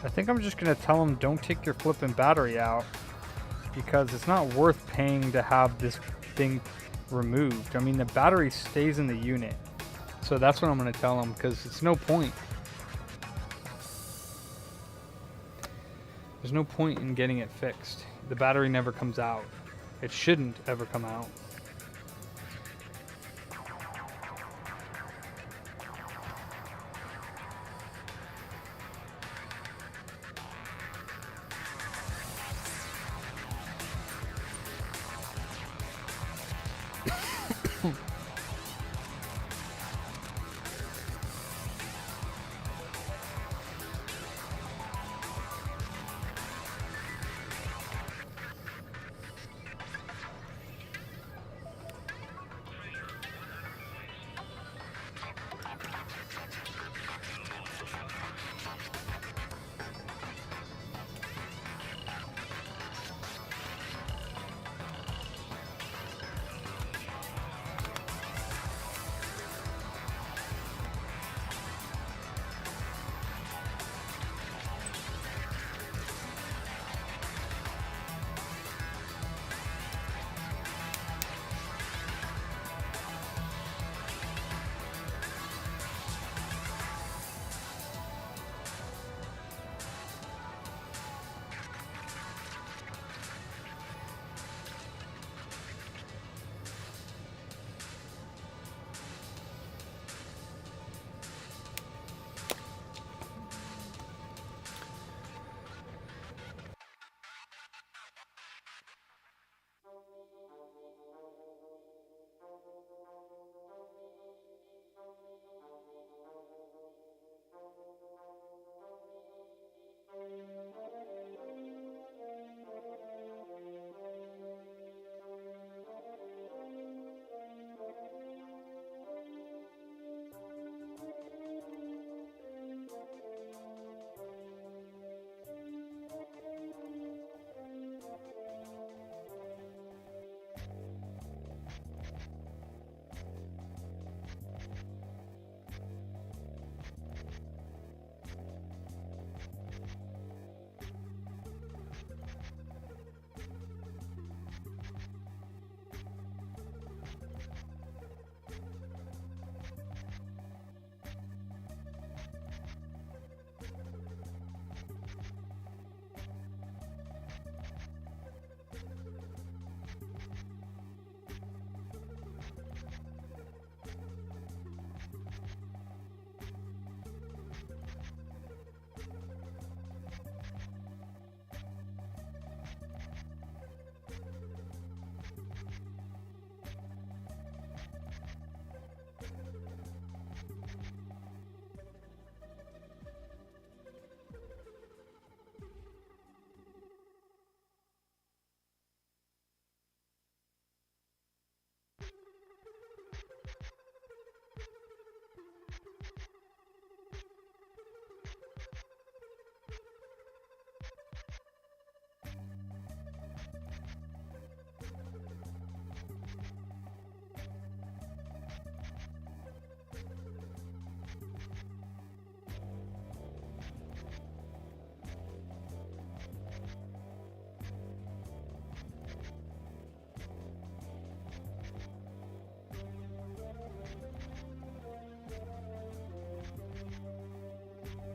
I think I'm just going to tell them don't take your flipping battery out because it's not worth paying to have this thing removed. I mean, the battery stays in the unit. So that's what I'm going to tell them because it's no point. There's no point in getting it fixed. The battery never comes out. It shouldn't ever come out.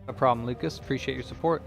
No problem, Lucas. Appreciate your support.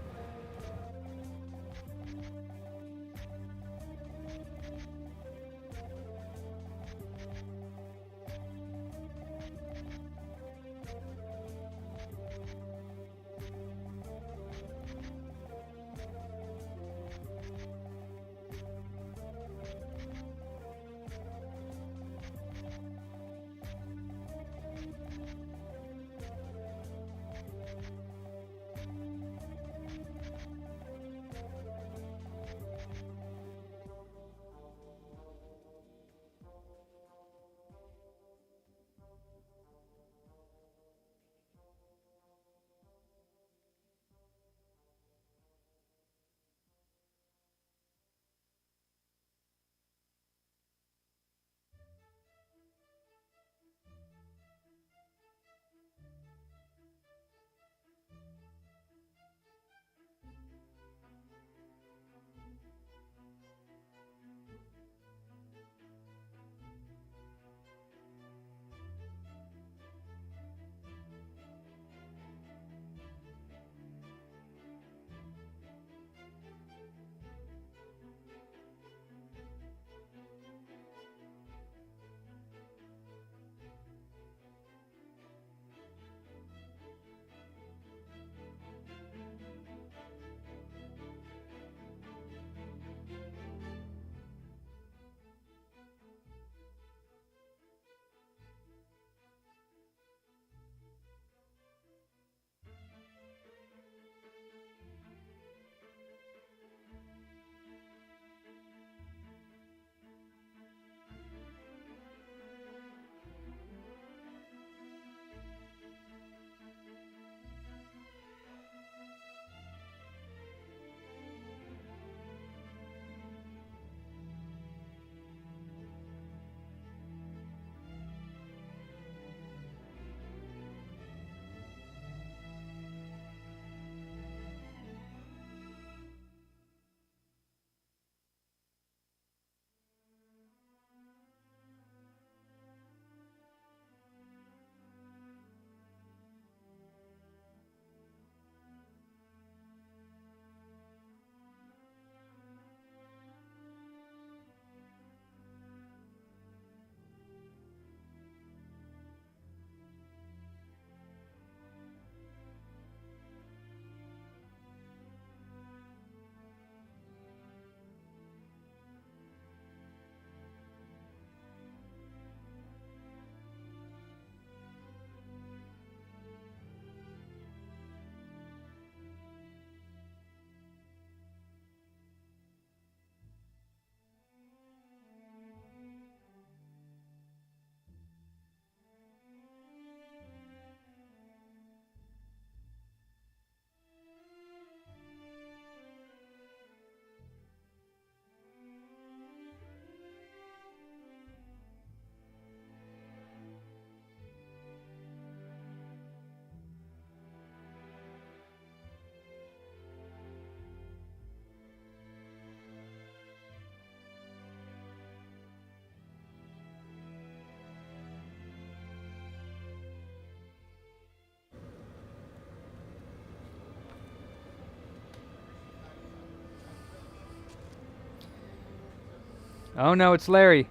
Oh no, it's Larry.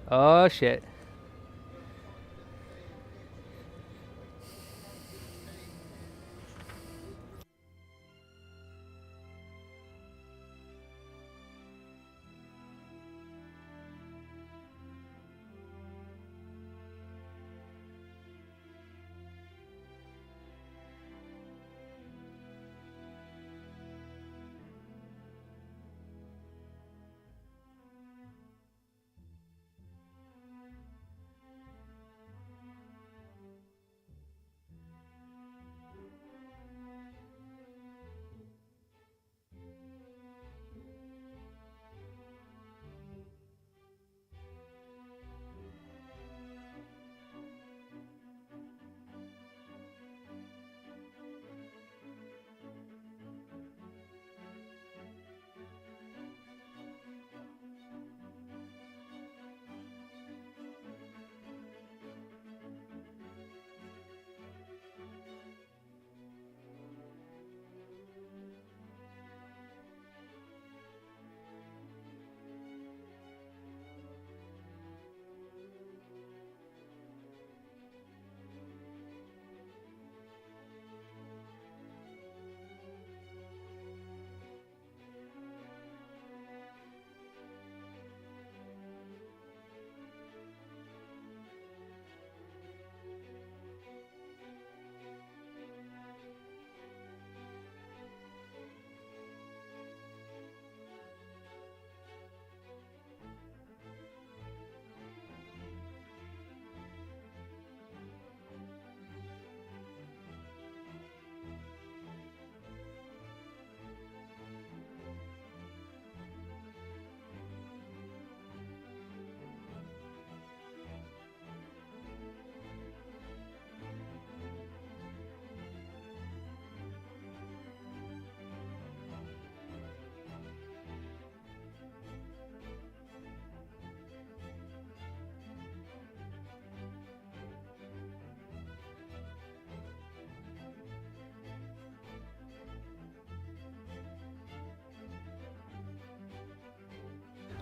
Oh shit.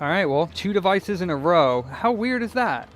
All right, well, 2 devices in a row. How weird is that?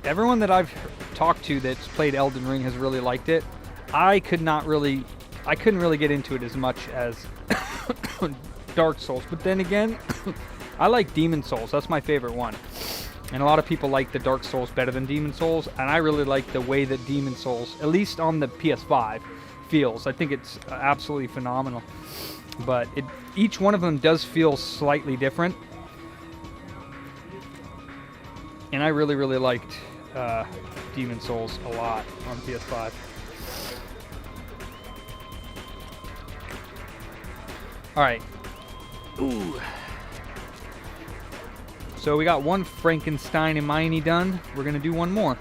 Everyone that I've talked to that's played Elden Ring has really liked it. I couldn't really get into it as much as Dark Souls. But then again, I like Demon Souls. That's my favorite one. And a lot of people like the Dark Souls better than Demon Souls, and I really like the way that Demon Souls, at least on the PS5, feels. I think it's absolutely phenomenal. But each one of them does feel slightly different. And I really, really liked Demon Souls a lot on PS5. Alright. Ooh. So we got one Frankenstein and Miney done. We're going to do one more.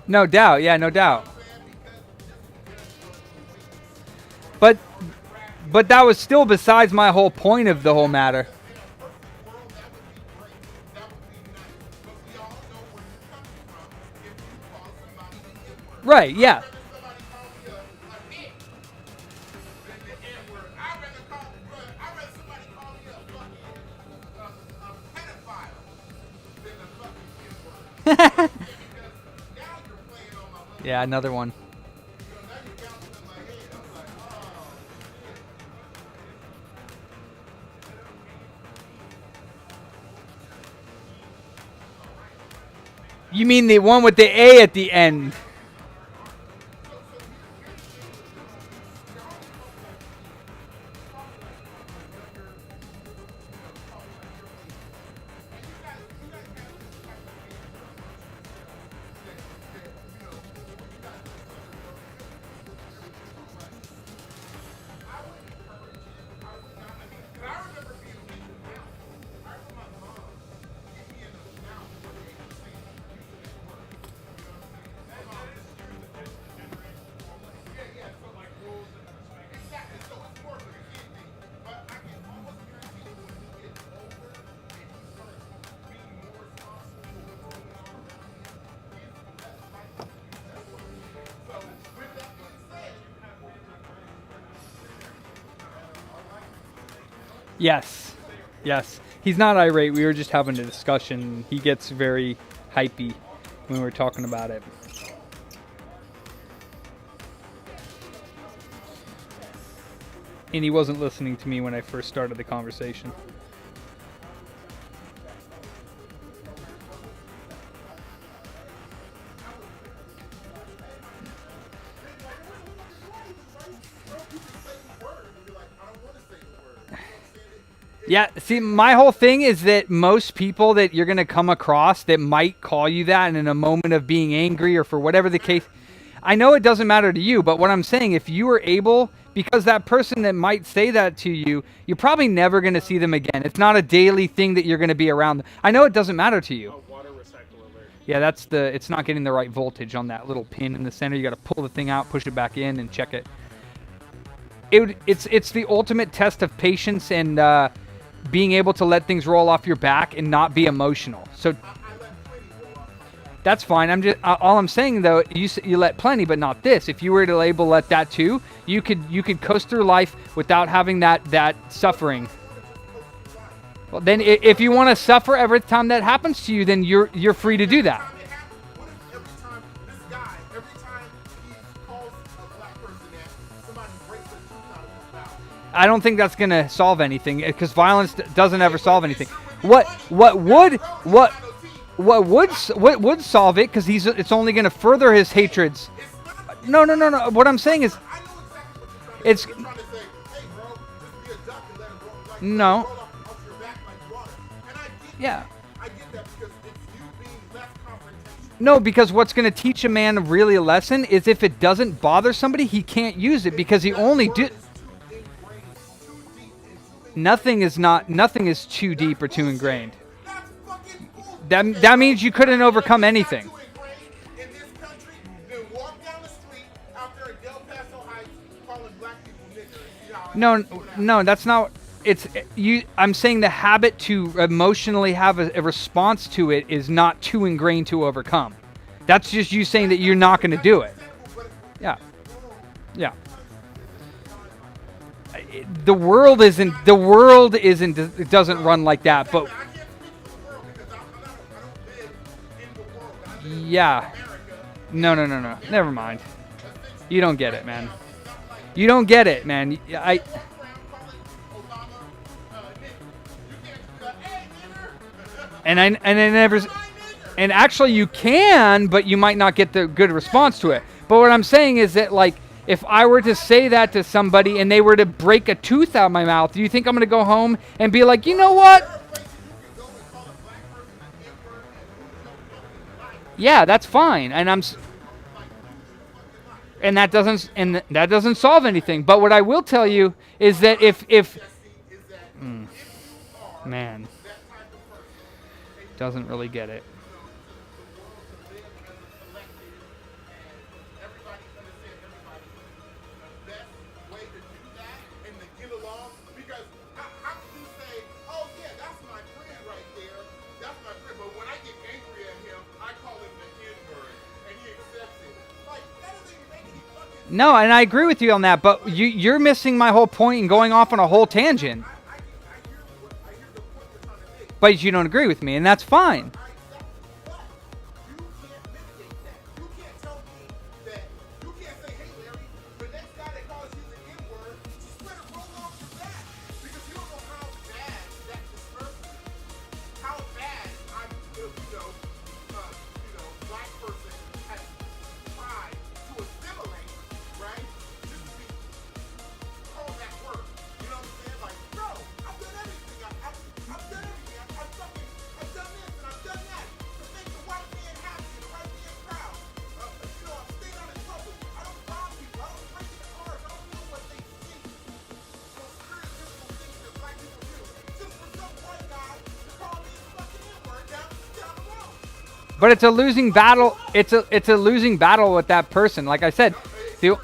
No doubt. Yeah, no doubt. But that was still besides my whole point of the whole matter. Right, yeah. Yeah, another one. You mean the one with the A at the end? Yes. Yes. He's not irate. We were just having a discussion. He gets very hypey when we're talking about it. And he wasn't listening to me when I first started the conversation. Yeah, see, my whole thing is that most people that you're going to come across that might call you that and in a moment of being angry or for whatever the case, I know it doesn't matter to you, but what I'm saying, if you were able, because that person that might say that to you, you're probably never going to see them again. It's not a daily thing that you're going to be around them. I know it doesn't matter to you. Yeah, it's not getting the right voltage on that little pin in the center. You got to pull the thing out, push it back in, and check it. It's the ultimate test of patience and being able to let things roll off your back and not be emotional. So that's fine. All I'm saying though, you let plenty, but not this. If you were to able to let that too, you could coast through life without having that suffering. Well, then if you want to suffer every time that happens to you, then you're free to do that. I don't think that's going to solve anything because violence doesn't ever solve anything. What would solve it? Because it's only going to further his hatreds. No. What I'm saying is, it's no. Yeah. No, because what's going to teach a man really a lesson is if it doesn't bother somebody, he can't use it because he only did. Nothing is too deep or too ingrained. That means you couldn't overcome anything. No, that's not. It's you. I'm saying the habit to emotionally have a response to it is not too ingrained to overcome. That's just you saying that you're not going to do it. Yeah. The world isn't. It doesn't run like that. But yeah. No. Never mind. You don't get it, man. You don't get it, man. And actually you can, but you might not get the good response to it. But what I'm saying is that, like, if I were to say that to somebody and they were to break a tooth out of my mouth, do you think I'm going to go home and be like, you know what? Yeah, that's fine. And that doesn't solve anything. But what I will tell you is that man, doesn't really get it. No, and I agree with you on that, but you're missing my whole point and going off on a whole tangent. I hear the point you're trying to make. But you don't agree with me, and that's fine. But you can't mitigate that. You can't tell me that. You can't say, hey, Larry, the next guy that calls you the N-word, just let it roll off your back. Because you don't know how bad that disturbs me. How bad I'm, black person has tried to assimilate, right? Just to be called that word. You know what I'm saying? Like, bro, I've done everything. I've done everything. I've done this and I've done that to make the white man happy and the white man proud. I've stayed out of trouble. I don't rob people. I don't break into cars. I don't do what they think. Those stereotypical things that black people do. Just for some white guy to call me a fucking N-word down the road. But it's a losing battle. It's a losing battle with that person. Like I said, the,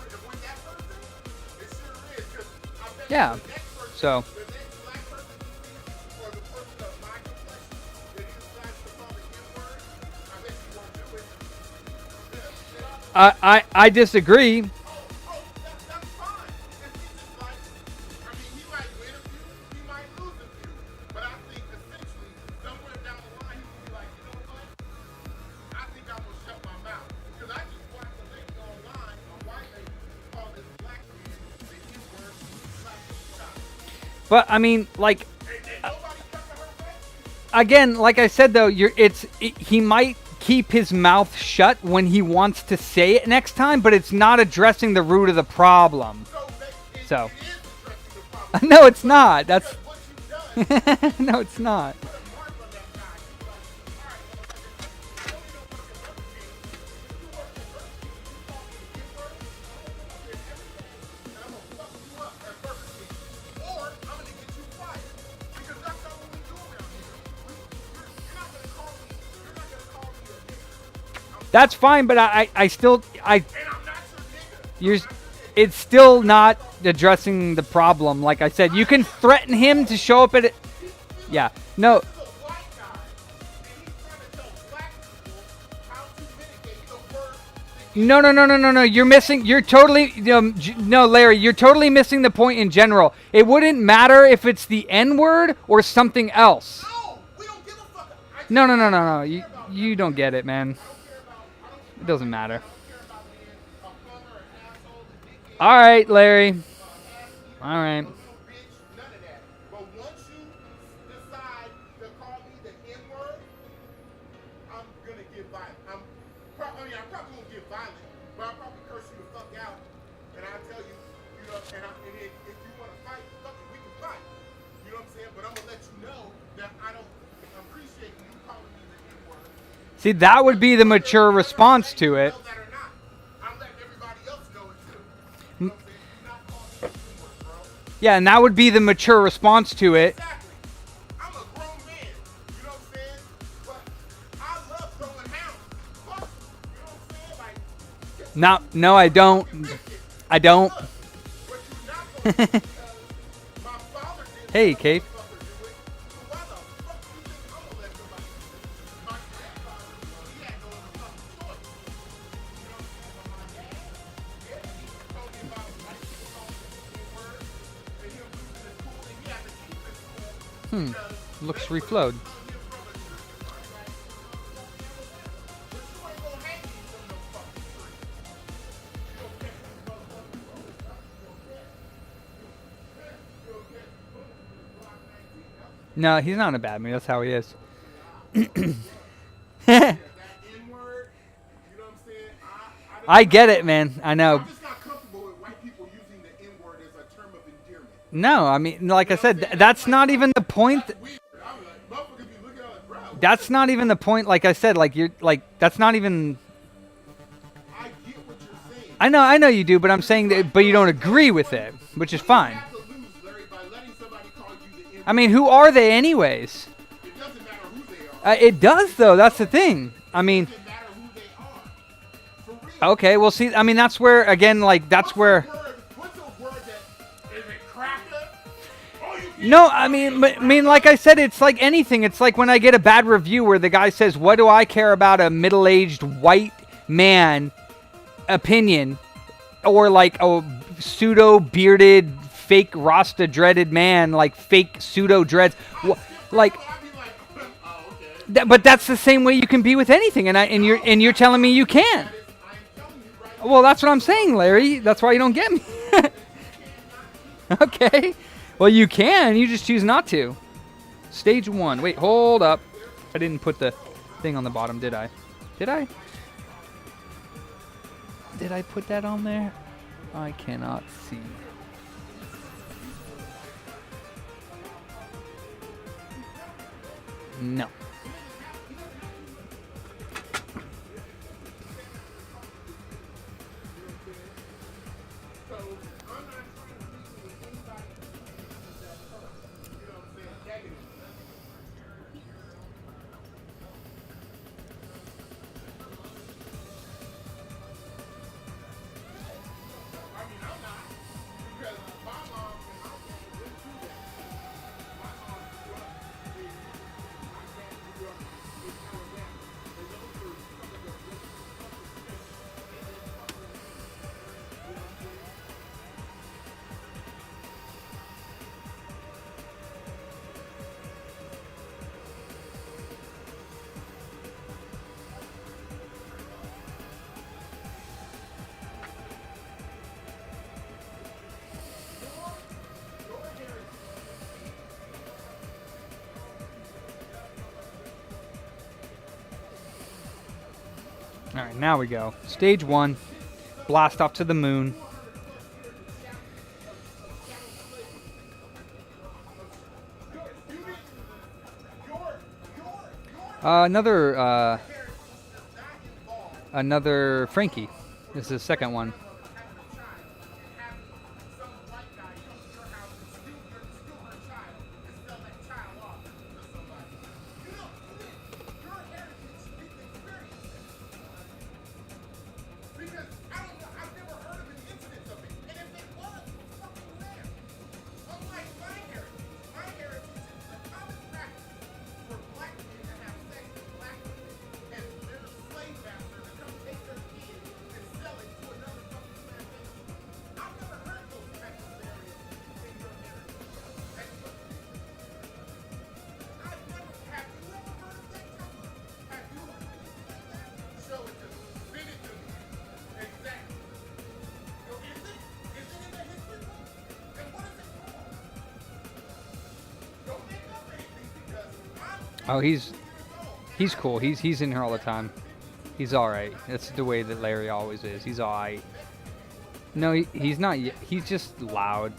yeah. So. I disagree. That's fine. If he's just like, I mean, he might win a few, he might lose a few. But I think essentially, somewhere down the line, he will be like, you know what? I think I'm going to shut my mouth. Because I just watched a lady online, a white lady, call this black man the N-word, slash shot. But I mean, like, And nobody cut to her face? again, like I said though, he might keep his mouth shut when he wants to say it next time, but it's not addressing the root of the problem. So, It is addressing the problem. no, it's not. That's What you've done no, it's not. put a mark on that guy. You're like, all right, well, you don't work at Burger King. If you work at Burger King, you call me the N-word, I'm gonna get everything, and I'm gonna fuck you up at Burger King. Or I'm gonna get you fired. Because that's not what we do around here. You're not gonna call me a nigger. That's fine, but I still And I'm not your nigga. you're it's still not addressing the problem. Like I said, you can threaten him to show up at it. Yeah. No. He's a white guy, and he's trying to tell black people how to mitigate the word. No. You're missing. You're totally. No, Larry. You're totally missing the point in general. It wouldn't matter if it's the N-word or something else. No, we don't give a fuck. No. You don't get it, man. It doesn't matter. All right, Larry. All right. None of that. But once you decide to call me the N-word, I'm gonna get violent. I probably won't get violent, but I'll probably curse you the fuck out, and I'll tell you, and if you want to fight, fuck it, we can fight. You know what I'm saying? But I'm gonna let you know that I don't appreciate you calling me the N-word. See, that would be the mature response to it. Know that or not, I'm letting everybody else know it too. You know what I'm saying? Do not call me the N-word, bro. Yeah, and that would be the mature response to it. Exactly. I'm a grown man. You know what I'm saying? But I love throwing hounds. Fuck. You know what I'm saying? Like, No, I don't. I don't. but you're not going to because my father did Hey, Kate. motherfucker do it. So why the fuck do you think I'm gonna let somebody do it? My grandfather, he had no other fucking choice. You know what I'm saying? But my dad, yeah, he told me about white people calling him the N-word and him losing his cool, and he had to keep his cool because Looks they were reflowed. calling him from a tree. Right? But you ain't gonna hang me from no fucking tree. You don't catch this motherfucker. You don't catch. You'll catch. Block 19. No, he's not in a bad mood. That's how he is. That N-word, you know what I'm saying? I get it, man. I know. I'm just not comfortable with white people using the N-word as a term of endearment. No, I mean, like I said, that's not even the point. That's weird. I'm like, motherfuckers be looking at like, bro. That's not even the point. Like I said, like you're like that's not even. I get what you're saying. I know you do, but I'm saying that, but you don't agree with it, which is fine. You have to lose, Larry, by letting somebody call you the N-word. I mean, who are they anyways? It doesn't matter who they are. It does though. That's the thing. I mean, It doesn't matter who they are. For real. okay, well, see, I mean, that's where again, like that's where. What's a word that is it cracker? Oh, you can't No, I mean, like I said, it's like anything. It's like when I get a bad review where the guy says, "What do I care about a middle-aged white man opinion or like a pseudo bearded, fake Rasta dreaded man, like fake pseudo dreads, like. But that's the same way you can be with anything, and you're telling me you can't. Well, that's what I'm saying, Larry. That's why you don't get me. Okay. Well, you can. You just choose not to. Stage 1. Wait, hold up. I didn't put the thing on the bottom, did I? Did I? Did I put that on there? I cannot see. No. All right, now we go. Stage 1, blast off to the moon. Another Frankie. This is the second one. Oh, he's cool. He's in here all the time. He's all right. That's the way that Larry always is. He's all right. No, he's not. He's just loud.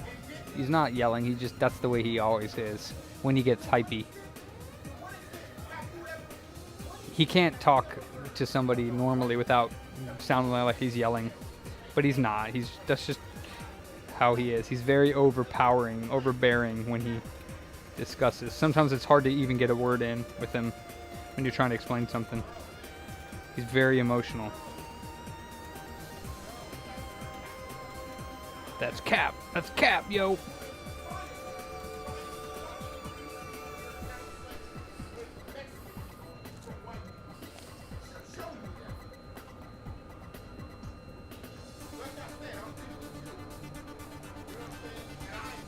He's not yelling. That's the way he always is when he gets hypey. He can't talk to somebody normally without sounding like he's yelling, but he's not. That's just how he is. He's very overpowering, overbearing when he discusses. Sometimes it's hard to even get a word in with him when you're trying to explain something. He's very emotional. That's Cap. That's Cap, yo.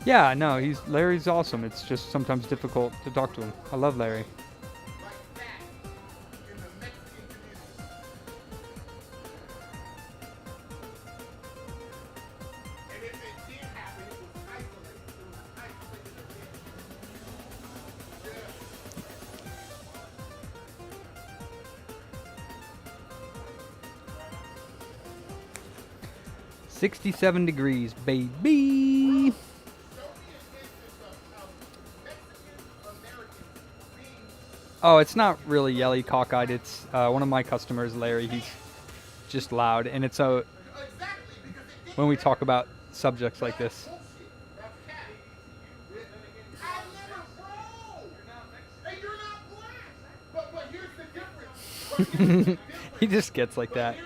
Yeah, no, Larry's awesome. It's just sometimes difficult to talk to him. I love Larry. $67 degrees, baby. Oh, it's not really yelly, cockeyed. It's one of my customers, Larry. He's just loud, and it's when we talk about subjects like this. He just gets like that.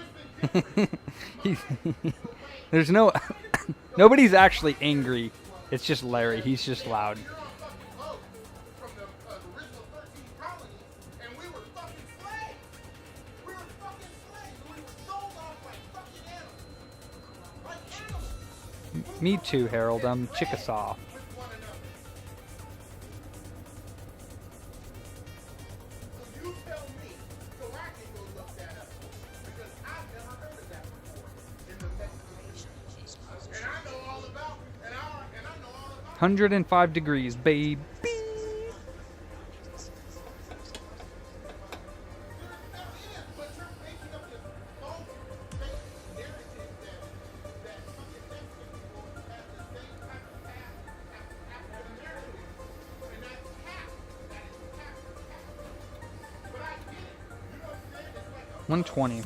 There's nobody's actually angry. It's just Larry. He's just loud. Me too, Harold. I'm Chickasaw. with one another. So you tell me, so I can go look that up. Because I've never heard of that before in the Mexican. And I know all about, and I know all about 105 degrees, babe. but you're making up this false fake narrative that fucking Mexican people have the same kind of past as African Americans, and that's cap. That is cap. But I get it. You know what I'm saying? It's like a 120.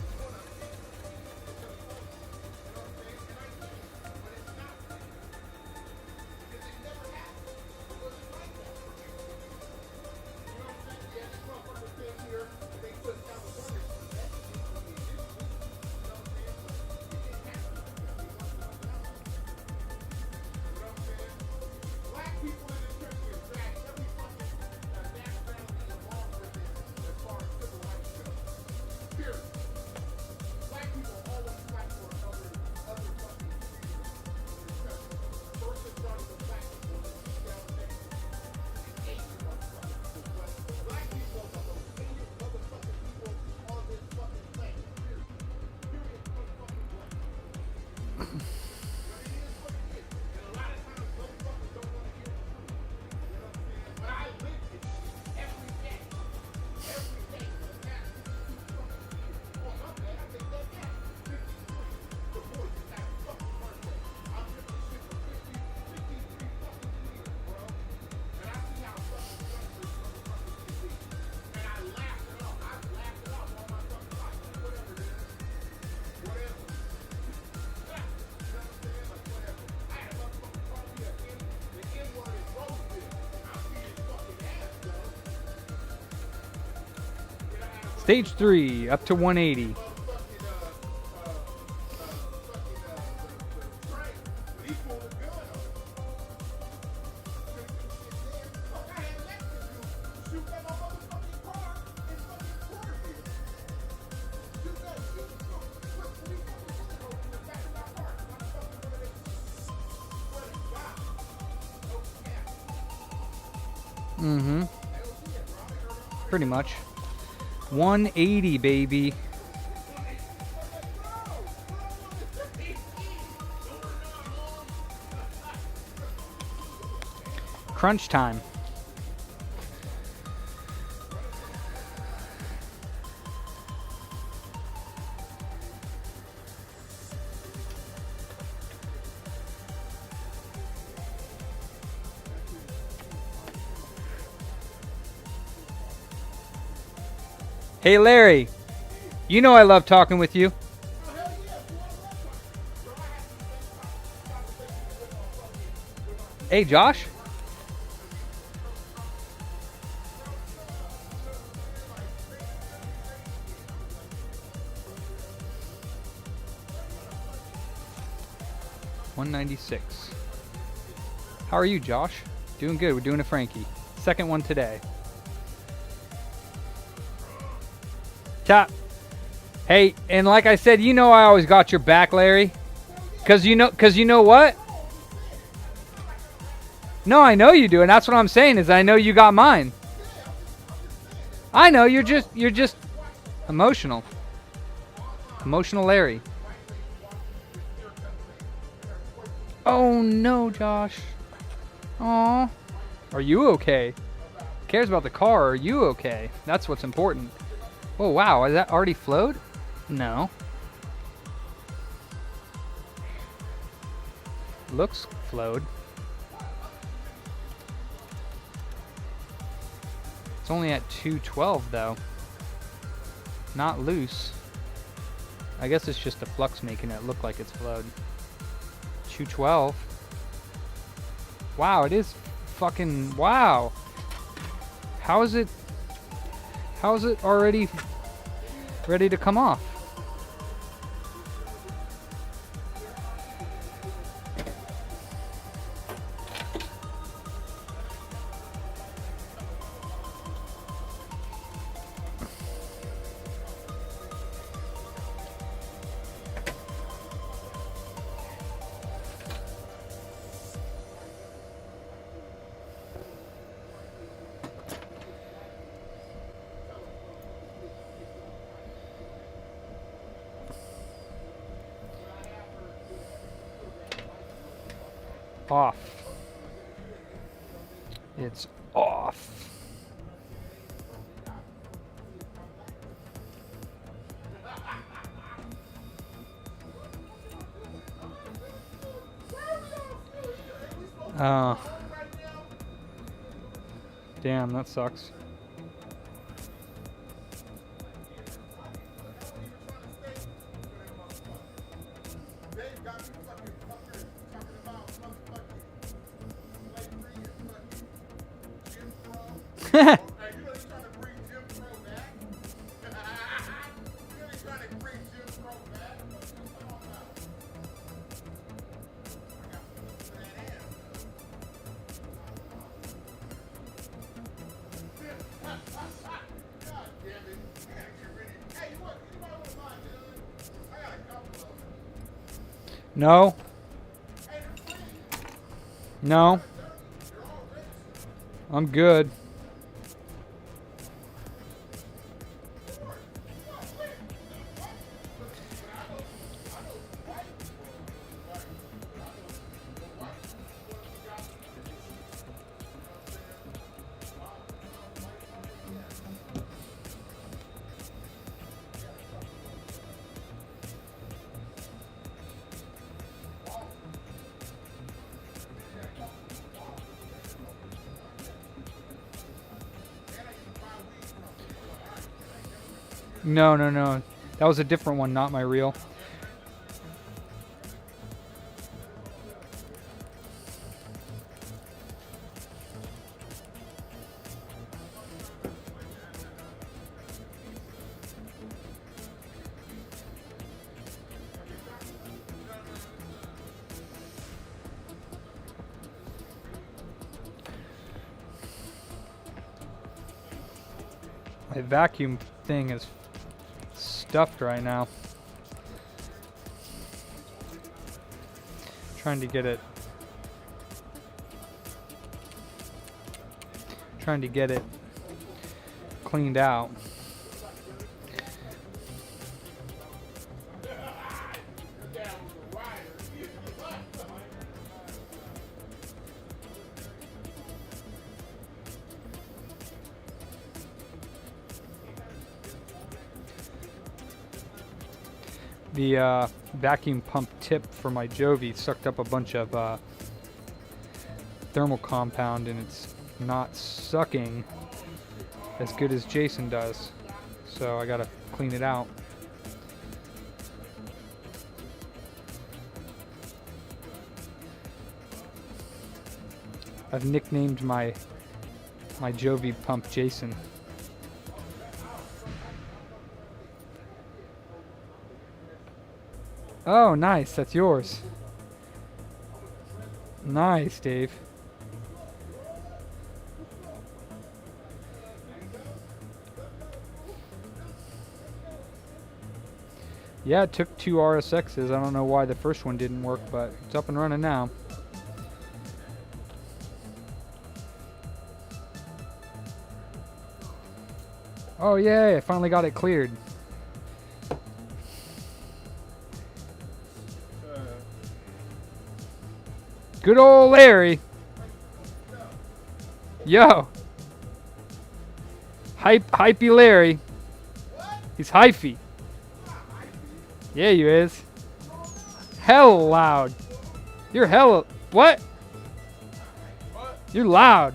Black people in this country have dragged every fucking nationality along with it as far as civil rights go. Period. Black people always fight for other fucking freedoms in this country. First it started with black people in 2008. Asian motherfuckers. But black people are the most hated motherfucking people on this fucking planet. Period. Period. Point fucking blank. But it is what it is. And a lot of times those fuckers don't want to hear the truth. You know what I'm saying? But I live it every day. Every day for the past 2 fucking years. Oh, my bad. I take that back. 53. The boy just had a fucking birthday. I've been this shit for 53 fucking years, bro. And I see how fucking young this motherfuckers can be. And I laugh it off. I've laughed it off all my fucking life. Whatever it is. Whatever. Yeah. You know what I'm saying? Like, whatever. I had a motherfucker call me the N-word in Roseville. I'm being fucking ass, though. Then I had a Stage 3, up to 180. motherfucking, the train, but he pulled a gun on me. Fuck, I had Lexus shoot at my motherfucking car in fucking Porterville. Shoot that shit. Look, we fucking bullet hole in the back of my car. My fucking one of them. Swear to God. No cap. Mm-hmm. Hell yeah, bro. I heard him. Pretty much. 180, baby. Crunch time. Hey Larry, you know I love talking with you. Hey Josh. $196. How are you, Josh? Doing good. We're doing a Frankie. Second one today. Tap. Hey, and like I said, you know I always got your back, Larry. Cause you know what? No, I know you do, and that's what I'm saying is I know you got mine. I know you're just emotional. Emotional Larry. Oh no, Josh. Aw. Are you okay? Who cares about the car? Are you okay? That's what's important. Oh wow, is that already flowed? No. Looks flowed. It's only at 212 though. Not loose. I guess it's just the flux making it look like it's flowed. 212. Wow, it is fucking wow. How is it already ready to come off? off. It's off. Oh. Damn, that sucks. Dave got me fucking up here talking about motherfucking slavery and fucking Jim Crow. Hey, you know he's trying to bring Jim Crow back? You know he's trying to bring Jim Crow back? What's he talking about? I got something for that ass. God damn it. I gotta get rid of it. Hey, you want anybody want to buy a gun? I got a couple of them. No. Hey, they're free. No. They're all registered. I'm good. No, no, no. That was a different one, not my reel. My vacuum thing is stuffed right now. Trying to get it cleaned out. The vacuum pump tip for my Jovi sucked up a bunch of thermal compound, and it's not sucking as good as Jason does. So I gotta clean it out. I've nicknamed my Jovi pump Jason. Oh, nice. That's yours. Nice, Dave. Yeah, it took 2 RSXs. I don't know why the first one didn't work, but it's up and running now. Oh, yay. I finally got it cleared. Good old Larry. Yo. Hypey Larry. He's hyphy. Yeah, you is. Hell loud. You're hella... What? You're loud.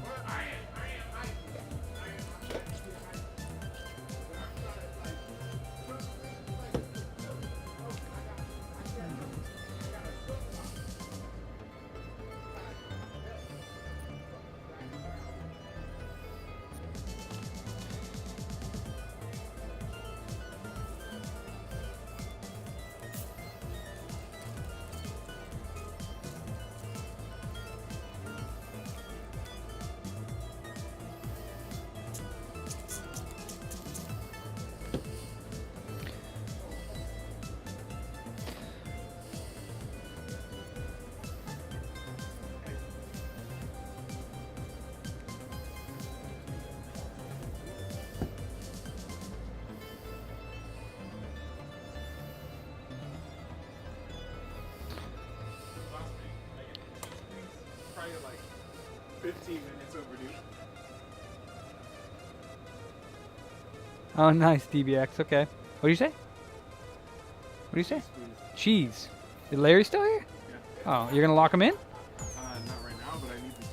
only like 15 minutes overdue. Oh, nice, DBX. Okay. What do you say? What do you say? Cheese. Is Larry still here? Yeah. Oh, you're gonna lock him in? Not right now, but I need the keys.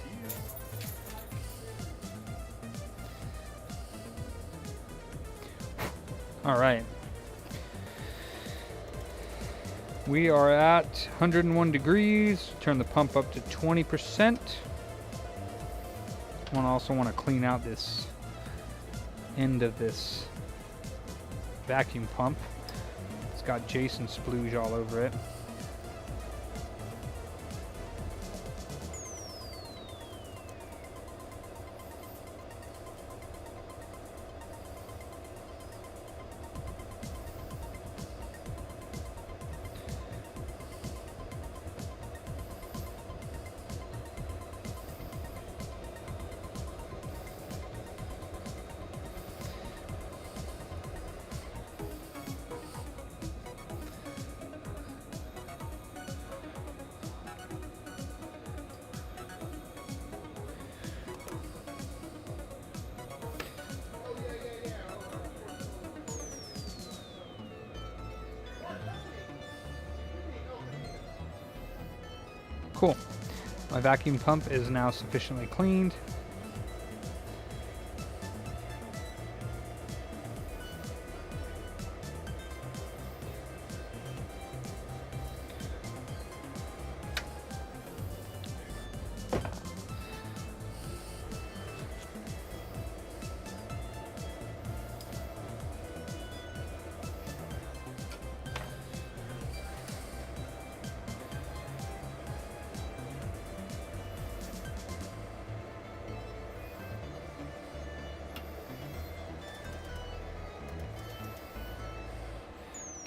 All right. We are at 101 degrees. Turn the pump up to 20%. I also want to clean out this end of this vacuum pump. It's got Jason splooge all over it. Cool. My vacuum pump is now sufficiently cleaned.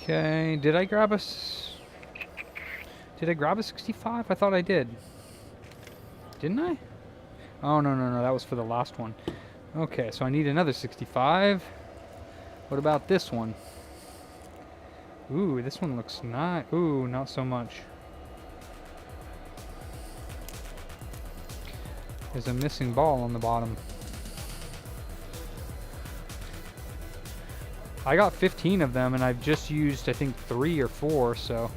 Okay, did I grab a 65? I thought I did. Didn't I? Oh, no, that was for the last one. Okay, so I need another 65. What about this one? Ooh, this one looks nice. Ooh, not so much. There's a missing ball on the bottom. I got 15 of them and I've just used, I think, 3 or 4, so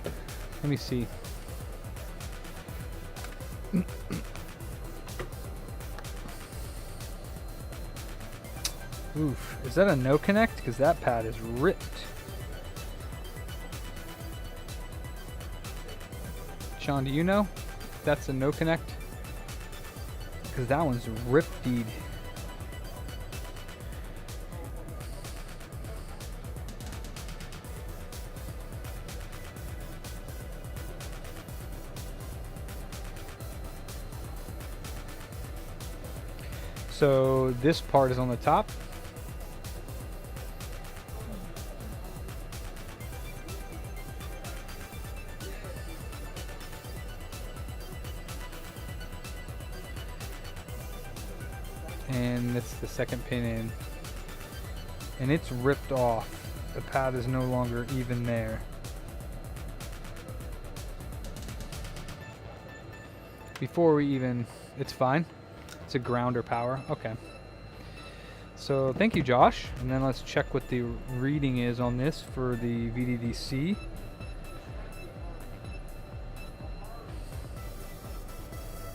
let me see. Oof, is that a no connect? Because that pad is ripped. Sean, do you know if that's a no connect? Because that one's ripped, deed. So this part is on the top. And that's the second pin in. And it's ripped off. The pad is no longer even there. Before we even, it's fine. It's a grounder power. Okay. So thank you, Josh. And then let's check what the reading is on this for the VDDC.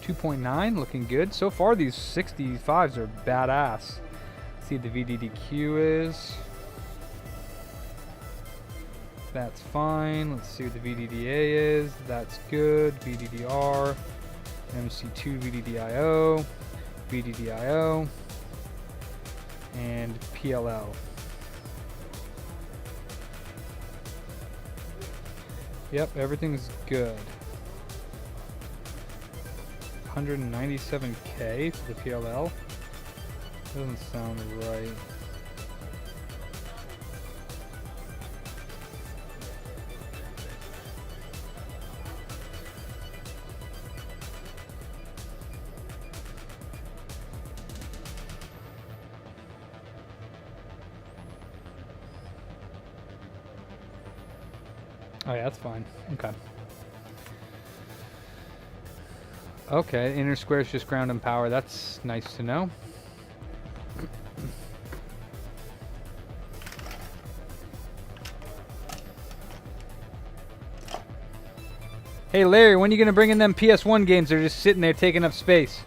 .9, looking good. So far these 65s are badass. Let's see what the VDDQ is. That's fine. Let's see what the VDDA is. That's good. VDDR, MC2 VDDIO, VDDIO, and PLL. Yep, everything's good. 197K for the PLL. Doesn't sound right. Oh yeah, that's fine. Okay. Okay, inner square is just ground and power. That's nice to know. Hey Larry, when are you gonna bring in them PS1 games? They're just sitting there taking up space.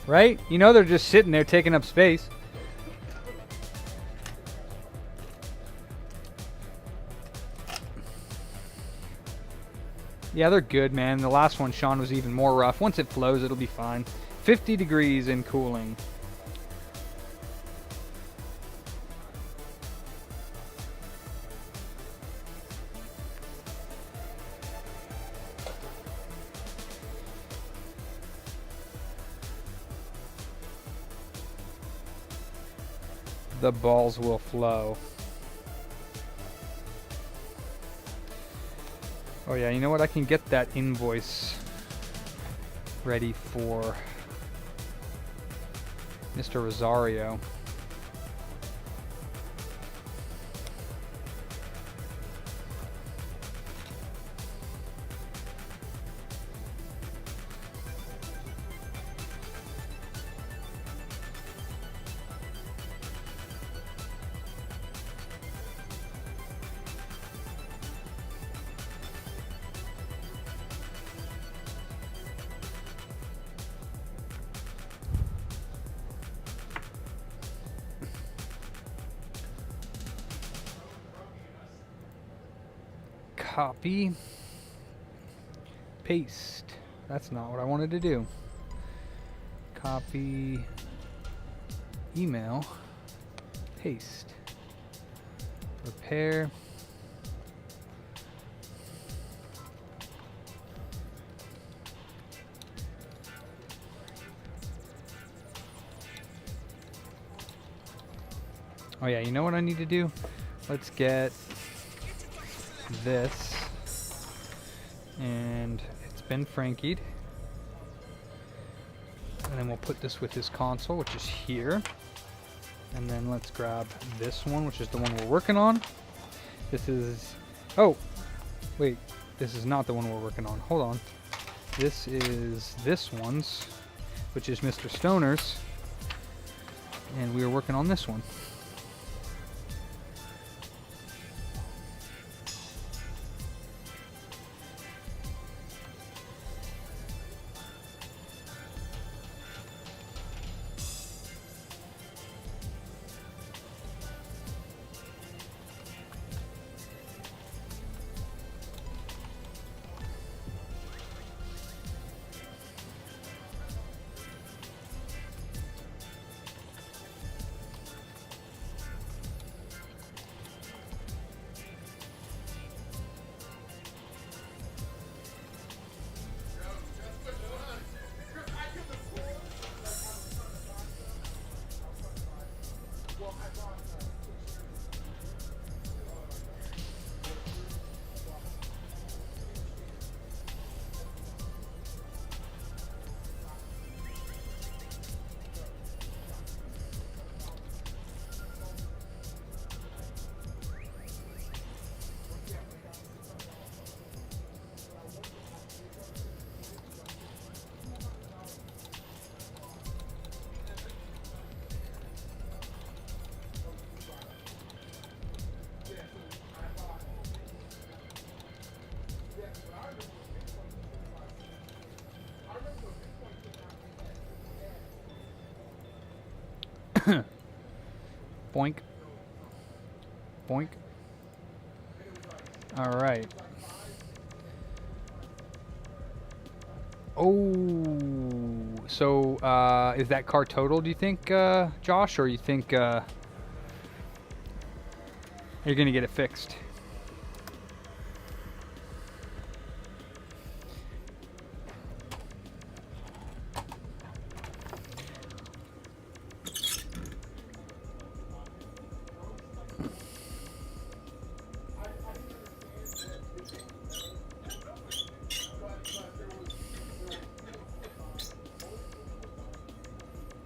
Right? You know they're just sitting there taking up space. Yeah, they're good, man. The last one, Sean, was even more rough. Once it flows, it'll be fine. 50 degrees in cooling. The balls will flow. Oh yeah, you know what? I can get that invoice ready for Mr. Rosario. Copy, paste. That's not what I wanted to do. Copy, email, paste, repair. Oh yeah, you know what I need to do? Let's get this, and it's been Frankied, and then we'll put this with his console, which is here, and then let's grab this one, which is the one we're working on. This is, oh wait, this is not the one we're working on, hold on. This is this one's, which is Mr. Stoner's, and we are working on this one. Boink. Boink. All right. Oh, so is that car total, do you think, Josh, or you think you're going to get it fixed?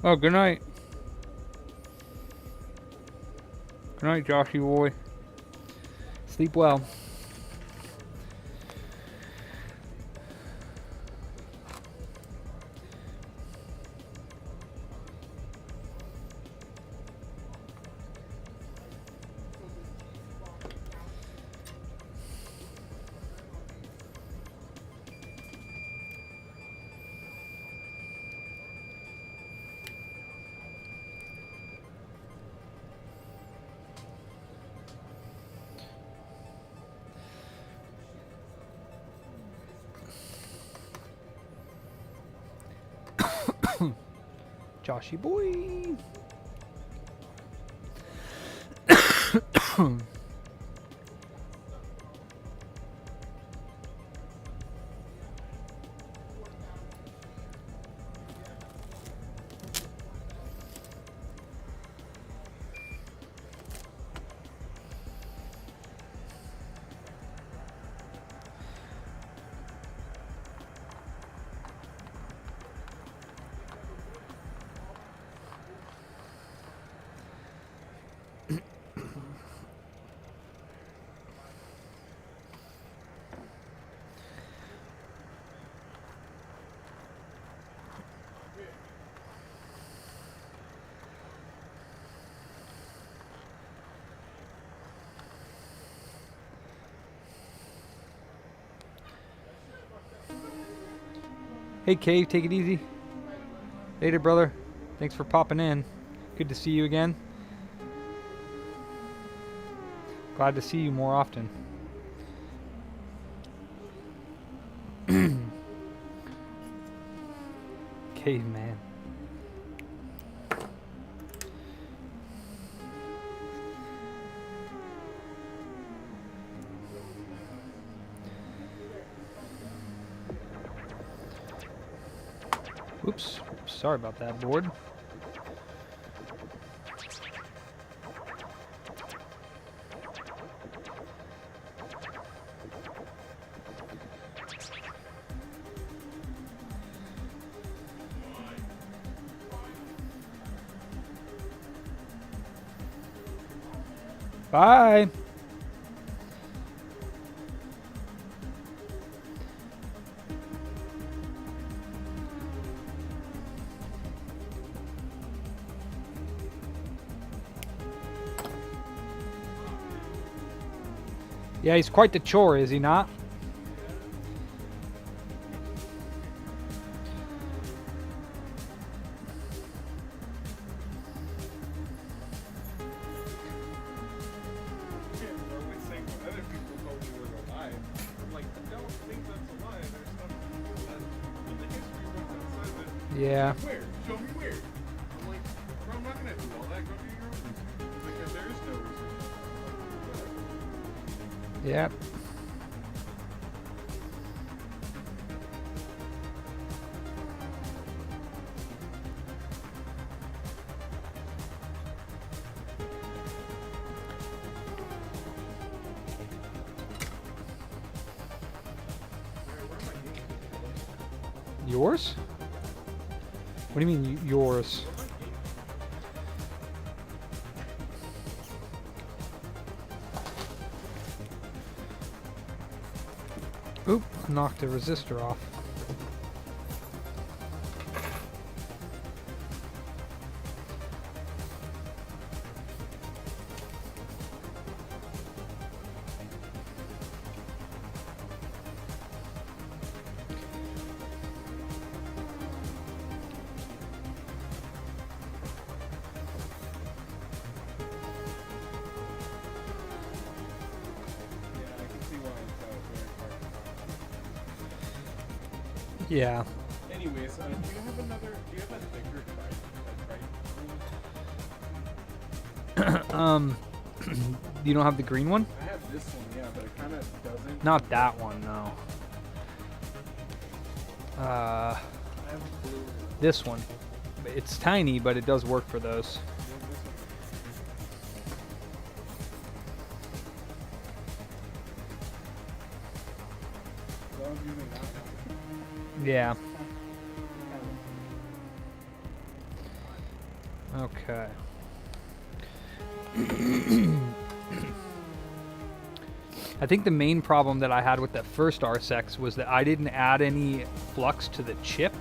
Oh, good night. Good night, Joshy boy. Sleep well. Joshy boy. Hey, Cave, take it easy. Later, brother. Thanks for popping in. Good to see you again. Glad to see you more often. Caveman. Oops, sorry about that, board. Bye. Yeah, he's quite the chore, is he not? Yeah. Where? Show me where. I'm like, bro, I'm not gonna do all that. Go do your own. Because there is no reason. Yep. Yours? What do you mean yours? Oop, knocked the resistor off. Yeah. Anyways, do you have a bigger You don't have the green one? I have this one, yeah, but it kind of doesn't. Not that one, no. I have blue. This one. It's tiny, but it does work for those. Yeah. Okay. I think the main problem that I had with that first RSX was that I didn't add any flux to the chip.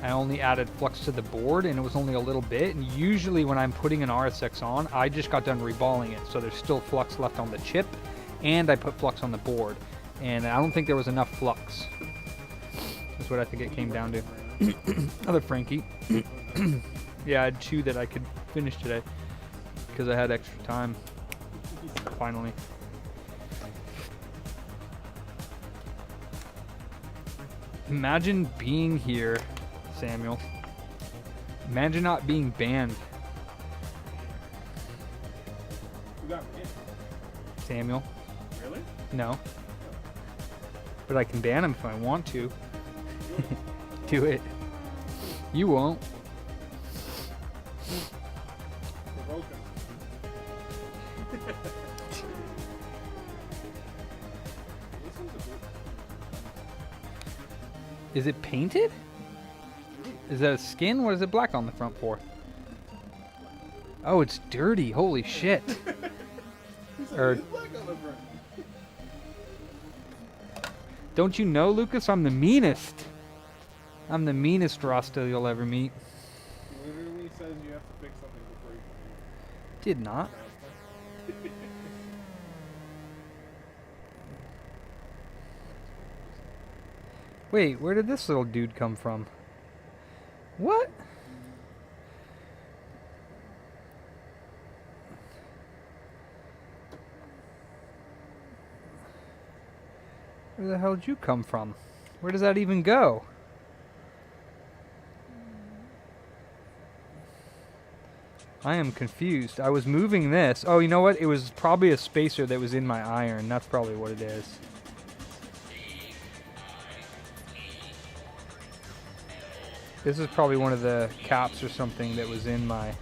I only added flux to the board, and it was only a little bit. And usually when I'm putting an RSX on, I just got done reballing it, so there's still flux left on the chip, and I put flux on the board. And I don't think there was enough flux. That's what I think it came down to. Another Frankie. Yeah, I had 2 that I could finish today because I had extra time. Finally. Imagine being here, Samuel. Imagine not being banned. Who got banned? Samuel. Really? No. But I can ban him if I want to. Do it. You won't. Provoke him. This one's a bit. Is it painted? Is that a skin? What is it black on the front for? Oh, it's dirty. Holy shit. Or, Black on the front. don't you know, Lucas? I'm the meanest. I'm the meanest Rasta you'll ever meet. Literally says you have to fix something before you can Did not. Wait, where did this little dude come from? What? Where the hell did you come from? Where does that even go? I am confused. I was moving this. Oh, you know what? It was probably a spacer that was in my iron. That's probably what it is. This is probably one of the caps or something that was in the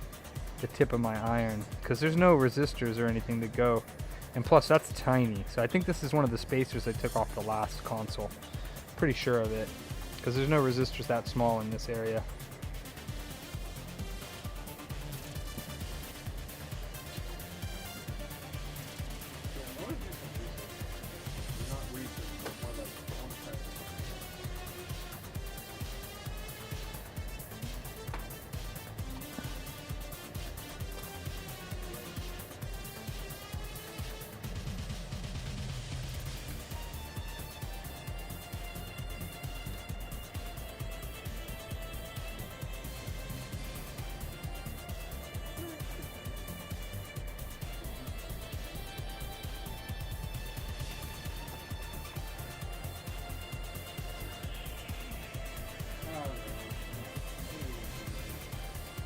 tip of my iron. Because there's no resistors or anything to go. And plus, that's tiny. So I think this is one of the spacers I took off the last console. Pretty sure of it. Because there's no resistors that small in this area.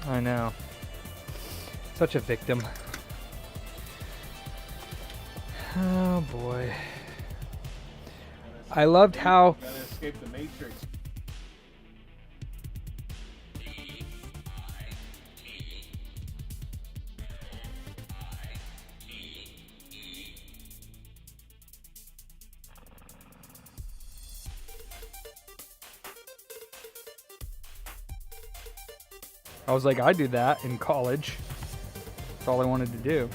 I know. Such a victim. Oh boy. I loved how... Gotta escape the Matrix. I was like, I do that in college. That's all I wanted to do.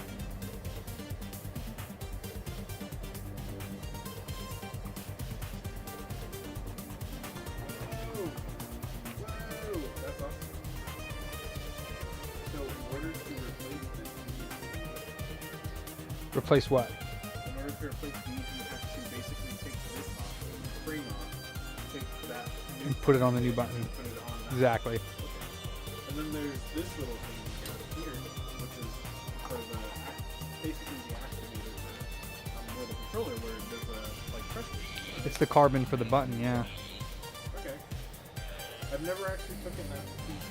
Whoa, that's awesome. So in order to replace this, Replace what? in order to replace these, you have to basically take this off, the spring off, take that new And put it on the new button. and put it on that. Exactly. And then there's this little thing down here, which is for the basically the activator for where the controller where it does like pressure. It's the carbon for the button, yeah. Okay. I've never actually taken that piece.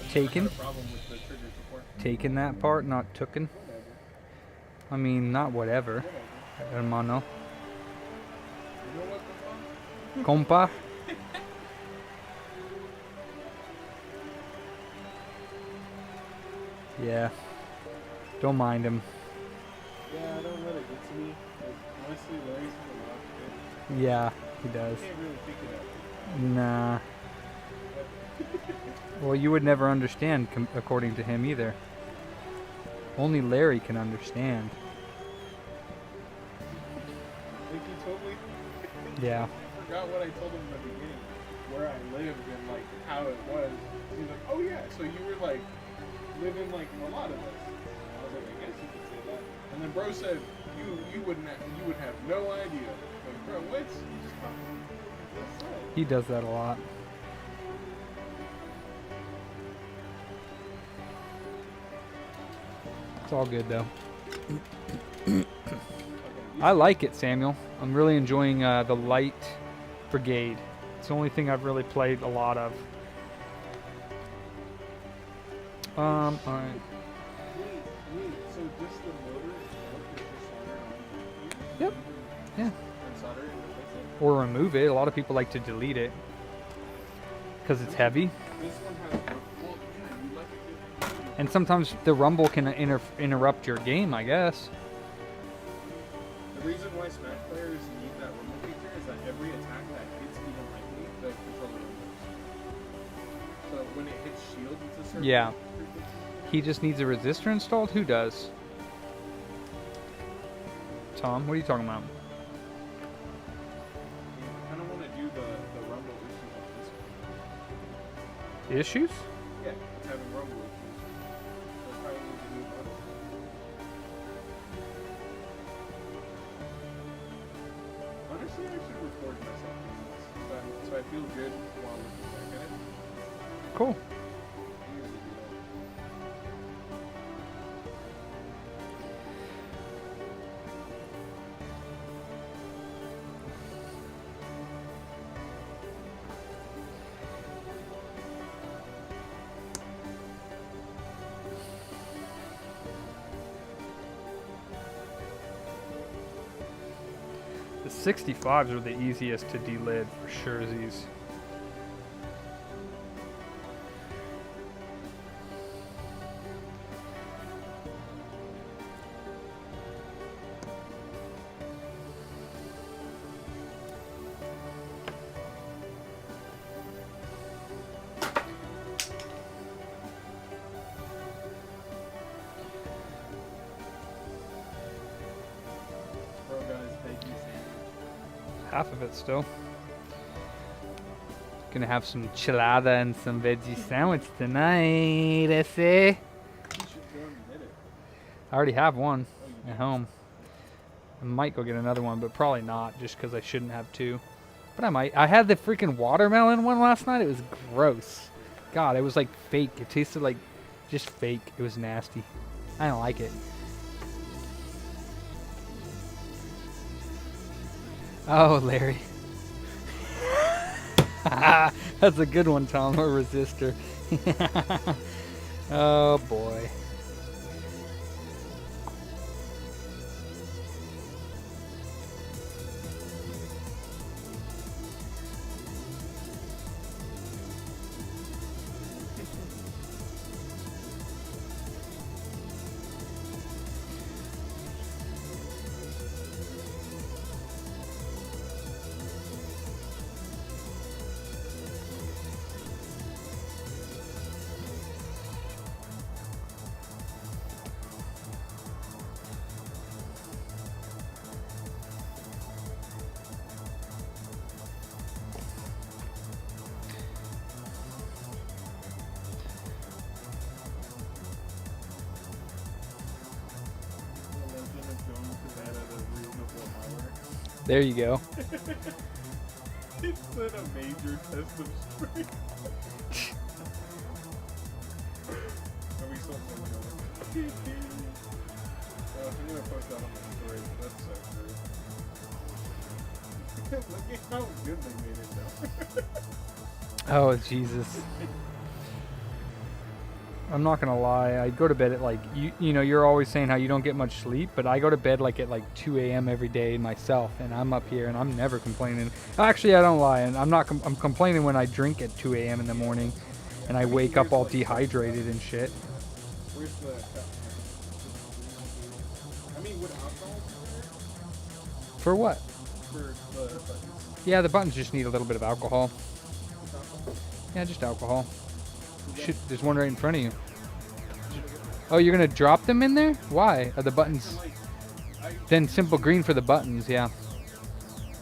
I've Taken? never had a problem with the triggers before. Taken that part, not tooken. Whatever. I mean, not whatever. Hermano. You know what the fuck? Compa. Yeah. Don't mind him. Yeah, don't let it get to me. Like, honestly, Larry's a lot of Yeah, he does. I can't really pick it up. Nah. Well, you would never understand, according to him, either. Only Larry can understand. totally Yeah. forgot what I told him in the beginning, where I lived and like how it was. He's like, oh yeah, so you were like living like a lot of us. I was like, I guess you could say that. And then bro said, you would have no idea. Like, bro, what? You just fucking. He does that a lot. It's all good though. I like it, Samuel. I'm really enjoying the Light Brigade. It's the only thing I've really played a lot of. Alright. Wait, so just the motor is just soldered on? Yep. Yeah. And solder it and replace it? Or remove it. A lot of people like to delete it because it's heavy. This one has, well, yeah, you left it good. And sometimes the rumble can interrupt your game, I guess. The reason why Smash players need that rumble feature is that every attack that hits even lightly, the controller rumbles. So when it hits shield, it's a certain Yeah. frequency. He just needs a resistor installed? Who does? Tom, what are you talking about? I kind of want to do the rumble issues on this one. Issues? Yeah, it's having rumble issues. So it probably needs a new button. Honestly, I should record myself doing this, so I feel good while looking back at it. Cool. I usually do that. The 65s are the easiest to delid for sure. These. Bro got his bacon sandwich. Half of it still. Gonna have some chilada and some veggie sandwich tonight, I say. You should go and get it. I already have one Oh, you at do? home. I might go get another one, but probably not, just because I shouldn't have two. But I might. I had the freaking watermelon one last night. It was gross. God, it was like fake. It tasted like just fake. It was nasty. I don't like it. Oh, Larry. That's a good one, Tom. A resistor. Oh, boy. The legend of going to bed at a reasonable hour. There you go. It's been a major test of strength. Are we still filming over? I'm gonna post that on my story. That's so true. Look at how good they made it now. Oh, Jesus. I'm not gonna lie. I go to bed at like you know. You're always saying how you don't get much sleep, but I go to bed like at like 2 a.m. every day myself, and I'm up here and I'm never complaining. Actually, I don't lie, and I'm not. I'm complaining when I drink at 2 a.m. in the morning, and I wake up all dehydrated and shit. Where's the? I mean, would alcohol be better For what? for the buttons? Yeah, the buttons just need a little bit of alcohol. With alcohol? Yeah, just alcohol. Shit, there's one right in front of you. Oh, you're gonna drop them in there? Why? Are the buttons? Like, I Then simple green for the buttons, yeah.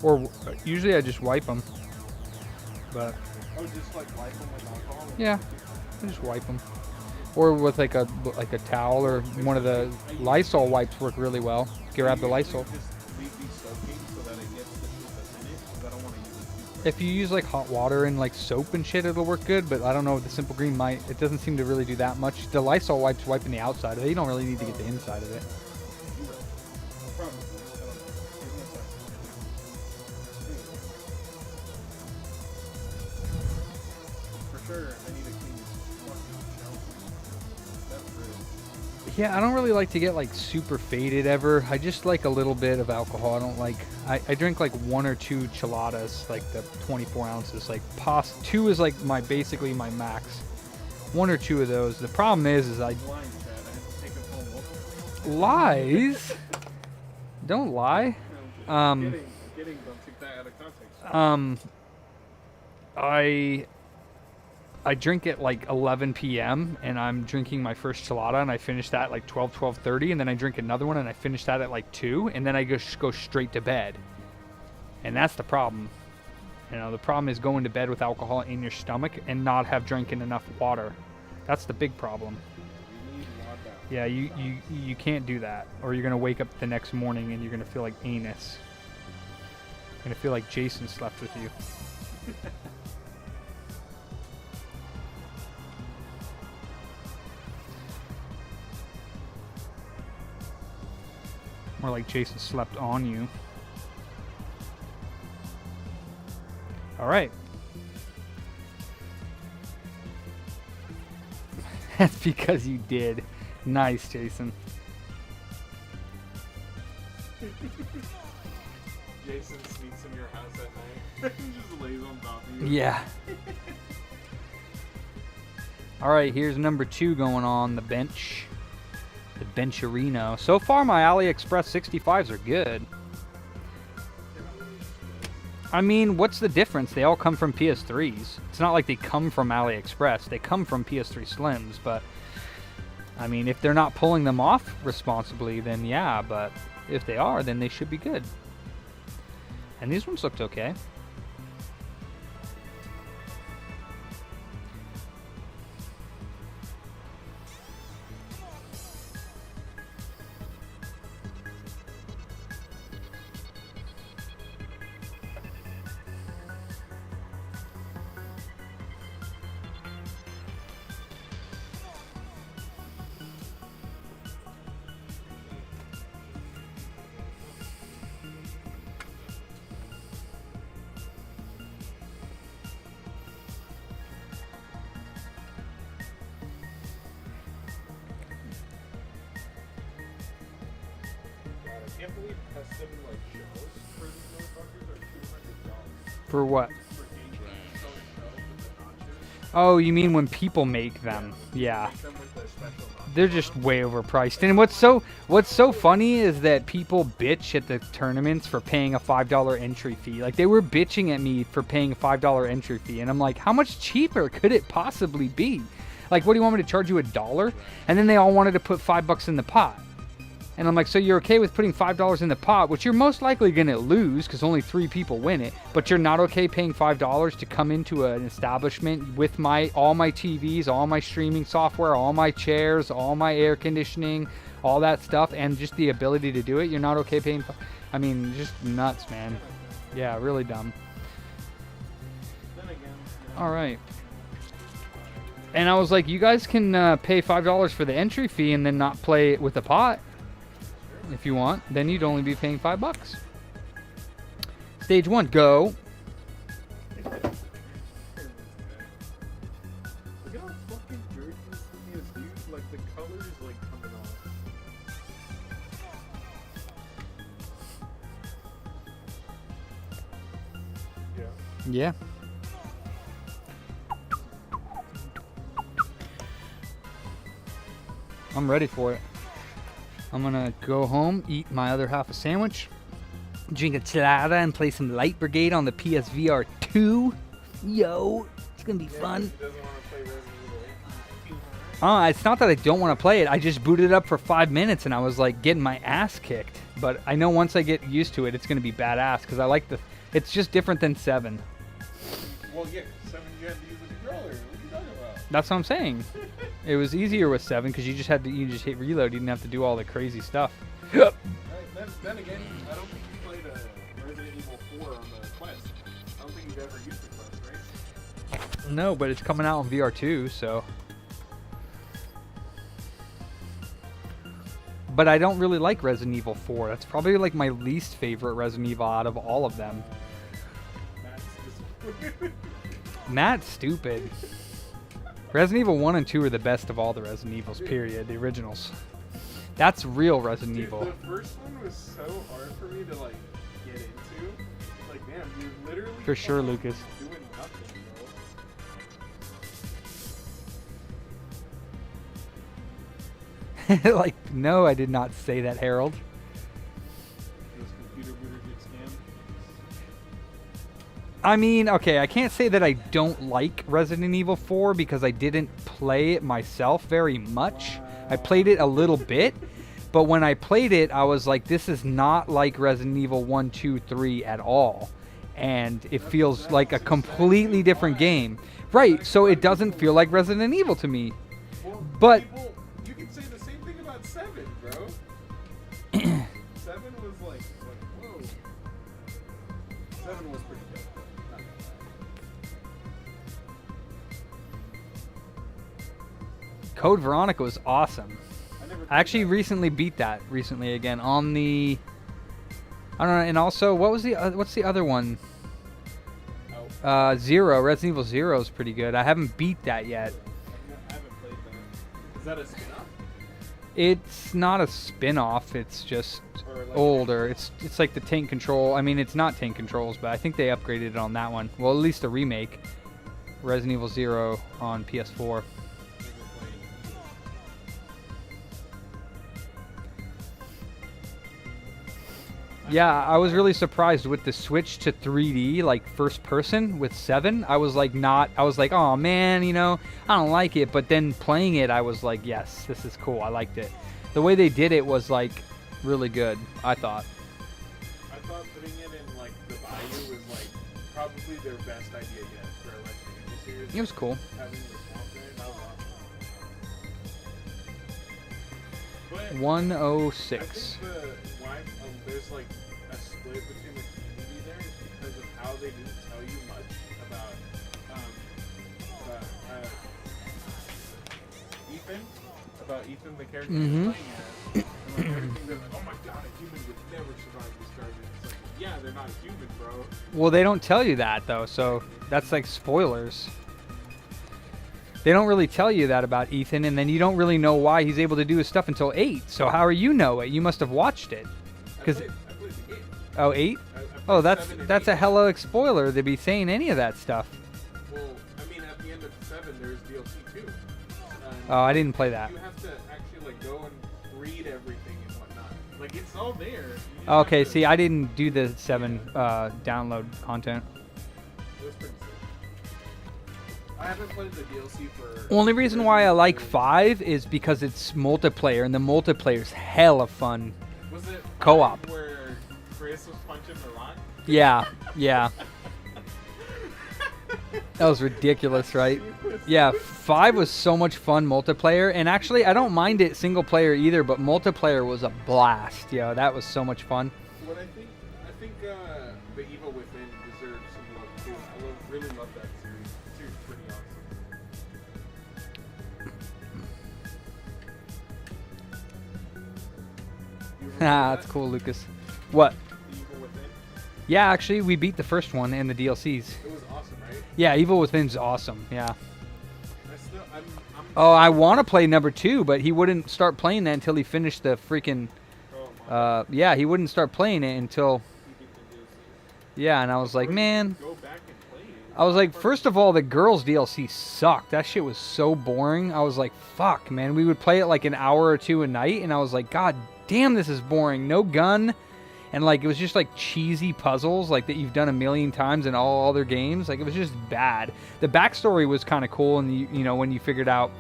Or usually I just wipe them. But Oh, just like wipe them with alcohol? yeah, I just wipe them. Or with like a towel or one of the Lysol wipes work really well. Grab the Lysol. Just leave these soaking so that it gets the food that's in it, because I don't want to use it too If you use like hot water and like soap and shit, it'll work good. But I don't know, the Simple Green might. It doesn't seem to really do that much. The Lysol wipes wiping the outside of it. You don't really need to get the inside of it. For sure, I need to clean this fucking shelf. That's rude. Yeah, I don't really like to get like super faded ever. I just like a little bit of alcohol. I don't like. I drink like 1 or 2 chiladas, like the 24 ounces. Like 2 is like basically my max. 1 or 2 of those. The problem is I Lying, Chad. I had to take it home multiple lies. Don't lie. I'm kidding, don't take that out of context. I drink at like 11 p.m. and I'm drinking my first chilada and I finish that at like 12:30, and then I drink another one and I finish that at like 2, and then I go straight to bed. And that's the problem. You know, the problem is going to bed with alcohol in your stomach and not have drinking enough water. That's the big problem. You need water. Yeah, you can't do that, or you're gonna wake up the next morning and you're gonna feel like anus. You're gonna feel like Jason slept with you. More like Jason slept on you. All right. That's because you did. Nice, Jason. Jason sneaks in your house at night and just lays on top of you. Yeah. All right, here's number 2 going on the bench. The Bencherino. So far, my AliExpress 65s are good. I mean, what's the difference? They all come from PS3s. It's not like they come from AliExpress. They come from PS3 Slims, but I mean, if they're not pulling them off responsibly, then yeah, but if they are, then they should be good. And these ones looked okay. I can't believe custom like shows for these motherfuckers are $200. For what? For game show with the notches. Oh, you mean when people make them? Yeah. Make them with the special notches. They're just way overpriced. And what's so funny is that people bitch at the tournaments for paying a $5 entry fee. Like, they were bitching at me for paying a $5 entry fee, and I'm like, how much cheaper could it possibly be? Like, what do you want me to charge you, $1? And then they all wanted to put $5 in the pot. And I'm like, so you're okay with putting $5 in the pot, which you're most likely going to lose because only 3 people win it, but you're not okay paying $5 to come into an establishment with all my TVs, all my streaming software, all my chairs, all my air conditioning, all that stuff, and just the ability to do it. You're not okay paying. I mean, just nuts, man. Yeah, really dumb. Then again, All right. And I was like, you guys can pay $5 for the entry fee and then not play with the pot. If you want, then you'd only be paying $5. Stage 1, go. look at how fucking dirty this thing is, dude. Like the color is like coming off. Yeah. Yeah. I'm ready for it. I'm gonna go home, eat my other half a sandwich, drink a chelada, and play some Light Brigade on the PSVR 2. Yo, it's gonna be fun. He doesn't want to play Resident Evil 8. It's not that I don't want to play it. I just booted it up for 5 minutes and I was like getting my ass kicked. But I know once I get used to it, it's gonna be badass because I like It's just different than 7. Well, yeah, 7 you had to use the controller. What are you talking about? That's what I'm saying. It was easier with 7 because you just hit reload. You didn't have to do all the crazy stuff. Right, then again, I don't think you played Resident Evil 4 on the Quest. I don't think you've ever used the Quest, right? No, but it's coming out on VR too, so. But I don't really like Resident Evil 4. That's probably like my least favorite Resident Evil out of all of them. Matt's stupid. Resident Evil 1 and 2 are the best of all the Resident Evils, period. The originals. That's real Resident Dude, Evil. the first one was so hard for me to like get into. Like, man, you literally For sure, Lucas. doing nothing, bro. Like, no, I did not say that, Harold. Those computer booters get scammed. I mean, okay, I can't say that I don't like Resident Evil 4 because I didn't play it myself very much. I played it a little bit, but when I played it, I was like, this is not like Resident Evil 1, 2, 3 at all. And it feels like a completely different game. Right, so it doesn't feel like Resident Evil to me. Well, But people, you can say the same thing about 7, bro. 7 was like, whoa. 7 was pretty good. Not gonna lie. Code Veronica was awesome. never I actually recently beat that again on the. I don't know, and also what's the other one? Zero. Resident Evil 0 is pretty good. I haven't beat that yet. I haven't played that. Is that a spin-off? It's not a spin-off. It's just Or like older. It's like the tank control. I mean, it's not tank controls, but I think they upgraded it on that one. Well, at least a remake. Resident Evil 0 on PS4. Yeah, I was really surprised with the switch to 3D, like first person with 7. I was like, oh man, you know, I don't like it. But then playing it, I was like, yes, this is cool. I liked it. The way they did it was like really good, I thought. I thought putting it in like the Bayou was like probably their best idea yet for a Resident Evil series. It was cool. Having the swamp there, that was awesome. But 106. I think why there's like a split between the community there is because of how they didn't tell you much about Ethan, the character you're playing as. And like everything that's like, oh my god, a human would never survive this garbage. It's like, yeah, they're not human, bro. Well, they don't tell you that though, so that's like spoilers. They don't really tell you that about Ethan, and then you don't really know why he's able to do his stuff until 8. So how are you know it? You must have watched it. I played the game. Oh, 8? I Oh, played that's 7 and that's 8. a hella spoiler to be saying any of that stuff. Well, I mean, at the end of 7, there's DLC too. Oh, I didn't play that. You have to actually like go and read everything and whatnot. Like it's all there. You just Okay, have to- see, I didn't do the 7 download content. It was pretty sick. I haven't played the DLC for. Only reason why I like 5 is because it's multiplayer, and the multiplayer's hella fun. Was it co-op. 5 where Chris was punching the rock? Yeah, yeah. That was ridiculous, right? Yeah, 5 was so much fun multiplayer, and actually I don't mind it single player either, but multiplayer was a blast. Yo, that was so much fun. What I think the Evil Within deserves some love too. I really love that series. The series is pretty awesome. Ah, that's cool, Lucas. What? The Evil Within. Yeah, actually, we beat the first one and the DLCs. It was awesome, right? Yeah, Evil Within's awesome. Yeah. I'm Oh, I want to play number 2, but he wouldn't start playing that until he finished the freaking. Yeah, he wouldn't start playing it until. Yeah, and I was like, man. Go back and play it. I was like, first of all, the girls DLC sucked. That shit was so boring. I was like, fuck, man. We would play it like an hour or 2 a night, and I was like, god damn, this is boring. No gun. And like, it was just like cheesy puzzles like that you've done a million times in all other games. Like, it was just bad. The backstory was kind of cool, and you know, when you figured out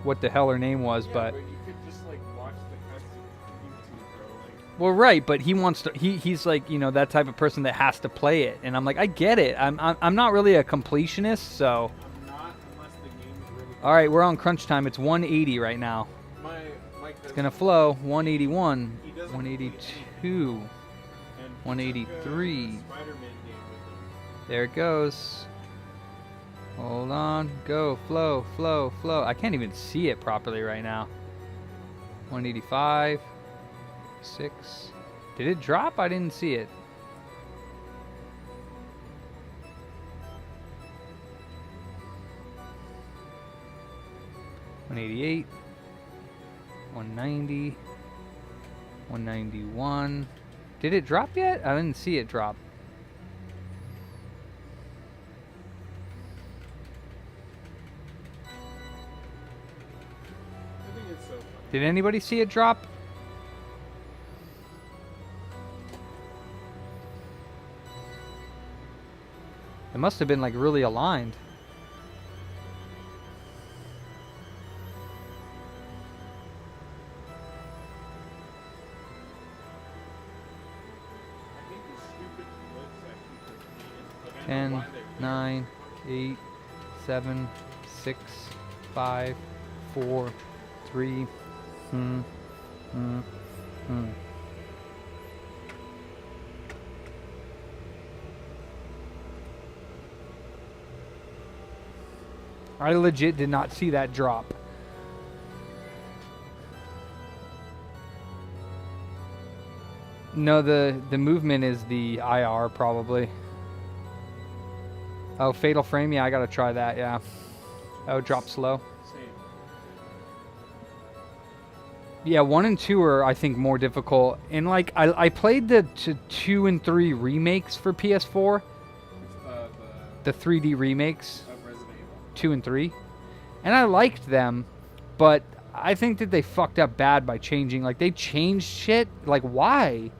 what the hell her name was, Yeah, but you could just like watch the cutscenes on YouTube, bro. Like, Well, right, but he wants to. He's like, you know, that type of person that has to play it, and I'm like, I get it. I'm not really a completionist, so. I'm not unless the game is really. All right, we're on crunch time. It's 180 right now. My It's gonna flow. 181, He doesn't 182, and 183. Spider-Man game with him. There it goes. Hold on. Go. Flow. Flow. Flow. I can't even see it properly right now. 185. 6. Did it drop? I didn't see it. $188. 190. 191. Did it drop yet? I didn't see it drop. I think it's so funny. Did anybody see it drop? It must have been like really aligned. I think the stupid looks that keep repeating. Like, I know 10, why they're 9, 8, 7, 6, 5, 4, 3. I legit did not see that drop. No, the movement is the IR probably. Oh, Fatal Frame, yeah, I gotta try that, yeah. Oh, drop slow. Same. Yeah, 1 and 2 are, I think, more difficult. And, like, I played the 2 and 3 remakes for PS4. The 3D remakes, Of Resident Evil. 2 and 3. And I liked them, but I think that they fucked up bad by changing. Like, they changed shit. Like, why?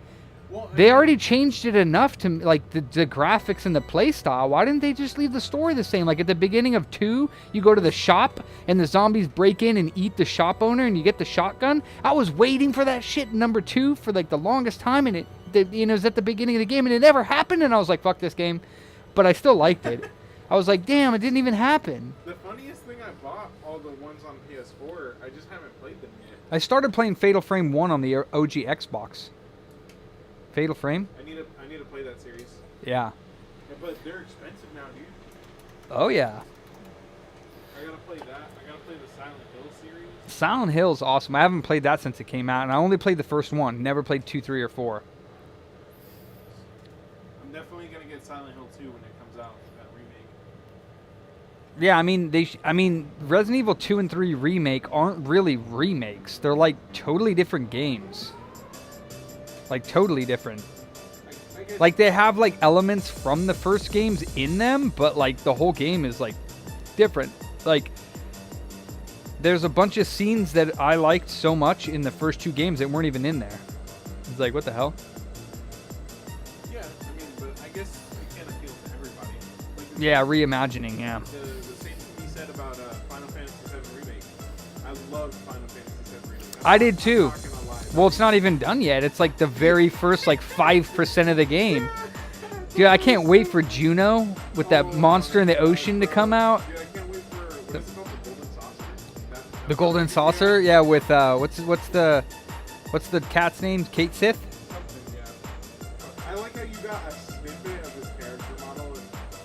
Well, They already changed it enough to, like, the graphics and the playstyle. Why didn't they just leave the story the same? Like, at the beginning of 2, you go to the shop, and the zombies break in and eat the shop owner, and you get the shotgun. I was waiting for that shit in number 2 for, like, the longest time, and it was at the beginning of the game, and it never happened, and I was like, fuck this game. But I still liked it. I was like, damn, it didn't even happen. The funniest thing, I bought all the ones on PS4. I just haven't played them yet. I started playing Fatal Frame 1 on the OG Xbox. Fatal Frame? I need to play that series. Yeah. Yeah, but they're expensive now, dude. Oh, yeah. I gotta play that. I gotta play the Silent Hill series. Silent Hill's awesome. I haven't played that since it came out, and I only played the first one. Never played 2, 3, or 4. I'm definitely gonna get Silent Hill 2 when it comes out. That remake. Yeah, I mean, Resident Evil 2 and 3 remake aren't really remakes. They're like totally different games. Like totally different. I guess Like they have like elements from the first games in them, but like the whole game is like different. Like there's a bunch of scenes that I liked so much in the first 2 games that weren't even in there. It's like, what the hell? Yeah, I mean, but I guess it can't appeal to everybody. Like the Yeah, reimagining, yeah. The same can be said about Final Fantasy VII Remake. I love Final Fantasy VII Remake. I did too. I'm not gonna lie. Well, it's not even done yet. It's like the very first like 5% of the game. Dude, I can't wait for Juno with that monster in the ocean to come out. Dude, I can't wait for what is it called? The Golden Saucer? The Golden Saucer, yeah, with what's the cat's name? Kate Sith? Something, yeah. I like how you got a snippet of his character model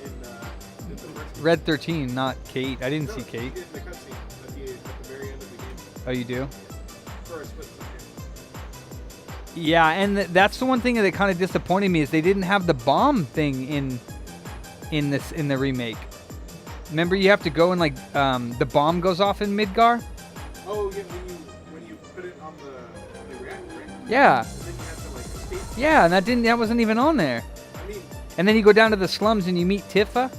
in the first Red 13, not Kate. I didn't see Kate. In the cutscene at the very end of the game. Oh, you do? For a split second. Yeah, and that's the one thing that kind of disappointed me is they didn't have the bomb thing in the remake. Remember, you have to go and like the bomb goes off in Midgar. Oh yeah, when you put it on the reactor, right? Yeah, And then you have to like escape. yeah, and that wasn't even on there. I mean, And then you go down to the slums and you meet Tifa,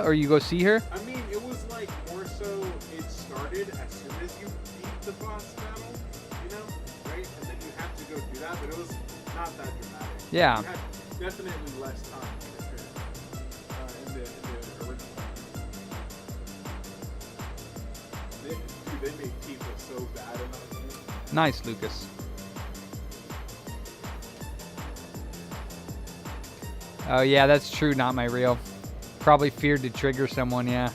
or you go see her. I mean, it was like more so it started as soon as you beat the boss battle, you know, right? And then you have to go do that, but it was not that dramatic. Yeah. You had definitely less time for sure in the original. They made Tifa so bad in that game. Nice, Lucas. Oh yeah, that's true. Not my real. Probably feared to trigger someone. Yeah.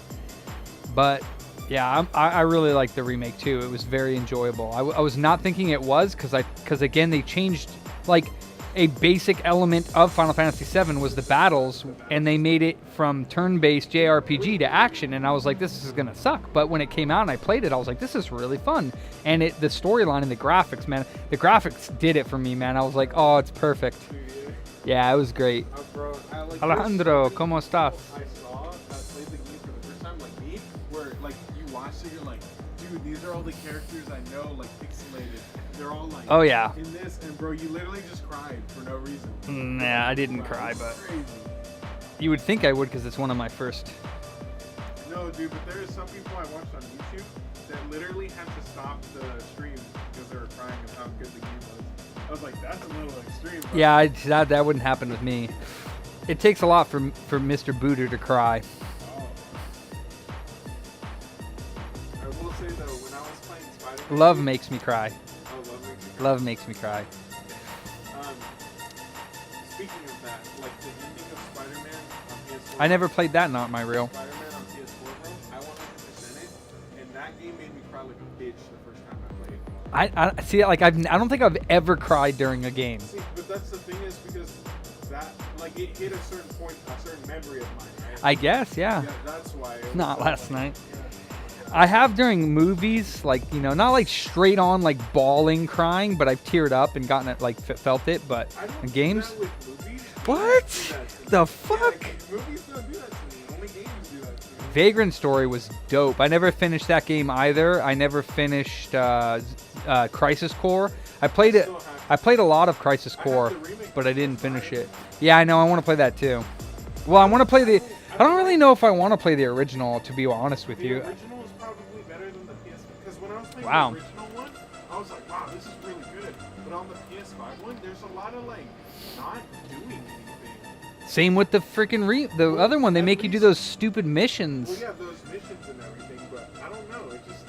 But yeah, I really like the remake too. It was very enjoyable. I was not thinking it was because again they changed like a basic element of Final Fantasy VII was the battles, and they made it from turn-based JRPG to action, and I was like, this is gonna suck. But when it came out and I played it, I was like, this is really fun. And the storyline and the graphics, man, the graphics did it for me, man. I was like, oh, it's perfect. Yeah, it was great. Bro, Alejandro, ¿cómo estás? I saw played the game for the first time, like me, where like you watched it, you're like, dude, these are all the characters I know, like pixelated. They're all like, oh yeah, in this, and bro, you literally just cried for no reason. Nah, I didn't cry, but Crazy. you would think I would because it's one of my first. No, dude, but there are some people I watched on YouTube that literally had to stop the stream because they were crying of how good the game was. I was like, that's a little extreme. Bro. Yeah, that wouldn't happen with me. It takes a lot for Mr. Booter to cry. Oh. I will say though, when I was playing Spider-Man, Love makes me cry. oh, love makes me cry. Love makes me cry. Speaking of that, like the ending of Spider-Man on PS4. I never played that, not my real. Spider-Man on PS4, bro. I 100% it, and that game made me cry like a bitch the first time I played. I see, like I don't think I've ever cried during a game. See, but that's the thing is because that, like, it hit a certain point, a certain memory of mine, right? I guess, yeah. Yeah, that's why. It was Not so, last like, night. yeah. I have during movies, like, you know, not like straight on like bawling crying, but I've teared up and gotten it, like felt it. But I don't in do games, that with movies. what Games do that to me. the Yeah, fuck? like, movies don't do that to me. Only games do that to me. Vagrant Story was dope. I never finished that game either. I never finished Crisis Core. I played it. I played a lot of Crisis Core, but I didn't finish it. Yeah, I know. I want to play that too. Well, I want to play the. I don't really know if I want to play the original, to be honest with The you. original is probably better than the PS. Because when I was playing Wow. the original one, I was like, wow, this is really good. But on the PS5 one, there's a lot of like not doing anything. Same with the freaking the other one. They make you do those stupid missions. Well, yeah, those missions and everything, but I don't know. It just,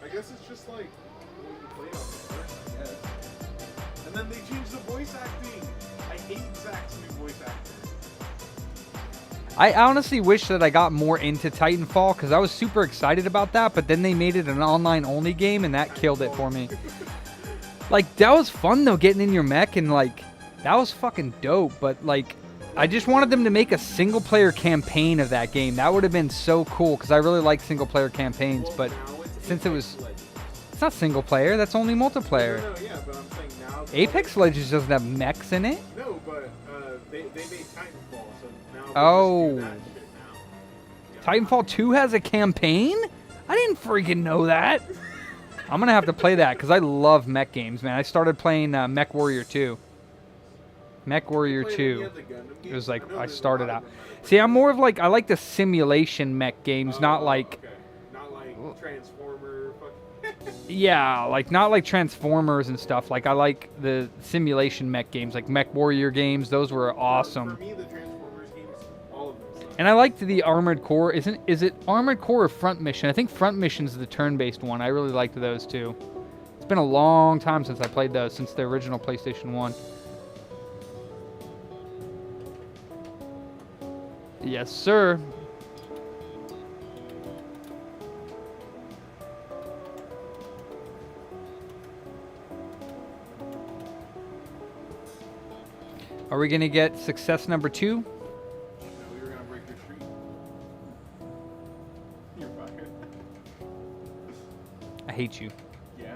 I guess it's just like when you play it on the first, I guess. And then they changed the voice acting. I hate Zach's new voice actor. I honestly wish that I got more into Titanfall because I was super excited about that, but then they made it an online-only game and that killed it for me. Like, that was fun though, getting in your mech and like, that was fucking dope, but like, I just wanted them to make a single-player campaign of that game. That would have been so cool because I really like single-player campaigns, but since it was... It's not single-player, that's only multiplayer. No, yeah, but I'm saying now... Apex Legends doesn't have mechs in it. No, but they made Titanfall, so now Oh. that shit now. Yeah. Titanfall 2 has a campaign? I didn't freaking know that. I'm going to have to play that because I love mech games, man. I started playing Mech Warrior 2. Mech Warrior Played 2. any of the Gundam It games? was like, know I there's a started lot out. of them, like- See, I'm more of like, I like the simulation mech games, not like, Okay. Not like Transformer. yeah, like not like Transformers and stuff. Like, I like the simulation mech games, like Mech Warrior games. Those were awesome. For me, the Transformers games, all of them. suck. And I liked the Armored Core. Is it Armored Core or Front Mission? I think Front Mission's the turn-based one. I really liked those too. It's been a long time since I played those, since the original PlayStation 1. Yes, sir. Are we going to get success number 2? No, we were gonna break your streak. You're fired. I hate you. Yeah.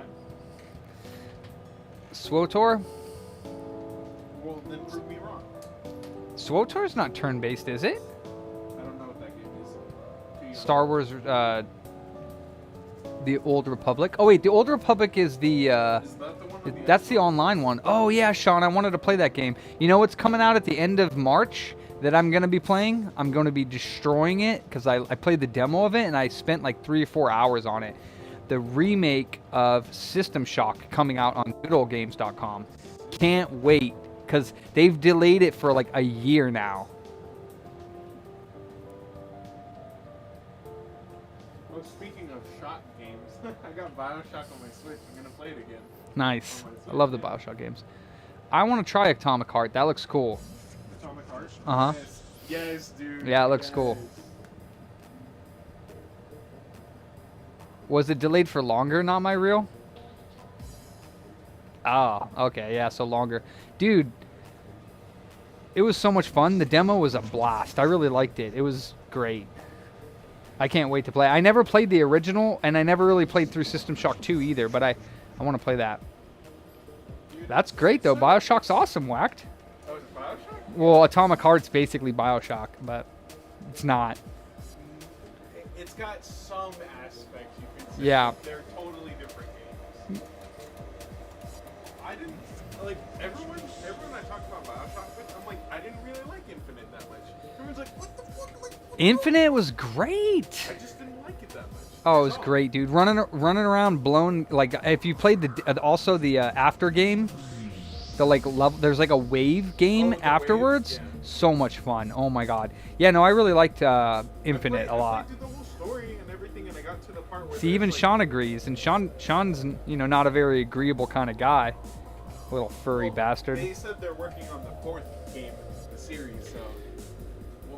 SWOTOR? Well, then prove me wrong. SWOTOR's not turn-based, is it? I don't know what that game is. Too young. Star Wars, the Old Republic. Oh wait, the Old Republic is the, Is that the one with the that's the online one. Oh yeah, Sean, I wanted to play that game. You know what's coming out at the end of March that I'm going to be playing? I'm going to be destroying it because I played the demo of it and I spent like 3 or 4 hours on it. The remake of System Shock coming out on goodoldgames.com. Can't wait because they've delayed it for like a year now. Oh, speaking of shock games, I got Bioshock on my Switch. I'm gonna play it again. Nice. I love the Bioshock games. I want to try Atomic Heart. That looks cool. art? Uh-huh. Yes. Yes, dude. Yeah, it looks cool. Was it delayed for longer, not my reel? Oh, okay, yeah, so longer. Dude, it was so much fun. The demo was a blast. I really liked it. It was great. I can't wait to play. I never played the original, and I never really played through System Shock 2 either, but I want to play that. That's great, though. Bioshock's awesome, Whacked. Oh, is it Bioshock? Well, Atomic Heart's basically Bioshock, but it's not. It's got some aspects you can say. Yeah. They're totally different games. I didn't, like, everyone I talked about Bioshock with, I'm like, I didn't really like Infinite that much. Everyone's like, what the fuck? Like, Infinite was great. I just didn't like it that much. Oh, it was great, dude. Running around, blown. Like, if you played also the after game, the like level. There's like a wave game afterwards. Wave, yeah. So much fun. Oh my god. Yeah, no, I really liked Infinite a lot. I played through the whole story and everything, and I got to the part where. See, even like, Sean agrees, and Sean's not a very agreeable kind of guy. Little furry bastard. They said they're working on the 4th game in the series, so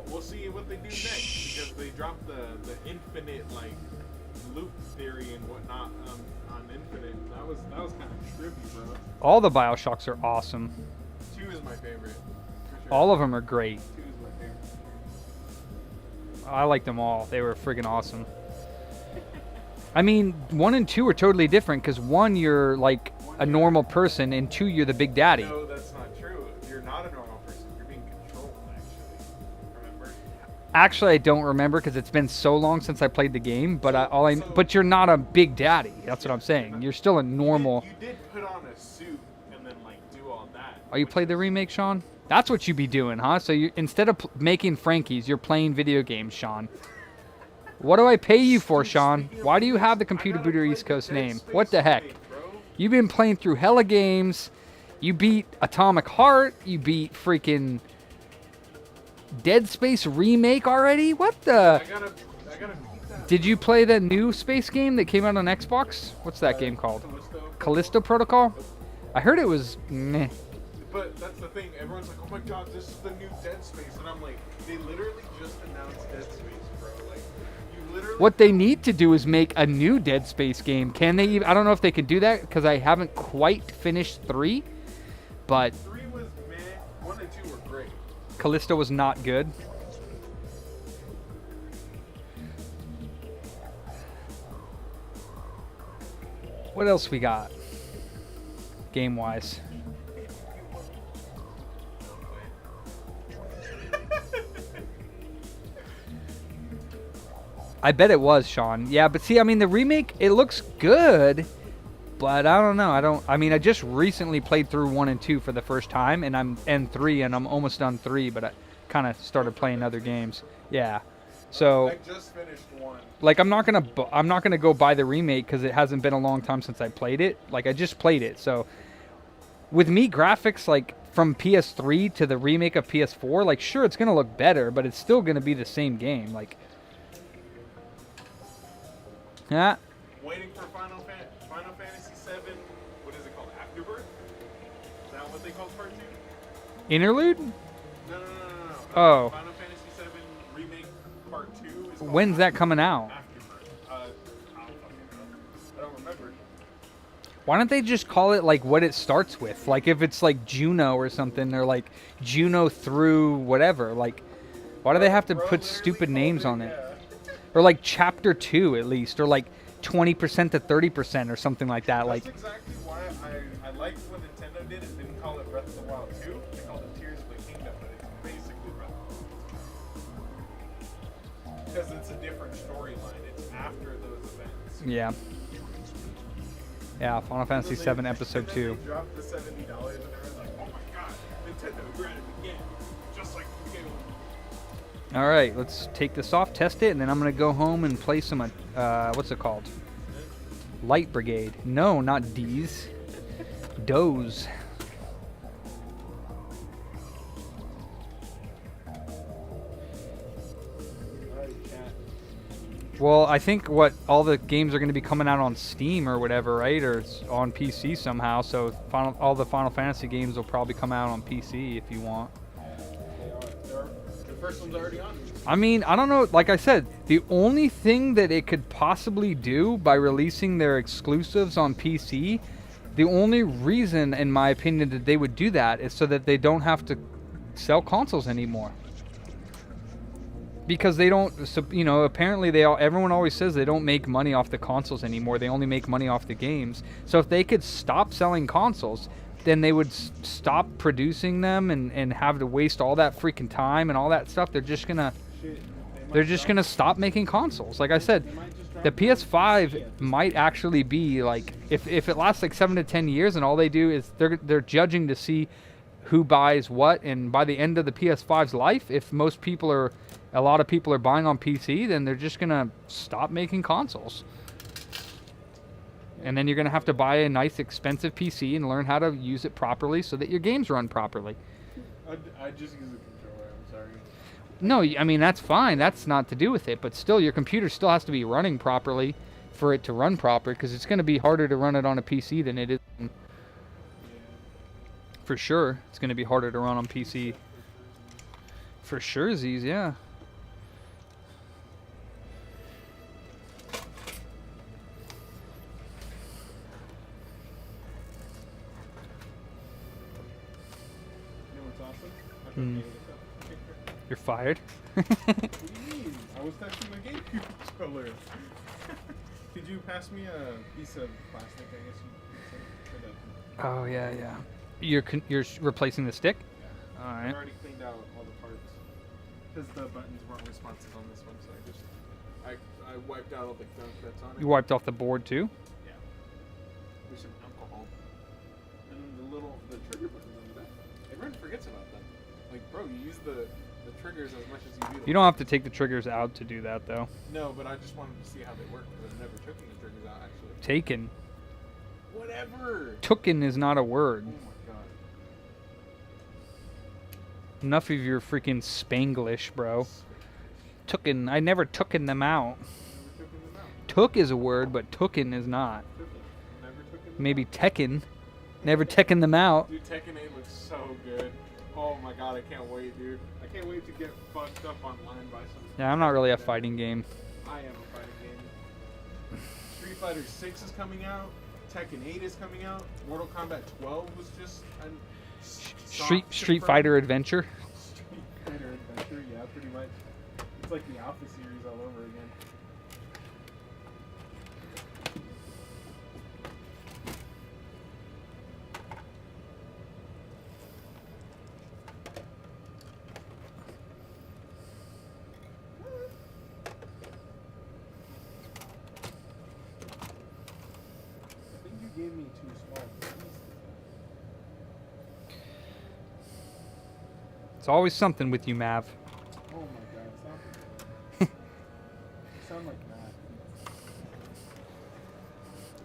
we'll see what they do next, because they dropped the infinite like loop theory and whatnot on Infinite. That was kind of trippy, bro. All the Bioshocks are awesome. 2 is my favorite. For sure. All of them are great. 2 is my favorite. I liked them all. They were friggin' awesome. I mean, 1 and 2 are totally different, because 1 you're like a normal person, and 2 you're the big daddy. No, that's not true. You're not a normal person. You're being controlled, actually. Remember? Actually, I don't remember because it's been so long since I played the game. But but you're not a big daddy. That's what I'm saying. You're still a normal. You did put on a suit and then like do all that. Oh, you played the remake, Sean? That's what you be doing, huh? So you instead of making Frankies, you're playing video games, Sean. What do I pay you for, Sean? Why do you have the Computer Booter East Coast name? What the heck? You've been playing through hella games. You beat Atomic Heart. You beat freaking Dead Space Remake already? What the? I gotta beat that. Did you play the new space game that came out on Xbox? What's that game called? Callisto Protocol? I heard it was meh. But that's the thing. Everyone's like, "Oh my God, this is the new Dead Space," and I'm like, "They literally just announced Dead Space, bro. Like, you literally." What they need to do is make a new Dead Space game. Can they even? I don't know if they can do that because I haven't quite finished 3. But 3 was meh. 1 and 2 were great. Callisto was not good. What else we got? Game-wise. I bet it was, Sean. Yeah, but see, I mean, the remake, it looks good, but I don't know. I mean, I just recently played through 1 and 2 for the first time, and I'm in 3, and I'm almost done 3, but I kind of started playing other games. Yeah. So, I just finished 1. like, I'm not gonna go buy the remake because it hasn't been a long time since I played it. Like, I just played it. So, with me, graphics, like, from PS3 to the remake of PS4, like, sure, it's gonna look better, but it's still gonna be the same game. Like, yeah. Waiting for Final Fantasy 7. What is it called? Afterbirth? Is that what they call part 2? Interlude? No. Oh. Final Fantasy 7 remake part 2 is called When's that coming out? Afterbirth. I don't remember. Why don't they just call it like what it starts with? Like if it's like Juno or something, or like Juno through whatever. Like, why do they have to put stupid names on it? Or like Chapter 2 at least, or like 20% to 30% or something like that. That's Like, exactly why I liked what Nintendo did. It didn't call it Breath of the Wild 2. They called it Tears of the Kingdom, but it's basically Breath of the Wild 2. Because it's a different storyline. It's after those events. yeah. Yeah, Final Fantasy So VII Episode 2. They dropped the $70 and everyone's like, oh my God, Nintendo, we're at it again. Just like the game. All right, let's take this off, test it, and then I'm going to go home and play some, what's it called? Light Brigade. No, not D's. Doze. Well, I think all the games are going to be coming out on Steam or whatever, right? Or it's on PC somehow. So all the Final Fantasy games will probably come out on PC if you want. first one's already on. I mean, I don't know. Like I said, the only thing that it could possibly do by releasing their exclusives on PC, the only reason, in my opinion, that they would do that is so that they don't have to sell consoles anymore. Because they don't, so, you know, apparently everyone always says they don't make money off the consoles anymore. They only make money off the games. So if they could stop selling consoles, then they would stop producing them and have to waste all that freaking time and all that stuff. They're just gonna stop making consoles. Like I said, the PS5 might actually be like, if it lasts like 7 to 10 years and all they do is they're judging to see who buys what, and by the end of the PS5's life, if a lot of people are buying on PC, then they're just gonna stop making consoles. And then you're gonna have to buy a nice expensive PC and learn how to use it properly so that your games run properly. I just use a controller, I'm sorry. No, I mean, that's fine. That's not to do with it. But still, your computer still has to be running properly for it to run proper, because it's going to be harder to run it on a PC than it is. For sure, it's going to be harder to run on PC. For sure, Z's, yeah. You know what's awesome? I put Gabe You're fired. What do you mean? I was testing my game controller. Could you pass me a piece of plastic, I guess you could say? Oh, yeah, yeah. You're replacing the stick? Yeah. All right. I already cleaned out all the parts. Because the buttons weren't responsive on this one, so I wiped out all the gunk that's on it. You wiped off the board, too? Yeah. With some alcohol. And then the trigger buttons on the back. Everyone forgets about them. Like, bro, you use the triggers as much as you do. You don't have to take the triggers out to do that, though. No, but I just wanted to see how they work, because I've never taken the triggers out, actually. Taken. Whatever. Tooken is not a word. Oh my god. Enough of your freaking Spanglish, bro. Tooken. I never tooken them out. Took is a word, but tooken is not. Never took them Maybe out. Tekken. Never Tekken them out. Dude, Tekken 8 looks so good. Oh my god, I can't wait, dude. I can't wait to get fucked up online by some. Yeah, I'm not really a fighting game. I am a fighting game. Street Fighter 6 is coming out. Tekken 8 is coming out. Mortal Kombat 12 was just Street Fighter Adventure. Street Fighter Adventure, yeah, pretty much. It's like the Alpha series all over again. I think you gave me too small pieces. It's always something with you, Mav. Oh my god, stop. You sound like that.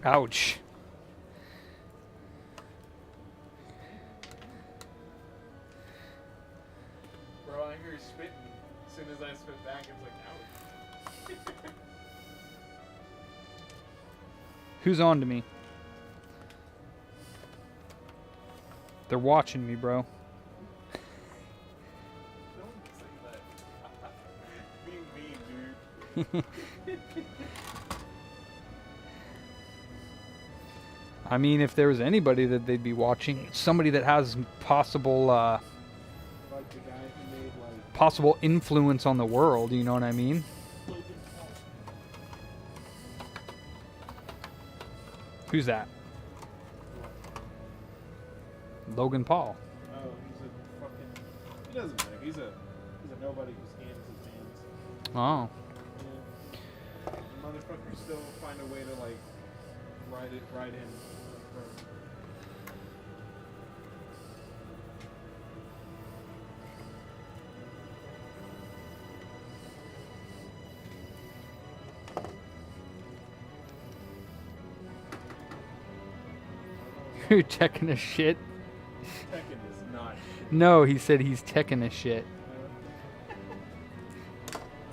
Ouch. Bro, I hear you spitting. As soon as I spit back, it's like, ouch. Who's on to me? They're watching me, bro. Don't say that. Being mean, dude. I mean, if there was anybody that they'd be watching, somebody that has possible Like the guy who made, like, possible influence on the world, you know what I mean? Logan Paul. Who's that? Logan Paul. Oh, he's a fucking. He doesn't matter. He's a nobody who scams his fans. Oh. Yeah. The motherfuckers still find a way to like ride in. You're checking his shit. Tekken is not shit. No, he said he's teching his shit.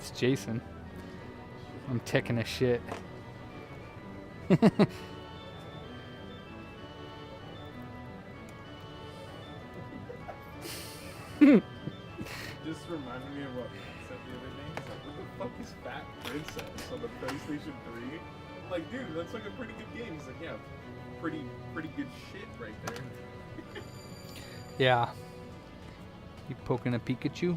It's Jason. I'm teching his shit. just reminded me of what Matt said the other day. He's like, what the fuck is Fat Princess on the PlayStation 3? I'm like, dude, that's like a pretty good game. He's like, yeah, pretty good shit right there. Yeah. You poking a Pikachu?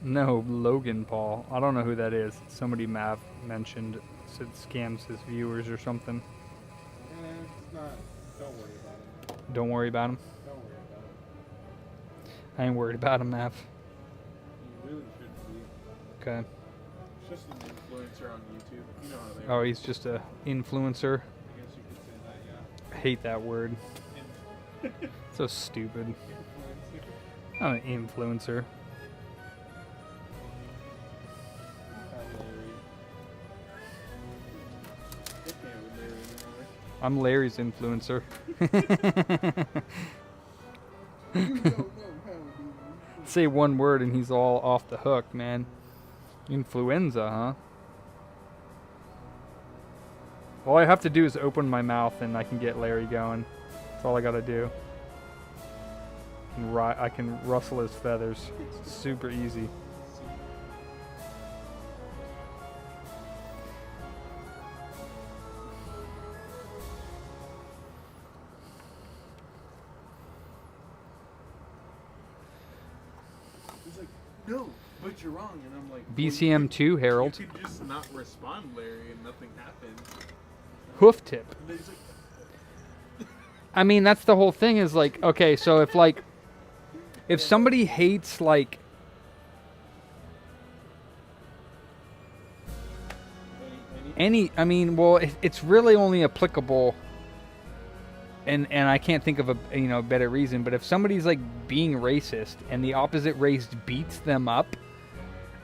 No, Logan Paul. I don't know who that is. Somebody Mav mentioned, said scams his viewers or something. It's not. Don't worry about it. Don't worry about him. Don't worry about it. I ain't worried about him, Mav. You really shouldn't be. Okay. It's just an influencer on YouTube. You know how they Oh, are. he's just a influencer. I guess you could say that, yeah. I hate that word. So stupid. Influencer. I'm an influencer. I'm Larry's influencer. Say one word and he's all off the hook, man. Influenza, huh? All I have to do is open my mouth and I can get Larry going. That's all I gotta do. And I can rustle his feathers. It's super easy. He's like, no, but you're wrong. And I'm like, BCM2, Harold. You could just not respond, Larry, and nothing happened. Hoof tip. And then he's like, I mean, that's the whole thing is like, okay, so if somebody hates like I mean, well, it's really only applicable and I can't think of a better reason, but if somebody's like being racist and the opposite race beats them up,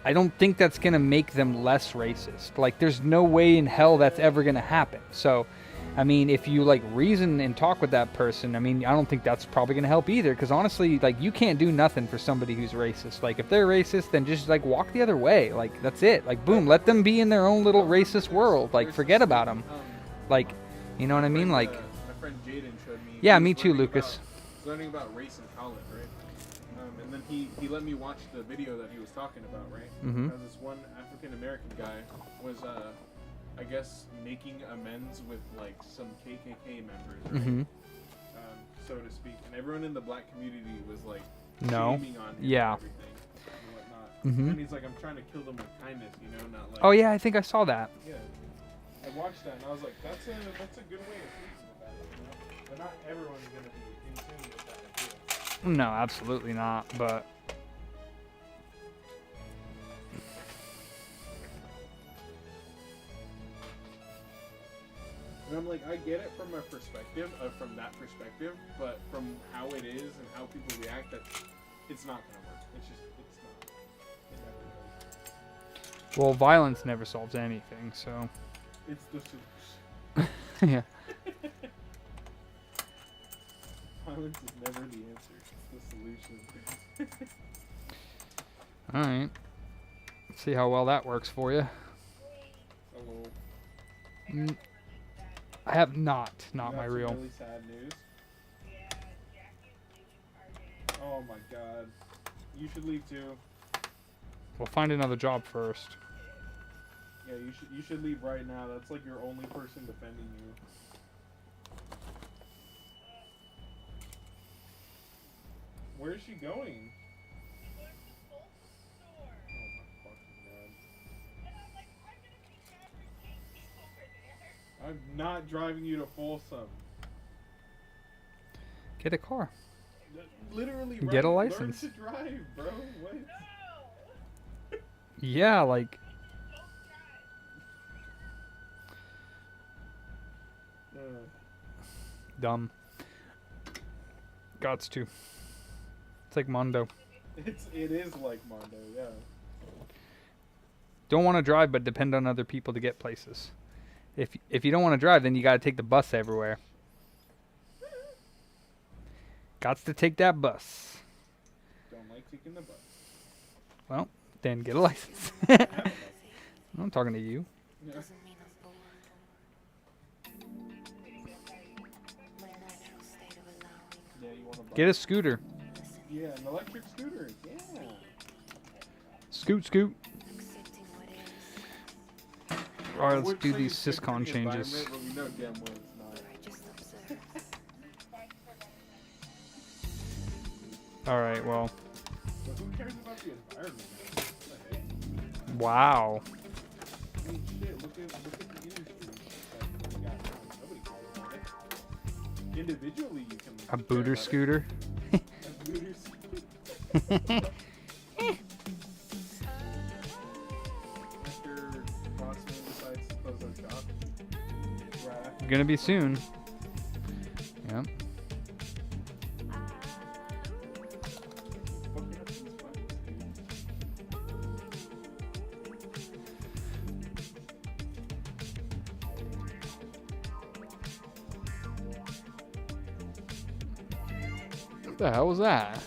I don't think that's going to make them less racist. Like, there's no way in hell that's ever going to happen. So, I mean, if you like reason and talk with that person, I mean, I don't think that's probably going to help either. Because honestly, like, you can't do nothing for somebody who's racist. Like, if they're racist, then just like walk the other way. Like, that's it. Like, boom, let them be in their own little racist world. Like, forget about them. Like, you know what I mean? Like, my friend Jaden showed me. yeah, me too, Lucas. Learning about race in college, right? And then he let me watch the video that he was talking about, right? Mhm. Because this one African American guy was, I guess, making amends with like some KKK members, right? Mhm. So to speak, and everyone in the black community was like No. shaming on him Yeah. and everything and whatnot. Mhm. And he's like, I'm trying to kill them with kindness, you know, not like. Oh yeah, I think I saw that. Yeah. I watched that and I was like, that's a good way of thinking about it, you know? But not everyone's gonna be in tune with that idea. No, absolutely not. But And I'm like, I get it from a perspective, from that perspective, but from how it is and how people react, that it's not gonna work. It's not. It never does. well, violence never solves anything. So It's the solution. yeah. Violence is never the answer. It's the solution. All right. Let's see how well that works for you. Hello. I have not You my got some real. Really sad news. Oh my god. You should leave too. We'll find another job first. Yeah, you should leave right now. That's like your only person defending you. Where is she going? Oh my fucking god. I'm not driving you to Folsom. Get a car. Literally, Get a learn license. to drive, bro. What? Yeah, like dumb. Gots to. It's like Mondo. It is like Mondo, yeah. Don't want to drive, but depend on other people to get places. If you don't want to drive, then you got to take the bus everywhere. Gots to take that bus. kicking the butt. Well, then get a license. I'm talking to you. Yeah. Yeah, you want to Get a scooter. Yeah, an electric scooter. Yeah. Scoot, scoot. All right, I let's would do say these it's good for syscon the changes. environment, but we know damn well it's not. All right, well, But who cares about the environment? What the heck? wow. I mean, shit, look at the industry that we got now. Nobody cares about it. Individually, you can. A care booter about it. scooter. A booter scooter. After Boston decides to close our shop. Right after Gonna be soon. Yep. fucking up these buttons, dude. What the hell was that?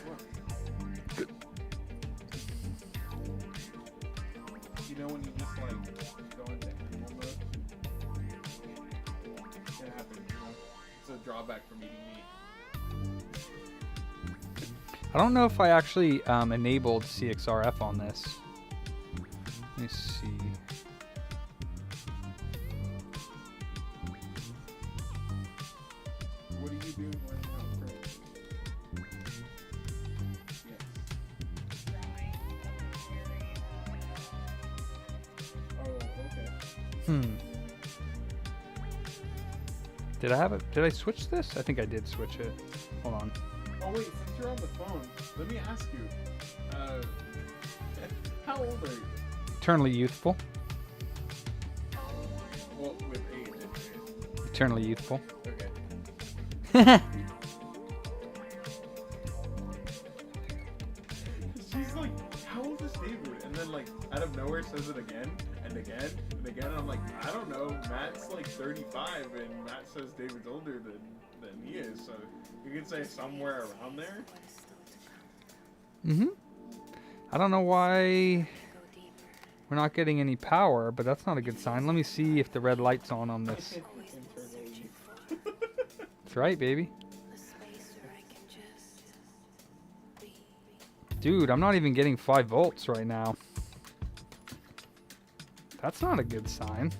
You know when you just like go into animal mode? It happens, you know? It's a drawback from eating meat. I don't know if I actually enabled CXRF on this. Let me see. What are you doing right now, Chris? Yes. Oh, okay. Did I have it? Did I switch this? I think I did switch it. Hold on. Oh wait, since you're on the phone, let me ask you. How old are you? Eternally youthful. Well, with age, anyways. Eternally youthful. Okay. She's like, how old is David? And then like out of nowhere says it again and again and again. And I'm like, I don't know. Matt's like 35, and Matt says David's older than he is. So you could say somewhere around there. Mm-hmm. I don't know why we're not getting any power, but that's not a good sign. Let me see if the red light's on this. Internally. That's right, baby. Dude, I'm not even getting 5 volts right now. That's not a good sign.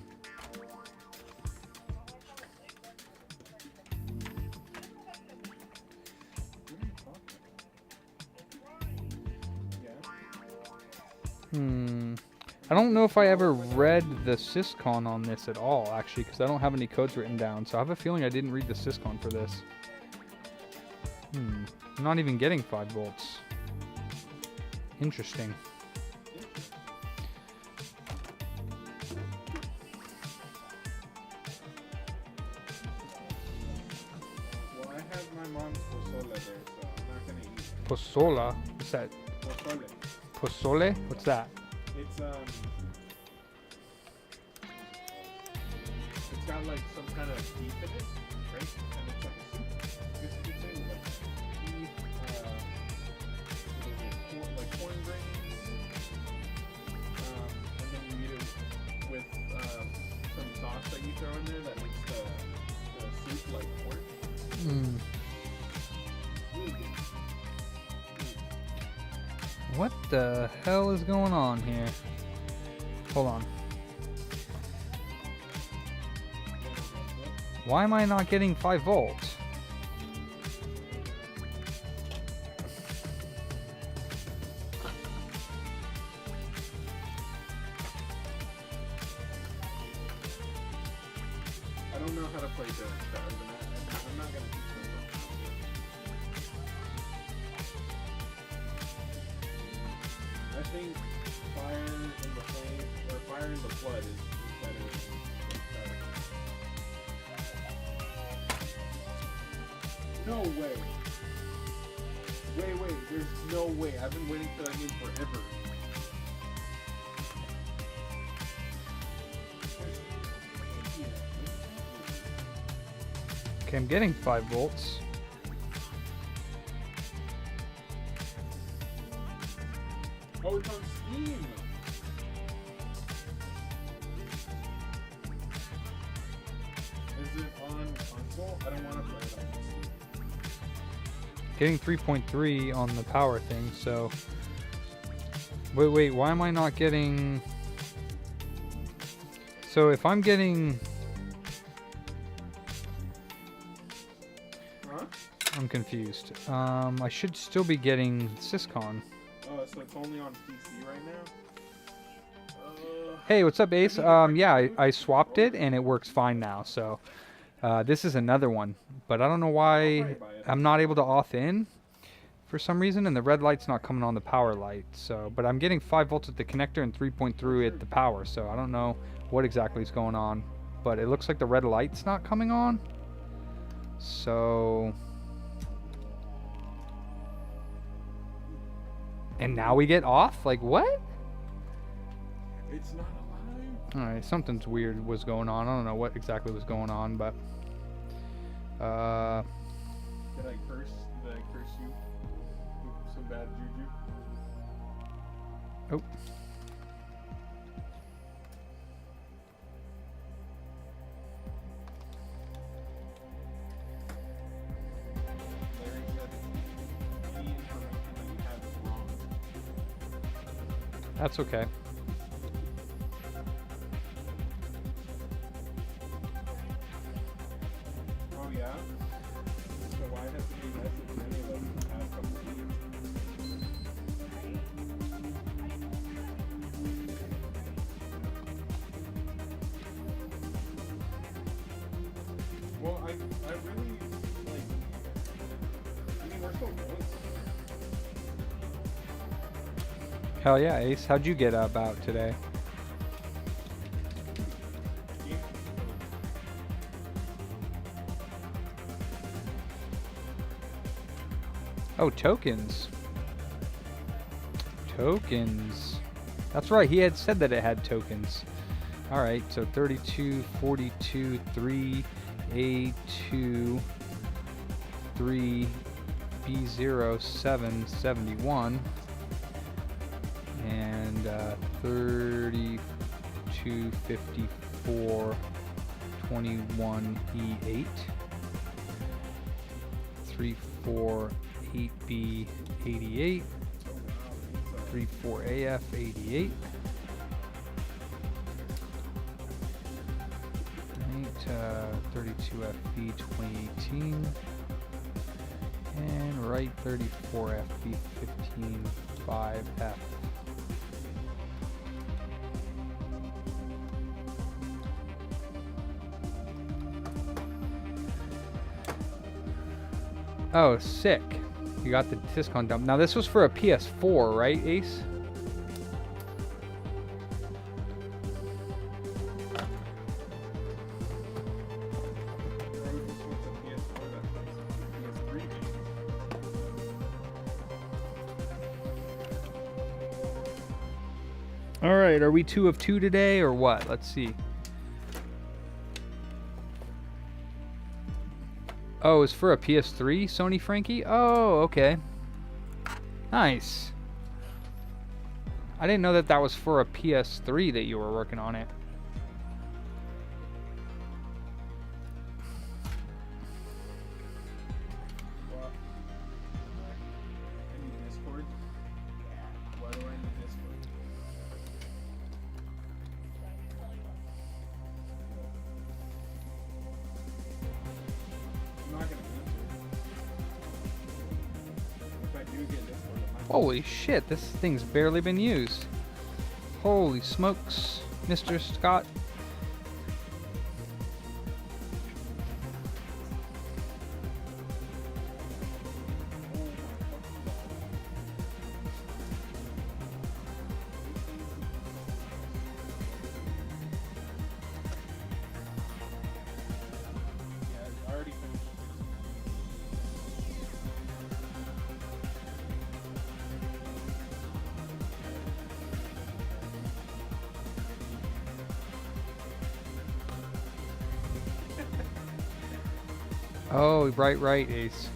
I don't know if I ever read the syscon on this at all, actually, because I don't have any codes written down. So I have a feeling I didn't read the syscon for this. I'm not even getting 5 volts. Interesting. Well, I have my mom's pozole there, so I'm not gonna eat it. Pozzola? What's that? Pozole. Pozole? What's that? It's it's got like some kind of beef in it, right? And it's like a soup. I guess you could say like beef, what is it? Corn grains. And then you eat it with some sauce that you throw in there that makes the soup like pork. Really good. What the hell is going on here? Hold on. Why am I not getting 5 volts? I don't know how to play the stars, and I'm not gonna teach myself. I think fire in the flame or fire in the flood is better than stars. No way. Wait, there's no way. I've been waiting for that game forever. Okay, I'm getting 5 volts. Oh, it's on Steam. Is it on console? I don't want to play it on Steam. Getting 3.3 on the power thing, so... Wait, why am I not getting... So if I'm getting... Huh? I'm confused. I should still be getting Syscon. Oh, so it's only on PC right now? Hey, what's up, Ace? Yeah, I swapped it, and it works fine now, so... this is another one, but I don't know why I'm not able to auth in for some reason, and the red light's not coming on the power light. So, but I'm getting 5 volts at the connector and 3.3 at the power, so I don't know what exactly is going on, but it looks like the red light's not coming on. So, and now we get off? Like what? It's not alive. All right, something's weird was going on. I don't know what exactly was going on, but Did I curse you with some bad juju? oh. Larry said the information that you have is wrong. That's okay. Oh yeah? So why hasn't he messaged any of us in the past couple of weeks? Well, I really, like, I mean, we're still going. Hell yeah, Ace. How'd you get about today? Oh, tokens. Tokens. That's right, he had said that it had tokens. Alright, so 32, 42, 3, A2, 3, B0, 7, 71. And 32, 54, 21, E8. 3, 4, 8B, 88. 3, 4, AF, 88. Right, 32 FB, 2018. And right 34 FB, 15, 5F. Oh, sick. You got the Syscon dump. Now this was for a PS4, right, Ace? Alright, are we 2 of 2 today or what? Let's see. Oh, it's for a PS3, Sony Frankie? Oh, okay. Nice. I didn't know that that was for a PS3 that you were working on it. Well, I need Discord. Why do I need Discord? I'm not gonna answer. If I do get Discord, I might. Holy shit, this thing's barely been used. Holy smokes, Mr. Scott. Yeah, I already finished. Oh, right, Ace.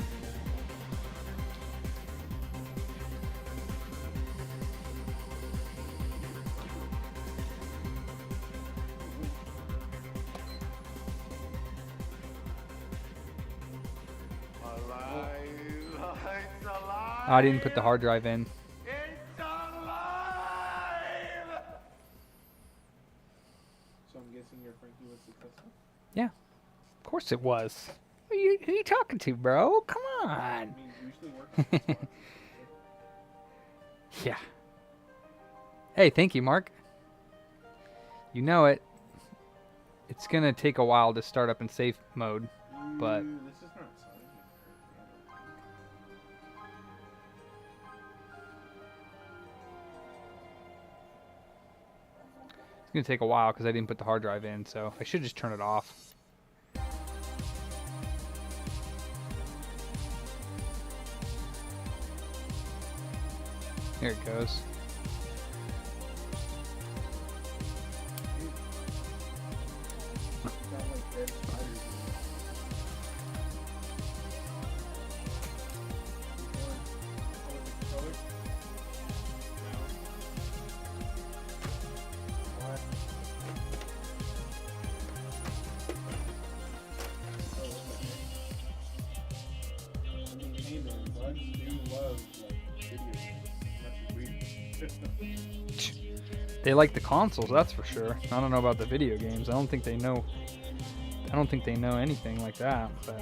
Oh, I didn't put the hard drive in. So I'm guessing your Frankie was successful? Yeah, of course it was. Who you talking to, bro? Come on. I mean, usually works. Yeah. Hey, thank you, Mark. You know it. It's gonna take a while to start up in safe mode, but This is not starting. it's gonna take a while because I didn't put the hard drive in, so I should just turn it off. Here it goes. They like the consoles, that's for sure. I don't know about the video games. I don't think they know anything like that, but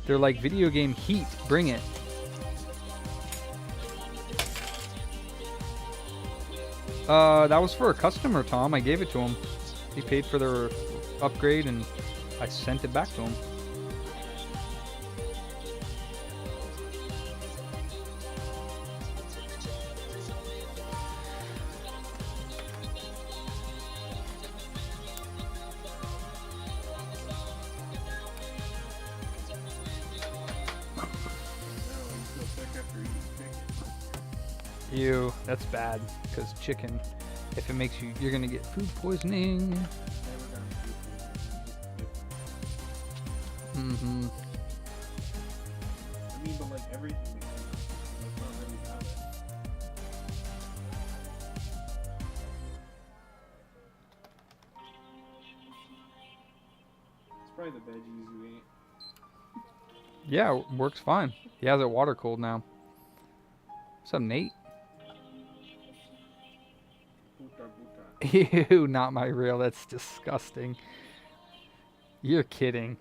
they're like video game heat, bring it. That was for a customer, Tom. I gave it to him. He paid for their upgrade and I sent it back to him. Ew, that's bad, because chicken, if it makes you, you're gonna get food poisoning. Mm-hmm. I mean, but like everything that's not really bad. It's probably the veggies you eat. Yeah, it works fine. He has it water cooled now. What's up, Nate? Ew, not my reel. That's disgusting. You're kidding.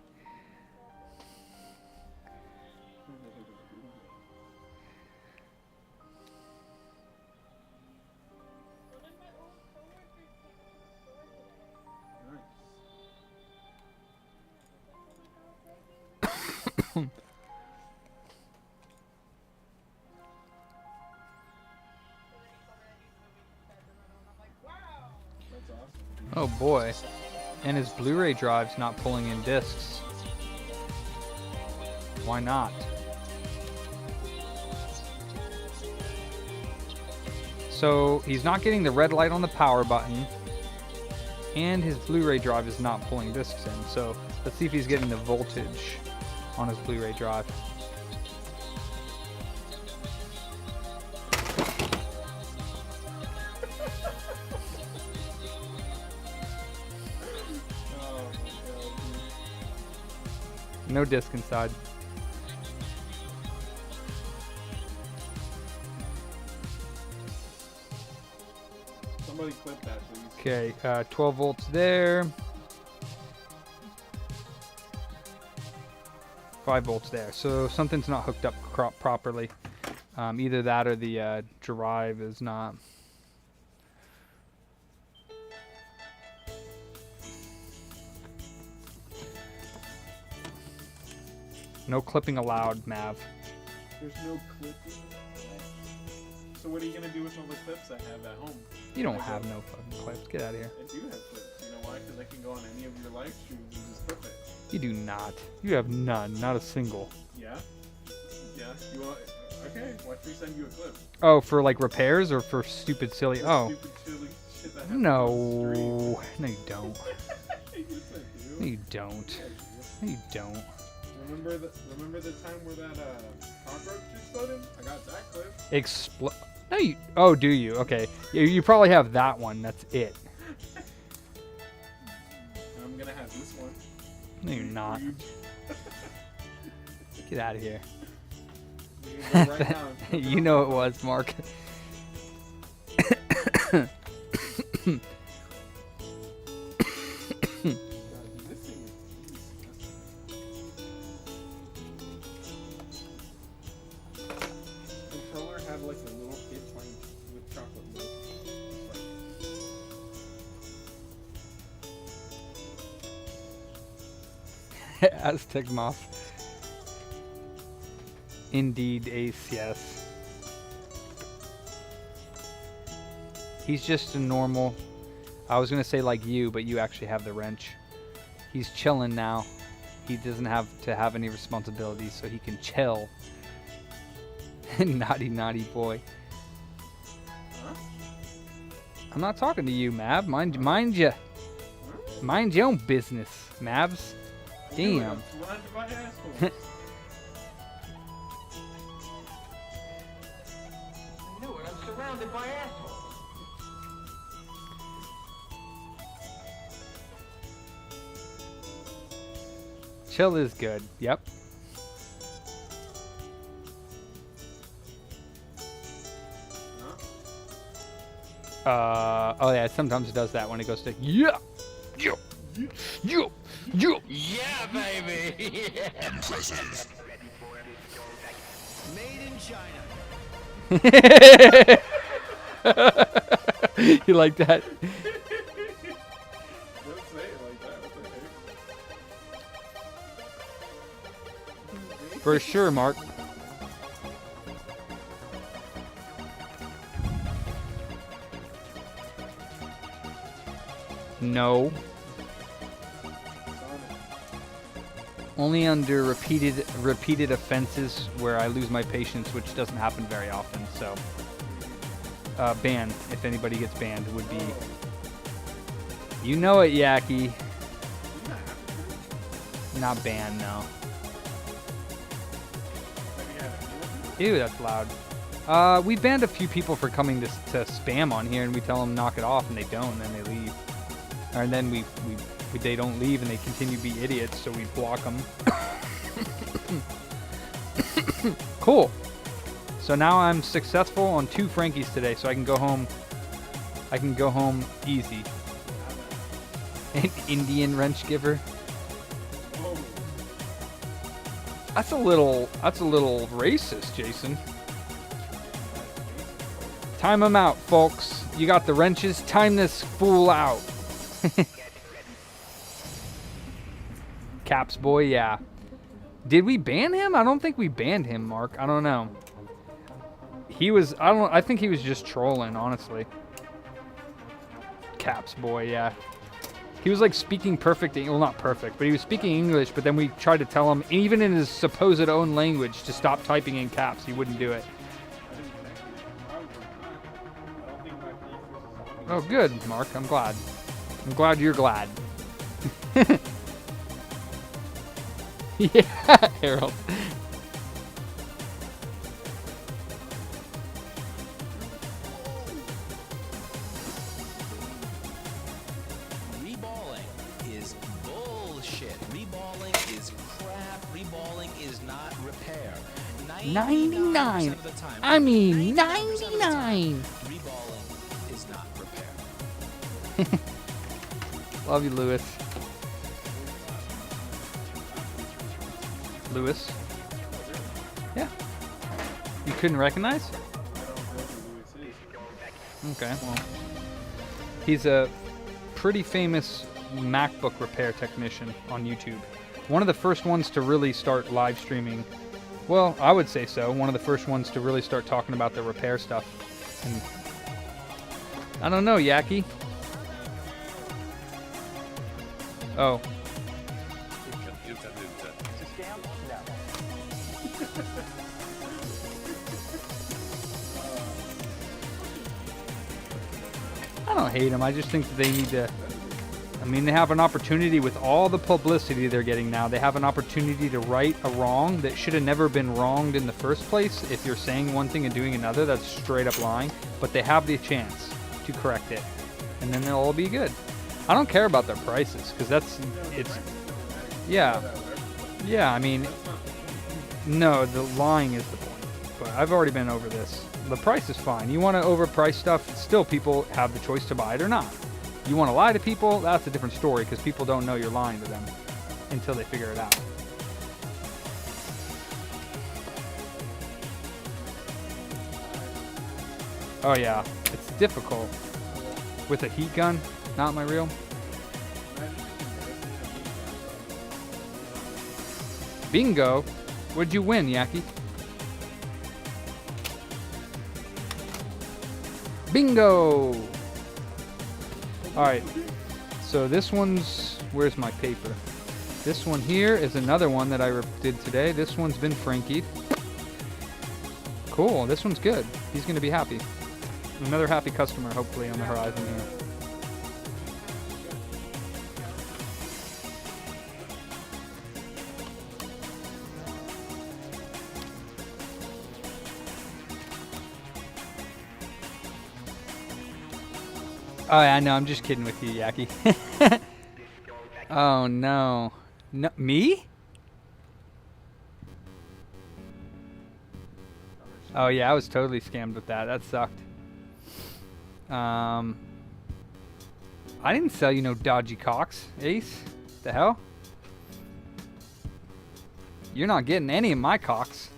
Oh boy. And his Blu-ray drive's not pulling in discs. Why not? So he's not getting the red light on the power button, and his Blu-ray drive is not pulling discs in. So let's see if he's getting the voltage on his Blu-ray drive. No disc inside. Somebody clip that, please. Okay, 12 volts there. 5 volts there. So something's not hooked up properly. Either that or the drive is not. No clipping allowed, Mav. There's no clipping. So what are you gonna do with all the clips I have at home? You don't have no fucking clips. Get out of here. I do have clips. You know why? Because I can go on any of your live streams and just clip it. You do not. You have none. Not a single. Yeah? Yeah? You want... Okay, watch me send you a clip. Oh, for like repairs or for stupid silly... For Oh. stupid, silly shit that happens No. on the stream. No, you don't. Yes, I do. No, you don't. No, you don't. Remember the time where that cockroach exploded? I got that clip. Explode. No, you. Oh, do you? Okay. You probably have that one. That's it. And I'm gonna have this one. No, you're not. Get out of here. You can go right now. You know it was, Mark. This thing is controller had like a little kid playing with chocolate milk. Aztec Moth. Indeed, Ace, yes. He's just a normal... I was going to say like you, but you actually have the wrench. He's chilling now. He doesn't have to have any responsibilities, so he can chill. Naughty, naughty boy. I'm not talking to you, Mav. Mind your own business, Mavs. Damn. Surrounded by assholes. I knew it. I'm surrounded by assholes. Chill is good. Yep. Oh yeah, sometimes it does that when it goes to yeah. Yeah, baby! Impressive. Made in China. You like that? Don't say it like that. What the heck? For sure, Mark. No. Only under repeated offenses where I lose my patience, which doesn't happen very often. So, ban. If anybody gets banned, would be. You know it, Yaki. Not ban, no. Ew, that's loud. We banned a few people for coming to spam on here, and we tell them knock it off, and they don't, and then they leave. And then they don't leave, and they continue to be idiots, so we block them. Cool. So now I'm successful on 2 Frankies today, so I can go home. I can go home easy. An Indian wrench giver. That's a little racist, Jason. Time him out, folks. You got the wrenches. Time this fool out. Caps boy, yeah. Did we ban him? I don't think we banned him, Mark. I don't know. I think he was just trolling, honestly. Caps boy, yeah. He was like speaking perfect, well not perfect, but he was speaking English, but then we tried to tell him, even in his supposed own language, to stop typing in caps. He wouldn't do it. Oh, good, Mark. I'm glad. I'm glad you're glad. Yeah, Harold. Reballing is bullshit. Reballing is crap. Reballing is not repair. 99. Of the time, I mean, 99% of the time, 99. reballing is not repair. Love you, Lewis. Lewis? Yeah. You couldn't recognize? Okay, well. He's a pretty famous MacBook repair technician on YouTube. One of the first ones to really start live streaming. Well, I would say so. One of the first ones to really start talking about the repair stuff. And I don't know, Yaki. Oh. I don't hate them. I just think that they need to... I mean, they have an opportunity with all the publicity they're getting now. They have an opportunity to right a wrong that should have never been wronged in the first place. If you're saying one thing and doing another, that's straight up lying. But they have the chance to correct it. And then they'll all be good. I don't care about their prices, because it's... Yeah. Yeah, I mean... No, the lying is the point. But I've already been over this. The price is fine. You want to overprice stuff, still people have the choice to buy it or not. You want to lie to people, that's a different story because people don't know you're lying to them until they figure it out. Oh yeah, it's difficult. With a heat gun, not my reel. Bingo! What'd you win, Yaki? Bingo! Alright, so this one's... Where's my paper? This one here is another one that I did today. This one's been Frankied. Cool, this one's good. He's going to be happy. Another happy customer, hopefully, on the horizon here. Oh, yeah, no, I'm just kidding with you, Yaki. Oh, no. No. Me? Oh, yeah, I was totally scammed with that. That sucked. I didn't sell you no dodgy cocks, Ace. The hell? You're not getting any of my cocks.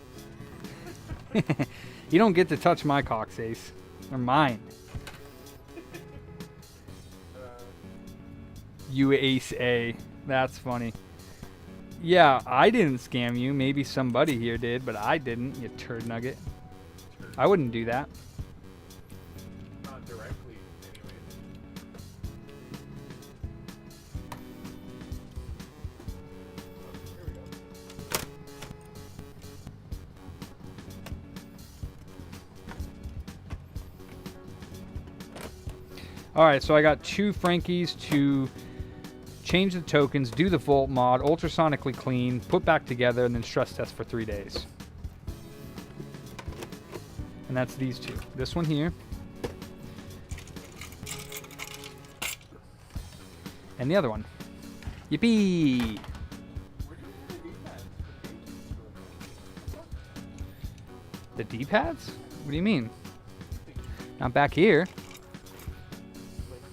You don't get to touch my cocks, Ace. They're mine. You Ace A. That's funny. Yeah, I didn't scam you. Maybe somebody here did, but I didn't, you turd nugget. I wouldn't do that. Not directly, anyway. Here we go. Alright, so I got 2 Frankies to change the tokens, do the Volt mod, ultrasonically clean, put back together, and then stress test for 3 days. And that's these 2. This one here. And the other one. Yippee! The D-pads? What do you mean? Not back here.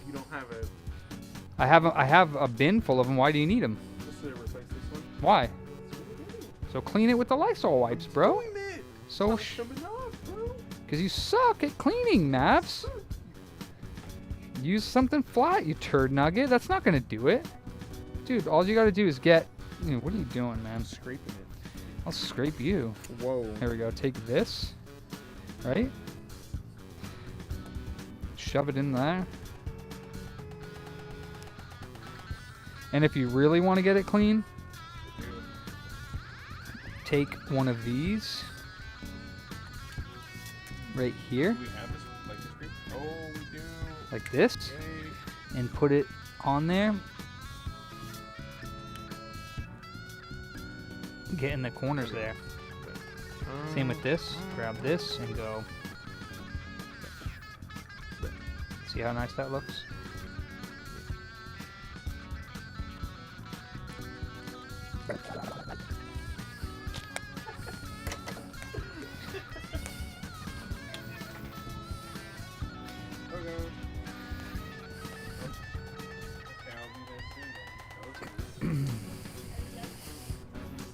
You don't have a... I have a bin full of them. Why do you need them? Just to replace this one? Why? So clean it with the Lysol wipes, bro. So because you suck at cleaning, Mavs. Use something flat, you turd nugget. That's not gonna do it, dude. All you gotta do is get. What are you doing, man? Scraping it. I'll scrape you. Whoa. Here we go. Take this, right? Shove it in there. And if you really want to get it clean, take one of these right here. Do we have this like this scrape? Oh, we do. Like this. Yay. And put it on there. Get in the corners there. Same with this. Grab this and go. See how nice that looks?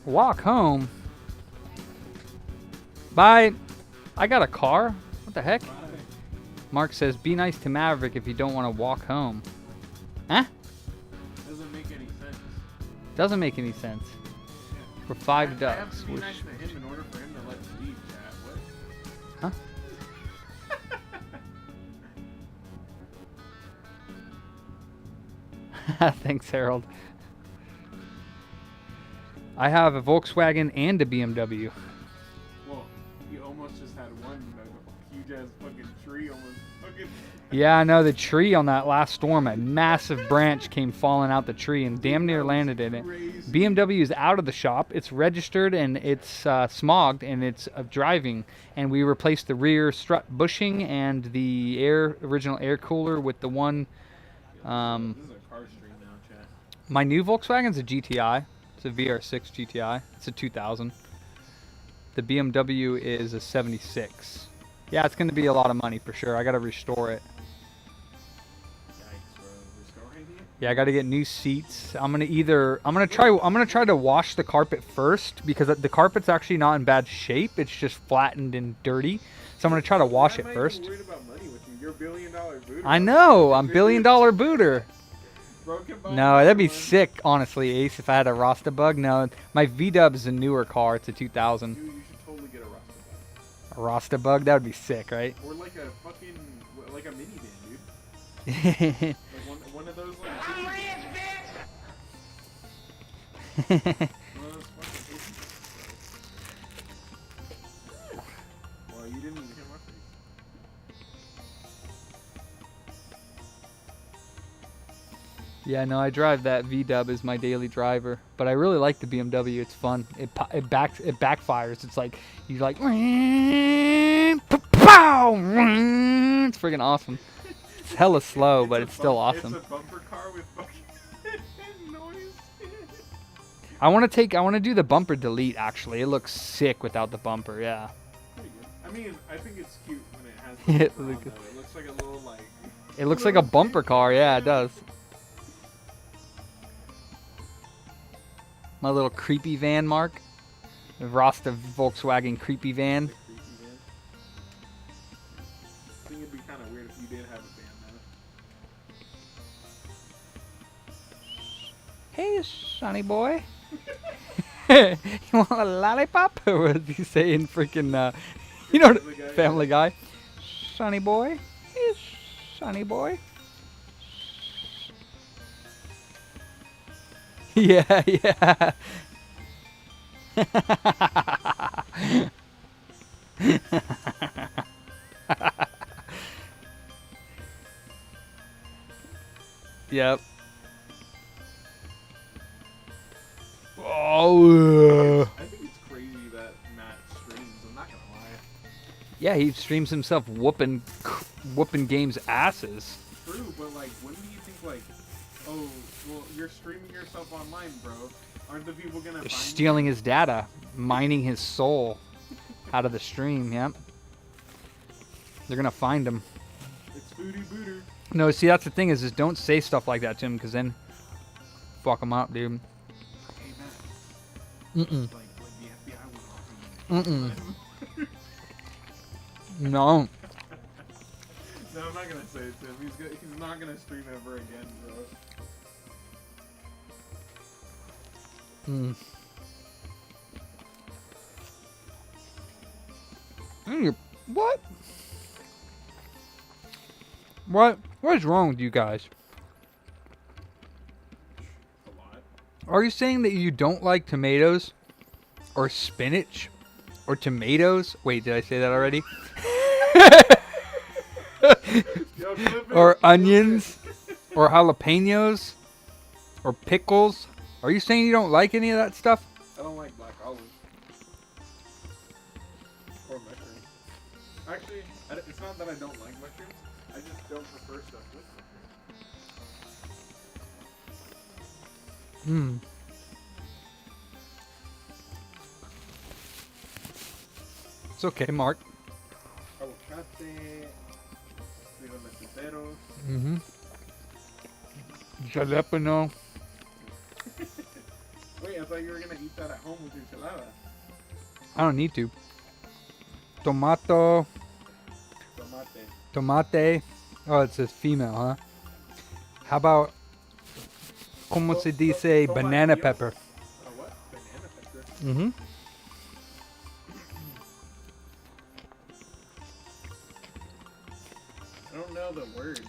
Walk home? Bye. I got a car. What the heck? Mark says, be nice to Maverick if you don't want to walk home. Huh? Doesn't make any sense. Doesn't make any sense. For 5 ducks. I have to be which, nice to him in order for him to let me leave, Chad. What? Huh? Thanks, Harold. I have a Volkswagen and a BMW. Well, you almost just had one huge ass fucking tree almost fucking... Yeah, I know the tree on that last storm, a massive branch came falling out the tree and damn near landed in it. BMW is out of the shop. It's registered and it's smogged and it's driving. And we replaced the rear strut bushing and the original air cooler with the one. This is a car stream now, Chad. My new Volkswagen's a GTI. It's a VR6 GTI. It's a 2000. The BMW is a 76. Yeah, it's going to be a lot of money for sure. I got to restore it. Yikes, bro. Restoring it? Yeah, I got to get new seats. I'm going to try to wash the carpet first because the carpet's actually not in bad shape. It's just flattened and dirty. So I'm going to try to wash it first. I'm not even worried about money with you. You're a $1 billion booter. I know. I'm $1 billion booter. Broken by No, that'd be one. sick, honestly, Ace, if I had a Rasta bug. No, my V-Dub is a newer car. It's a 2000. Dude, you should totally get a Rasta bug. A Rasta bug? That would be sick, right? Or like a fucking, like a minivan, dude. Like one of those like... I'm rich, bitch! One of those fucking big ones. Well, you didn't even hear my face. Yeah, no, I drive that V-Dub as my daily driver, but I really like the BMW. It's fun. It backfires. It's like you like, pow. It's freaking awesome. It's hella slow, but it's still awesome. It's a bumper car with fucking noise. I want to do the bumper delete. Actually, it looks sick without the bumper. Yeah. Pretty good. I mean, I think it's cute when it has. Yeah, The bumper on, though. It looks like a little like. It looks like a bumper car. Yeah, it does. My little creepy van, Mark. The Rasta Volkswagen creepy van. I think it'd be kind of weird if you did have a van though. Hey, sonny boy. You want a lollipop? Or what did he say in freaking, you know, Family Guy? Sonny boy. Hey, sonny boy. Yeah, yeah. Yep. Oh. I think it's crazy that Matt streams. I'm not gonna lie. Yeah, he streams himself whooping games asses. True, but like, when do you think like, oh, well, you're streaming yourself online, bro? Aren't the people gonna They're find stealing his data, mining his soul out of the stream. Yep. They're gonna find him. you? It's booty booter. No, see, that's the thing is don't say stuff like that to him, because then fuck him up, dude. Hey Matt. Mm-mm. Like the FBI was watching. Mm-mm. No. No, I'm not gonna say it to him. He's not gonna stream ever again, bro. Mm. What? What is wrong with you guys? A lot. Are you saying that you don't like tomatoes? Or spinach? Or tomatoes? Wait, did I say that already? Yo, clip it. Or onions? Or jalapenos? Or pickles? Are you saying you don't like any of that stuff? I don't like black olives. Or mushrooms. Actually, it's not that I don't like mushrooms. I just don't prefer stuff with mushrooms. Hmm. It's okay, Mark. Aguacate, frijoles. Mm-hmm. Jalapeno. Wait, I thought you were gonna eat that at home with enchilada. I don't need to. Tomato. Tomate. Oh, it says female, huh? How about, como se dice, banana pepper? What? Banana pepper? Mm-hmm. I don't know the word,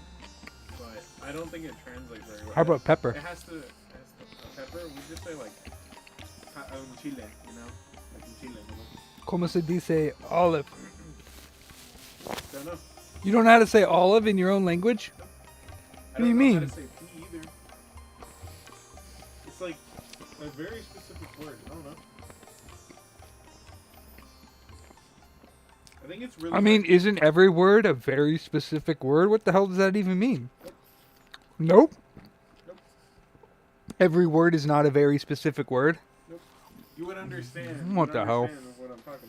but I don't think it translates very well. How about pepper? It has to pepper. We just say like chile, you know, like in Chile. You know? Como se dice olive? Don't know. You don't know how to say olive in your own language? I What do you don't know how mean? to say pea either. It's like a very specific word. I don't know. I think it's really. I mean, isn't every word a very specific word? What the hell does that even mean? Nope. Nope. Every word is not a very specific word? Nope. You would understand. What you the would hell? understand what I'm talking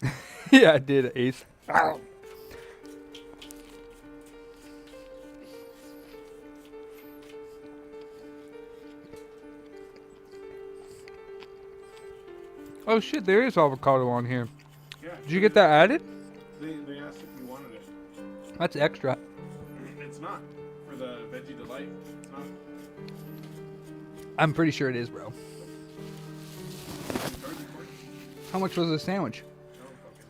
about. Yeah, I did, Ace. Ow. Oh shit, there is avocado on here. Yeah. Did you get that added? They asked if you wanted it. That's extra. It's not. For the Veggie Delight, it's not. I'm pretty sure it is, bro. How much was the sandwich? I don't fucking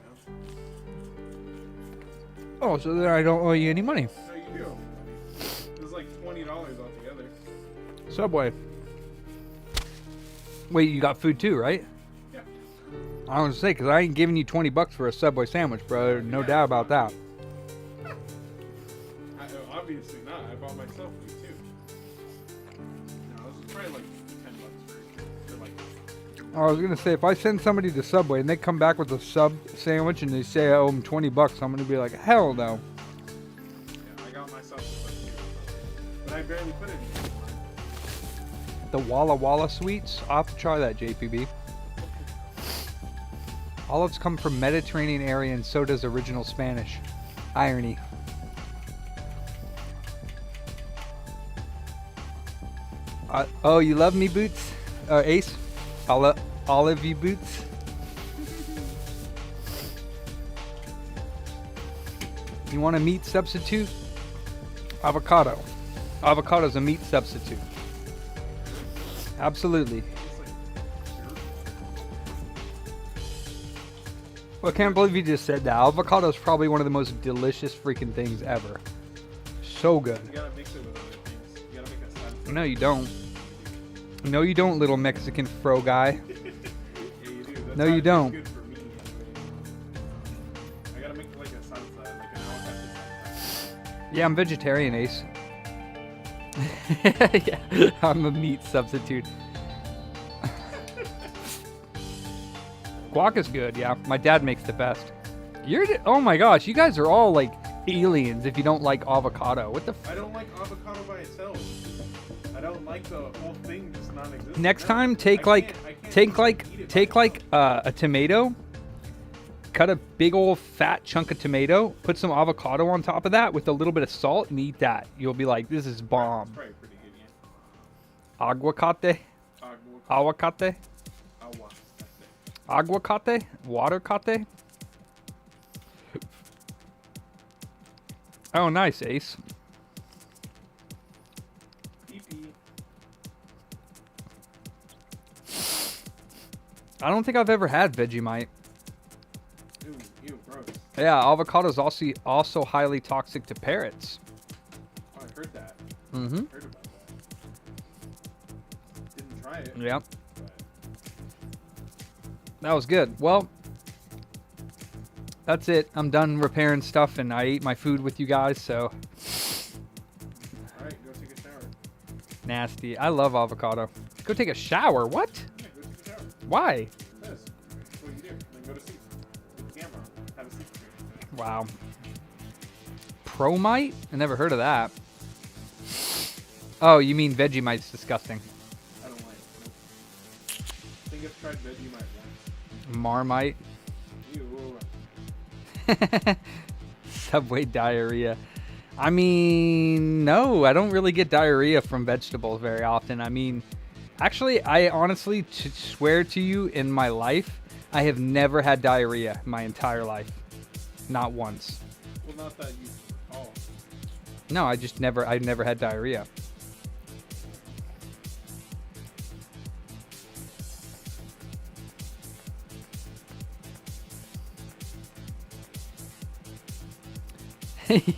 know. Oh, so then I don't owe you any money. No, you do. It was like $20 altogether. Subway. Wait, you got food too, right? Yeah. I was gonna say, because I ain't giving you $20 for a Subway sandwich, bro. No doubt about that. Obviously not. I bought myself food too. No, this was probably like $10 for like. I was gonna say, if I send somebody to Subway and they come back with a sub sandwich and they say I owe them $20, I'm gonna be like, hell no. Yeah, I got myself a sub too, but I barely put it in. The Walla Walla sweets. I'll have to try that, JPB. Olives come from Mediterranean area and so does original Spanish. Irony. Oh, you love me, Boots? Ace? Olive you, Boots? You want a meat substitute? Avocado. Avocado's a meat substitute. Absolutely. Well, I can't believe you just said that. Avocado is probably one of the most delicious freaking things ever. So good. You gotta mix it with other things. You gotta make a salsa. No, you don't. No, you don't, little Mexican fro guy. Yeah, you do. That's No, how you it tastes don't. Good for me, anyway. I gotta make like a salsa, like an avocado salsa. Yeah, I'm vegetarian, Ace. Yeah, I'm a meat substitute. Guac is good, yeah. My dad makes the best. Oh my gosh, you guys are all like aliens if you don't like avocado. What the f- I don't like avocado by itself. I don't like the whole thing just non-existent. Next time, I take can't like a tomato, cut a big old fat chunk of tomato, put some avocado on top of that with a little bit of salt, and eat that. You'll be like, this is bomb. It's probably pretty good, yeah. Aguacate, aguacate, aguacate, watercate. Oh, nice, Ace. I don't think I've ever had Vegemite. Ew, gross. Yeah, avocado is also highly toxic to parrots. Oh, I heard that. Mm-hmm. Heard about that. Didn't try it. Yep. But That was good. Well, that's it. I'm done repairing stuff, and I ate my food with you guys, so. Alright, go take a shower. Nasty. I love avocado. Go take a shower? What? Yeah, go take a shower. Why? This. That's what you do. Then go to sleep. With the camera on. Have a sleep stream. Wow. Promite? I never heard of that. Oh, you mean Vegemite's disgusting. I don't like it. Nope. I think I've tried Vegemite once. Marmite. Ew. Subway diarrhea. I mean, no, I don't really get diarrhea from vegetables very often. I mean, actually, I honestly swear to you, in my life, I have never had diarrhea my entire life. Not once. Well, not that you recall. No, I never had diarrhea.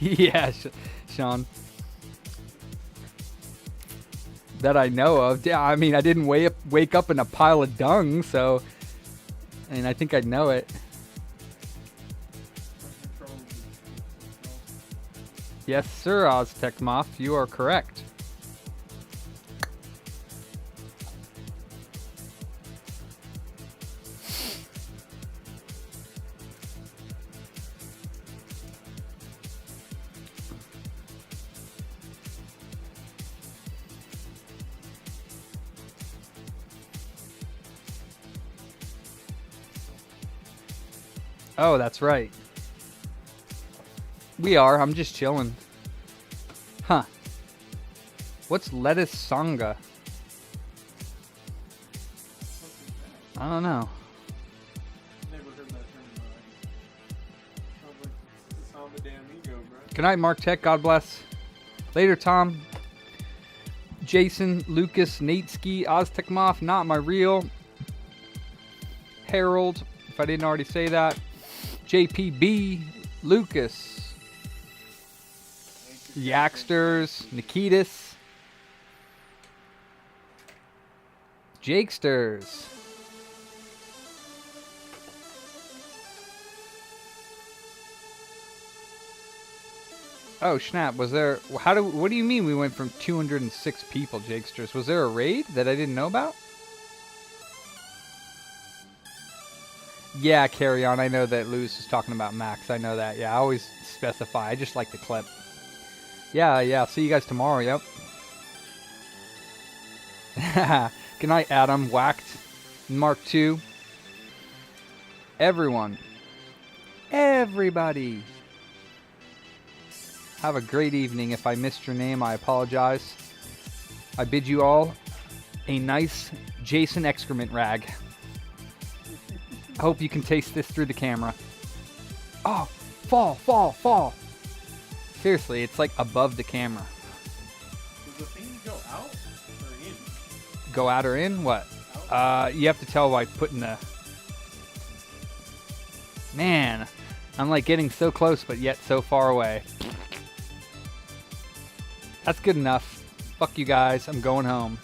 Yeah, Sean. That I know of. Yeah, I mean, I didn't wake up in a pile of dung, so. And I think I'd know it. Yes, sir, Oztech Moth. You are correct. Oh, that's right. We are. I'm just chilling. Huh. What's lettuce sangha? I don't know. Never heard that term. Sounds like it's the Samba damn ego, bro. Good night, Mark Tech. God bless. Later, Tom. Jason, Lucas, Nateski, Oztekmoff, not my real. Harold, if I didn't already say that. JPB, Lucas. Yaksters, Nikitas. Jakesters. Oh snap! Was there? What do you mean we went from 206 people, Jakesters? Was there a raid that I didn't know about? Yeah, carry on. I know that Lewis is talking about Max. I know that. Yeah, I always specify. I just like the clip. Yeah. See you guys tomorrow. Yep. Good night, Adam. Whacked. Mark II. Everyone. Everybody. Have a great evening. If I missed your name, I apologize. I bid you all a nice Jason excrement rag. I hope you can taste this through the camera. Oh, fall. Seriously, it's like above the camera. Does the thing go out or in? Go out or in? What? You have to tell by putting the... Man, I'm like getting so close, but yet so far away. That's good enough. Fuck you guys. I'm going home.